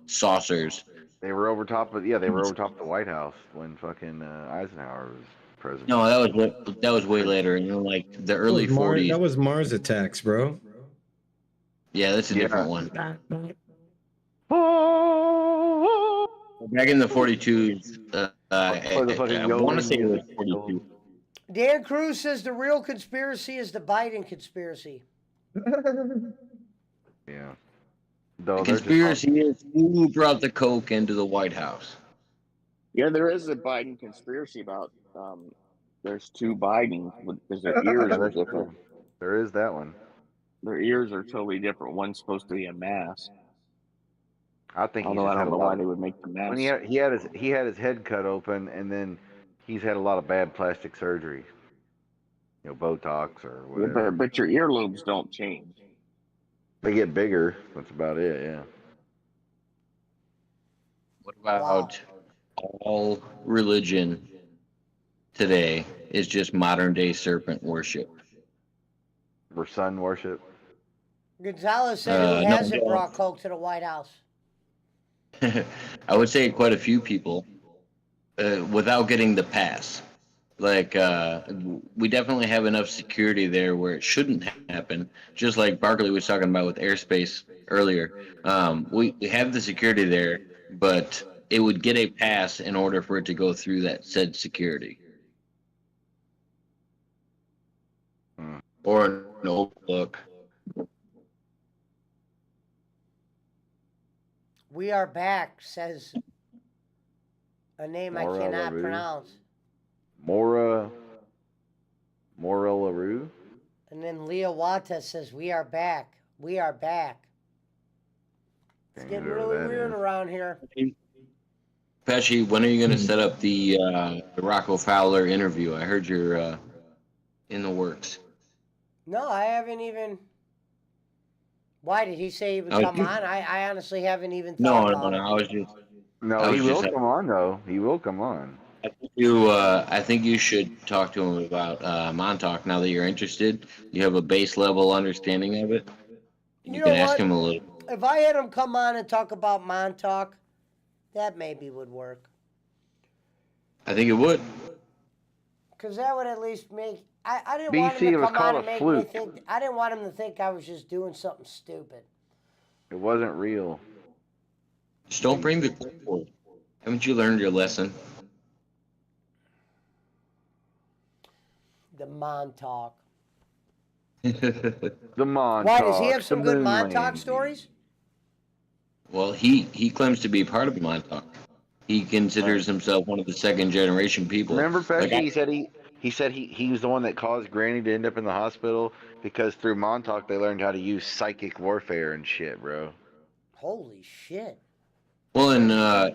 saucers. They were over top of they were over top of the White House when fucking Eisenhower was president. No, that was way later, like the early That was 40s. That was Mars attacks, bro. Yeah, that's a Yeah. different one. Back in the 42s, I want to say it was 42. Dan Cruz says the real conspiracy is the Biden conspiracy. Yeah. The Though they're just conspiracy is who brought the coke into the White House. Yeah, there is a Biden conspiracy about there's two Bidens because their ears are different. there is that one. Their ears are totally different. One's supposed to be a mask. I think Although I don't know why they would make the mask. When he had his head cut open, and then he's had a lot of bad plastic surgery. You know, Botox or Yeah, whatever. but your earlobes don't change. They get bigger. That's about it. Yeah. What about all religion today is just modern day serpent worship? For sun worship. Gonzalez said he no, hasn't no. brought coke to the White House. I would say quite a few people without getting the pass. Like, we definitely have enough security there where it shouldn't happen. Just like Barkley was talking about with airspace earlier. We have the security there, but it would get a pass in order for it to go through that said security. Or an overlook. We are back, says a name I Maura cannot LaRue. pronounce. Mora LaRue. And then Leah Wata says, we are back. We are back. It's getting really weird around here. Pesci, when are you going to set up the Rocco Fowler interview? I heard you're in the works. No, I haven't even. Why did he say he would Oh, come you- on? I honestly haven't even No, thought no, about no. it. I was just. No, I he was will just- come on though. He will come on. I think you should talk to him about Montauk now that you're interested. You have a base level understanding of it. You You can know ask what? him a little. If I had him come on and talk about Montauk, that maybe would work. I think it would. Because that would at least make. I didn't BC, want him it to was come on called and a make fluke. me think. I didn't want him to think I was just doing something stupid. It wasn't real. Just don't bring the clipboard. Haven't you learned your lesson? The Montauk. The Montauk. Why does he have some the good moon Montauk landing. stories? Well, he claims to be part of Montauk. He considers himself one of the second generation people. Remember, Pesci? Like, He said he was the one that caused Granny to end up in the hospital because through Montauk they learned how to use psychic warfare and shit, bro. Holy shit. Well, and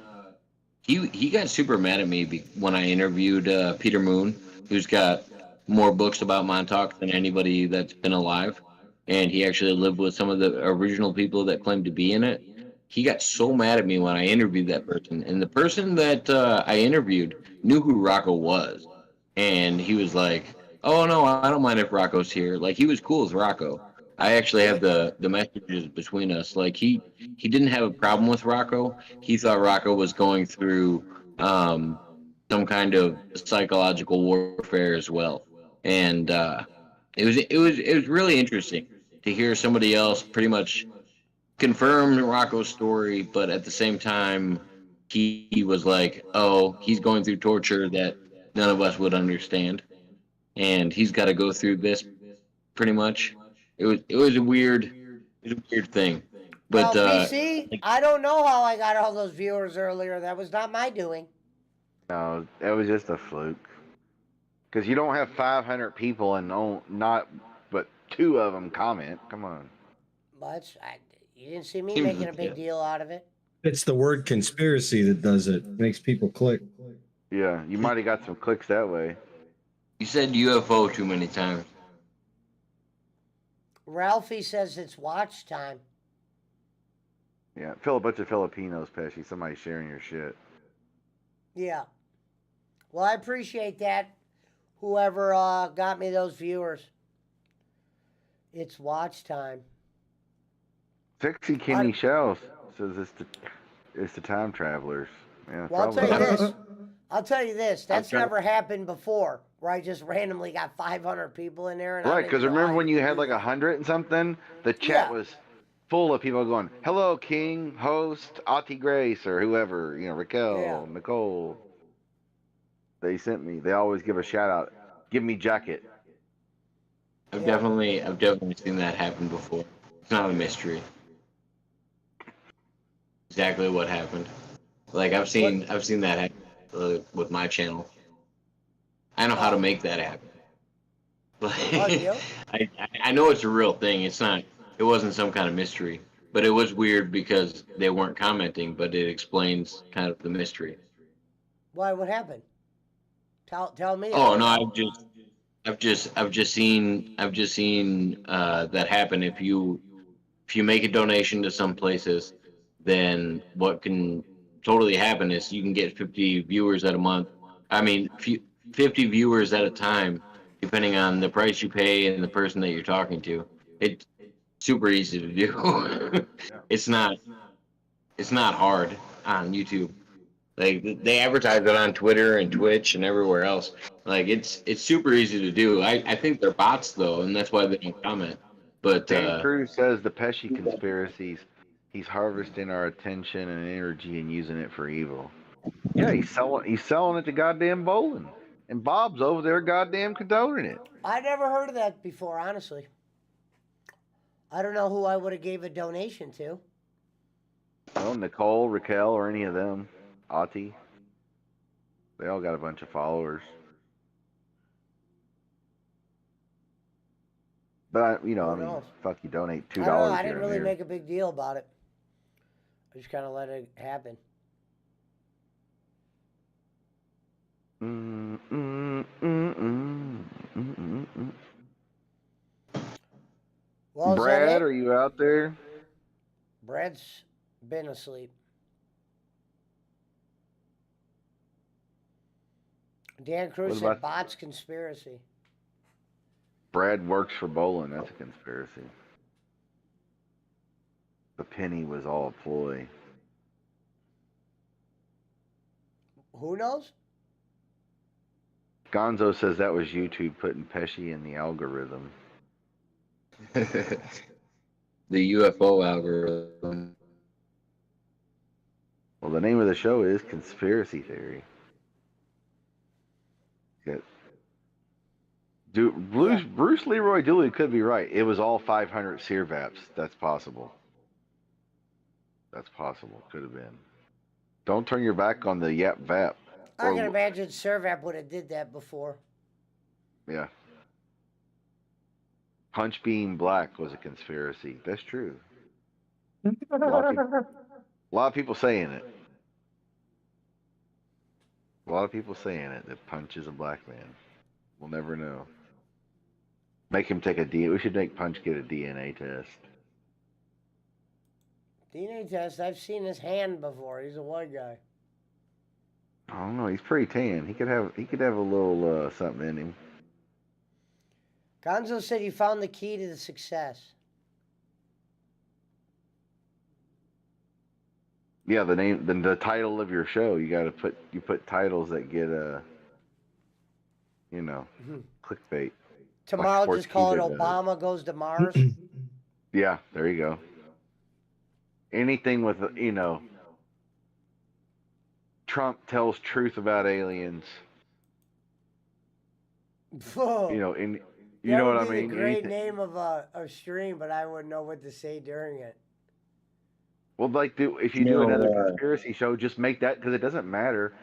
he got super mad at me when I interviewed Peter Moon, who's got more books about Montauk than anybody that's been alive, and he actually lived with some of the original people that claimed to be in it. He got so mad at me when I interviewed that person, and the person that I interviewed knew who Rocco was, and he was like, "Oh no, I don't mind if Rocco's here." Like, he was cool with Rocco. I actually have the messages between us. Like, he didn't have a problem with Rocco. He thought Rocco was going through some kind of psychological warfare as well, and it was really interesting to hear somebody else pretty much confirm Rocco's story, but at the same time, he was like, "Oh, he's going through torture that none of us would understand, and he's got to go through this." Pretty much, it was a weird thing. But well, BC, I don't know how I got all those viewers earlier. That was not my doing. No, it was just a fluke. Because you don't have 500 people and not but 2 of them comment. Come on. But you didn't see me Seems making a big legit. deal out of it. It's the word conspiracy that does it. Makes people click. Yeah, you might have got some clicks that way. you said UFO too many times. Ralphie says it's watch time. Yeah, a bunch of Filipinos, Pesci. Somebody sharing your shit. Yeah. Well, I appreciate that. Whoever got me those viewers. It's watch time. Sexy Kenny Shells says it's the time travelers. Yeah, Well, I'll tell you probably. this. I'll tell you this. That's trying- never happened before, where I just randomly got 500 people in there. And I Right, don't because even know remember how when you do had like that. 100 and something? The chat Yeah. was full of people going, "Hello, King, host, Auntie Grace, or whoever, Raquel, Yeah. Nicole." They sent me. They always give a shout out. Give me jacket. I've definitely seen that happen before. It's not a mystery. Exactly what happened. Like I've seen that happen with my channel. I know how to make that happen. you? I know it's a real thing. It wasn't some kind of mystery, but it was weird because they weren't commenting. But it explains kind of the mystery. Why? What happened? Tell me. Oh no, I've just seen that happen. If you make a donation to some places, then what can totally happen is you can get 50 viewers at a month. I mean, 50 viewers at a time, depending on the price you pay and the person that you're talking to. It's super easy to do. It's not hard on YouTube. Like they advertise it on Twitter and Twitch and everywhere else. Like it's super easy to do. I think they're bots though, and that's why they don't comment. But Dan Cruz says the Pesci conspiracies. He's harvesting our attention and energy and using it for evil. Yeah, he's selling it to goddamn Bolin, and Bob's over there goddamn condoning it. I never heard of that before, honestly. I don't know who I would have gave a donation to. Well, Nicole, Raquel, or any of them. Ati. They all got a bunch of followers. But Who knows? fuck, you donate $2 I don't know. I here didn't and really there. make a big deal about it. I just kind of let it happen. Well, is that Brad, it? are you out there? Brad's been asleep. Dan Cruz What said about- bots conspiracy. Brad works for Bolin. That's a conspiracy. The penny was all a ploy. Who knows? Gonzo says that was YouTube putting Pesci in the algorithm. the UFO algorithm. Well, the name of the show is Conspiracy Theory. Good. Dude, Bruce Leroy Dooley could be right. It was all 500 Searvaps. That's possible. That's possible. Could have been. Don't turn your back on the Yap Vap. I can imagine Servap would have did that before. Yeah. Punch Being Black was a conspiracy. That's true. A lot of people saying it. A lot of people saying it, that Punch is a black man. We'll never know. Make him take a DNA. We should make Punch get a DNA test. DNA test. I've seen his hand before. He's a white guy. I don't know. He's pretty tan. He could have a little something in him. Gonzo said you found the key to the success. Yeah, the title of your show. You got to put titles that get clickbait. Tomorrow, Sports just call it Keeda does. Obama Goes to Mars. Yeah, there you go. Anything with Trump tells truth about aliens. Whoa. You know That what I would be mean? the great Anything- name of a stream, but I wouldn't know what to say during it. Well, if you do another No, conspiracy show, just make that, because it doesn't matter.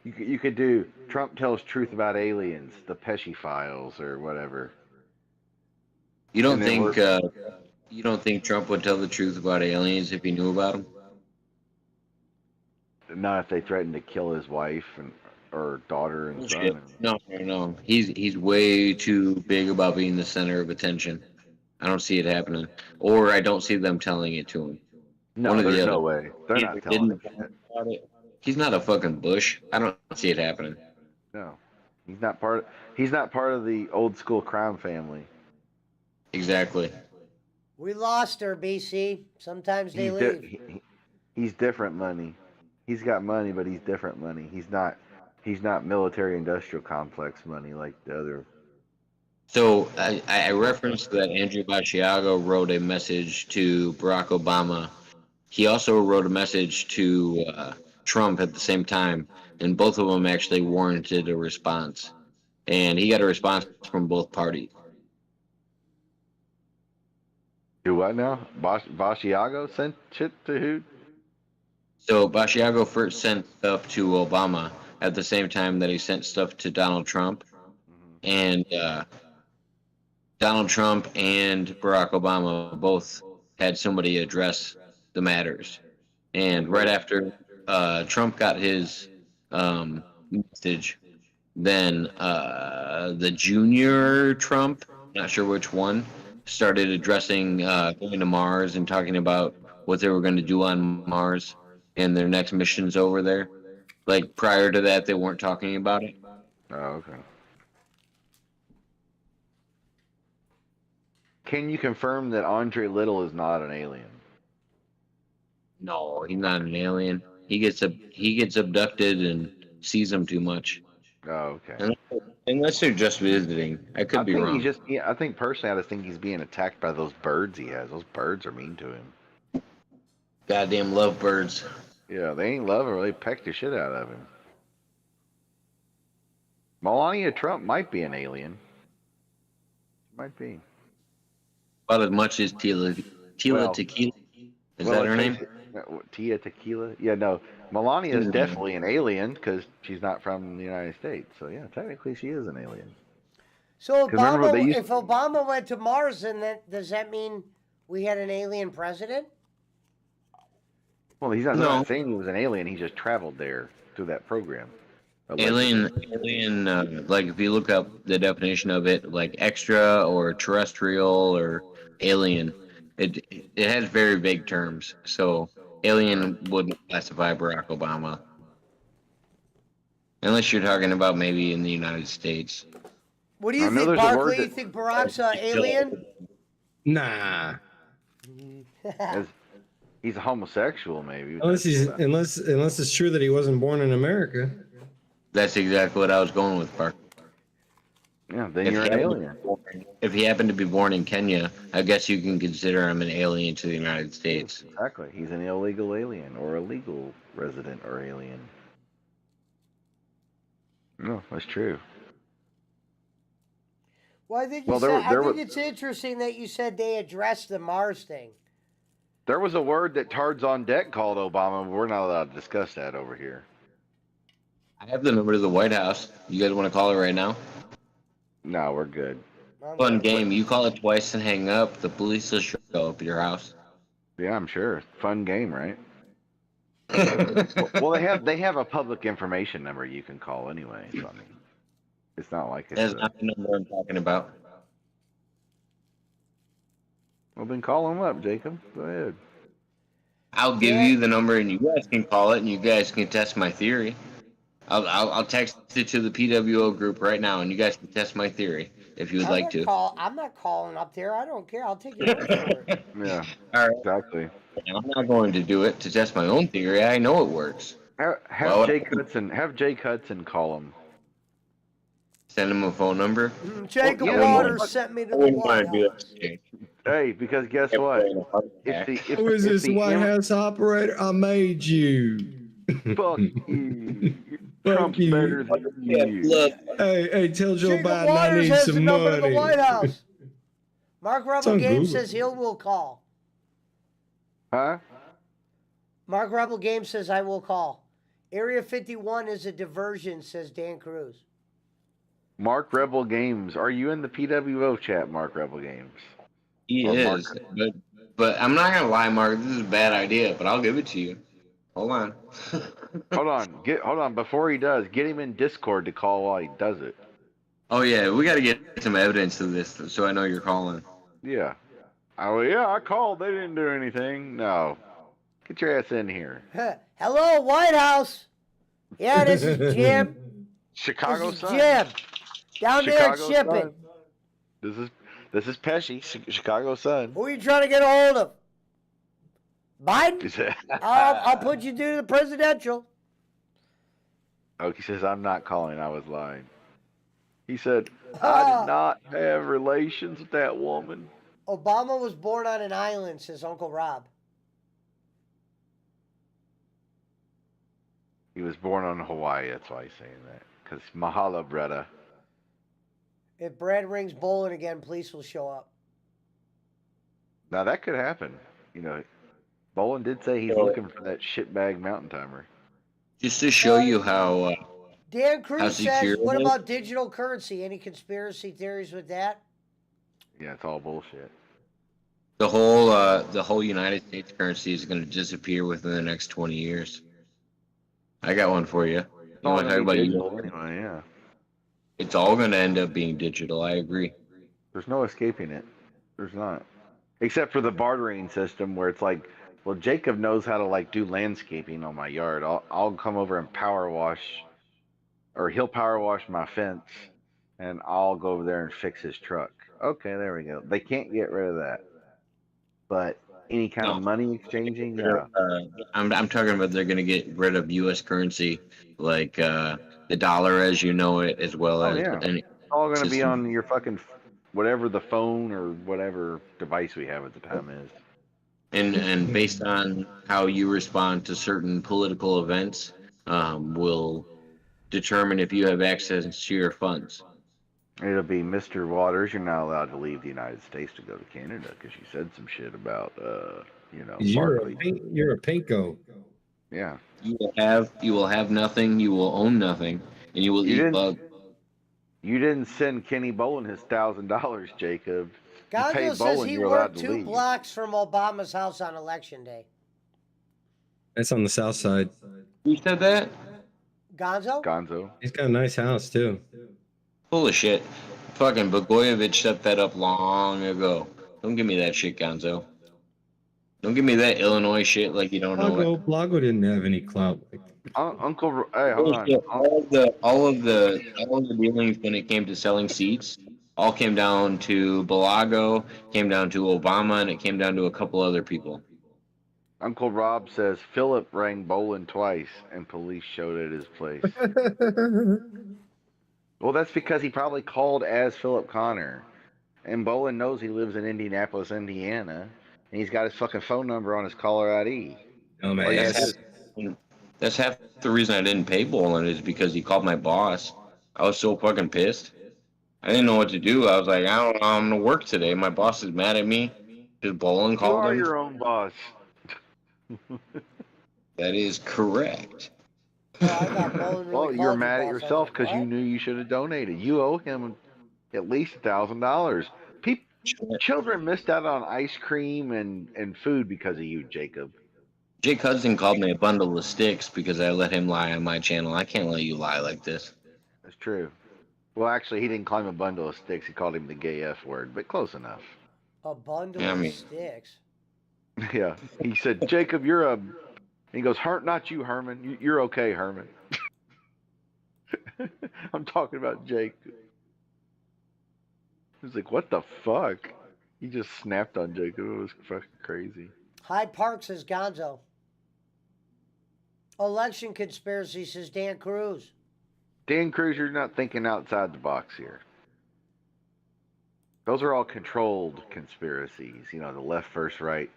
You could do Trump tells truth about aliens, the Pesci files, or whatever. You don't And then think Trump would tell the truth about aliens if he knew about them? Not if they threatened to kill his wife or daughter and Bullshit. son. No. He's way too big about being the center of attention. I don't see it happening, or I don't see them telling it to him. No, One of the there's other. no way. They're Either not telling him didn't shit. about it. He's not a fucking Bush. I don't see it happening. No, he's not part. He's not part of the old school crime family. Exactly. We lost her, BC. Sometimes they He's leave. he's different money. He's got money, but he's different money. He's not. He's not military industrial complex money like the other. So I referenced that Andrew Basiago wrote a message to Barack Obama. He also wrote a message to Trump at the same time, and both of them actually warranted a response. And he got a response from both parties. Do what now? Basiago sent shit to who? So Basiago first sent stuff to Obama at the same time that he sent stuff to Donald Trump. And Donald Trump and Barack Obama both had somebody address the matters. And right after Trump got his message, then the junior Trump, not sure which one, started addressing going to Mars and talking about what they were going to do on Mars and their next missions over there. Like prior to that, they weren't talking about it. Oh, okay. Can you confirm that Andre Little is not an alien? No, he's not an alien. He gets abducted and sees them too much. Oh, okay. Unless they're just visiting. I could be wrong. I think personally, I just think he's being attacked by those birds he has. Those birds are mean to him. Goddamn lovebirds. Yeah, they ain't loving him. They peck the shit out of him. Melania Trump might be an alien. Might be. About as much as Tila Well, Tequila. Is that her name? Tia Tequila? Yeah, no. Melania is definitely an alien because she's not from the United States. So, yeah, technically she is an alien. So 'Cause remember, Obama, if Obama went to Mars, then does that mean we had an alien president? Well, he's not, No. not saying he was an alien. He just traveled there through that program. Alien, like if you look up the definition of it, like extra or terrestrial or alien, it has very vague terms. So alien wouldn't classify Barack Obama, unless you're talking about maybe in the United States. What do you I know think, there's a word Barkley? You that- think Barack's an alien? Nah. As, he's a homosexual, maybe. Unless it's true that he wasn't born in America. That's exactly what I was going with, Park. Yeah, then you're an alien. If he happened to be born in Kenya, I guess you can consider him an alien to the United States. Exactly. He's an illegal alien or a legal resident or alien. No, that's true. Well, I think, Well, I think it's interesting that you said they addressed the Mars thing. There was a word that Tards on Deck called Obama, but we're not allowed to discuss that over here. I have the number to the White House. You guys want to call it right now? No, we're good. Fun game. You call it twice and hang up. The police will show up at your house. Yeah, I'm sure. Fun game, right? Well, they have a public information number you can call anyway. So, I mean, it's not like it's. That's not the number I'm talking about. Well, then call them up, Jacob. Go ahead. I'll give you the number, and you guys can call it, and you guys can test my theory. I'll text it to the PWO group right now, and you guys can test my theory if you would like to. I'm not calling up there. I don't care. I'll take your word for it. Yeah. All right. Exactly. I'm not going to do it to test my own theory. I know it works. Have Jake Hudson call him. Send him a phone number. Jacob yeah, Waters sent me to the White House. Hey, because guess what? Who is this White House operator? I made you. Fuck you. Fuck Trump's you. better than you. Hey, tell Joe Jacob Biden I Waters need has the some number to the money. White House. Mark Rebel on Games Google. says he will call. Huh? Mark Rebel Games says I will call. Area 51 is a diversion, says Dan Cruz. Mark Rebel Games. Are you in the PWO chat, Mark Rebel Games? He Or is, but I'm not gonna lie, Mark. This is a bad idea, but I'll give it to you. Hold on. Hold on. Before he does, get him in Discord to call while he does it. Oh yeah, we got to get some evidence of this, so I know you're calling. Yeah. Oh yeah, I called. They didn't do anything. No. Get your ass in here. Hello, White House. Yeah, this is Jim. Chicago This is Sun. Jim. Down there at Chicago shipping. Sun. This is Pesci, Chicago Sun. Who are you trying to get a hold of? Biden? I'll put you through the presidential. Okie says, I'm not calling, I was lying. He said, I did not have relations with that woman. Obama was born on an island, says Uncle Rob. He was born on Hawaii, that's why he's saying that. Because Mahalo, brother. If Brad rings bowling again, police will show up. Now that could happen. You know, Bolin did say he's looking for that shitbag mountain timer. Just to show you how Dan Cruz How says, secure what it is? about digital currency? Any conspiracy theories with that? Yeah, it's all bullshit. the whole United States currency is going to disappear within the next 20 years. I got one for you. You all want to gonna talk be about digital you? anyway, yeah. It's all going to end up being digital. I agree. There's no escaping it. There's not. Except for the bartering system where it's like, well, Jacob knows how to like do landscaping on my yard. I'll come over and power wash, or he'll power wash my fence, and I'll go over there and fix his truck. Okay, there we go. They can't get rid of that. But any kind of No. money exchanging, yeah. I'm talking about they're going to get rid of U.S. currency, like the dollar as you know it, as well Oh, as yeah. any It's all gonna be system. on your fucking whatever the phone or whatever device we have at the time is. And based on how you respond to certain political events, will determine if you have access to your funds. It'll be Mr. Waters. You're not allowed to leave the United States to go to Canada because you said some shit about, Barclays. You're a pinko. Yeah. You will have nothing. You will own nothing, and you will You eat didn't- bug. You didn't send Kenny Bolin his $1,000, Jacob. You paid Gonzo says Bolin, he you're allowed worked to 2 leave. blocks from Obama's house on election day. That's on the south side. Who said that? Gonzo? Gonzo. He's got a nice house too. Full of shit. Fucking Blagojevich set that up long ago. Don't give me that shit, Gonzo. Don't give me that Illinois shit like you don't know it. Blago didn't have any clout. Uncle, hey, hold on. Bullshit. All of the dealings when it came to selling seats all came down to Balago, came down to Obama, and it came down to a couple other people. Uncle Rob says Philip rang Bolin twice and police showed at his place. Well, that's because he probably called as Philip Connor. And Bolin knows he lives in Indianapolis, Indiana. And he's got his fucking phone number on his caller ID. Oh man, Like, That's half the reason I didn't pay Bolin is because he called my boss. I was so fucking pissed. I didn't know what to do. I was like, I don't know, I'm gonna work today. My boss is mad at me because Bolin You called are him. your own boss. That is correct. Yeah, I got Bolin Well, really you're called mad at boss. I was yourself like, because you what? knew you should have donated. You owe him at least $1,000. Children missed out on ice cream and food because of you, Jacob. Jake Hudson called me a bundle of sticks because I let him lie on my channel. I can't let you lie like this. That's true. Well, actually, he didn't call him a bundle of sticks. He called him the gay F word, but close enough. A bundle Yeah, I of mean- sticks. Yeah. He said, Jacob, you're a... He goes, not you, Herman. You're okay, Herman. I'm talking about Jake. He's like, what the fuck? He just snapped on Jacob. It was fucking crazy. Hyde Park says Gonzo. Election conspiracy says Dan Cruz. Dan Cruz, you're not thinking outside the box here. Those are all controlled conspiracies. You know, the left versus right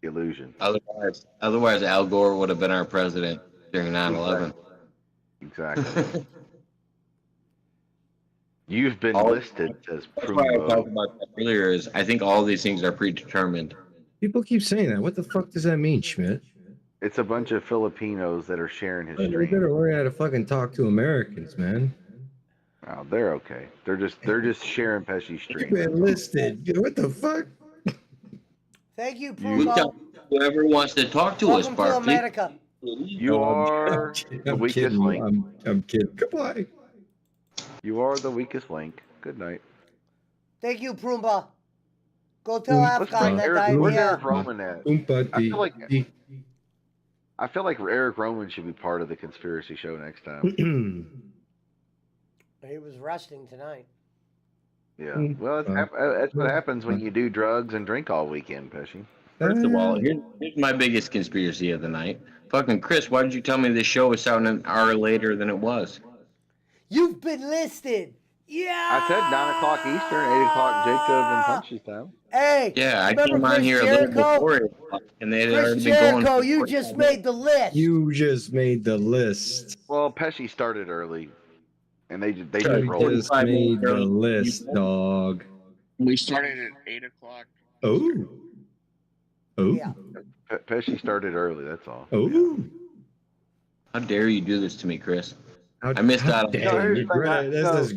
illusion. Otherwise, Al Gore would have been our president during 9/11. Exactly. You've been All- listed, says That's why I talked Prumbo. about that earlier. Is I think all these things are predetermined. People keep saying that. What the fuck does that mean, Schmidt? It's a bunch of Filipinos that are sharing his We stream. better learn how to fucking talk to Americans, man. Oh, they're okay. They're just sharing Pesci's You've stream. been listed. What the fuck? Thank you, We Prumbo. tell whoever wants to talk to us, Welcome to Barkley. America. You are the weakest kidding. link. I'm kidding. Goodbye. You are the weakest link. Good night. Thank you, Prumba. Go tell What's Afghan that Eric- Where's diarrhea. Eric Roman at? Oompa I feel like- dee. I feel like Eric Roman should be part of the conspiracy show next time. He was resting tonight. Yeah. Well, that's what happens when you do drugs and drink all weekend, Pesci. First of all, here's my biggest conspiracy of the night. Fucking Chris, why did you tell me this show was out an hour later than it was? You've been listed. Yeah. I said 9 o'clock Eastern, 8 o'clock Jacob and Punch's time. Hey. Yeah, I remember came on Chris here a Jericho? little before 8 o'clock, and they had Chris already been Jericho, going. you just made the list. You just made the list. Well, Pesci started early, and they just Sorry, rolled. You just made the list, dog. We started at 8 o'clock. Oh. Oh. Yeah. Pesci started early. That's all. Oh. How dare you do this to me, Chris? How, I missed how out. dare you, Greta, that's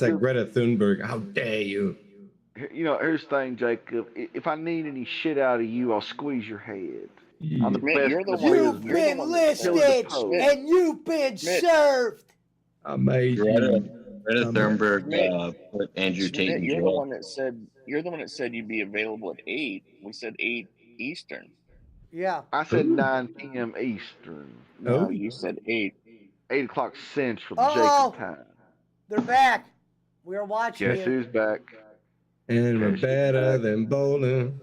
that Jacob. Greta Thunberg. How dare you? You know, here's the thing, Jacob. If I need any shit out of you, I'll squeeze your head. I'm the Mitt, best. you're the in one- business. You've You're the been one that said- listed Schmidt. and you've been Schmidt. served. Amazing. Greta Thunberg Schmidt. put Andrew Tate in You're the jail. one that said you'd be available at 8. We said 8 Eastern. Yeah. I said Ooh. 9 p.m. Eastern. No, Oh. you said 8. 8 o'clock Central, Uh-oh. Jacob time. They're back. We're watching Guess you. who's back? And we're Yes, better back. than bowling.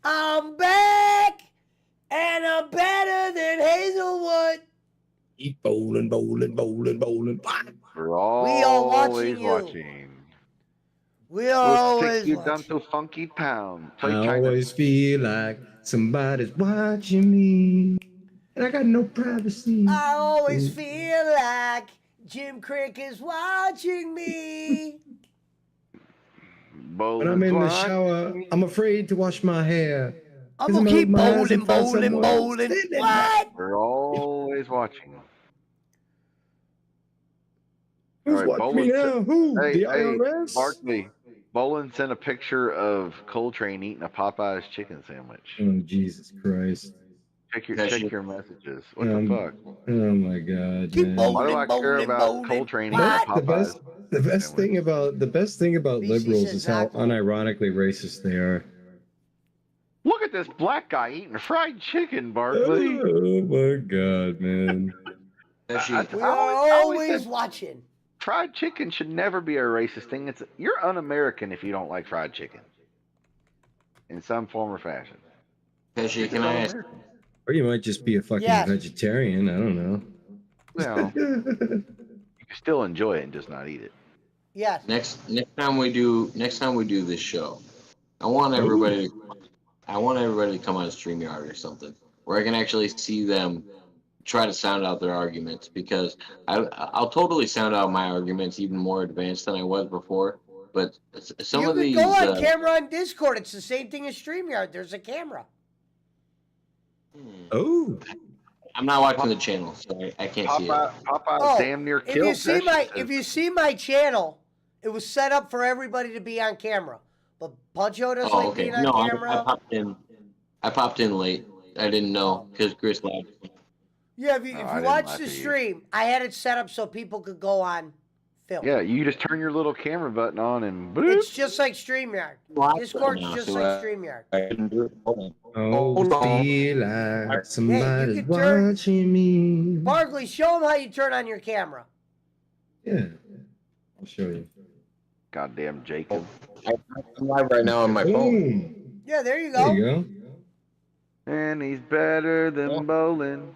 I'm back and I'm better than Hazelwood. Keep bowling, bowling, bowling, bowling. We're all We are watching always you. watching. We are We'll always take you down watching. to Funky Town. Play I China. always feel like somebody's watching me. And I got no privacy. I always feel like Jim Crick is watching me. When I'm in the shower, I'm afraid to wash my hair. I'm 'Cause gonna I'm keep out my eyes bowling, and find bowling, someone bowling. sitting What? We're always watching. Who's All right, watching me bowling- now? Who? Hey, The hey, IRS? Barkley. Bolin sent a picture of Coltrane eating a Popeye's chicken sandwich. Oh, Jesus Christ. Check your Yes, you- messages. What Um, the fuck? Oh my God, Keep man. bowling. Why do I care bowling, about bowling. Coltrane What? eating The Popeye's? best thing about BC liberals says is how Zach will. unironically racist they are. Look at this black guy eating fried chicken, Barkley. Oh my God, man. Actually, We I are always always said- watching. Fried chicken should never be a racist thing. You're un-American if you don't like fried chicken, in some form or fashion. Pesci, It's can I ask? un-American. Or you might just be a fucking Yes. vegetarian. I don't know. Well, you can still enjoy it and just not eat it. Yes. Next time we do this show, I want everybody to come on a StreamYard or something where I can actually see them try to sound out their arguments, because I'll totally sound out my arguments even more advanced than I was before. But some you of can these go on camera on Discord. It's the same thing as StreamYard. There's a camera. Oh, I'm not watching the channel, so I can't see it. Popeye's Oh, damn near If killed. you see Pesci, if you see my channel, it was set up for everybody to be on camera. But Puncho doesn't Oh, like okay. being on No, camera. I popped in late. I didn't know because Chris laughed. Yeah, if you, No, if I you didn't watch laugh the at you. stream, I had it set up so people could go on film. Yeah, you just turn your little camera button on and boop. It's just like StreamYard. Discord's just like StreamYard. I didn't do it. Hold on. oh, Hold on. feel like somebody's can turn- watching me. Barkley, show them how you turn on your camera. Yeah, I'll show you. Goddamn Jacob. I'm live right now on my phone. Boom. Yeah, there you go. There you go. And he's better than bowling.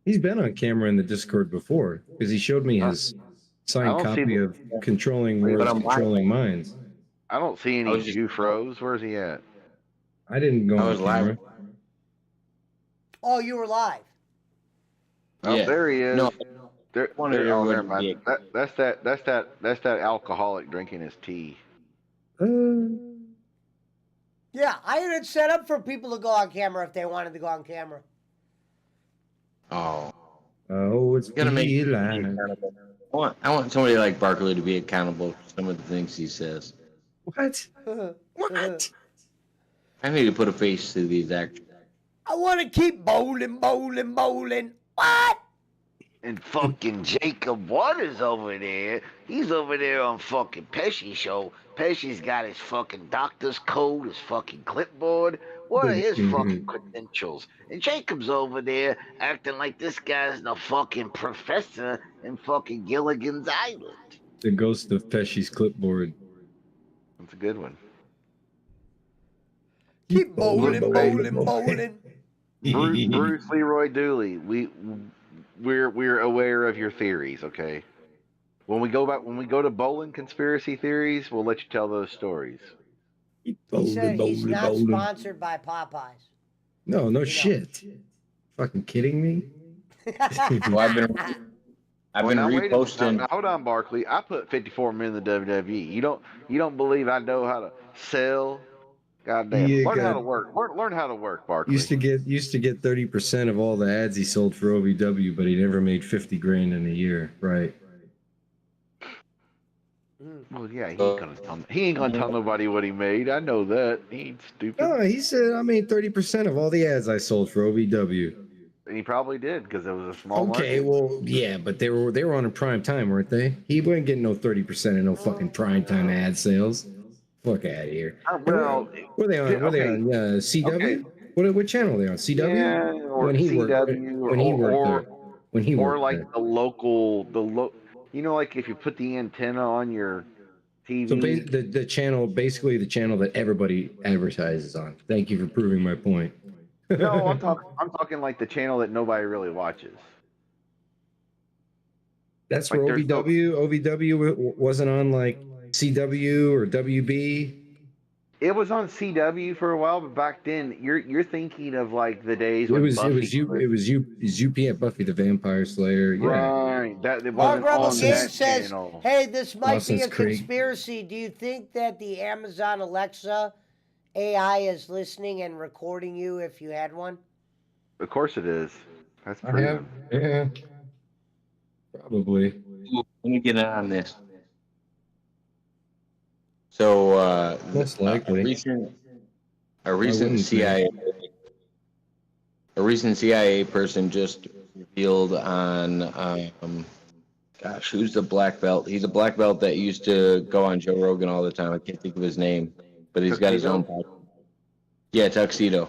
He's been on camera in the Discord before because he showed me his I signed don't see copy the- of Controlling But Worlds, I'm live. Controlling Minds. I don't see I any was just- Jew froze. Where's he at? I didn't go I on was live. camera. Oh, you were live. Oh, Yeah. there he is. No, There, wanted there, oh, everyone never to mind. That's that alcoholic drinking his tea. Yeah, I had it set up for people to go on camera if they wanted to go on camera. oh, Oh, it's gotta make feel like. I want somebody like Barkley to be accountable for some of the things he says. What? What? I need to put a face to these actors. I want to keep bowling, bowling, bowling. What? And fucking Jacob Waters over there. He's over there on fucking Pesci show. Pesci's got his fucking doctor's coat, his fucking clipboard. What are his fucking credentials? And Jacob's over there acting like this guy's the fucking professor in fucking Gilligan's Island. The ghost of Pesci's clipboard. That's a good one. Keep bowling, bowling, bowling. bowling. Bruce Leroy Dooley, we're aware of your theories, okay? When we go to bowling conspiracy theories, we'll let you tell those stories. He said he's not sponsored by Popeyes. No, no shit. Fucking kidding me? Well, I've been Now, wait a minute. reposting. Now, hold on, Barkley. I put 54 men in the WWE. You don't believe I know how to sell? Goddamn. Yeah, learn how God. to work. Learn how to work, Barkley. Used to get 30% of all the ads he sold for OVW, but he never made 50 grand in a year. Right. Well, yeah, he ain't gonna tell nobody what he made. I know that. He ain't stupid. No, he said I made 30% of all the ads I sold for OVW. And he probably did because it was a small Okay, market. well, yeah, but they were on a prime time, weren't they? He wasn't getting no 30% of no fucking prime time ad sales. Fuck out of here. Well, Were they on? Were they on CW? Okay. What channel are they on? CW? Yeah, or When he worked- CW, when he worked there. When he or worked like there. the local, like if you put the antenna on your TV. So the channel, basically the channel that everybody advertises on. Thank you for proving my point. No, I'm talking like the channel that nobody really watches. That's like where there's no- OVW wasn't on like CW or WB. It was on CW for a while, but back then you're thinking of like the days It when was Buffy UP at Buffy the Vampire Slayer. Yeah. Right. That it Mark wasn't Rebel on Game that says, channel. hey, this might be Dawson's a Creek. conspiracy. Do you think that the Amazon Alexa AI is listening and recording you if you had one? Of course it is. That's I have. proven. Yeah. Probably. Let me get on this. So, Most likely. a recent wouldn't CIA, a recent CIA person just revealed on, gosh, who's the black belt? He's a black belt that used to go on Joe Rogan all the time. I can't think of his name, but he's got his own Tuxedo? podcast. Yeah, Tuxedo.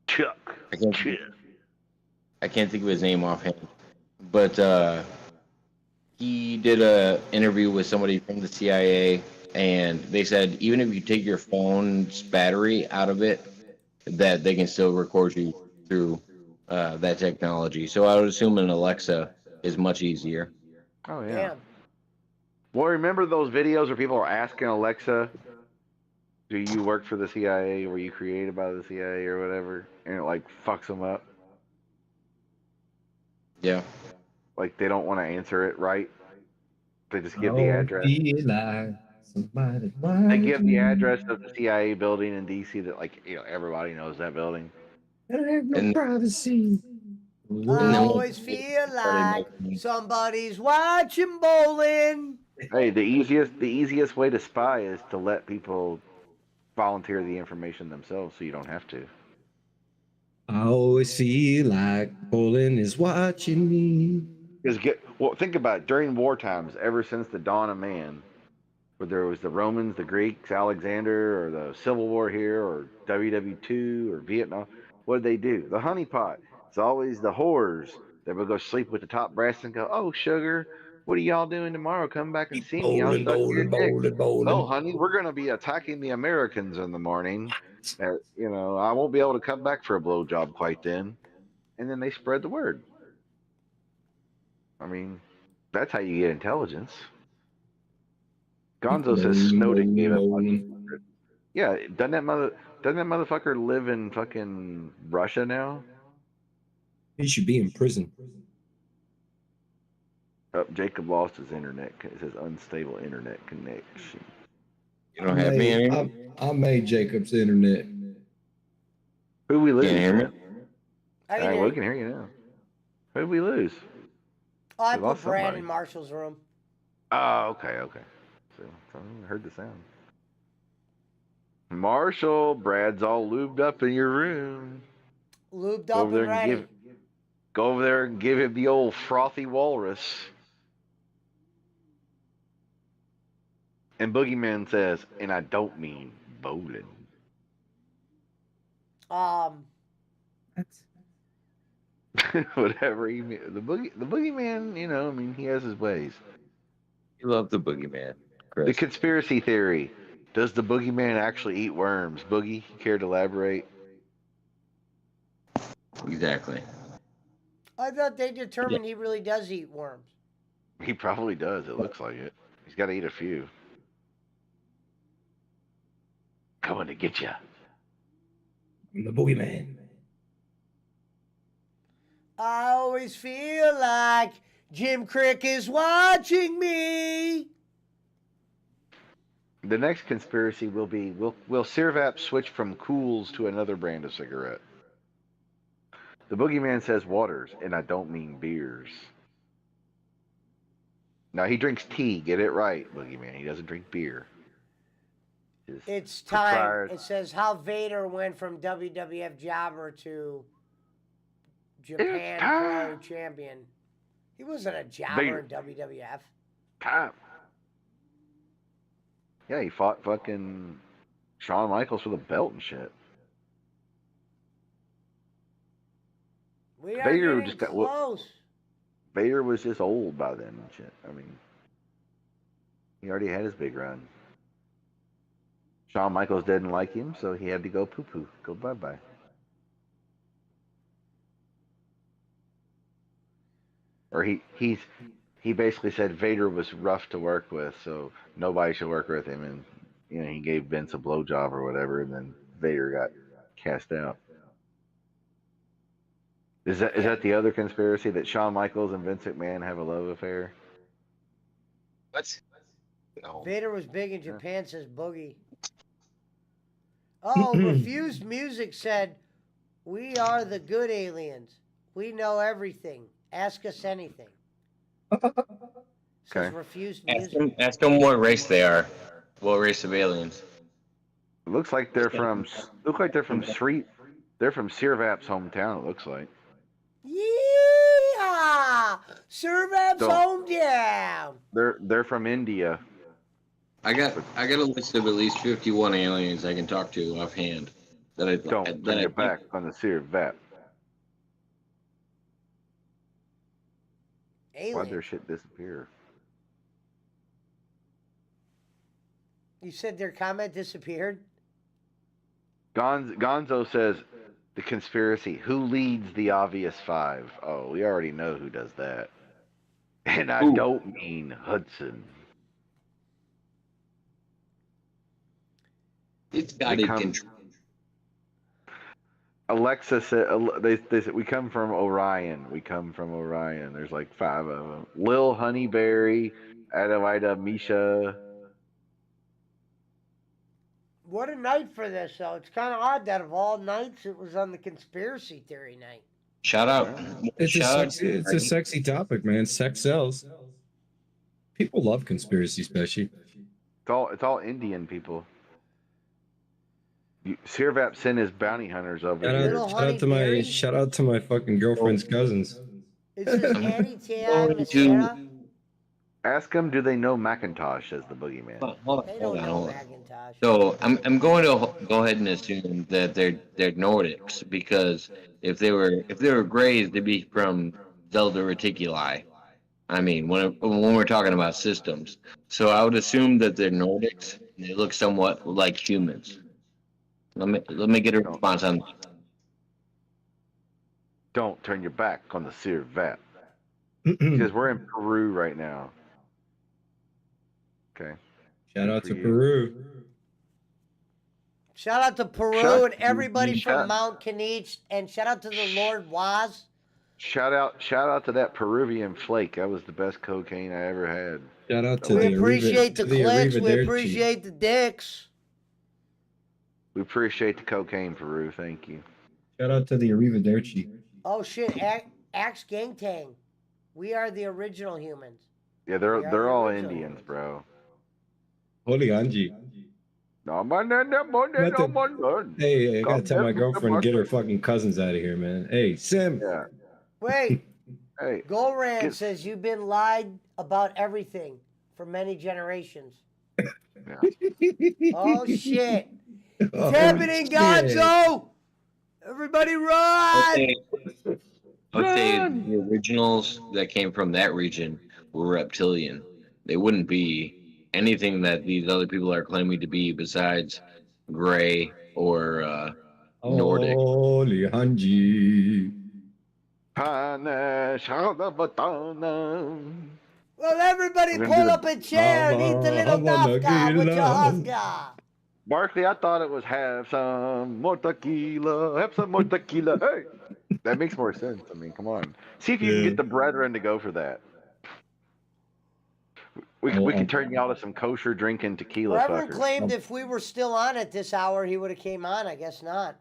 Chuck. I can't think of his name offhand, but he did a interview with somebody from the CIA, and they said even if you take your phone's battery out of it, that they can still record you through that technology. So I would assume an Alexa is much easier. Oh yeah. Damn. Well, remember those videos where people are asking Alexa, "Do you work for the CIA? Were you created by the CIA or whatever?" And it like fucks them up. Yeah. Like they don't want to answer it right. They just give the Oh, address. They give the address of the CIA building in DC that everybody knows that building. I don't have no And- privacy. I then- always feel like somebody's watching bowling. Hey, the easiest way to spy is to let people volunteer the information themselves so you don't have to. I always feel like Poland is watching me. Because think about it. During war times, ever since the dawn of man, whether it was the Romans, the Greeks, Alexander, or the Civil War here, or WW2, or Vietnam, what did they do? The honeypot. It's always the whores that would go sleep with the top brass and go, "Oh, sugar, what are y'all doing tomorrow? Come back and see me. I'll suck your dick." "Oh, honey, we're going to be attacking the Americans in the morning. I won't be able to come back for a blowjob quite then." And then they spread the word. I mean, that's how you get intelligence. Gonzo says Snowden gave up money. Yeah, doesn't that motherfucker live in fucking Russia now? He should be in prison. Oh, Jacob lost his internet. It says unstable internet connection. You don't have me anymore? I made Jacob's internet. Who we lose? Can't hear me? I All right, mean, well, we can hear you now. Who did we lose? I we put lost Brad somebody. in Marshall's room. Oh, okay. So I heard the sound. Marshall, Brad's all lubed up in your room. Lubed Go up over and there and ready. go over there and give him the old frothy walrus. And Boogeyman says, and I don't mean bowling. Whatever the boogeyman, you know, I mean, he has his ways. You love the boogeyman, The Chris. conspiracy theory: does the boogeyman actually eat worms? Boogie, you care to elaborate? Exactly. I thought they determined he really does eat worms. He probably does. It looks like it. He's got to eat a few. Coming to get you. I'm the boogeyman. I always feel like Jim Crick is watching me. The next conspiracy will be: will Sirvap switch from Cools to another brand of cigarette? The boogeyman says waters, and I don't mean beers. Now he drinks tea. Get it right, boogeyman. He doesn't drink beer. His It's time. propriet- It says how Vader went from WWF jobber to Japan Pro Champion. He wasn't a jobber Vader. in WWF. Time. Yeah, he fought fucking Shawn Michaels for the belt and shit. We are Vader getting just got- close. Vader was just old by then and shit. I mean, he already had his big run. Shawn Michaels didn't like him, so he had to go poo-poo. Go bye-bye. Or he basically said Vader was rough to work with, so nobody should work with him, and you know he gave Vince a blowjob or whatever, and then Vader got cast out. Is that the other conspiracy, that Shawn Michaels and Vince McMahon have a love affair? What? No. Vader was big in Japan, says Boogie. Oh, Refused Music said, "We are the good aliens. We know everything. Ask us anything." Says Okay. Refused Ask Music. them what race they are. What race of aliens? It looks like they're from Street. They're from Sirvap's hometown. It looks like. Yeah, Servap's Don't. hometown. They're from India. I got a list of at least 51 aliens I can talk to offhand. Don't turn your back on the Sirvap. Why'd their Alien. shit disappear? You said their comment disappeared? Gonzo says the conspiracy: who leads the obvious five? Oh, we already know who does that. And I don't mean Hudson. It's got They it come- control. Alexa said they said we come from Orion. We come from Orion. There's like 5 of them. Lil Honeyberry, Adelaida Misha. What a night for this, though. It's kind of odd that of all nights, it was on the conspiracy theory night. Shout out. It's Shout out it's a sexy topic, man. Sex sells. People love conspiracy, especially. It's all Indian people. Sirvap sent his bounty hunters over Shout here. Little shout out to my fucking girlfriend's cousins. It says Annie Tian Going to- Masera. Ask them, do they know Macintosh as the boogeyman? Hold They on, don't know hold on. Macintosh. So I'm going to go ahead and assume that they're Nordics, because if they were Greys, they'd be from Zelda Reticuli. I mean, when we're talking about systems, so I would assume that they're Nordics. And they look somewhat like humans. Let me get a response on that. Don't turn your back on the Sirvap. Because we're in Peru right now. Okay. Shout out for to you. Peru. Shout out to Peru Shout- and everybody you from shout- Mount Canich, and shout out to the Lord Waz. Shout out to that Peruvian flake. That was the best cocaine I ever had. Shout out to We the appreciate the clicks. We Arrivederci. appreciate the dicks. We appreciate the cocaine, Peru. Thank you. Shout out to the Arrivederci. Oh shit, Axe Gang Tang. We are the original humans. Yeah, We are they're the all original Indians, ones. bro. Holy Angie. No, man, no, man. Hey, I gotta tell my Come girlfriend, on. get her fucking cousins out of here, man. Hey, Sim. Yeah. Wait, Hey, Golran Get- says you've been lied about everything for many generations. Oh shit. It's happening, Gonzo! Everybody run! I would say the originals that came from that region were reptilian. They wouldn't be anything that these other people are claiming to be besides gray or Nordic. Holy Hanji. Punish all the batana. Well, everybody We're pull gonna do up a chair and eat the little Hava nafka with your Nagila. Oscar. Barkley, I thought it was have some more tequila. Have some more tequila. Hey, that makes more sense. I mean, come on. See if you can Yeah. get the brethren to go for that. We can turn y'all to some kosher drinking tequila Reverend fuckers. claimed if we were still on at this hour, he would have came on. I guess not.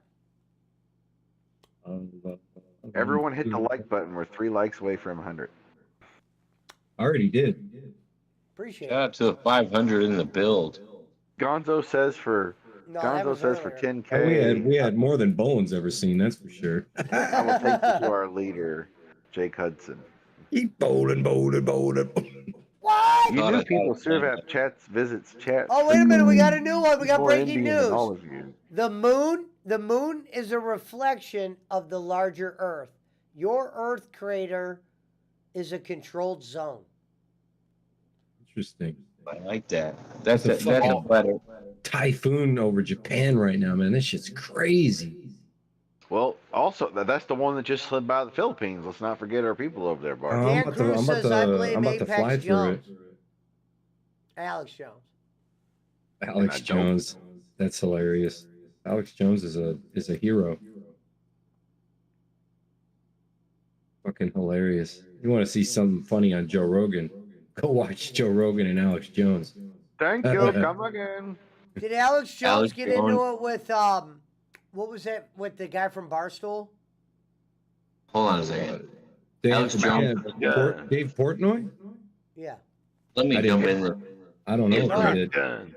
Everyone hit the like button. We're 3 likes away from 100. I already did. Appreciate Got it. up to 500 in the build. Gonzo says for No, that Gonzo was says for earlier. 10K. Oh, we had more than Bowen's ever seen, that's for sure. I will take you to our leader, Jake Hudson. Keep bowling. What? You Thought I knew thought people it was serve like at chats, visits, chats. Oh, wait a minute. We got a new one. We got More breaking Indian than all news. of you. The moon is a reflection of the larger Earth. Your Earth crater is a controlled zone. Interesting. I like that. That's It's a a fucking- better. Typhoon over Japan right now, man. This shit's crazy. Well, also that's the one that just slid by the Philippines. Let's not forget our people over there, Bart. Dan Cruz says, I blame I'm about to Apex fly through it. Jones. Alex Jones. Alex I don't. Jones. That's hilarious. Alex Jones is a hero. Fucking hilarious. You want to see something funny on Joe Rogan? Go watch Joe Rogan and Alex Jones. Thank you. Come again. Did Alex Jones Alex get Jones. into it with what was that with the guy from Barstool? Hold on a second. Alex Alex Jones. Dave Portnoy? Yeah. Let me I didn't jump get- in there. I don't know if Yeah. he did.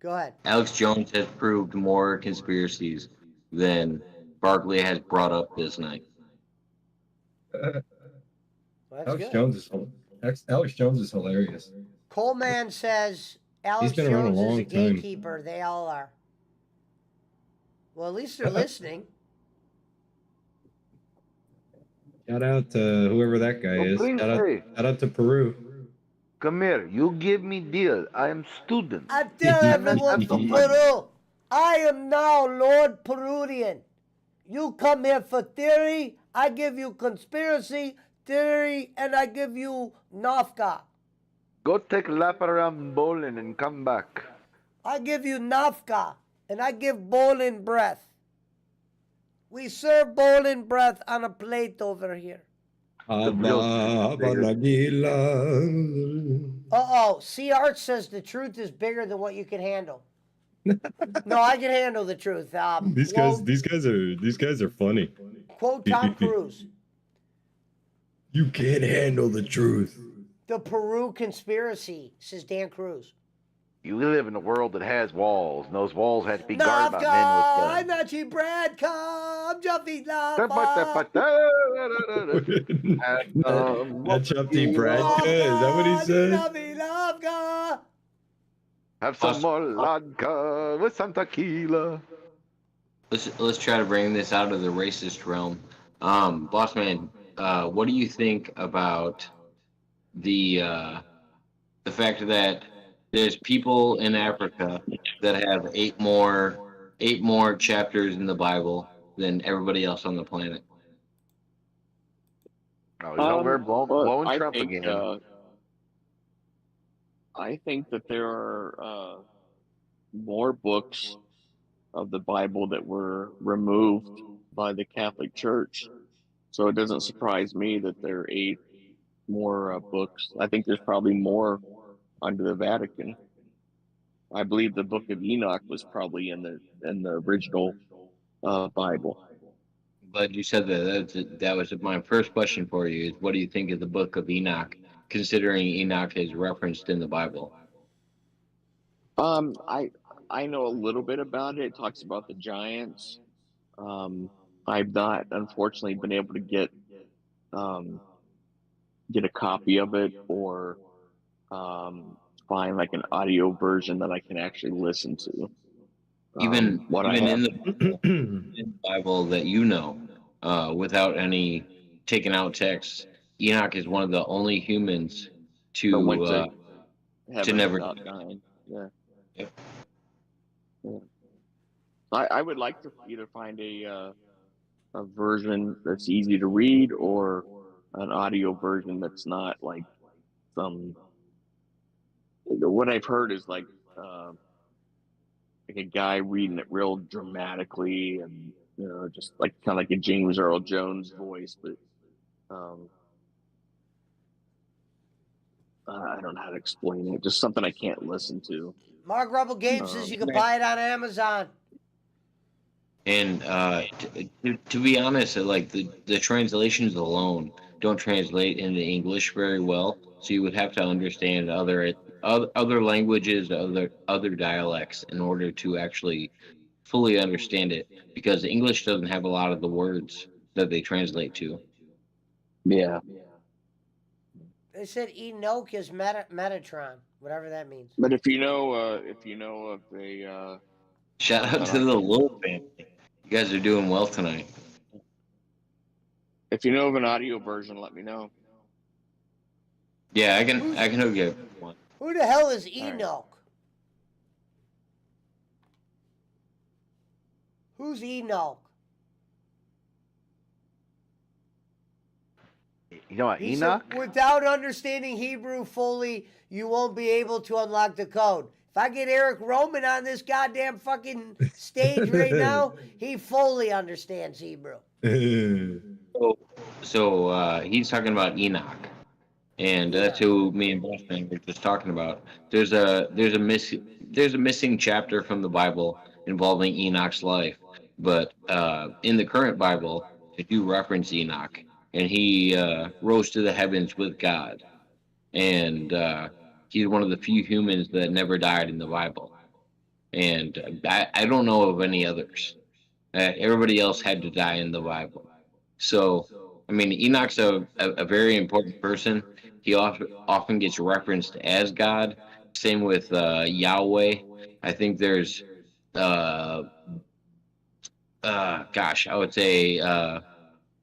Go ahead. Alex Jones has proved more conspiracies than Barkley has brought up this night. Well, that's Alex good. Jones is hilarious. Coleman says Alex been around a Jones is a long time. gatekeeper. They all are. Well, at least they're listening. Shout out to whoever that guy is. please, Shout hey. out to Peru. Come here. You give me deal. I am student. I tell everyone from Peru, I am now Lord Peruvian. You come here for theory, I give you conspiracy theory, and I give you Nafka. Go take a lap around bowling and come back. I give you Nafka, and I give bowling breath. We serve bowling breath on a plate over here. Uh-oh, C Art says the truth is bigger than what you can handle. No, I can handle the truth. These guys are funny. Quote Tom Cruise. You can't handle the truth. The Peru conspiracy, says Dan Cruz. You live in a world that has walls, and those walls have to be guarded Nafka, by I'm men not you, Brad. Come, Jumpy Nafka. with That's Upty Bradka. Is that what he said? Jumpy Nafka. Have some more vodka with some tequila. Let's try to bring this out of the racist realm. Boss man, what do you think about the fact that there's people in Africa that have eight more chapters in the Bible than everybody else on the planet? Oh, he's over there blowing I Trump think, again. I think that there are more books of the Bible that were removed by the Catholic Church. So it doesn't surprise me that there are 8 more books. I think there's probably more under the Vatican. I believe the Book of Enoch was probably in the original Bible. But you said that was my first question for you. Is what do you think of the Book of Enoch, considering Enoch is referenced in the Bible? I know a little bit about it. It talks about the giants. I've not, unfortunately, been able to get a copy of it or find like an audio version that I can actually listen to. Even what I even have. in the Bible that you know, without any taken out text, Enoch is one of the only humans That went to to heaven never. without dying. Yeah. Yep. Yeah. I would like to either find a version that's easy to read or an audio version that's not like some. What I've heard is like a guy reading it real dramatically and just like kind of like a James Earl Jones voice, but um, I don't know how to explain it. Just something I can't listen to. Mark Rebel Games says you can buy it on Amazon. And to be honest, like the translations alone don't translate into English very well. So you would have to understand other languages, other dialects in order to actually fully understand it. Because English doesn't have a lot of the words that they translate to. Yeah. They said Enoch is Metatron, whatever that means. But if you know of a Shout out to the Little family. You guys are doing well tonight. if you know of an audio version, let me know. Yeah, I can hook you up with one. Who the hell is Enoch? Who's Enoch? You know what, He Enoch? said, without understanding Hebrew fully, you won't be able to unlock the code. If I get Eric Roman on this goddamn fucking stage right now, he fully understands Hebrew. So he's talking about Enoch, and that's who me and Bossman were just talking about. There's a missing chapter from the Bible involving Enoch's life, but in the current Bible, they do reference Enoch, and he rose to the heavens with God, and he's one of the few humans that never died in the Bible, and I don't know of any others. Everybody else had to die in the Bible. So, I mean, Enoch's a very important person. He often gets referenced as God. Same with Yahweh. I think there's, I would say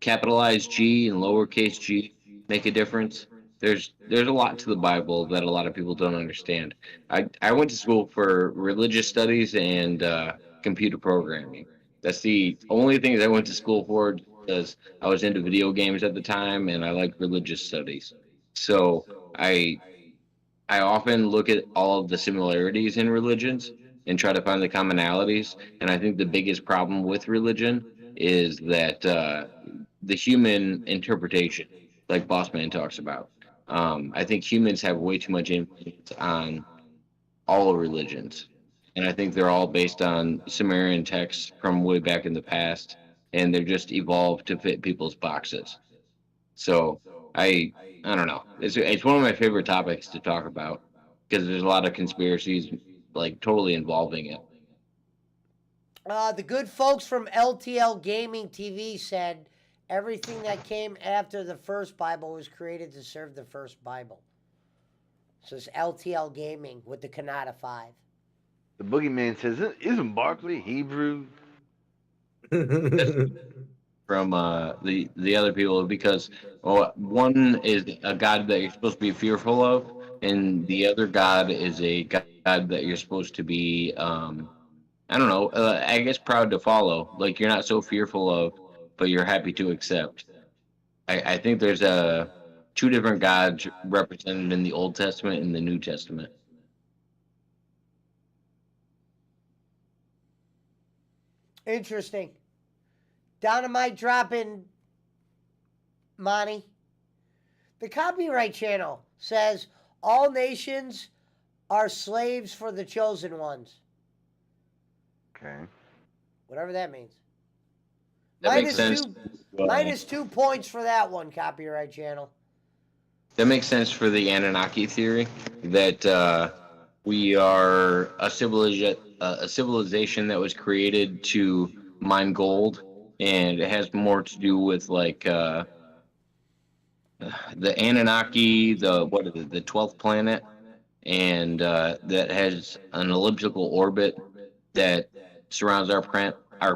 capitalized G and lowercase g make a difference. There's a lot to the Bible that a lot of people don't understand. I went to school for religious studies and computer programming. That's the only things I went to school for, because I was into video games at the time and I liked religious studies. So I often look at all of the similarities in religions and try to find the commonalities. And I think the biggest problem with religion is that the human interpretation, like Bossman talks about. I think humans have way too much influence on all religions. And I think they're all based on Sumerian texts from way back in the past, and they're just evolved to fit people's boxes. So I don't know. It's one of my favorite topics to talk about because there's a lot of conspiracies like totally involving it. The good folks from LTL Gaming TV said everything that came after the first Bible was created to serve the first Bible. So it's LTL Gaming with the Kanata 5. The boogeyman says, "Isn't Barkley Hebrew?" From the other people, because one is a god that you're supposed to be fearful of, and the other god is a god that you're supposed to be I don't know, I guess proud to follow. Like you're not so fearful of, but you're happy to accept. I think there's two different gods represented in the Old Testament and the New Testament. Interesting. Dynamite dropping, Monty. The Copyright Channel says all nations are slaves for the chosen ones. Okay. Whatever that means. That makes sense. Minus 2 points for that one, Copyright Channel. That makes sense for the Anunnaki theory that we are a civilization that was created to mine gold, and it has more to do with like the Anunnaki, the 12th planet, and that has an elliptical orbit that surrounds our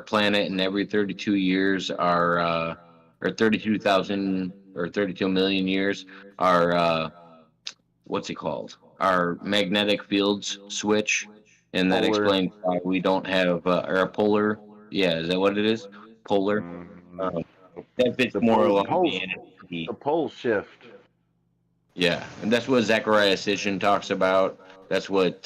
planet, and every 32 years, or 32,000 or 32 million years, our what's it called? Our magnetic fields switch, and that Polar. explains why we don't have or a polar. Yeah, is that what it is? Polar. Mm, That fits the more pole, along poles, the energy. the pole shift. Yeah, and that's what Zechariah Sitchin talks about. That's what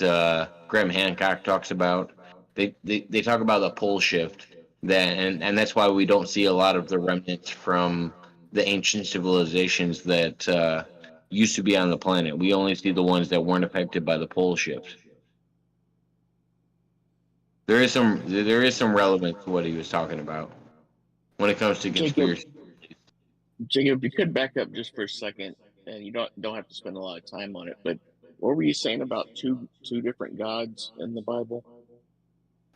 Graham Hancock talks about. They talk about the pole shift, and that's why we don't see a lot of the remnants from the ancient civilizations that used to be on the planet. We only see the ones that weren't affected by the pole shift. There is some relevance to what he was talking about when it comes to conspiracy. Jacob, if you could back up just for a second, and you don't have to spend a lot of time on it, but what were you saying about two different gods in the Bible?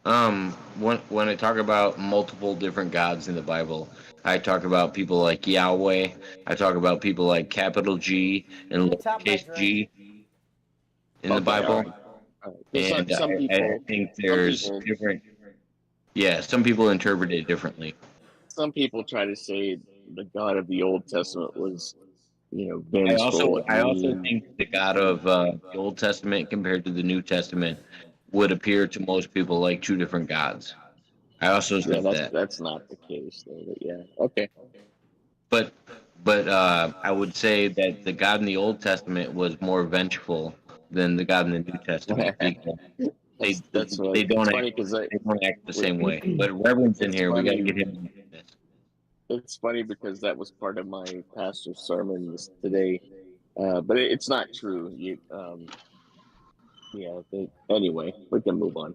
When I talk about multiple different gods in the Bible, I talk about people like Yahweh. I talk about people like capital G and Top my lowercase drink. g in the Okay, Bible. all right. And Some I people, think there's different. Yeah, some people interpret it differently. some people try to say the God of the Old Testament was, I vengeful. also think the God of the Old Testament compared to the New Testament would appear to most people like two different gods. I also Yeah, think that. that's not the case though. But yeah, okay. But I would say that the God in the Old Testament was more vengeful than the God in the New Testament because That's they don't funny act, because they don't act the same way. But Reverend's in It's here. We got to funny. get him in this. It's funny because that was part of my pastor's sermon today, but it's not true. Anyway, we can move on.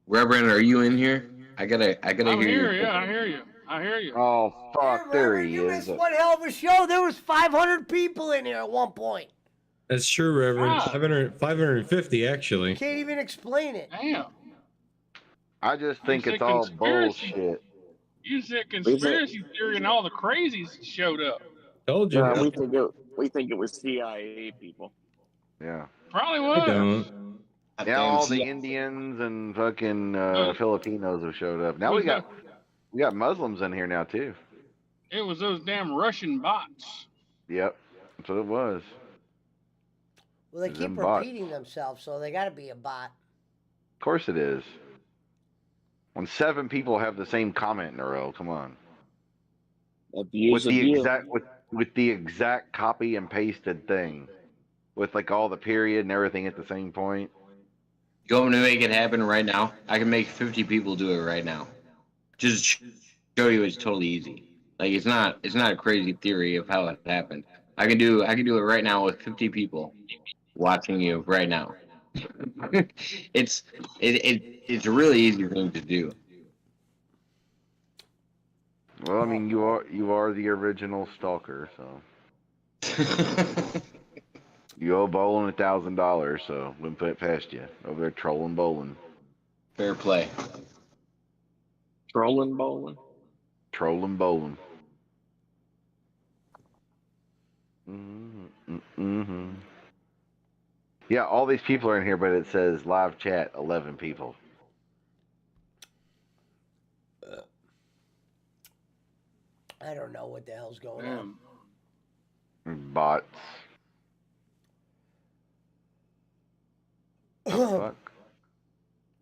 Reverend, are you in here? I gotta I'm hear here. your. Yeah, I hear you. I hear you. Oh fuck! Hey, There Reverend, he you is. missed one hell of a show. There was 500 people in here at one point. That's true, Reverend. Ah. 550 actually. Can't even explain it. Damn. I just think You it's said all conspiracy. bullshit. You said conspiracy theory and all the crazies showed up. Told you. No, we think it was CIA people. Yeah. Probably I was. don't. Yeah, all the Indians and fucking Filipinos have showed up. Now we got Muslims in here now too. It was those damn Russian bots. Yep, that's what it was. Well, they It's keep them bots. repeating themselves, so they got to be a bot. Of course it is. When 7 people have the same comment in a row, come on. With the exact copy and pasted thing, with like all the period and everything at the same point. You want me to make it happen right now? I can make 50 people do it right now. Just show you it's totally easy. Like it's not a crazy theory of how it happened. I can do it right now with 50 people watching you right now. It's a really easy thing to do. Well, I mean, you are the original stalker, so you owe Bowling $1,000, so wouldn't put it past you over there trolling bowling. Fair play. Trolling bowling. Trolling bowling. Mm-hmm. Yeah, all these people are in here, but it says live chat 11 people. I don't know what the hell's going on. Bots. Fuck.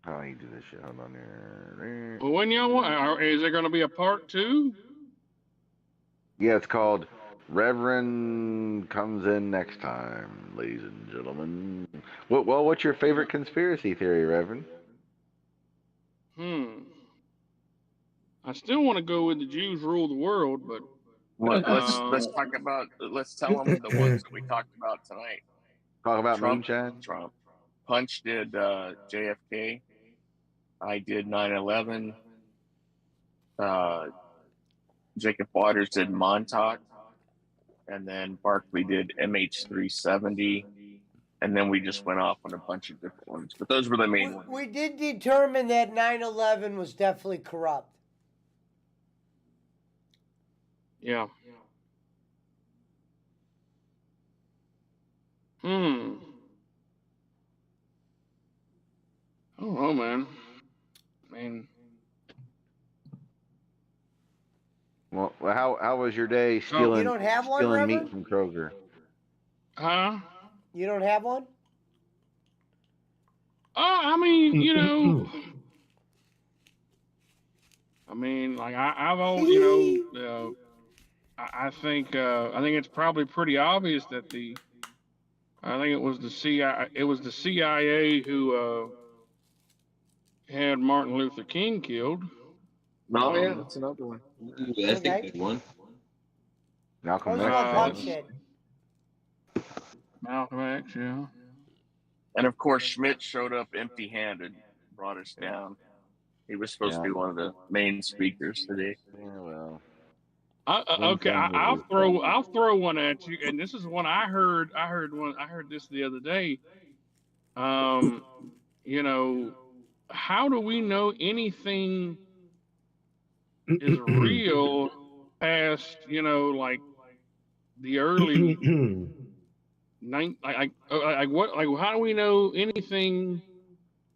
How do you do this shit? Hold on here. Well, when y'all want, is there going to be a part 2? Yeah, it's called Reverend Comes In Next Time, ladies and gentlemen. Well, what's your favorite conspiracy theory, Reverend? I still want to go with the Jews rule the world, but let's tell them the ones that we talked about tonight. Talk about Trump, moonshine? Trump. Punch did JFK. I did 9/11. Jacob Waters did Montauk. And then Barkley did MH370. And then we just went off on a bunch of different ones. But those were the main ones. We did determine that 9/11 was definitely corrupt. yeah. I don't know, man. I mean, Well, how was your day You stealing don't have one, stealing meat Reverend? from Kroger? huh? You don't have one? I mean, you know, I mean, like I've always, you know, I think it's probably pretty obvious that I think it was the CIA who had Martin Luther King killed. No, yeah, that's another one. Ooh, that's a Okay. good one. Malcolm What's the X. one Uh, Punch said? Malcolm X, yeah. And of course, Schmidt showed up empty-handed, brought us down. He was supposed to Yeah. be one of the main speakers today. Yeah, well, Okay, thing I'll is, throw one at you, and this is one I heard. I heard this the other day. You know, how do we know anything is real past, you know, like the early what, like how do we know anything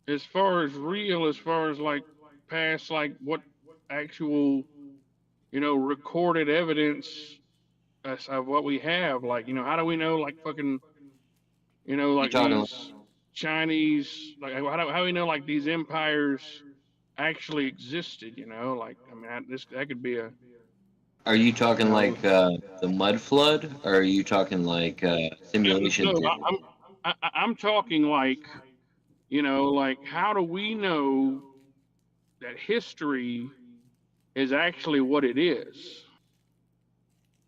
as far as real, as far as like past, like what actual, you know, recorded evidence of what we have? Like, you know, how do we know, like, fucking, you know, You like talking? these Chinese, like how do we know, like, these empires actually existed? You know, like, I mean, that could be a, Are you you talking know, like the mud flood, or are you talking like simulation no, theory? I'm talking like, you know, like how do we know that history is actually what it is?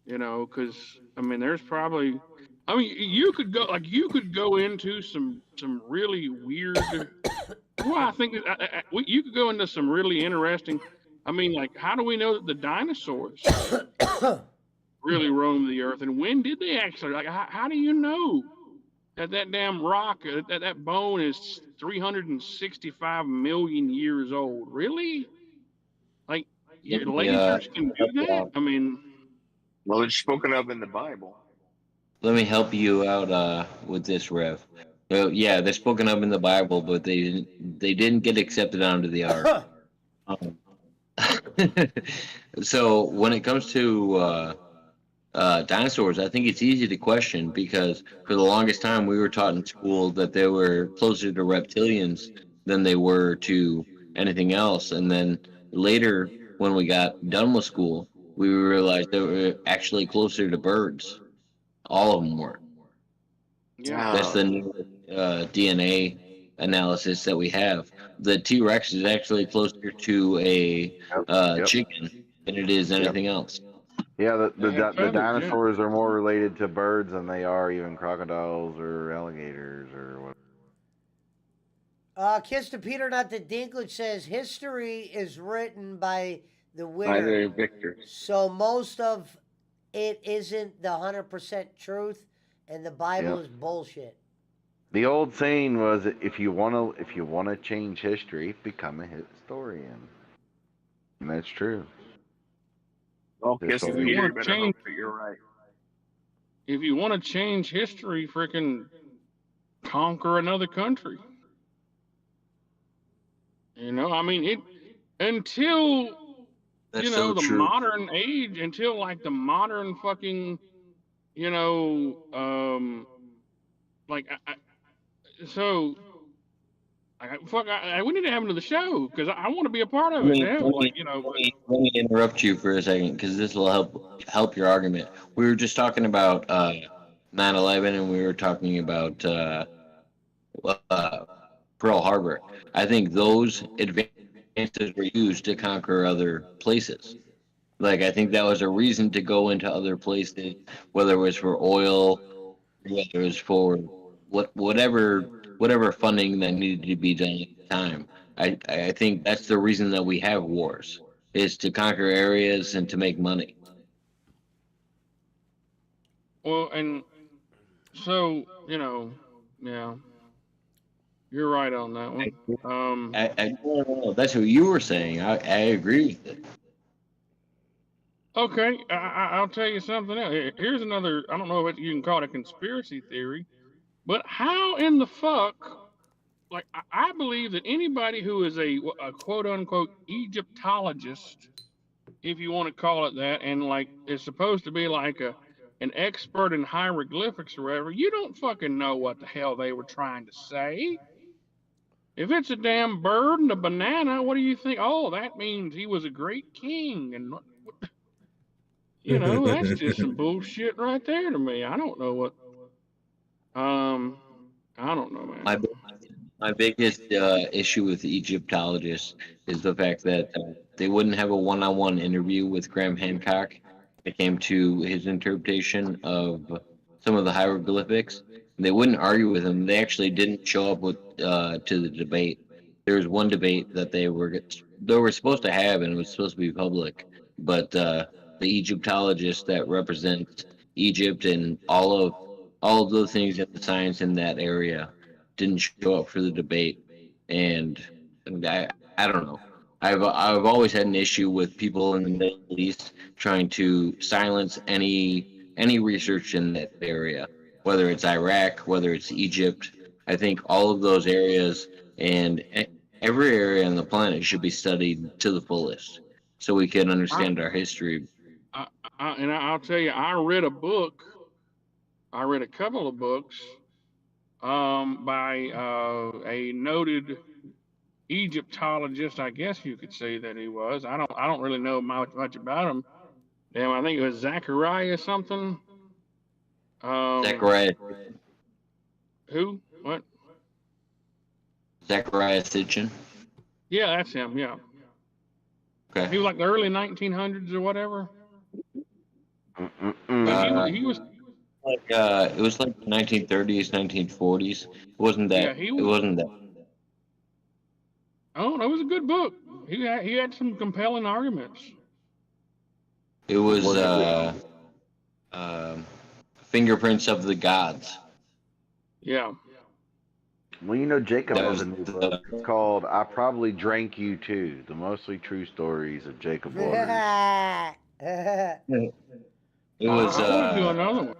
You know, because I mean, there's probably, I mean, you could go into some really weird. Well, I think you could go into some really interesting. I mean, like, how do we know that the dinosaurs really roamed the earth, and when did they actually? Like, how do you know that damn rock, that bone is 365 million years old? Really? Like, your Let me, uh, lasers can do that? I mean, Well, it's spoken of in the Bible. let me help you out with this, Rev. Well, yeah, they're spoken of in the Bible, but they didn't get accepted onto the ark. Um, so when it comes to dinosaurs, I think it's easy to question because for the longest time we were taught in school that they were closer to reptilians than they were to anything else. And then later, when we got done with school, we realized they were actually closer to birds. All of them were. yeah. That's the new DNA analysis that we have. The T Rex is actually closer to a Yep. chicken than it is anything else. Yeah, They have the feathers, yeah. dinosaurs are more related to birds than they are even crocodiles or alligators or whatever. Kiss to Peter, not the Dinklage says history is written by the By winner. the victors. So most of it isn't the 100% truth, and the Bible Yep. is bullshit. The old saying was, if you wanna change history, become a historian, and that's true. Well, This Kiss whole- and If you Peter, you want to better change, hope that you're right. if you want to change history, freaking conquer another country. You know, I mean, it until That's you know so the true. modern age, until like the modern fucking, you know, like so. We need to have him to the show because I want to be a part of it. To have, like, you know, Let me interrupt you for a second because this will help your argument. We were just talking about 9/11 and we were talking about Pearl Harbor. I think those advances were used to conquer other places. Like, I think that was a reason to go into other places, whether it was for oil, whether it was for whatever funding that needed to be done at the time. I think that's the reason that we have wars, is to conquer areas and to make money. well, and so you know, yeah, you're right on that one. No, that's what you were saying. I agree with it. Okay, I'll tell you something else. Here's another. I don't know what you can call it a conspiracy theory, but how in the fuck, like I believe that anybody who is a quote unquote Egyptologist, if you want to call it that, and like is supposed to be like an expert in hieroglyphics or whatever, you don't fucking know what the hell they were trying to say. If it's a damn bird and a banana, what do you think? Oh, that means he was a great king, and you know that's just some bullshit right there to me. I don't know what. I don't know, man. My biggest issue with Egyptologists is the fact that they wouldn't have a one-on-one interview with Graham Hancock. It came to his interpretation of some of the hieroglyphics. They wouldn't argue with him. They actually didn't show up to the debate. There was one debate that they were supposed to have, and it was supposed to be public. But the Egyptologists that represent Egypt and all of the things in the science in that area didn't show up for the debate, and I don't know. I've always had an issue with people in the Middle East trying to silence any research in that area, whether it's Iraq, whether it's Egypt. I think all of those areas and every area on the planet should be studied to the fullest, so we can understand our history. And I'll tell you, I read a book. I read a couple of books by a noted Egyptologist, I guess you could say that he was. I don't really know much about him. Damn, I think it was Zachariah something. Zachariah. Who? What? Zachariah Sitchin. Yeah, that's him. Yeah. Okay. He was like the early 1900s or whatever. He was. Like it was like 1930s, 1940s. It wasn't that. Yeah, it wasn't that. Oh, that was a good book. He had some compelling arguments. It was Fingerprints of the Gods. Yeah. Well, you know, Jacob That has was a new book. It's called "I Probably Drank You Too: The Mostly True Stories of Jacob Waters." It was. I want to do another one.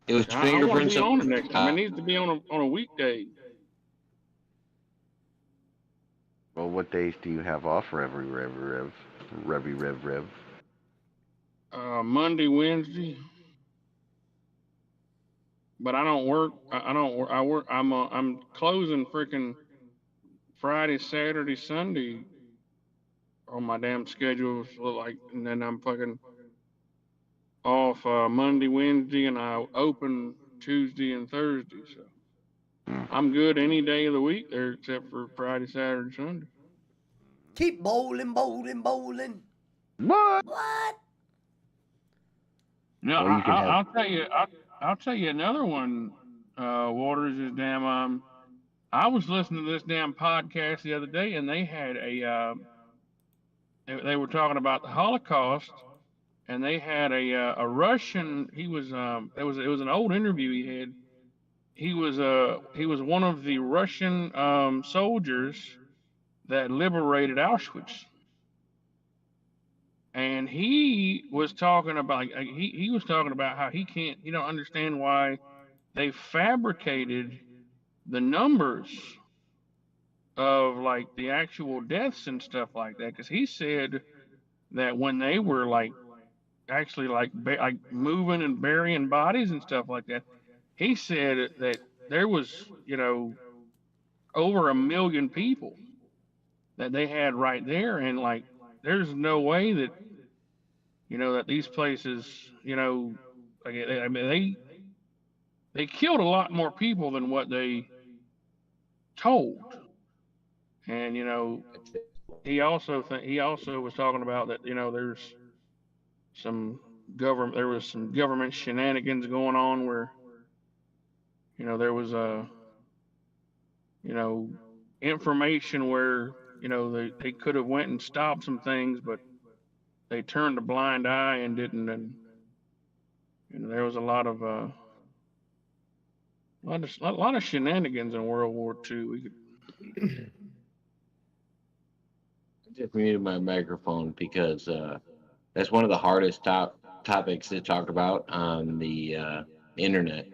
It was I want to Fingerprints be of. on it next time. It needs to be on a weekday. Well, what days do you have off, Revy Rev? Monday, Wednesday. But I don't work. I don't work. I work. I'm closing freaking Friday, Saturday, Sunday on my damn schedule. So like, and then I'm fucking off Monday, Wednesday, and I open Tuesday and Thursday. So I'm good any day of the week there except for Friday, Saturday, Sunday. Keep bowling. What? No, Well, you can I'll tell you. I'll tell you another one. Waters is damn. I was listening to this damn podcast the other day, and they had they were talking about the Holocaust, and they had a Russian. He was it was an old interview he had. He was one of the Russian soldiers that liberated Auschwitz. And he was talking about he was talking about how he don't understand why they fabricated the numbers of like the actual deaths and stuff like that, because he said that when they were like actually like moving and burying bodies and stuff like that, he said that there was over 1 million people that they had right there, and like there's no way that that these places like I mean they killed a lot more people than what they told. And he also was talking about that there's there was some government shenanigans going on where there was information where they could have went and stopped some things, but they turned a blind eye and didn't. And there was a lot of shenanigans in World War II. I just muted my microphone because that's one of the hardest topics to talk about on the internet.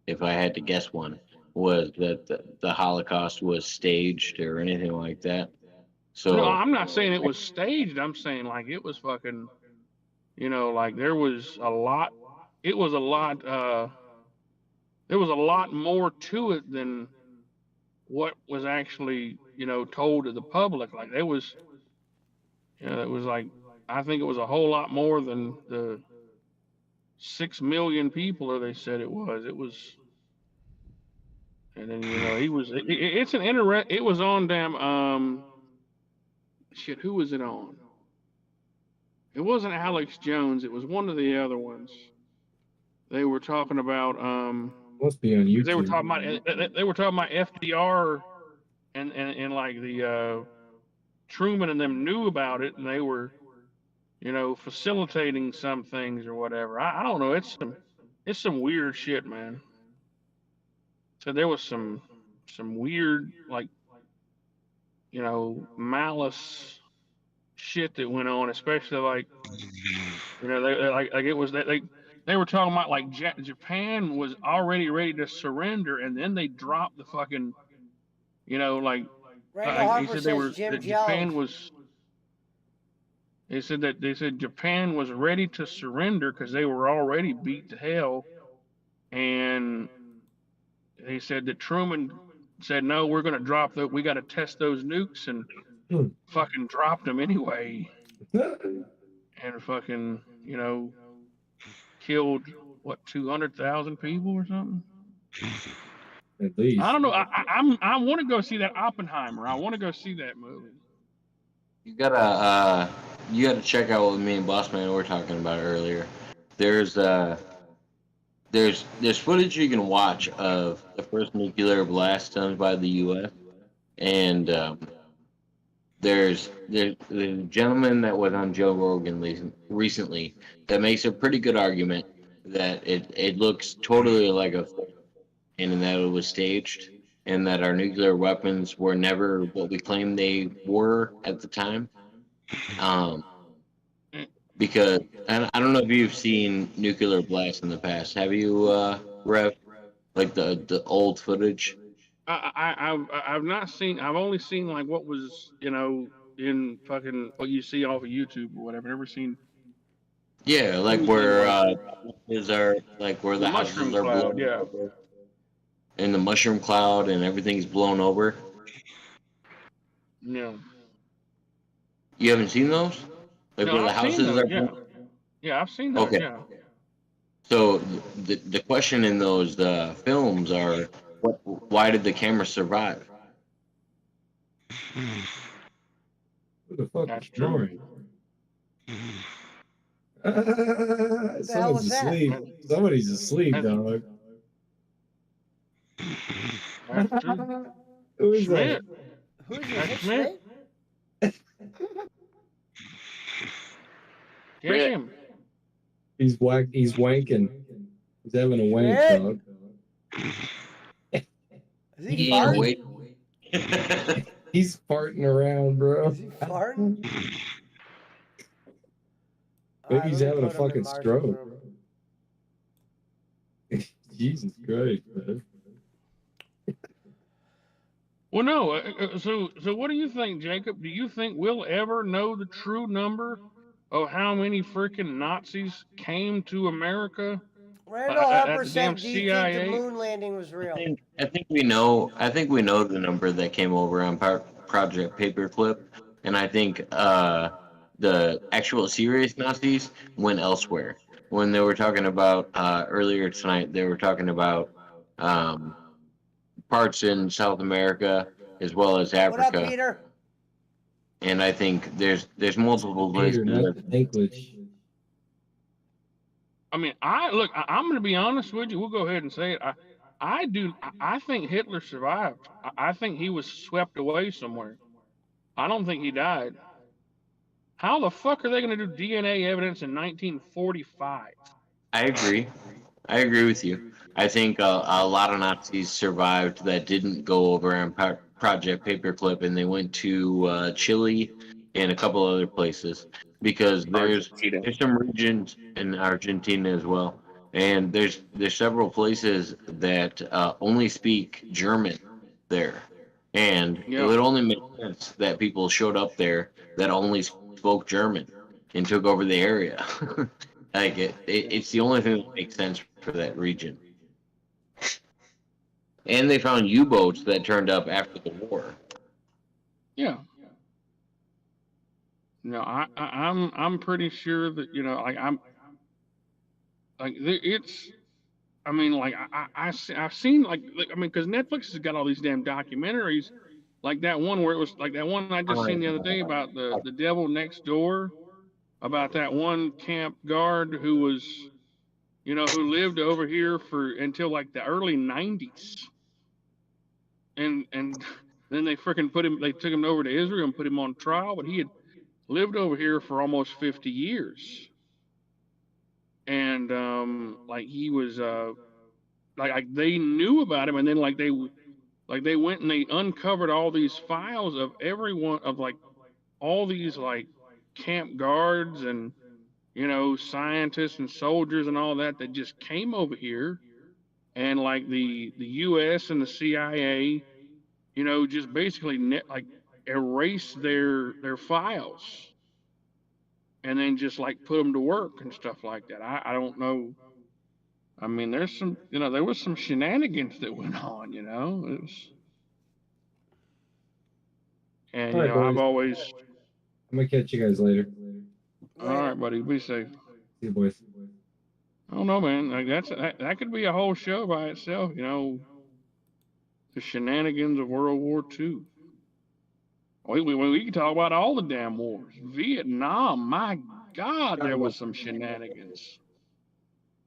If I had to guess one, was that the Holocaust was staged or anything like that. So No, I'm not saying it was staged. I'm saying like it was fucking, like there was a lot. It was a lot. There was a lot more to it than what was actually, told to the public. Like there was, it was like, I think it was a whole lot more than the 6 million people, or they said it was. It was, and then he was. It's an It was on damn shit. Who was it on? It wasn't Alex Jones. It was one of the other ones. They were talking about Must be on YouTube. They were talking about FDR and like the Truman and them knew about it, and they were facilitating some things or whatever. I don't know. It's some weird shit, man. So there was some weird like malice shit that went on, especially like they were talking about like Japan was already ready to surrender, and then they dropped the fucking Randall he Harper said they were says Jim that Japan Jones. was. They said Japan was ready to surrender because they were already beat to hell, and they said that Truman said no, we're going to drop we got to test those nukes, and fucking dropped them anyway, and fucking killed what 200,000 people or something. At least. I don't know. I want to go see that Oppenheimer. I want to go see that movie. you gotta check out what me and Bossman were talking about earlier. There's footage you can watch of the first nuclear blast done by the U.S. and there's a gentleman that was on Joe Rogan recently that makes a pretty good argument that it looks totally like a film, and that it was staged, and that our nuclear weapons were never what we claimed they were at the time. Because I don't know if you've seen nuclear blasts in the past. Have you, Rev? Like the old footage? I've not seen. I've only seen like what was in fucking what you see off of YouTube or whatever. Never seen. Yeah, like where houses are, like where the houses mushroom are cloud, blown yeah. over, and the mushroom cloud and everything's blown over. Yeah. You haven't seen those? Like No, where the I've seen houses those, are. yeah. Yeah, I've seen those. Okay. Yeah. So the question in those films are, why did the camera survive? Who the fuck That's is true. snoring? the hell Someone's was that? asleep. Somebody's asleep, dog. That's true. Who is Schmidt. Who's That's it? Schmidt. Schmidt? Get him. He's wanking. He's having a wank, Schmidt. dog. Is he Yeah, farting? wait. He's farting around, bro. Is he farting? Maybe he's Alright, having a let me put him in fucking Marshall's stroke. room. Jesus Christ, man. Well, no. So what do you think, Jacob? Do you think we'll ever know the true number of how many freaking Nazis came to America? Randall at Harper the said, damn "Do you think CIA? the moon landing was real?" I think we know the number that came over on Project Paperclip, and I think the actual serious Nazis went elsewhere. When they were talking about earlier tonight, they were talking about parts in South America as well as What up, Africa, Peter? and I think there's multiple Peter, places. not the English. I mean, I'm going to be honest with you. We'll go ahead and say it. I think Hitler survived. I think he was swept away somewhere. I don't think he died. How the fuck are they going to do DNA evidence in 1945? I agree with you. I think a lot of Nazis survived that didn't go over on Project Paperclip, and they went to Chile and a couple other places, because there's some regions in Argentina as well. and there's several places that only speak German there, and it Yeah. would only make sense that people showed up there that only spoke German and took over the area. Like it's the only thing that makes sense for that region. And they found U-boats that turned up after the war. Yeah. No, I'm pretty sure that, you know, like I'm like it's. I mean, like I've seen like I mean, because Netflix has got all these damn documentaries, like that one where it was like that one I just seen the other day about the devil next door, about that one camp guard who was, you know, who lived over here for until like the early '90s, and then they freaking they took him over to Israel and put him on trial, but he had lived over here for almost 50 years, and like he was like they knew about him, and then like they went and they uncovered all these files of everyone of like all these like camp guards and, you know, scientists and soldiers and all that just came over here, and like the U.S. and the CIA, you know, just basically like erased their files and then just like put them to work and stuff like that. I don't know. I mean, there's some, you know, there was some shenanigans that went on, you know. It was, and All you right, know, I've boys. always. I'm gonna catch you guys later. All right, buddy, be safe. See you, boys. I don't know, man. Like that could be a whole show by itself, you know. The shenanigans of World War II. We can talk about all the damn wars. Vietnam, my God, there was some shenanigans.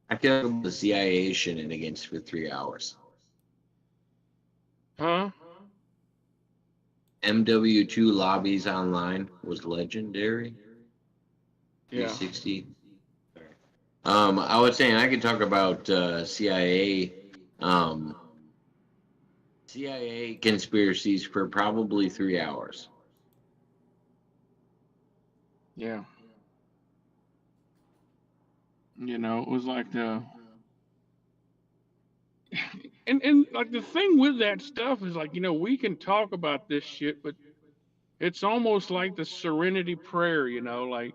I could talk about the CIA shenanigans for 3 hours. Huh? MW2 lobbies online was legendary. Yeah. 360. I was saying I could talk about CIA CIA conspiracies for probably 3 hours. Yeah. You know, it was like the and like the thing with that stuff is like, you know, we can talk about this shit, but it's almost like the serenity prayer, you know, like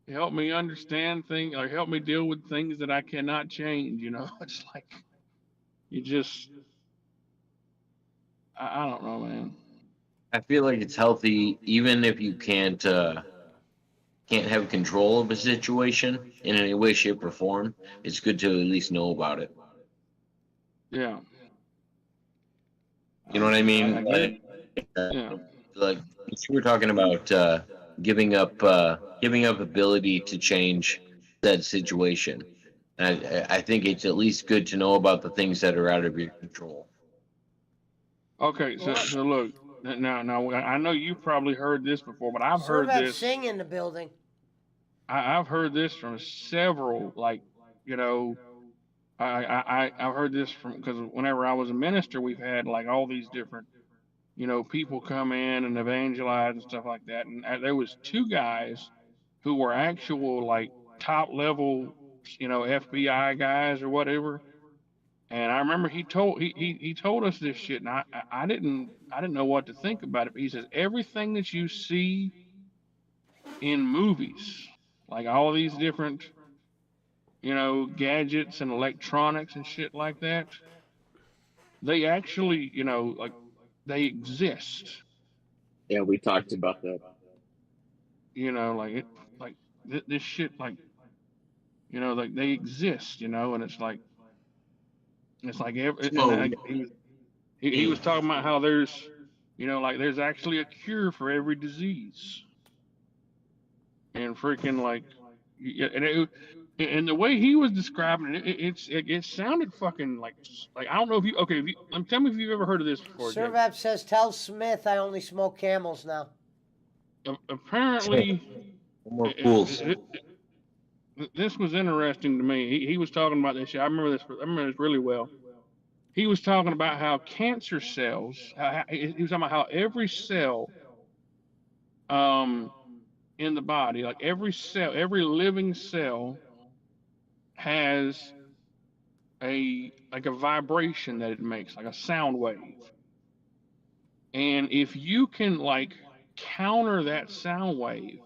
help me understand things or help me deal with things that I cannot change, you know. It's like you just I don't know, man. I feel like it's healthy, even if you can't have control of a situation in any way, shape, or form. It's good to at least know about it. Yeah. You know what I mean? I get it. Yeah. Like you were talking about giving up ability to change that situation. I think it's at least good to know about the things that are out of your control. Okay, so look, now I know you probably heard this before, but I've heard Servat this. Singh in the building. I've heard this from several, like, you know, I've heard this from, because whenever I was a minister, we've had like all these different, you know, people come in and evangelize and stuff like that, and there was two guys who were actual like top level, you know, FBI guys or whatever. And I remember he told us this shit, and I didn't know what to think about it. But he says everything that you see in movies, like all these different, you know, gadgets and electronics and shit like that, they actually, you know, like they exist. Yeah, we talked about that. You know, like it, like this shit, like, you know, like they exist. You know, and it's like he was talking about how there's, you know, like there's actually a cure for every disease, and freaking like, and the way he was describing it, it sounded fucking like I don't know if you tell me if you've ever heard of this before. Servat says, "Tell Smith I only smoke Camels now." Apparently, this was interesting to me. He was talking about this shit. I remember this really well. He was talking about how cancer cells. He was talking about how every cell, in the body, like every cell, every living cell, has a vibration that it makes, like a sound wave. And if you can like counter that sound wave,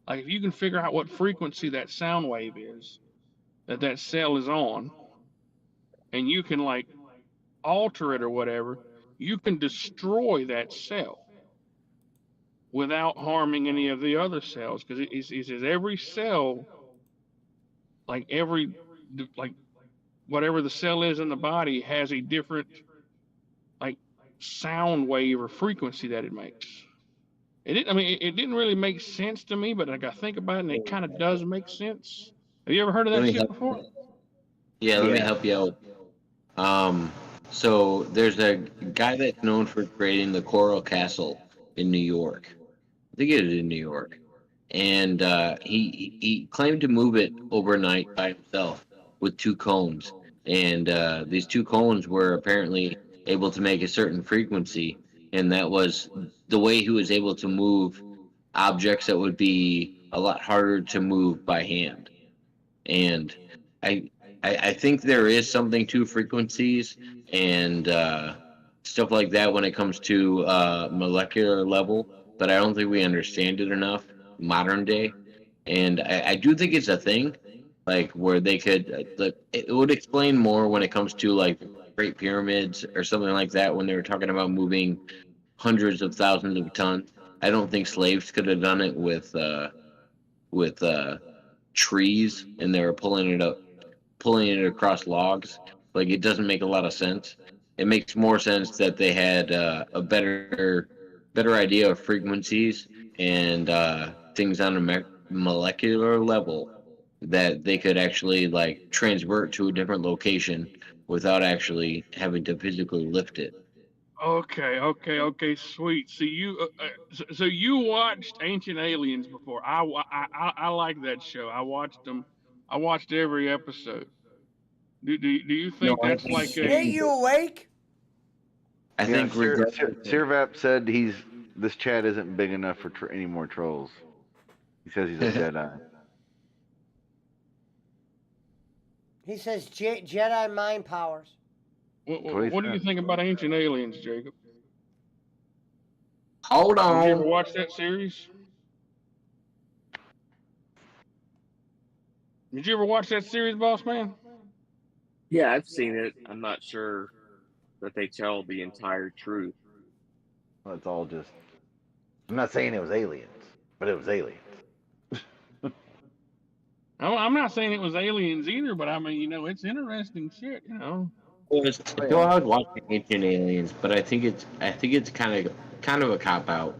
like if you can figure out what frequency that sound wave is that cell is on, and you can like alter it or whatever, you can destroy that cell without harming any of the other cells. Because it says every cell, like whatever the cell is in the body, has a different like sound wave or frequency that it makes. It didn't really make sense to me, but like I think about it, and it kind of does make sense. Have you ever heard of Let that me shit help. before? Yeah, let me help you out. So there's a guy that's known for creating the Coral Castle in New York. I think it is in New York, and he claimed to move it overnight by himself with two cones, and these two cones were apparently able to make a certain frequency, and that was the way he was able to move objects that would be a lot harder to move by hand. And I think there is something to frequencies and stuff like that when it comes to molecular level, but I don't think we understand it enough modern day. And I do think it's a thing, like where they could, it would explain more when it comes to like Great Pyramids or something like that when they were talking about moving hundreds of thousands of tons. I don't think slaves could have done it with trees, and they were pulling it across logs. Like it doesn't make a lot of sense. It makes more sense that they had a better idea of frequencies and things on a molecular level that they could actually like transvert to a different location without actually having to physically lift it. Okay, sweet. So you watched Ancient Aliens before? I like that show. I watched them. I watched every episode. Do you think No, I that's think like Stay a? you awake? I Yeah, think Sirvap said this chat isn't big enough for any more trolls. He says he's a Jedi. He says Jedi mind powers. What do you think about Ancient Aliens, Jacob? Hold Did you ever on. watch that series? Did you ever watch that series, Boss Man? Yeah, I've seen it. I'm not sure that they tell the entire truth. Well, it's all just. I'm not saying it was aliens, but it was aliens. I'm not saying it was aliens either, but I mean, it's interesting shit, So I was watching Ancient Aliens, but I think it's kind of a cop out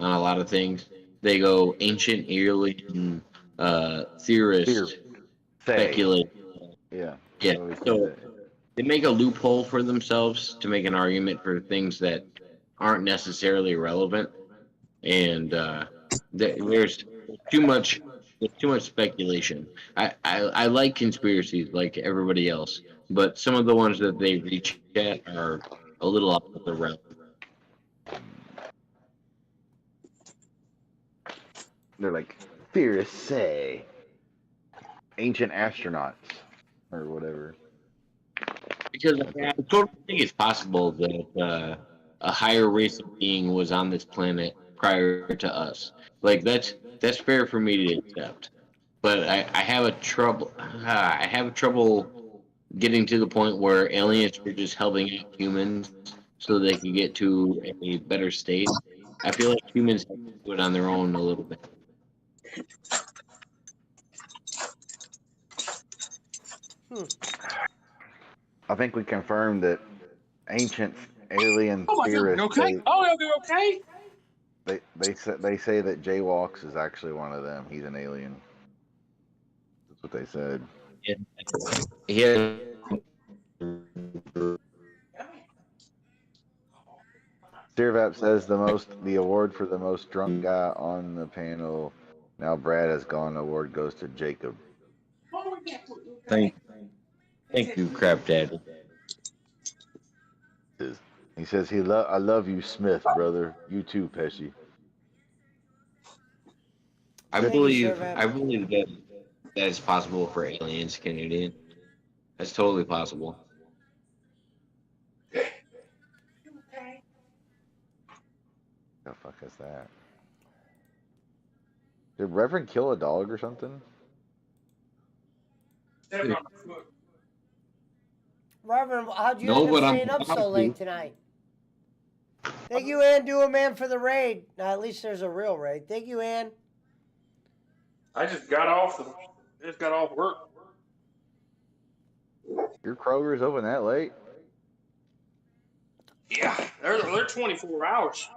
on a lot of things. They go ancient alien theorists speculate. Yeah. Yeah. Always say So that. they make a loophole for themselves to make an argument for things that aren't necessarily relevant, and there's too much speculation. I like conspiracies like everybody else, but some of the ones that they reach at are a little off the realm. They're like theorists say ancient astronauts or whatever. Because I totally think it's possible that a higher race of being was on this planet prior to us. Like that's fair for me to accept. But I have trouble getting to the point where aliens are just helping out humans so they can get to a better state. I feel like humans have to do it on their own a little bit. I think we confirmed that ancient alien Oh my God! theorists Okay. Okay. they say that Jaywalks is actually one of them. He's an alien. That's what they said. Yeah. Sirvap says the award for the most drunk guy on the panel. Now Brad has gone. The award goes to Jacob. Thank you, Crap Daddy. He says I love you, Smith, brother. You too, Pesci. I believe that that it's possible for aliens, Canadian. That's totally possible. The fuck is that? Did Reverend kill a dog or something? Reverend, how'd you No, end up but I'm staying up so about late to. tonight? Thank you, Ann. Do a man for the raid. Now, at least there's a real raid. Thank you, Ann. I just got off. Just got off work. Your Kroger's open that late? Yeah, they're 24 hours.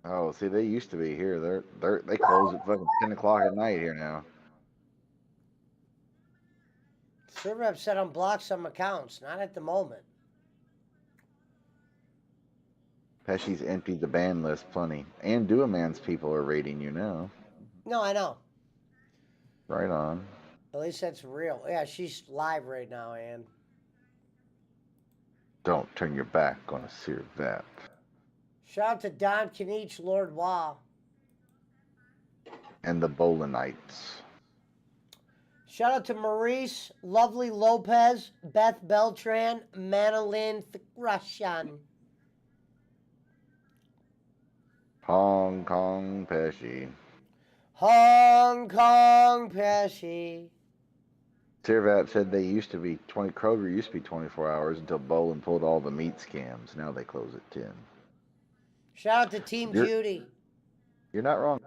Oh, see, they used to be here. They close at fucking 10 o'clock at night here now. Server have said unblock some accounts. Not at the moment. Pesci's emptied the ban list plenty. And Duaman's people are raiding you now. No, I know. Right on. At least that's real. Yeah, she's live right now, Ann. Don't turn your back on a Sir Vap. Shout out to Don Kinich, Lord Wah. And the Bolanites. Shout out to Maurice, Lovely Lopez, Beth Beltran, Manolin Russian. Hong Kong Pesci. Hong Kong Pesci. Sir Vap said they used to be Kroger used to be 24 hours until Bolin pulled all the meat scams. Now they close at 10. Shout out to Team Judy. You're not wrong.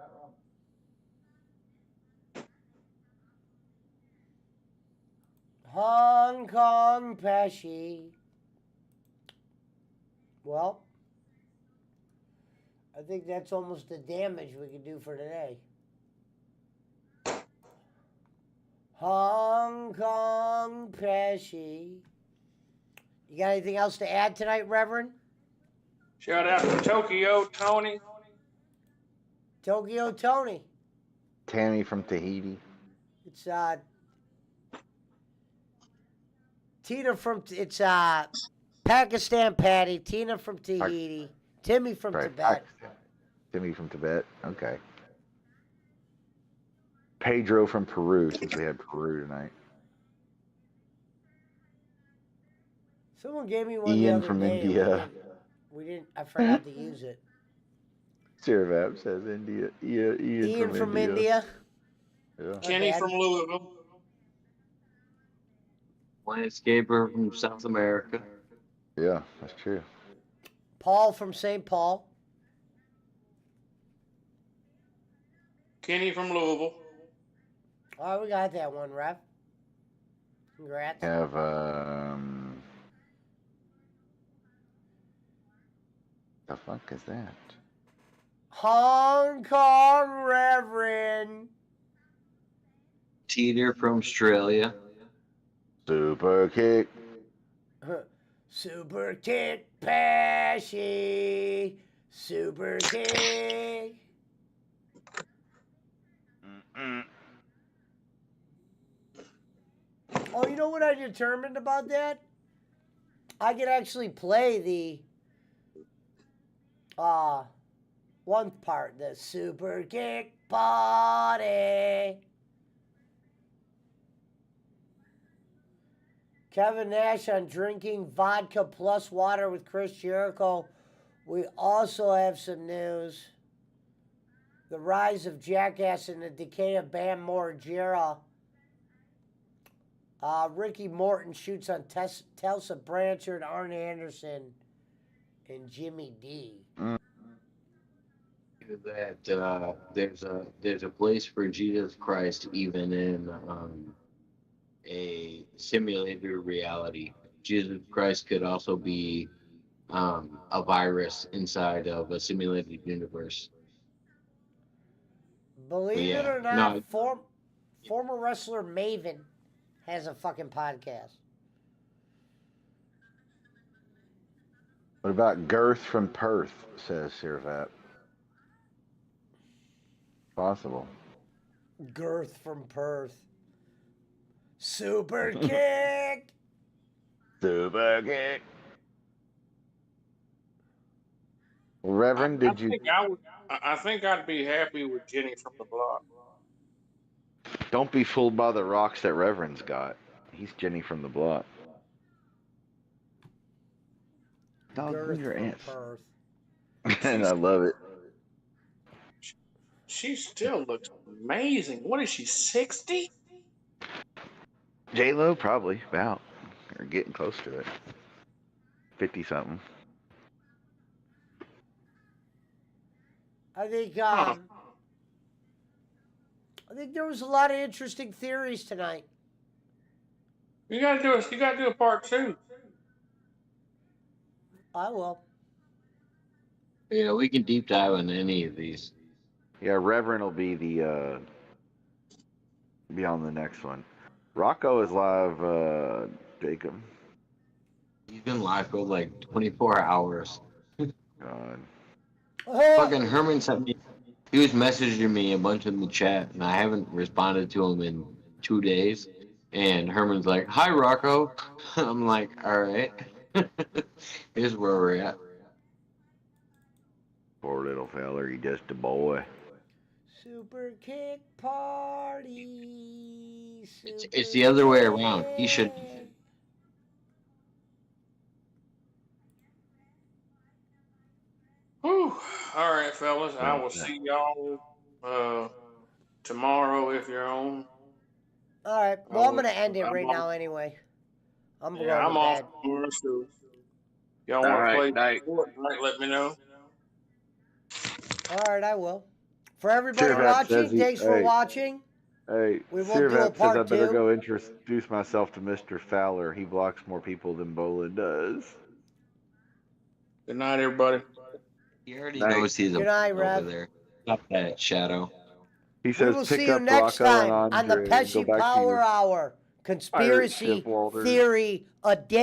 Hong Kong Pesci. Well, I think that's almost the damage we can do for today. Hong Kong Pesci. You got anything else to add tonight, Reverend? Shout out to Tokyo Tony. Tokyo Tony. Tammy from Tahiti. It's Tina from Pakistan Patty, Tina from Tahiti, Timmy from Right, Tibet. Timmy from Tibet. Okay. Pedro from Peru, since we had Peru tonight. Someone gave me one the Ian other from day. India. We didn't. I forgot to use it. Sirvap says India. Ian from India. Yeah. Kenny from Louisville. Landscaper from South America. Yeah, that's true. Paul from St. Paul. Kenny from Louisville. All right, we got that one, Rev. Congrats. Have the fuck is that? Hong Kong Reverend. Teeter from Australia. Super kick. Super kick, Pesci. Super kick. Oh, you know what I determined about that? I could actually play the one part, the super kick party. Kevin Nash on drinking vodka plus water with Chris Jericho. We also have some news. The rise of Jackass and the decay of Bam Margera. Ricky Morton shoots on Tulsa Blanchard, Arn Anderson, and Jimmy D. That there's a place for Jesus Christ even in a simulated reality. Jesus Christ could also be a virus inside of a simulated universe. Believe it or not, former wrestler Maven has a fucking podcast. What about Girth from Perth, says Sirvat. Possible. Girth from Perth. Super kick. Super kick. Reverend, did you? I think I'd be happy with Jenny from the block. Don't be fooled by the rocks that Reverend's got. He's Jenny from the block. Dog, Girth move your from ants. Perth. And I love it. She still looks amazing. What is she, 60? J-Lo, probably, about. Or getting close to it. 50-something. I think I think there was a lot of interesting theories tonight. You gotta do a part 2. I will. Yeah, we can deep dive on any of these. Yeah, Reverend will be be on the next one. Rocco is live, Jacob. He's been live for like 24 hours. God. Fucking Herman sent me. He was messaging me a bunch in the chat, and I haven't responded to him in 2 days. And Herman's like, "Hi, Rocco." I'm like, "All right." Here's where we're at. Poor little feller, he just a boy. Super kick party. It's the other way around. He should. Whew. All right, fellas. I will see y'all tomorrow if you're on. All right. Well, I'm gonna end it right now anyway. I'm going Yeah, I'm to off bed. tomorrow, so y'all All want right, to play night. Fortnite, let me know. All right, I will. For everybody Sirvat says watching, thanks for hey, watching. Hey, We will do a Sirvat says I part better 2. go introduce myself to Mr. Fowler. He blocks more people than Bola does. Good night, everybody. He already Night. knows he's Good night, over Rev. there. Stop that, Shadow. He We says will see pick you up next Rocco time and on the Andre and go Pesci back to Power your Hour. Conspiracy ship, Walter. theory a day.